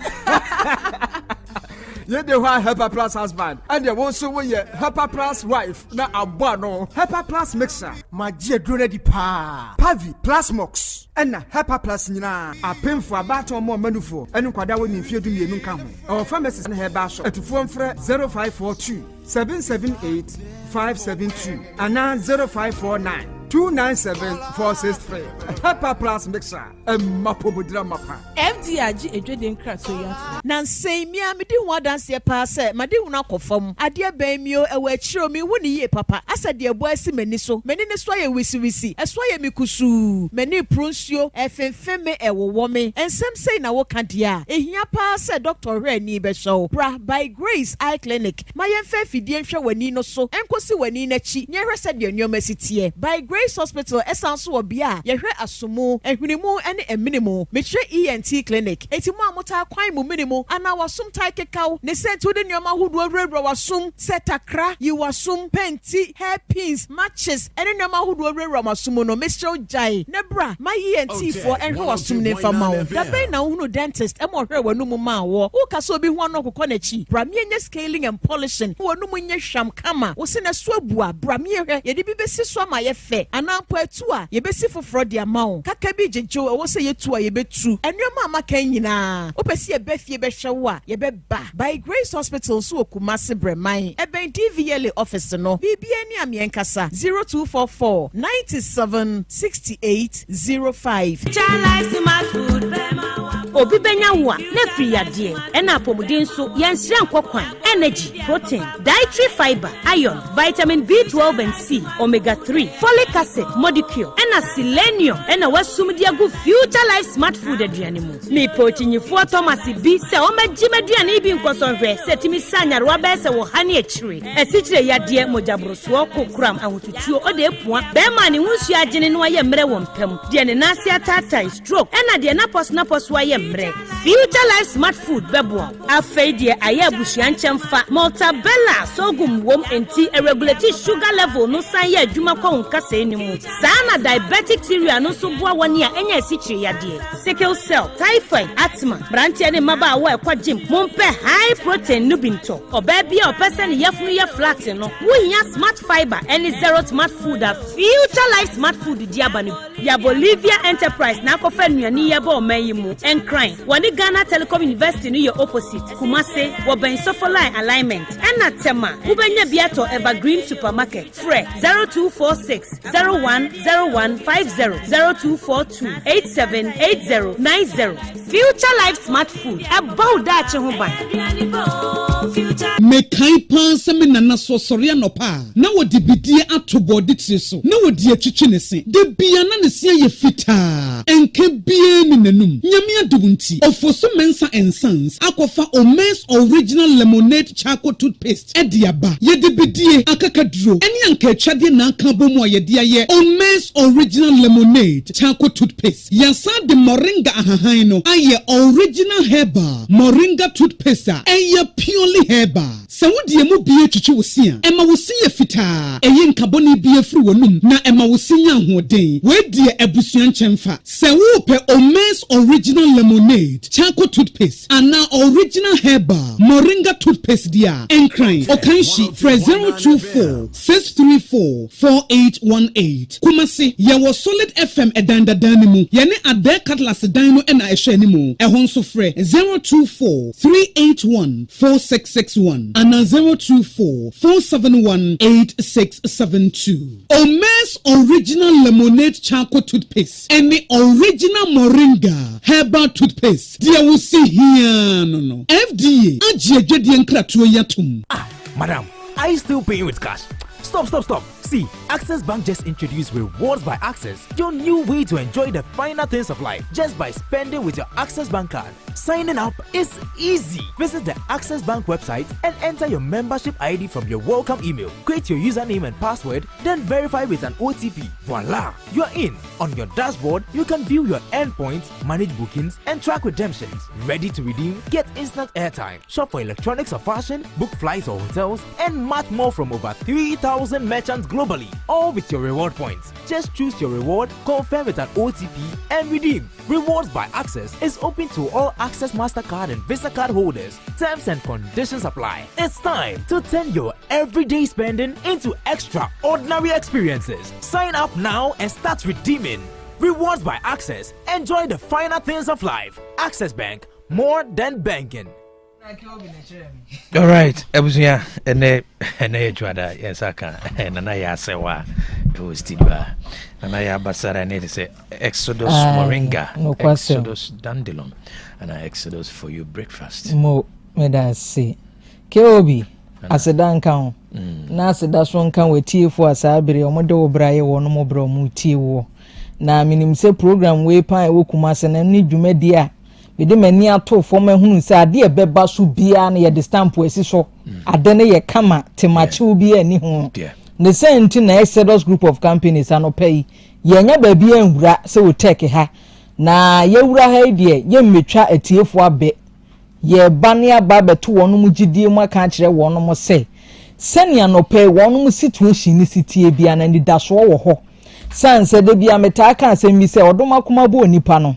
You the one Hepa Plus husband, and you also with your Hepa Plus wife. Na abano Hepa Plus mixer. My dear ready pa. Pavi Plus Mox. And na Hepa Plus nina. A pin for about or more manufo. And kwada when you feel to me nunca. Our pharmacist and Heba shop at phone for 0542 778 572 and now 0549 297-463. Hepa Plus mixer. Mapobudra mapa. FDRG edweden krato ya. Nansei mi amedi ho adanse pa se made hu na kofam. Ade ban mi o ewa chiro mi woni ye papa. Asade ebo asi mani so. Mani ne so ye wisi. Eso ye mikusu. Mani pronsio efemfeme ewowo me. Ensem sei na wo kadia. Ehia pa se Dr. Reni be show. Bra by Grace Eye Clinic. Ma yemfa fidie nhwe wani no so. Enkosi wani na chi. Nyehwe se de nyoma sitie. By Grace Hospital esanso obia. Yehwe asomo, ehwinimu ene eminimu. Metre ENT Clinic. Eti mo amota kwan mu minimu ana wasum tai kekau. Ne sentu de nyoma hudu awrewra wasum setakra yi wasum penti hairpins matches ene nyoma hudu awrewra wasum no Mr. Jai. Nebra my ENT for enhwe wasum ne fama. Da be na hunu dentist e mo hwe wanu mu ma wo. Wo kaso bi ho no kokọ na chi. Bra me nye scaling and polishing. Wanu mu nye hwam kama. Wo se na so abua bra me hwe ye de bi besi so ma ye fe. Anampo etu a ye besi foforo de ama wo. Kaka bi jejo e wo se ye tu a ye betu. Enwema amaka nyina. Opesi ye befie be hwe wo a ye be ba. By Grace Hospital so Kumasi Breman. Eben DVL office no. Bibia ni amienkasa 0244 97 68 05. Chalice my food Obi benya wo a na free yade ena apomuden so yansire nkokwan energy protein dietary fiber iron vitamin B12 and C omega 3 folic acid molecule ena selenium ena wasum dia go future life smart food aduane mu me pochinyifo Thomas bi se o magima aduane bi nkosonhwe setimi sanyare wa be se wo ha ne akire esichire yade mojabroso kokram ahotutuo o de epua be ma ne hunsu agene no aye mre wo mpam de ne nase atata stroke ena de na pos wa ye mre future life smart food bebo afei de aye abusuan chemfa Maltabella sogum wom enti regulate sugar level no san ye adwuma kwa nkasa enimu sana diabetic theory no so boa woni a enya esichire yade sickle cell typhoid asthma branche ne maba wa ekwa gym mompe high protein no binto oba bia opese ne yefunu ye flat no wohia smart fiber any zero smart food a future life smart food diabani ya Bolivia enterprise na kofa nuani ye ba omayimu enkran woni Ghana Telecom University no your opposite Kumase Woben Sofo line alignment Ena Tema Ubenya Biato Evergreen Supermarket Fre 0246 010150 0242 878090 Future Life Smart Food about that Chehuban Mekai pan semi nana so sori anopa na wodi bidie atobodi tire so na wodi atwitwe ne se de bia na ne se ye fita enke bia ni nanum nyame adubunti ofoso mensa and sons akofa Omen's original lemonade charcoal toothpaste ediaba ye de bidie akakaduro eni anka atwade na aka bomu ye de aye Omen's original lemonade charcoal toothpaste yasa de moringa ahahan no aye original herbal moringa toothpaste aye purely herbal Sawudi emu biye chichi wusia ema wusia fita eye nkaboni biye firi wonum na ema wusia ahoden we die ebusuan chemfa sewu pe Omen's original lemonade charcoal toothpaste ana original herbal moringa toothpaste dia enkran okanshi fra 024 634 4818 kumasi yewo solid fm edanda danimu yene ade cutlass dan no ena ehwe ni mu ehonso frɛ 024 381 4661 and 024-471-8672. Omen's original lemonade charcoal toothpaste and the original moringa herbal toothpaste. Dear we see here no. FDA. Madam, are you still paying with cash? Stop. See, Access Bank just introduced Rewards by Access, your new way to enjoy the finer things of life just by spending with your Access Bank card. Signing up is easy. Visit the Access Bank website and enter your membership ID from your welcome email. Create your username and password, then verify with an OTP. Voila! You are in. On your dashboard, you can view your endpoints, manage bookings, and track redemptions. Ready to redeem? Get instant airtime. Shop for electronics or fashion, book flights or hotels, and much more from over 3,000 merchants globally, all with your reward points. Just choose your reward, confirm with an OTP, and redeem. Rewards by Access is open to all Access MasterCard and Visa card holders. Terms and conditions apply. It's time to turn your everyday spending into extraordinary experiences. Sign up now and start redeeming. Rewards by Access. Enjoy the finer things of life. Access Bank, more than banking. All right, ebusuya ene yejwada yesaka nana ya sewa hostidwa nana ya basara ne say Exodus moringa Exodus dandelion and Exodus for you breakfast mo medasi keobi asedan kan na aseda so kan wetie fo asabere omode obraye wono mo bra mu tie wo na minim se program we pan we kuma se na ni dwumadi a bidi mani ato fo mahunu se ade ebeba so bia na ye de stamp esi so ade ne ye kama temachi bia ni ho ne senti na Exodus group of companies anopay ye nya ba bia nwura se Otec ha na ye wura ha de ye metwa atiefo abe ye bane aba beto wono mu gidie mu aka kire wono mo se seni anopay wono mu situation ni sitie bia na ni daso wo ho sanse de bia metaka asem bi se odoma kuma bo onipa no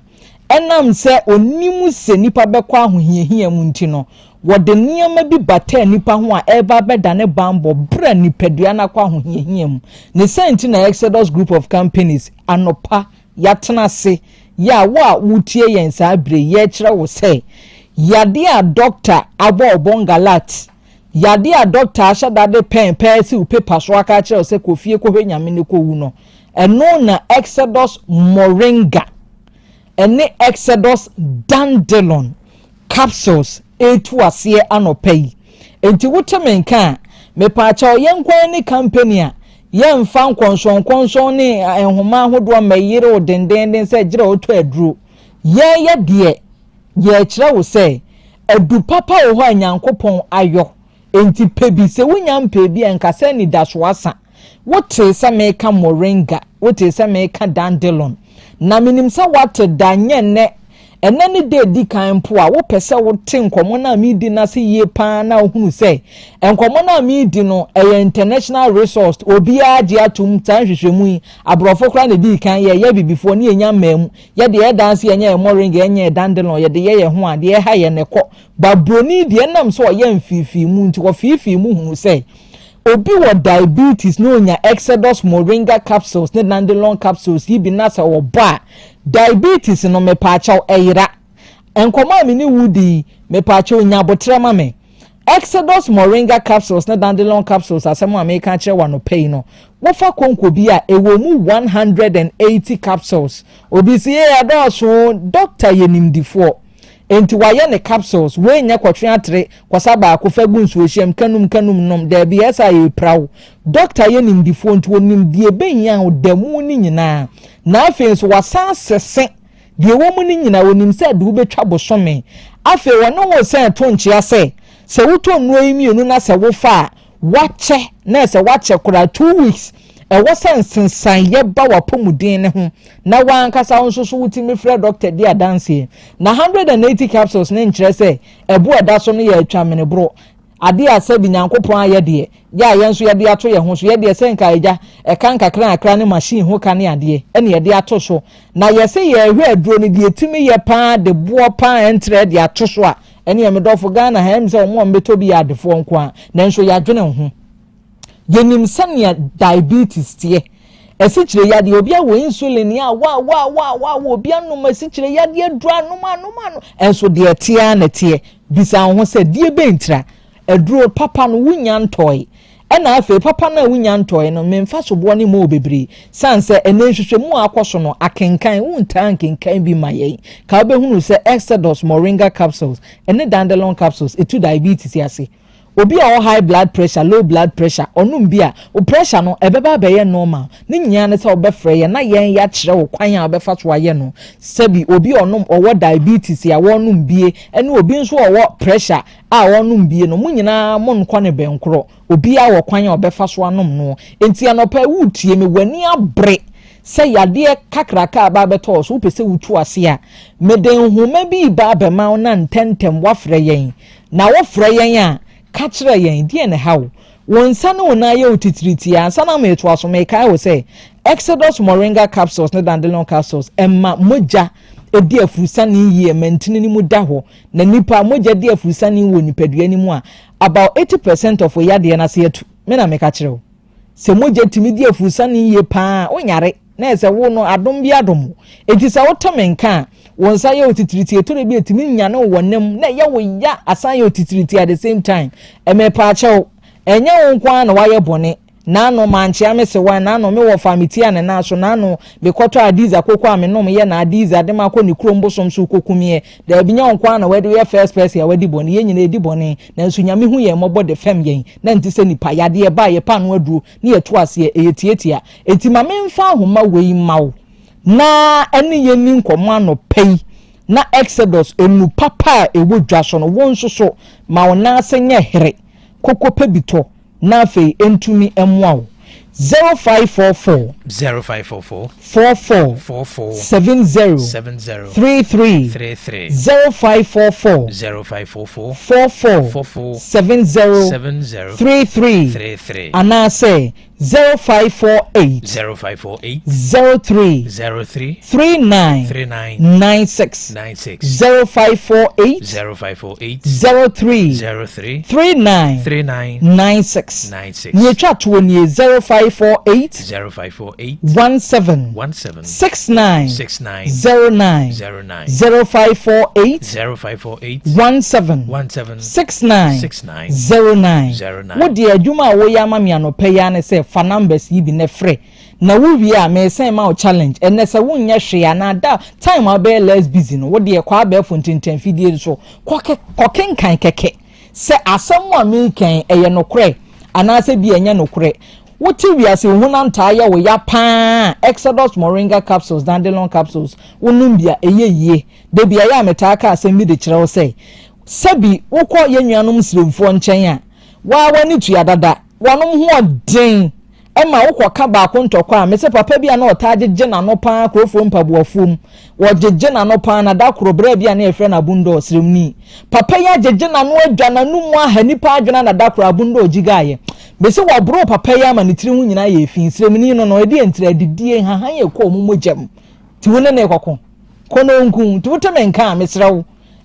enam se onimu se nipa bekwa ahohiehia mu ntino wode niam bi bata nipa ho a eba beda ne bambo bra nipadua na kwa ahohiehia mu ne senti na Exodus group of companies anopa yatena se ya wa wutie yensa abre ye kire wo se yade a doctor abo obongalat yade a doctor ashadade pen si upepa so aka kire se kofie ko hwanyame ne ko wu no eno na Exodus moringa ene Exodus dandelion capsules etu ase anopay enti wotemenka me paacha yenkwan ni company a yemfa nkonson ne ehoma hodo mayire odendenden se gire otu aduro ye de ye kire wo se adu papa wo ho anyankopon ayo enti pebi se wunyampe bi enkase ni daso asa wote se meka moringa wote se meka dandelion na minim sa wate danye ne enani de di kan po a wo pese wo te nkomo na mi di na se ye pa na ohunu se enkomo na mi di no international resource obi agi atum tan hwehwemu abrofo kra na di kan ye bibifo ne enya mam ye de ye dance ye nya moringa enya dandelion ye de ye ho ade ye ha ye ne ko babroni de enam so ye mfifi mu nti ko fifi mu hunu se obi wo diabetes no nya Exodus moringa capsules ne dandelion capsules yi bi na sa wo ba diabetes no me pa chaw eyira enkoma me ni wudi me pa che onya botre ma me Exodus moringa capsules na dandelion capsules asemo American kire wa no pay no wo fa konko bi a ewo mu 180 capsules obi si e adoso doctor yenimdifo enti waye ne capsules we nya kwotwe atre kwasaba akofa gu nsuo hiem kanum nom da bi esa ye prawo doctor yenimdifo enti wonim die benya odamu ni nyina na afenso wasan sese die wo mu ni nyina wonim se de wo betwa bosome afi wono wo se to nchia se wuto no emienu na se wo fa wache na se wache kura 2 weeks e wo sensan ye ba wapomuden ne ho na wankasa nso so wutimi frɛ doctor dia dance na 180 capsules ne nkyerɛ se ebu eda so no ye atwa mene bro ade asabi nyankopon aye de ya yenso ye de ato ye ho so ye de senka eja e kan kakra akra ne machine ho kan ade ene ye de ato so na ye se ye hwe aduro ne de etimi ye pa de bo pa entre de ato so a ene ye medofo Ghana ha em se omo mbeto bi adefo nko a nanso ya dwene ho yenim sania diabetes tie esichire ya de obi a wo insulin ya wa obi anum esichire ya de aduro anum enso de tie na tie bisa ho se die bentra aduro papa no wunya ntoi ena afi papa na wunya ntoi no memfa so bo ne mo bebre sanse ene hwehwe mu akoso no akenkan wuntan kenkan bi maye ka obehunu se Exodus moringa capsules ene dandelion capsules etu diabetes yase obi a high blood pressure low blood pressure onum bia o pressure no ebeba be ye normal ne nya ne se obefre ye na yen ya kire wo kwan a obefa so aye no sebi obi onum owo diabetes ya wonum bie ene obi nso owo pressure a wonum bie no munyina mon kwa ne benkro obi a wo kwan a obefa so anom no enti anopa wutie me wani abre se yade kakraka ba beto so pese wutu ase a meden homa bi ba be ma na ntentem wafre yen na wofre yen a kachira yen die ne hawo wonsa no na ye otitiriti ansa na me to aso me kai wo say Exodus moringa capsules ne dandelion capsules emma moja edi afurusani ye mentini ni mu da ho na nipa moja di afurusani wo nipadua ni mu a about 80% of yade na se etu me na me kachira wo se moja timi di afurusani ye pa onyare na ese wo no adom bi adom enti sa wo tamenka wonsa ye otitiriti etore bi etimi nya na wonem na ye wo ya asan ye otitiriti at the same time emepa achew enye wonkwa na waye bone na no manche amese wan na no me wo famity ane na so na no be kwoto adiza kokwa me no ye na adiza de ma ko ni krombo som so kokumie da bi nya wonkwa na wede ye first person ya wede bone ye nyina edi bone na nso nyame hu ye mobo de fem yen na ntise nipa yade ye ba ye pa no aduru ne ye to ase ye tietia enti ma memfa homa wei mawo na ene ye ni nkomo ano pei na Exodus enu papa ewo dwaso no won so ma wona asenye here kokope bito na fe entumi emwa 0544 0544 44 70 33 0544 44 70 33 anase 0548 03 39 96 0548 03 39 96 ni chatwo ni 0548 17 69 09 0548 17 69 09 wo de adwuma wo ya ma me anope ya ne se fa numbers yi bi ne frɛ na wo wi a me say ma o challenge ene se wo nya hwe na da time abe less busy no wo de kwa abe fontinten fidie so kokenkan keke se asɛm a me kan eye no korɛ ana se bi enya no korɛ wo ti wi ase hu na ntaa ya wo ya pa Exodus moringa capsules dandelion capsules wo num bia eyeye de bia ya meta aka asɛm bi de kyerɛ wo say sabi wo kɔ ye nuanom siremfo nkyɛn a wa wani tu ya dada wanom ho den ema wo kɔ ka ba ko ntɔkɔ a me se papa bia na ɔtaagye na no pa krofo mpaboafuom wɔgyegye na no pa na da krobra bia na efrɛ na bundo siremni papa ya gyegye na no adwa na no mu aha nipa adwena na da kro bundo ogigaye me se wo bro papa ya ma ne tiri hu nyina ye fi siremni no no edi entira didie hahan ye kɔ mu mogyam ti wo ne ne kɔkɔ kono nku ti wo temenka me srɛw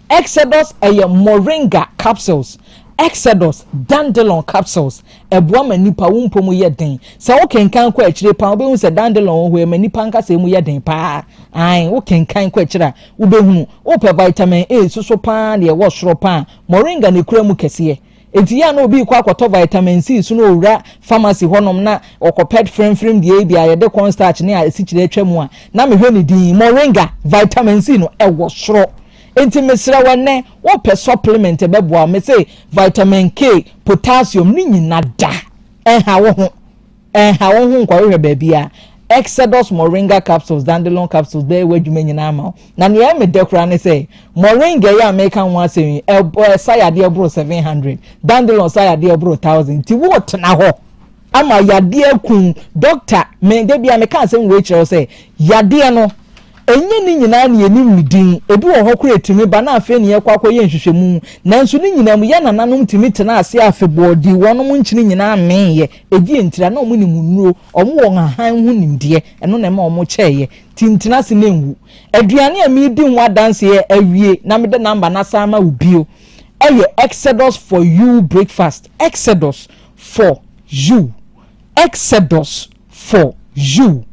Exodus moringa capsules Exodus dandelion capsules eboa manipa wo mpomu ye den se wo kenkan kwa akire pa wo be hu se dandelion ho e manipa nka se mu ye den pa ai wo kenkan kwa akire wo be hu wo pe vitamin A so pa na ye wo soro pa moringa ne kura mu kese enti ya na obi kwa akwato vitamin C so no owura pharmacy honom na okopet frem die bia ye de cornstarch ne a sikire atwam a na me hwe ne din moringa vitamin C no e wo soro enti mesra wane wo pe supplement e beboa me say vitamin K potassium ni nyina da ha wo ho nkwa hwe baabia Exodus moringa capsules dandelion capsules be wadwuma nyina ma na ne me dekora ne say moringa ya make kan wa say sayade ebro 700 dandelion sayade ebro 1000 ti wo tena ho ama yade akun doctor me de bia me kan say we kire say yade no enye ni nyina na yenim midin ebi wo ho kura etimi ba na afa ni yakwa ye nhwehwemu nanso ni nyina mu ya nananom timi tena ase afebodi wonom nkyini nyina ameye egi entira na omu ni munuro omu won ahan hu nimde eno na ma omu kyeye tintina se nenwu aduane ami di nwa dance ye awie na me de number na sama ubio eye Exodus for you breakfast Exodus for you Exodus for you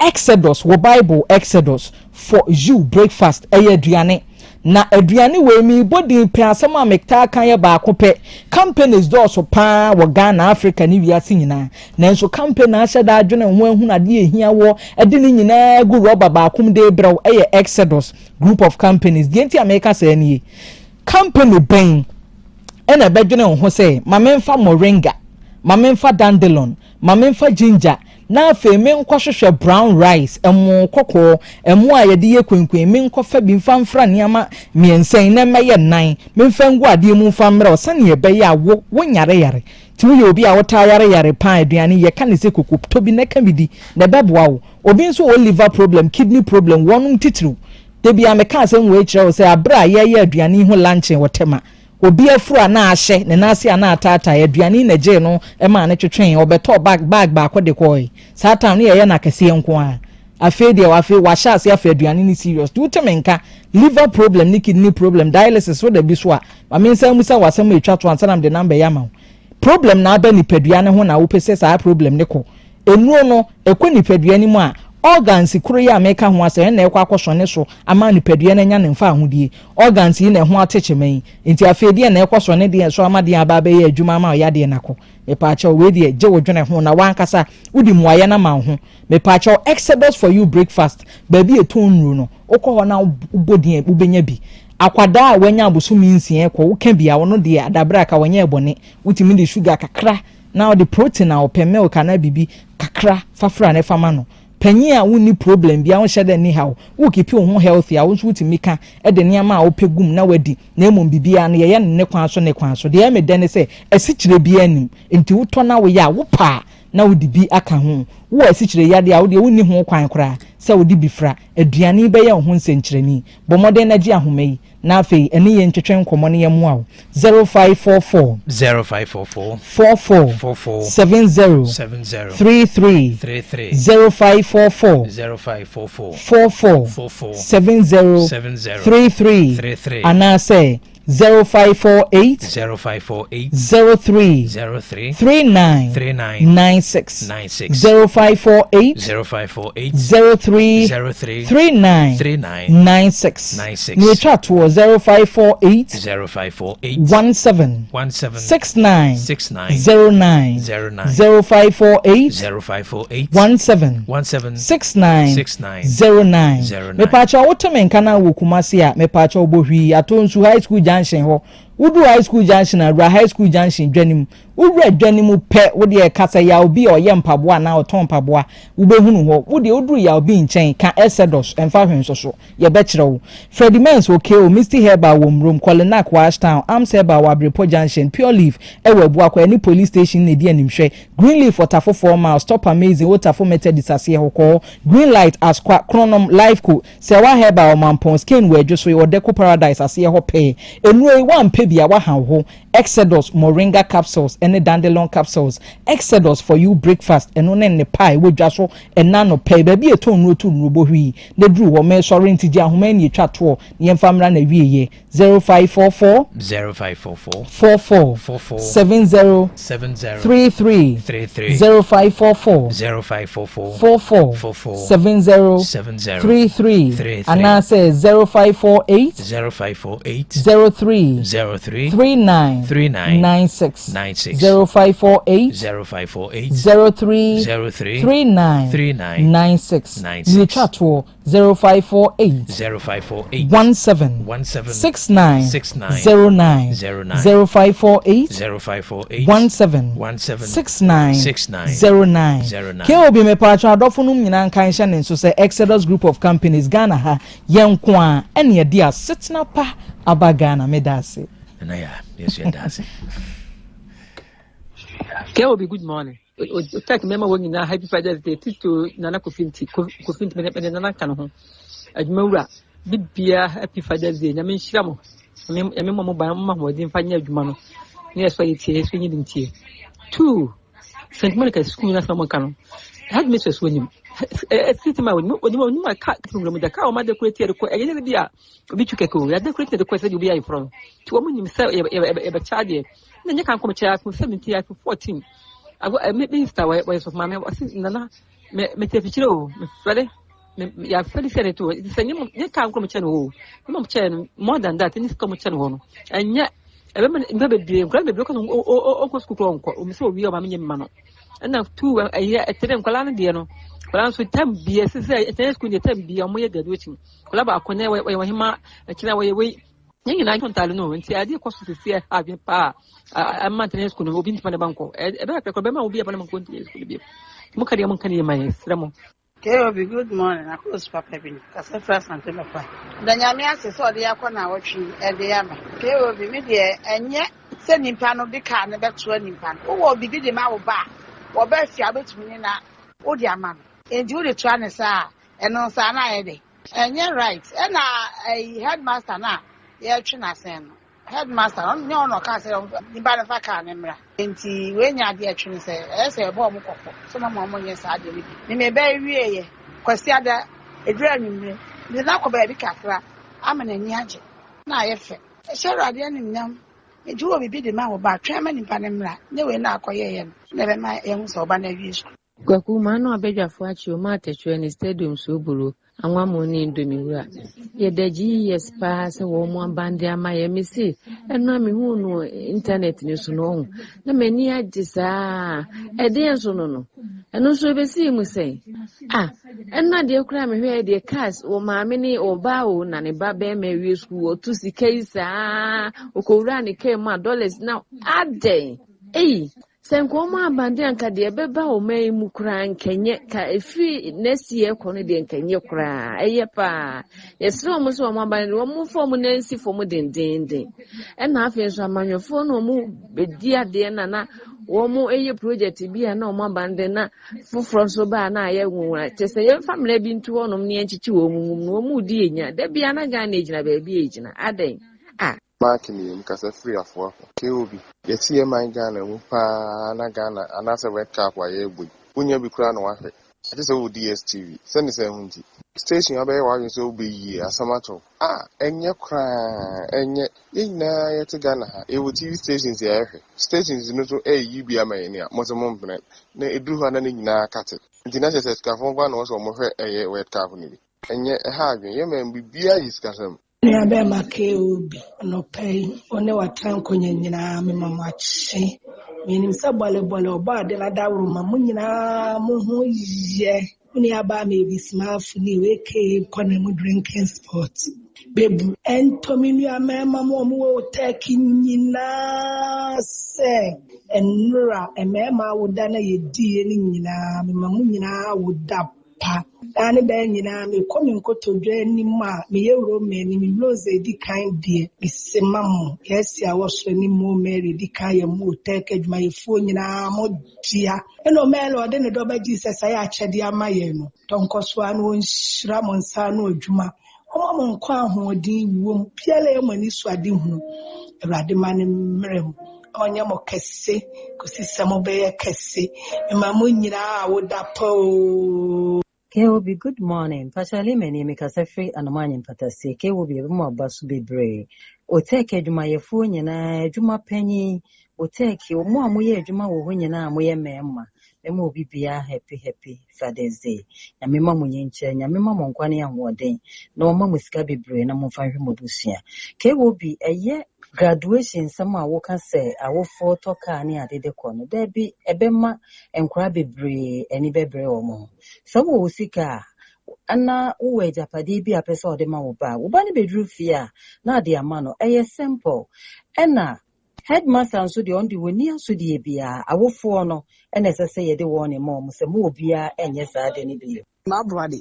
Exodus wo Bible Exodus for you breakfast aduane na aduane we mi body pe asema mekta kan ye ba ko pe companies do so pa wo Ghana Africa ni wiase nyina nanso company a hyeda adwene ho ehuna de ehia wo ede ni nyina gu rubber ba kum de brew Exodus group of companies de anti America say ni company ben ena bedwene ho say mamemfa moringa mamemfa dandelion mamemfa ginger na afa me nkwohwehwe brown rice emu kokko emu a yede ye kwenkwen me nkwofa bi mfamfra niama miensen na meye nan me mfa ngwa ade mu mfamra osane ye beye a wo yare ti wo ye obi a wota yare pan aduane ye ka ne se kokko to bi na ka bidi na beboa wo obi nso o liver problem kidney problem wonum titru de bia me ka asem we kire wo se abra ye aduane ho lunch wotema obi afuru na ahye ne nase ana atata aduane na je no e ma ne twetwen obeto bag ba akode koi satan ne ye na kase nko a afi de wa hya ase afi aduane ni serious do temenka liver problem ni kidney problem dialysis wo da bi so a ma me nsa musa wasem etwa to ansanam de number ya ma problem na aba ni paduane ho na wo pese sa problem ne ko enuo no ekɔ ni paduane mu a organs kuro ya meka ho ase na ekwa akɔsɔne so ama nipadua na nya ne mfa ahodie organs yi na ho atechemen nti afedie na ekɔsɔne de so ama de aba ba ye adwuma ama ya de nako mepacha we de je wodwene ho na wankasa wudi muaye na ma ho mepacha Exodus for you breakfast baby etonru no okɔ ho na ubodin ubenya bi akwada a wanya abosumi nsie ekɔ woka bia wono de adabra ka wanya ebone wutimi de sugar kakra na the protein a opemel kana bibi kakra fafra na fama no panyi a woni problem bia won hyede ni hawo wo keep wo healthy a won so wutimika e de niam a opegum na wadi na emom bibia na ye ne kwan so de e me dene se esikyire bia nim enti wo to na wo ya wo pa na wo di bi aka ho wo esikyire yade a wo de woni ho kwan kora se wo di bifra aduane be ye ho nsenkyereni bomode na gi ahomai na afei eni ye ntwetwen komo ne yemu a 0544 44 70 33 0544 44 70 33 anase 0548 03 39 96 0548 03 39 96 ni chat to 0548 17 69 09 0548 17 69 09 me pacha wotemenka na wokumase a me pacha obohwi atonsu high school junction ho udu high school junction na high school junction dwanim udu dwanim pe wo de kasa ya obi oye mpaboa na oton mpaboa ubehunu ho wo de udu ya obi nchen ka Exodus emfa hwenso so ye be kire wo Freddy Mens okay o Mr Herba wo mrom Kolenak Washtown Amseba Wabrepo junction Pure Leaf ewe buakwa ni police station ne di animhwe Green Leaf Otafo 4 miles Stop Amazing Otafo meted disase hoko Green Light Asqua Chronom Life Co Sewa Herba o Mampon Skin we just we Odeko Paradise ase ho pe enue wan pe bia wa ho Exodus moringa capsules and dandelion capsules Exodus for you breakfast and on ne pie we dwaso and nano pay baby a ton no to no bohui the drew wo me sorry nti dia homa ni twa to ne famra na wieye 0544 44 70 33 0544 44 70 33 and I say 0548 03 39 96 0548 03 39 96 you chat to 0548 17 69 09 0548 17 69 09 KOB me pacha adofo num nyina kan hye ne so say Exodus group of companies Ghana ha yenko a ene ye dia setna pa aba Ghana medase na ya yes you dase KOB good morning Otec mema wo nyina happy Father's Day to nana kofinti me nana kan ho adwumawura bibia happy Father's Day nyame nhira mo me mo ba mo modin fanya adwuma no ne so yitie so nyi dintie 2 St. Monica school na samo kan had Mrs. William city ma woni ma ka program da ka o ma decorate ko enye bia obi tukeko ya decorate the question you be ai from to wo nim say e be charge na nya kan ko cha 70 ya 14 me minister why of mama nana me te fichire o me fere ya fere fere to senye nya kan ko cha no mo cha more than that ni ko cha no no enya ebe me be ko o ko school ko o me so wi o ma me nyema no na 2 etere nkwala no de no kwala so tam bia sese etere school de tam bia mo ye graduation kwala ba akone we hima kina we nyina ntontale no nti ade ko so sese avin pa amma etere school no obi ntima de banko ebe ka ko be ma obi aba na banko nti school bi mo kare mo kan ye mai sremo KOB good morning akos papa bi kasa first and papa danyame ase so de yakọ na wotwi e de ama KOB me de enye se nimpa no de ka ne beto nimpa no wo bi de ma wo ba wo ba fi abetumi na wo de ama endi wo de to ane sa eno sa na ye de enye right e na headmaster na ye twi na sen no headmaster on nyo no ka se nimpa na fa ka ne mra enti we nya de atwi se e se bo mo kokko so na mo nye sa de ni me ba wie ye kwasi ada edura nwumre ni na ko ba bi kakra amana ni age na ye fe shero ade ni nyam eju obi bi de ma wo ba twa ma nimpa ne mra ne we na akoye ye na be ma ye hu so ba na wie school Kwaku ma no abedwafo achi o ma atechwe ni stadium so buru anwa mo ni ndomi wura ye daji yes pa se wo mo abande ama ye mi si eno ami hu no internet ni so no na mani agisa e de so no eno so be si mu sei eno de kura me hwe de cars o ma me ni o ba o na ne ba be ma wi school o tu si kaisa o ko wura ni ke ma dollars now ade Senko ma abande anka de beba o mai mu kura nkenye ka efi nesi e kono de nkenye kura eye pa yesro mo so mo abande wo mu fo mu nansi fo mu dendende e na afi so amanyofo no mu bedi ade na wo mu eye project bi na mo abande na fufro so ba na aye nwura tese ye family bi ntu wonom ne enchichi wo mu di enya de bia na ga na ejina ba bi ejina aden Mark me mkasa free afọ KOB yeti ye man Ghana mu pa na Ghana anase red cap wa ye egbu unya bi kura no ahwe ati se wo DSTV send se hunti station abaye wa so obi yi asamato enye kura enye ina yeti Ghana ha ewo TV stations ya ahwe stations no so yibi amaye ni a moto mo mpene na edu ha na nyina kate international se ka fon gwa no so mo hwe eye red cap ni bi enye ha adwen ye men bibia yi skasam ya be ma KOB no pay one watan konya nyina me mamachi menim sa bole oba de na dawru ma munyina mo ho ye uni aba me bismaf ni we ke kona mu drinking sport bebu entominu amema mo Otec nyina se enura emema woda na yedi ni nyina me mamunyina woda pa ani be nyina me komi nkotodwe ni ma me yewro me ni me rose di kind die isemam yes ya woso ni mo Mary di kan mu Otec adwuma yefo nyina mo dia eno melo de ne do ba Jesus ayi achede amaye no tonkoso anu nshira mo nsa no adwuma Omo nkwa ahoɔden wom piala e mani so ade hu Awurade ma ne mmerem onye mo kese kosi samo be kese ma mo nyina woda po KOB, good morning. Pachali meni mikasefri anamanya mpatasi. KOB ebimu abasu bebre. Otec edwuma yefu nyina edwuma panyi. Otec omo amoye edwuma wo ho nyina amoye mema. Mema obi bia happy Father's Day. Nyamema munye nche, nyamema monkwane ahoden. Na oma musika bebre na momfa hwe modusua. KOB eye graduation sama woka se awofo toka ni adede kono. Debi ebema enkura bebre eni bebre omo. Sawo usika ana uwe japade bi apesa odema wo ba ni bedru fia na de amano eye simple ena headmaster nso de on de woni aso de bia awofo no ena sese ye de won mo se mo obia enye sa de ni bi my brother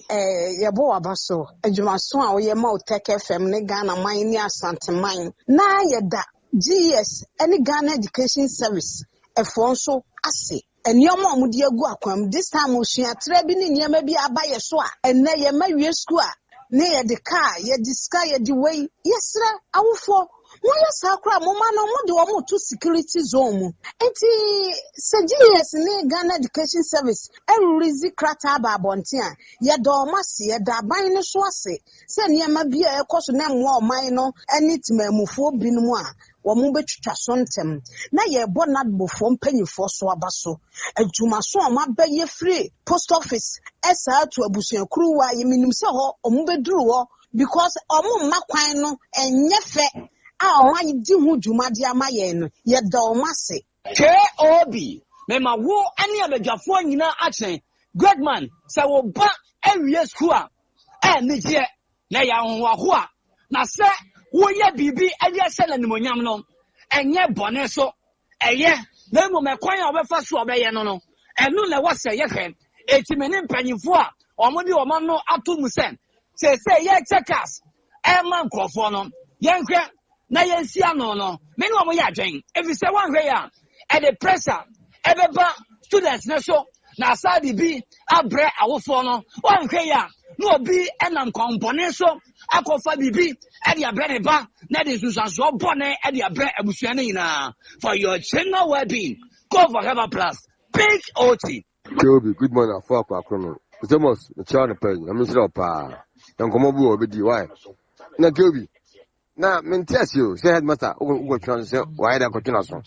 yebo abaso adwumaso a wo ye ma Otec FM ne Ghana man ni Asante man na yeda GS any Ghana Education Service efo nso ase Enyomo amudi egu akwam this time osua trebi ni nyema bi abaye so a enne ye mawie school a ne ye de car ye diska ye de way yesra awofo mo yesa akra mo ma no mo de wo to security zone mu enti CGS ne Ghana Education Service release krata ba bonte a ye do mase ye da ban ne so ase se nyema bi a ekoso na mo oman no anitimamufo binum a womu betwitwa sontem na ye bonad bofo mpanyifo so abaso adwuma so omabeye free post office esa to abusuakuru wa ye minim se ho omu beduru ho because omu makwan no enye fe a oman di hu dwuma de amaye no ye da omase KOB mema wo ane abadwafo nyina achen great man se wo ba awie school a nije na ya ho a na se woye bibi eye sele nimonyam no enye bone so eye na mo mekwan a obefa so obeye no enu le wose ye hwe etimeni mpanyifo a omodi oman no atomu se ye checkers e man krofo no ye hwe na ye nsia no me no mo ye adwen efi se wan hwe ya e the pressure ebeba students na so na asadi bi abre awofo no wan hwe ya no obi enam kompone so akofa bibi e de abre ne ba na de susanso bone e de abre abusuane nyina for your general well-being go for Heaven Plus big OT KOB, good morning for Kwaku. Zemos the child pay I mean pa nkomo bu obedi why na KOB na mentias you say headmaster go try say why da go tuna so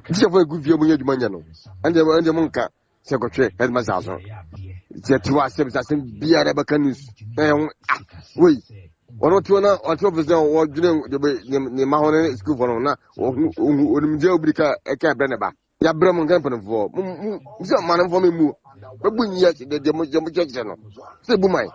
this for good view munye dwuma nya no ande munka say go try headmaster so je tiwa say bia da baka news we ono tuona otro president wo dwene ne mahone school for na onimje obrika e ka bre ne ba ya bre mo ngan panfo so man fo memu babunyi ya de mo cheche no say bumai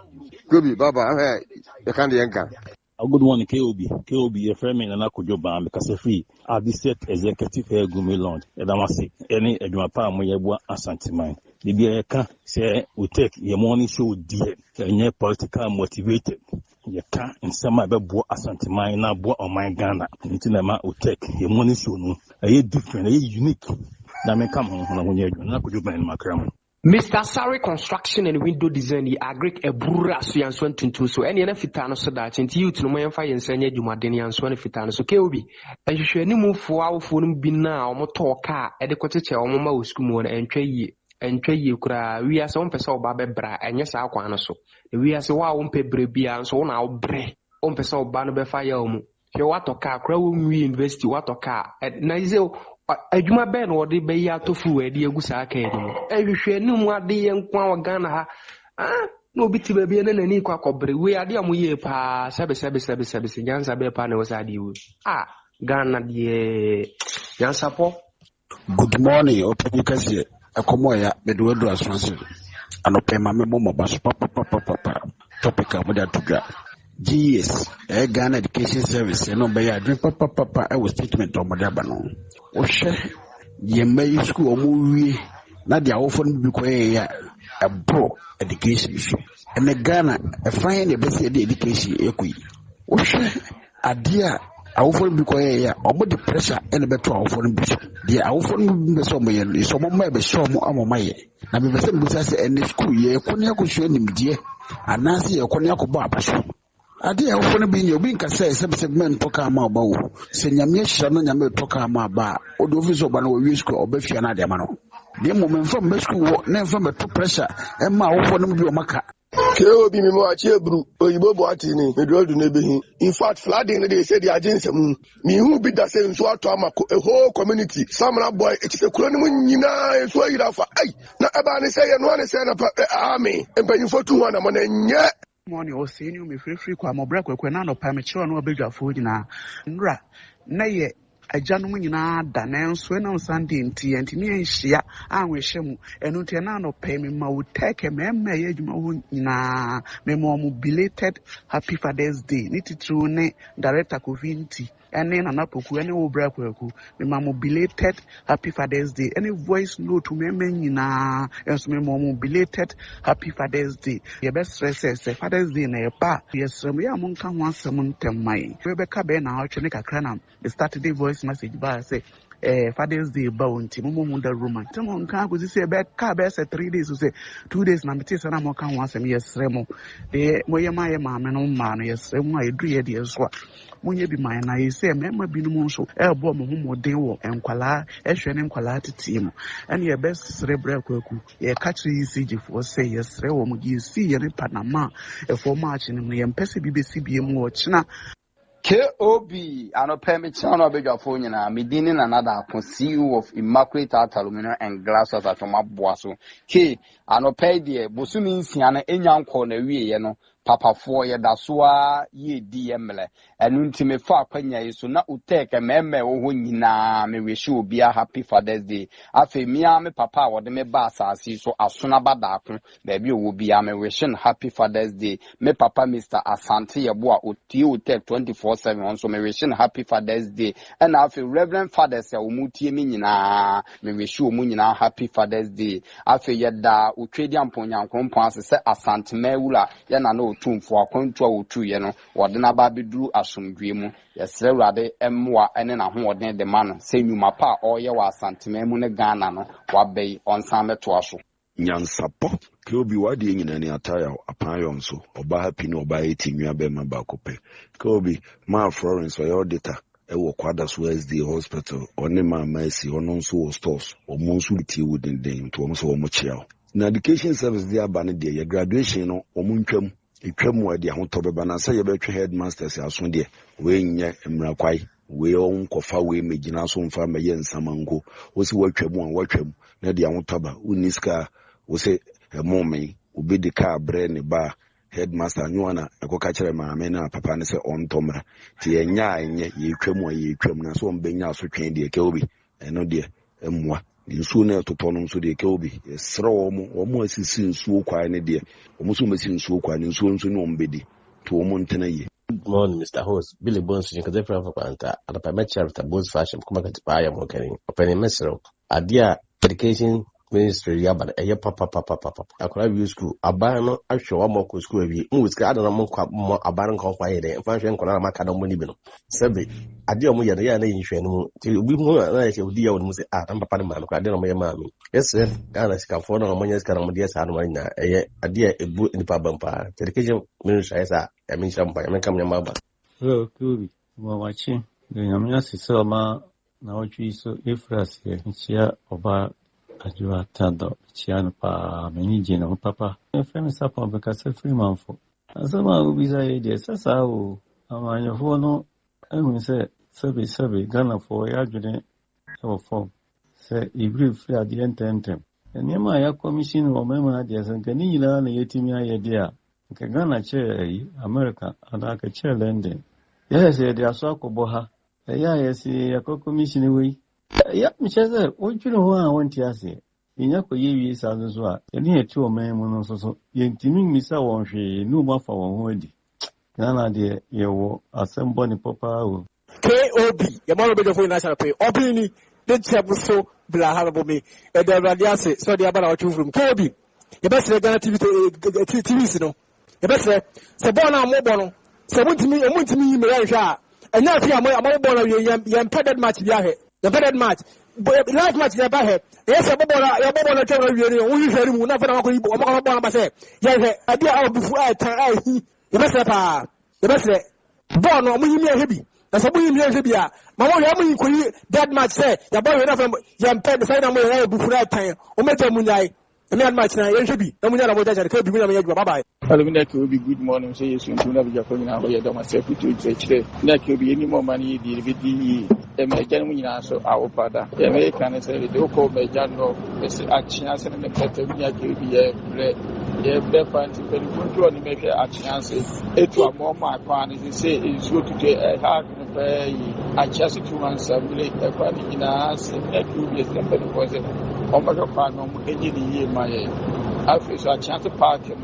gobi baba ya kan de yanka. Good morning, KOB, a friend in Anakojoba, because a free, I'll be set executive hair gumi launch, and I must say, any Edwapa Moyabua Asantiman. The Biaka say, we take your morning show, dear, and your political motivated. You can't in some other boy Asantiman, now boy on my Ghana, until the will take your morning show, a different, a unique. That may come on when you're not in my crown. Mr. Sari Construction and Window Design, the agric a burra so and so to so any fitano so that into you to my fire and send you Madeni and Swan Fitano. So KOB, and you should move for our phone be now, motor car, adequate or mama school and tray you could we are some person Baba Bra and yes, our quan so. We are so our pay brebia and so on our bre, on person Banaba fire. You want to car, crow we invest you what a car at Nizel. Adwuma ben wo de be ya tofu e de agusa aka edi ehwehwe ni mu ade ye nkwa wa Ghana ha na obi ti ba bi na nani kwa kobre we ade amoye pa sebe nyansa be pa na wasa ade wo Ghana de Nyansapo. Good morning opekase akomo ya bedo asranse anopema memo baso papa topic amoda tuga GS Ghana Education Service no be ya drink papa I was statement omoda ba no o hwe ye may school omuwie na dia wofon bi koye ya abro education issue and Ghana a fine the best education ekui o hwe adia awofon bi koye ya omo the pressure and beto awofon bi so dia awofon bi so mo ye so mo ma be so mo amomaye na be se mbusa se en school ye konia ko hwe nimdie anase ye konia ko ba abaso ade a wofo no bi nye obi nka sɛ men toka ma ba wo sɛ nyame hira no nyame toka ma ba o do ofiso ba no wo wi school obafia na de ma no de mo memfa me school wo na memfa me to pressure e ma wofo no bi o maka Obi mi mo achi ebru oyibo Boateng ni medrodu na ebehi. In fact, flooding they say the agency me who be that say so ato amako a whole community. Samra boy ekise kuro ni mu nyina so yira fa. Ai na eba ni say ye no ani say na army empanyifo 200 na mo na nye. Morning o say ni me free kwa mo break kwekwe na no pa me chiro no obedwafo nyina. Nra na ye ajanom nyina da na nso na Sunday nti ne nhia anwehye mu eno nti na no pay me ma Otec mema ye adwuma ho nyina me mo belated happy Father's Day ni titru ne director Kovinti ene na napoku ene wo bra kwaku me ma belated happy Father's Day ene voice note mema nyina enso me mo belated happy Father's Day ye be stress Father's Day na ye pa yesrem ya mo nka ho asem ntemai we be ka be na atwe ne kakra na Saturday voice message ba say Father's Day ba wonti mo da roman temo nka go say be ka be say 3 days so say 2 days na meti say na mo kan ho asem yesrem de mo ye ma me no ma no yesrem a edu ye de so monye bi man na yese mema binom nso ebo mo ho moden wo enkwala ehwe ne nkwala tete mu ene ye best cerebral kwaku ye catch ECG for say yesre wo mo gi si ye ne Panama e for march ne ye mpese bi besi bi mu o china KOB anọpẹ mi kyerɛ na ɔbɛdwafo nyinaa medin na nada ako CEO of Immaculate Art Aluminum and Glass House atwom aboa so K anọpɛ deɛ bosumi nsia no enya nkɔ na wie no papafoɔ yɛ da so a ye di emle enu ntime fa akwanya yi so na Otec meme wo ho nyinaa me wish obi a happy Father's Day afi mia me papa a wode me ba asase so asona badako ba bi owo bia me wish happy Father's Day me papa Mr. Asante yebo a oti Otec 24/7 on so me wish happy Father's Day and afi Reverend Fathers ya omutie me nyinaa me wish omu nyinaa happy Father's Day afi yeda otwedi amponyankompon asese Asante mewula ya na no tumfo akwantu a otu ye no wode na ba beduru asomdwe mu yesre wrade emwa ene na ho wode de ma no se nyuma pa oye wa Asante mu ne Ghana no wabei onsan meto aso Nyansapo Kobi wadi nyina ne ataya apan so oba happy no oba etinwa be ma ba kope Kobi ma Florence oyo auditor ewo kwada so SD hospital one ma Mercy ono nso wo stores omo nso ti wudin den to omo so omo chia na education service dia ba ne de ye graduation no omo ntwam etwam wadi ahoto beba na say ye betwe headmasters aso de we nye mrakwai we on kofa we megina so mfa ma ye nsamango wo si watwam na de ahoto ba uniska wo se momme obi de ka bre ne ba headmaster nyona ekoka kire maame na papa ne se on tomra ti enya enye ye twam na so mbenya so twen de ke obi eno de emwa nsuo na etoto no nso de ke obi esre omo asisi nsuo kwa ne de omo so mesi nsuo kwa ne nsuo nso ne ombedi to omo ntena ye. Good morning, Mr. Host. Billy Bones, you can say for Quanta, and I met Charity Bones Fashion, come back to buy a working, opening mesro. Adia education ministry, but a papa. I could have school. A barn, I show a mock school. We must gather a monk a barn conquer and function con Macadam. Sebi, Adia Muya, the other insurance, till we more like a dear with Adam Panaman, I don't know my mammy. Yes, sir, Ghana can afford no money as Canadians and Marina, a dear a boot in the pub. Education ministry, I mean, champagne, I come your mother. Hello, Kubi. Watching the Yamias Soma now, so ifras here, Oba. Ajua tando chiano pa meniji na papa femi sapo because free man for asama ubiza ide sasa o amanyo fo no ehun se sebi Ghana for ya dwene e form se igri free at the end enema ya commission o mema de sanka ni nyina na yetimi ayede a nke Ghana che America ada ka che London yes de aso akobo ha ya yes ya commission we ya mcheze wojuru ho a wonti ase inya ko yewi sa zo a ene etu o man mu no so yentimi misa won hwe nu ma fa won ho adi na de yewo asembo ni papa o KOB ya mo be fo national pay obini de table so bla harabo me e de radiase so de abana watchu from KOB ye be sere Ghana TV no ye be sere se bo na mo bo no se muntimi me ya hwe a enya fi amo bo na ye impeded match bia he the impeded match live match ya ba he yes ya bobo na twa wie ni wo hwehwere mu na fa na ko yibo o mo ba say ye hwe ade a obufu a tan a hi ye be sere pa the best born or me heavy. That's a boy in here. Mamma, you could that much say, your boy enough young pen the side of my before that time, or Meta Munai, and that much now, you should be. No, that could be bye. That will be good morning. Say you soon to have your phone now. You don't myself to today. That will be any more money. The American so our father. The American say the call me Jano, a chance and the better will be a better to control and make a chance. It was more my plan is say it's good to get a hard I just 2 months really a funny in a house and that will be a simple person. Oh my God, no, any my I feel a chance to park and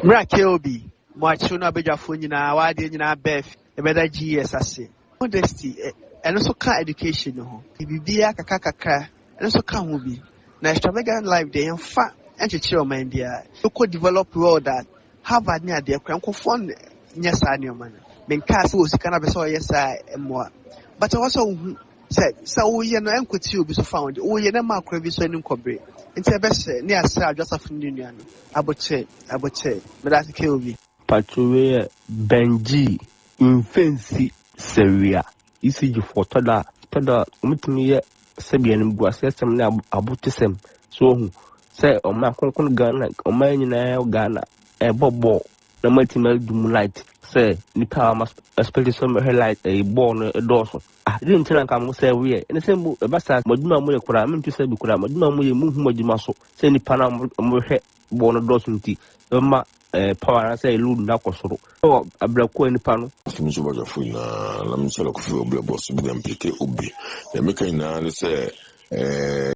Mrakeobi, Mwachuna Bejafunina, Wadina Beth, a better GS assay. Modesty, and also car education. If you be a kakaka, and also come will be. Now, extravagant life, they are fat and to chill, my dear. You could develop road that Harvard near their crank of fun. Yes, I knew man. Men cast was kind of a soy, yes, I am more. But also said, so we are no uncle to be so found. Oh, you're not my crevice and incorporate. It's a best near Sir Joseph Union. I would say, but that's kill me. Patrol Benji in fancy Seria. You see you for Tada, meet me Sabian was some now about the same. So, say, on my concon gun, on my Ghana, a bob, the mighty male doom light. Say, Nipa must especially some her light a born a dorsal. I didn't tell him say we and the same bastard, Moduna Moya, I mean to say, because Moduna Moya move Mojimaso, send the Panama born a dorsal tea. Power and say, Lud Nakosoro. Oh, a black coin panel. Finish over your phone. Let me tell you, boss, be them PK Ubi. The maker in say,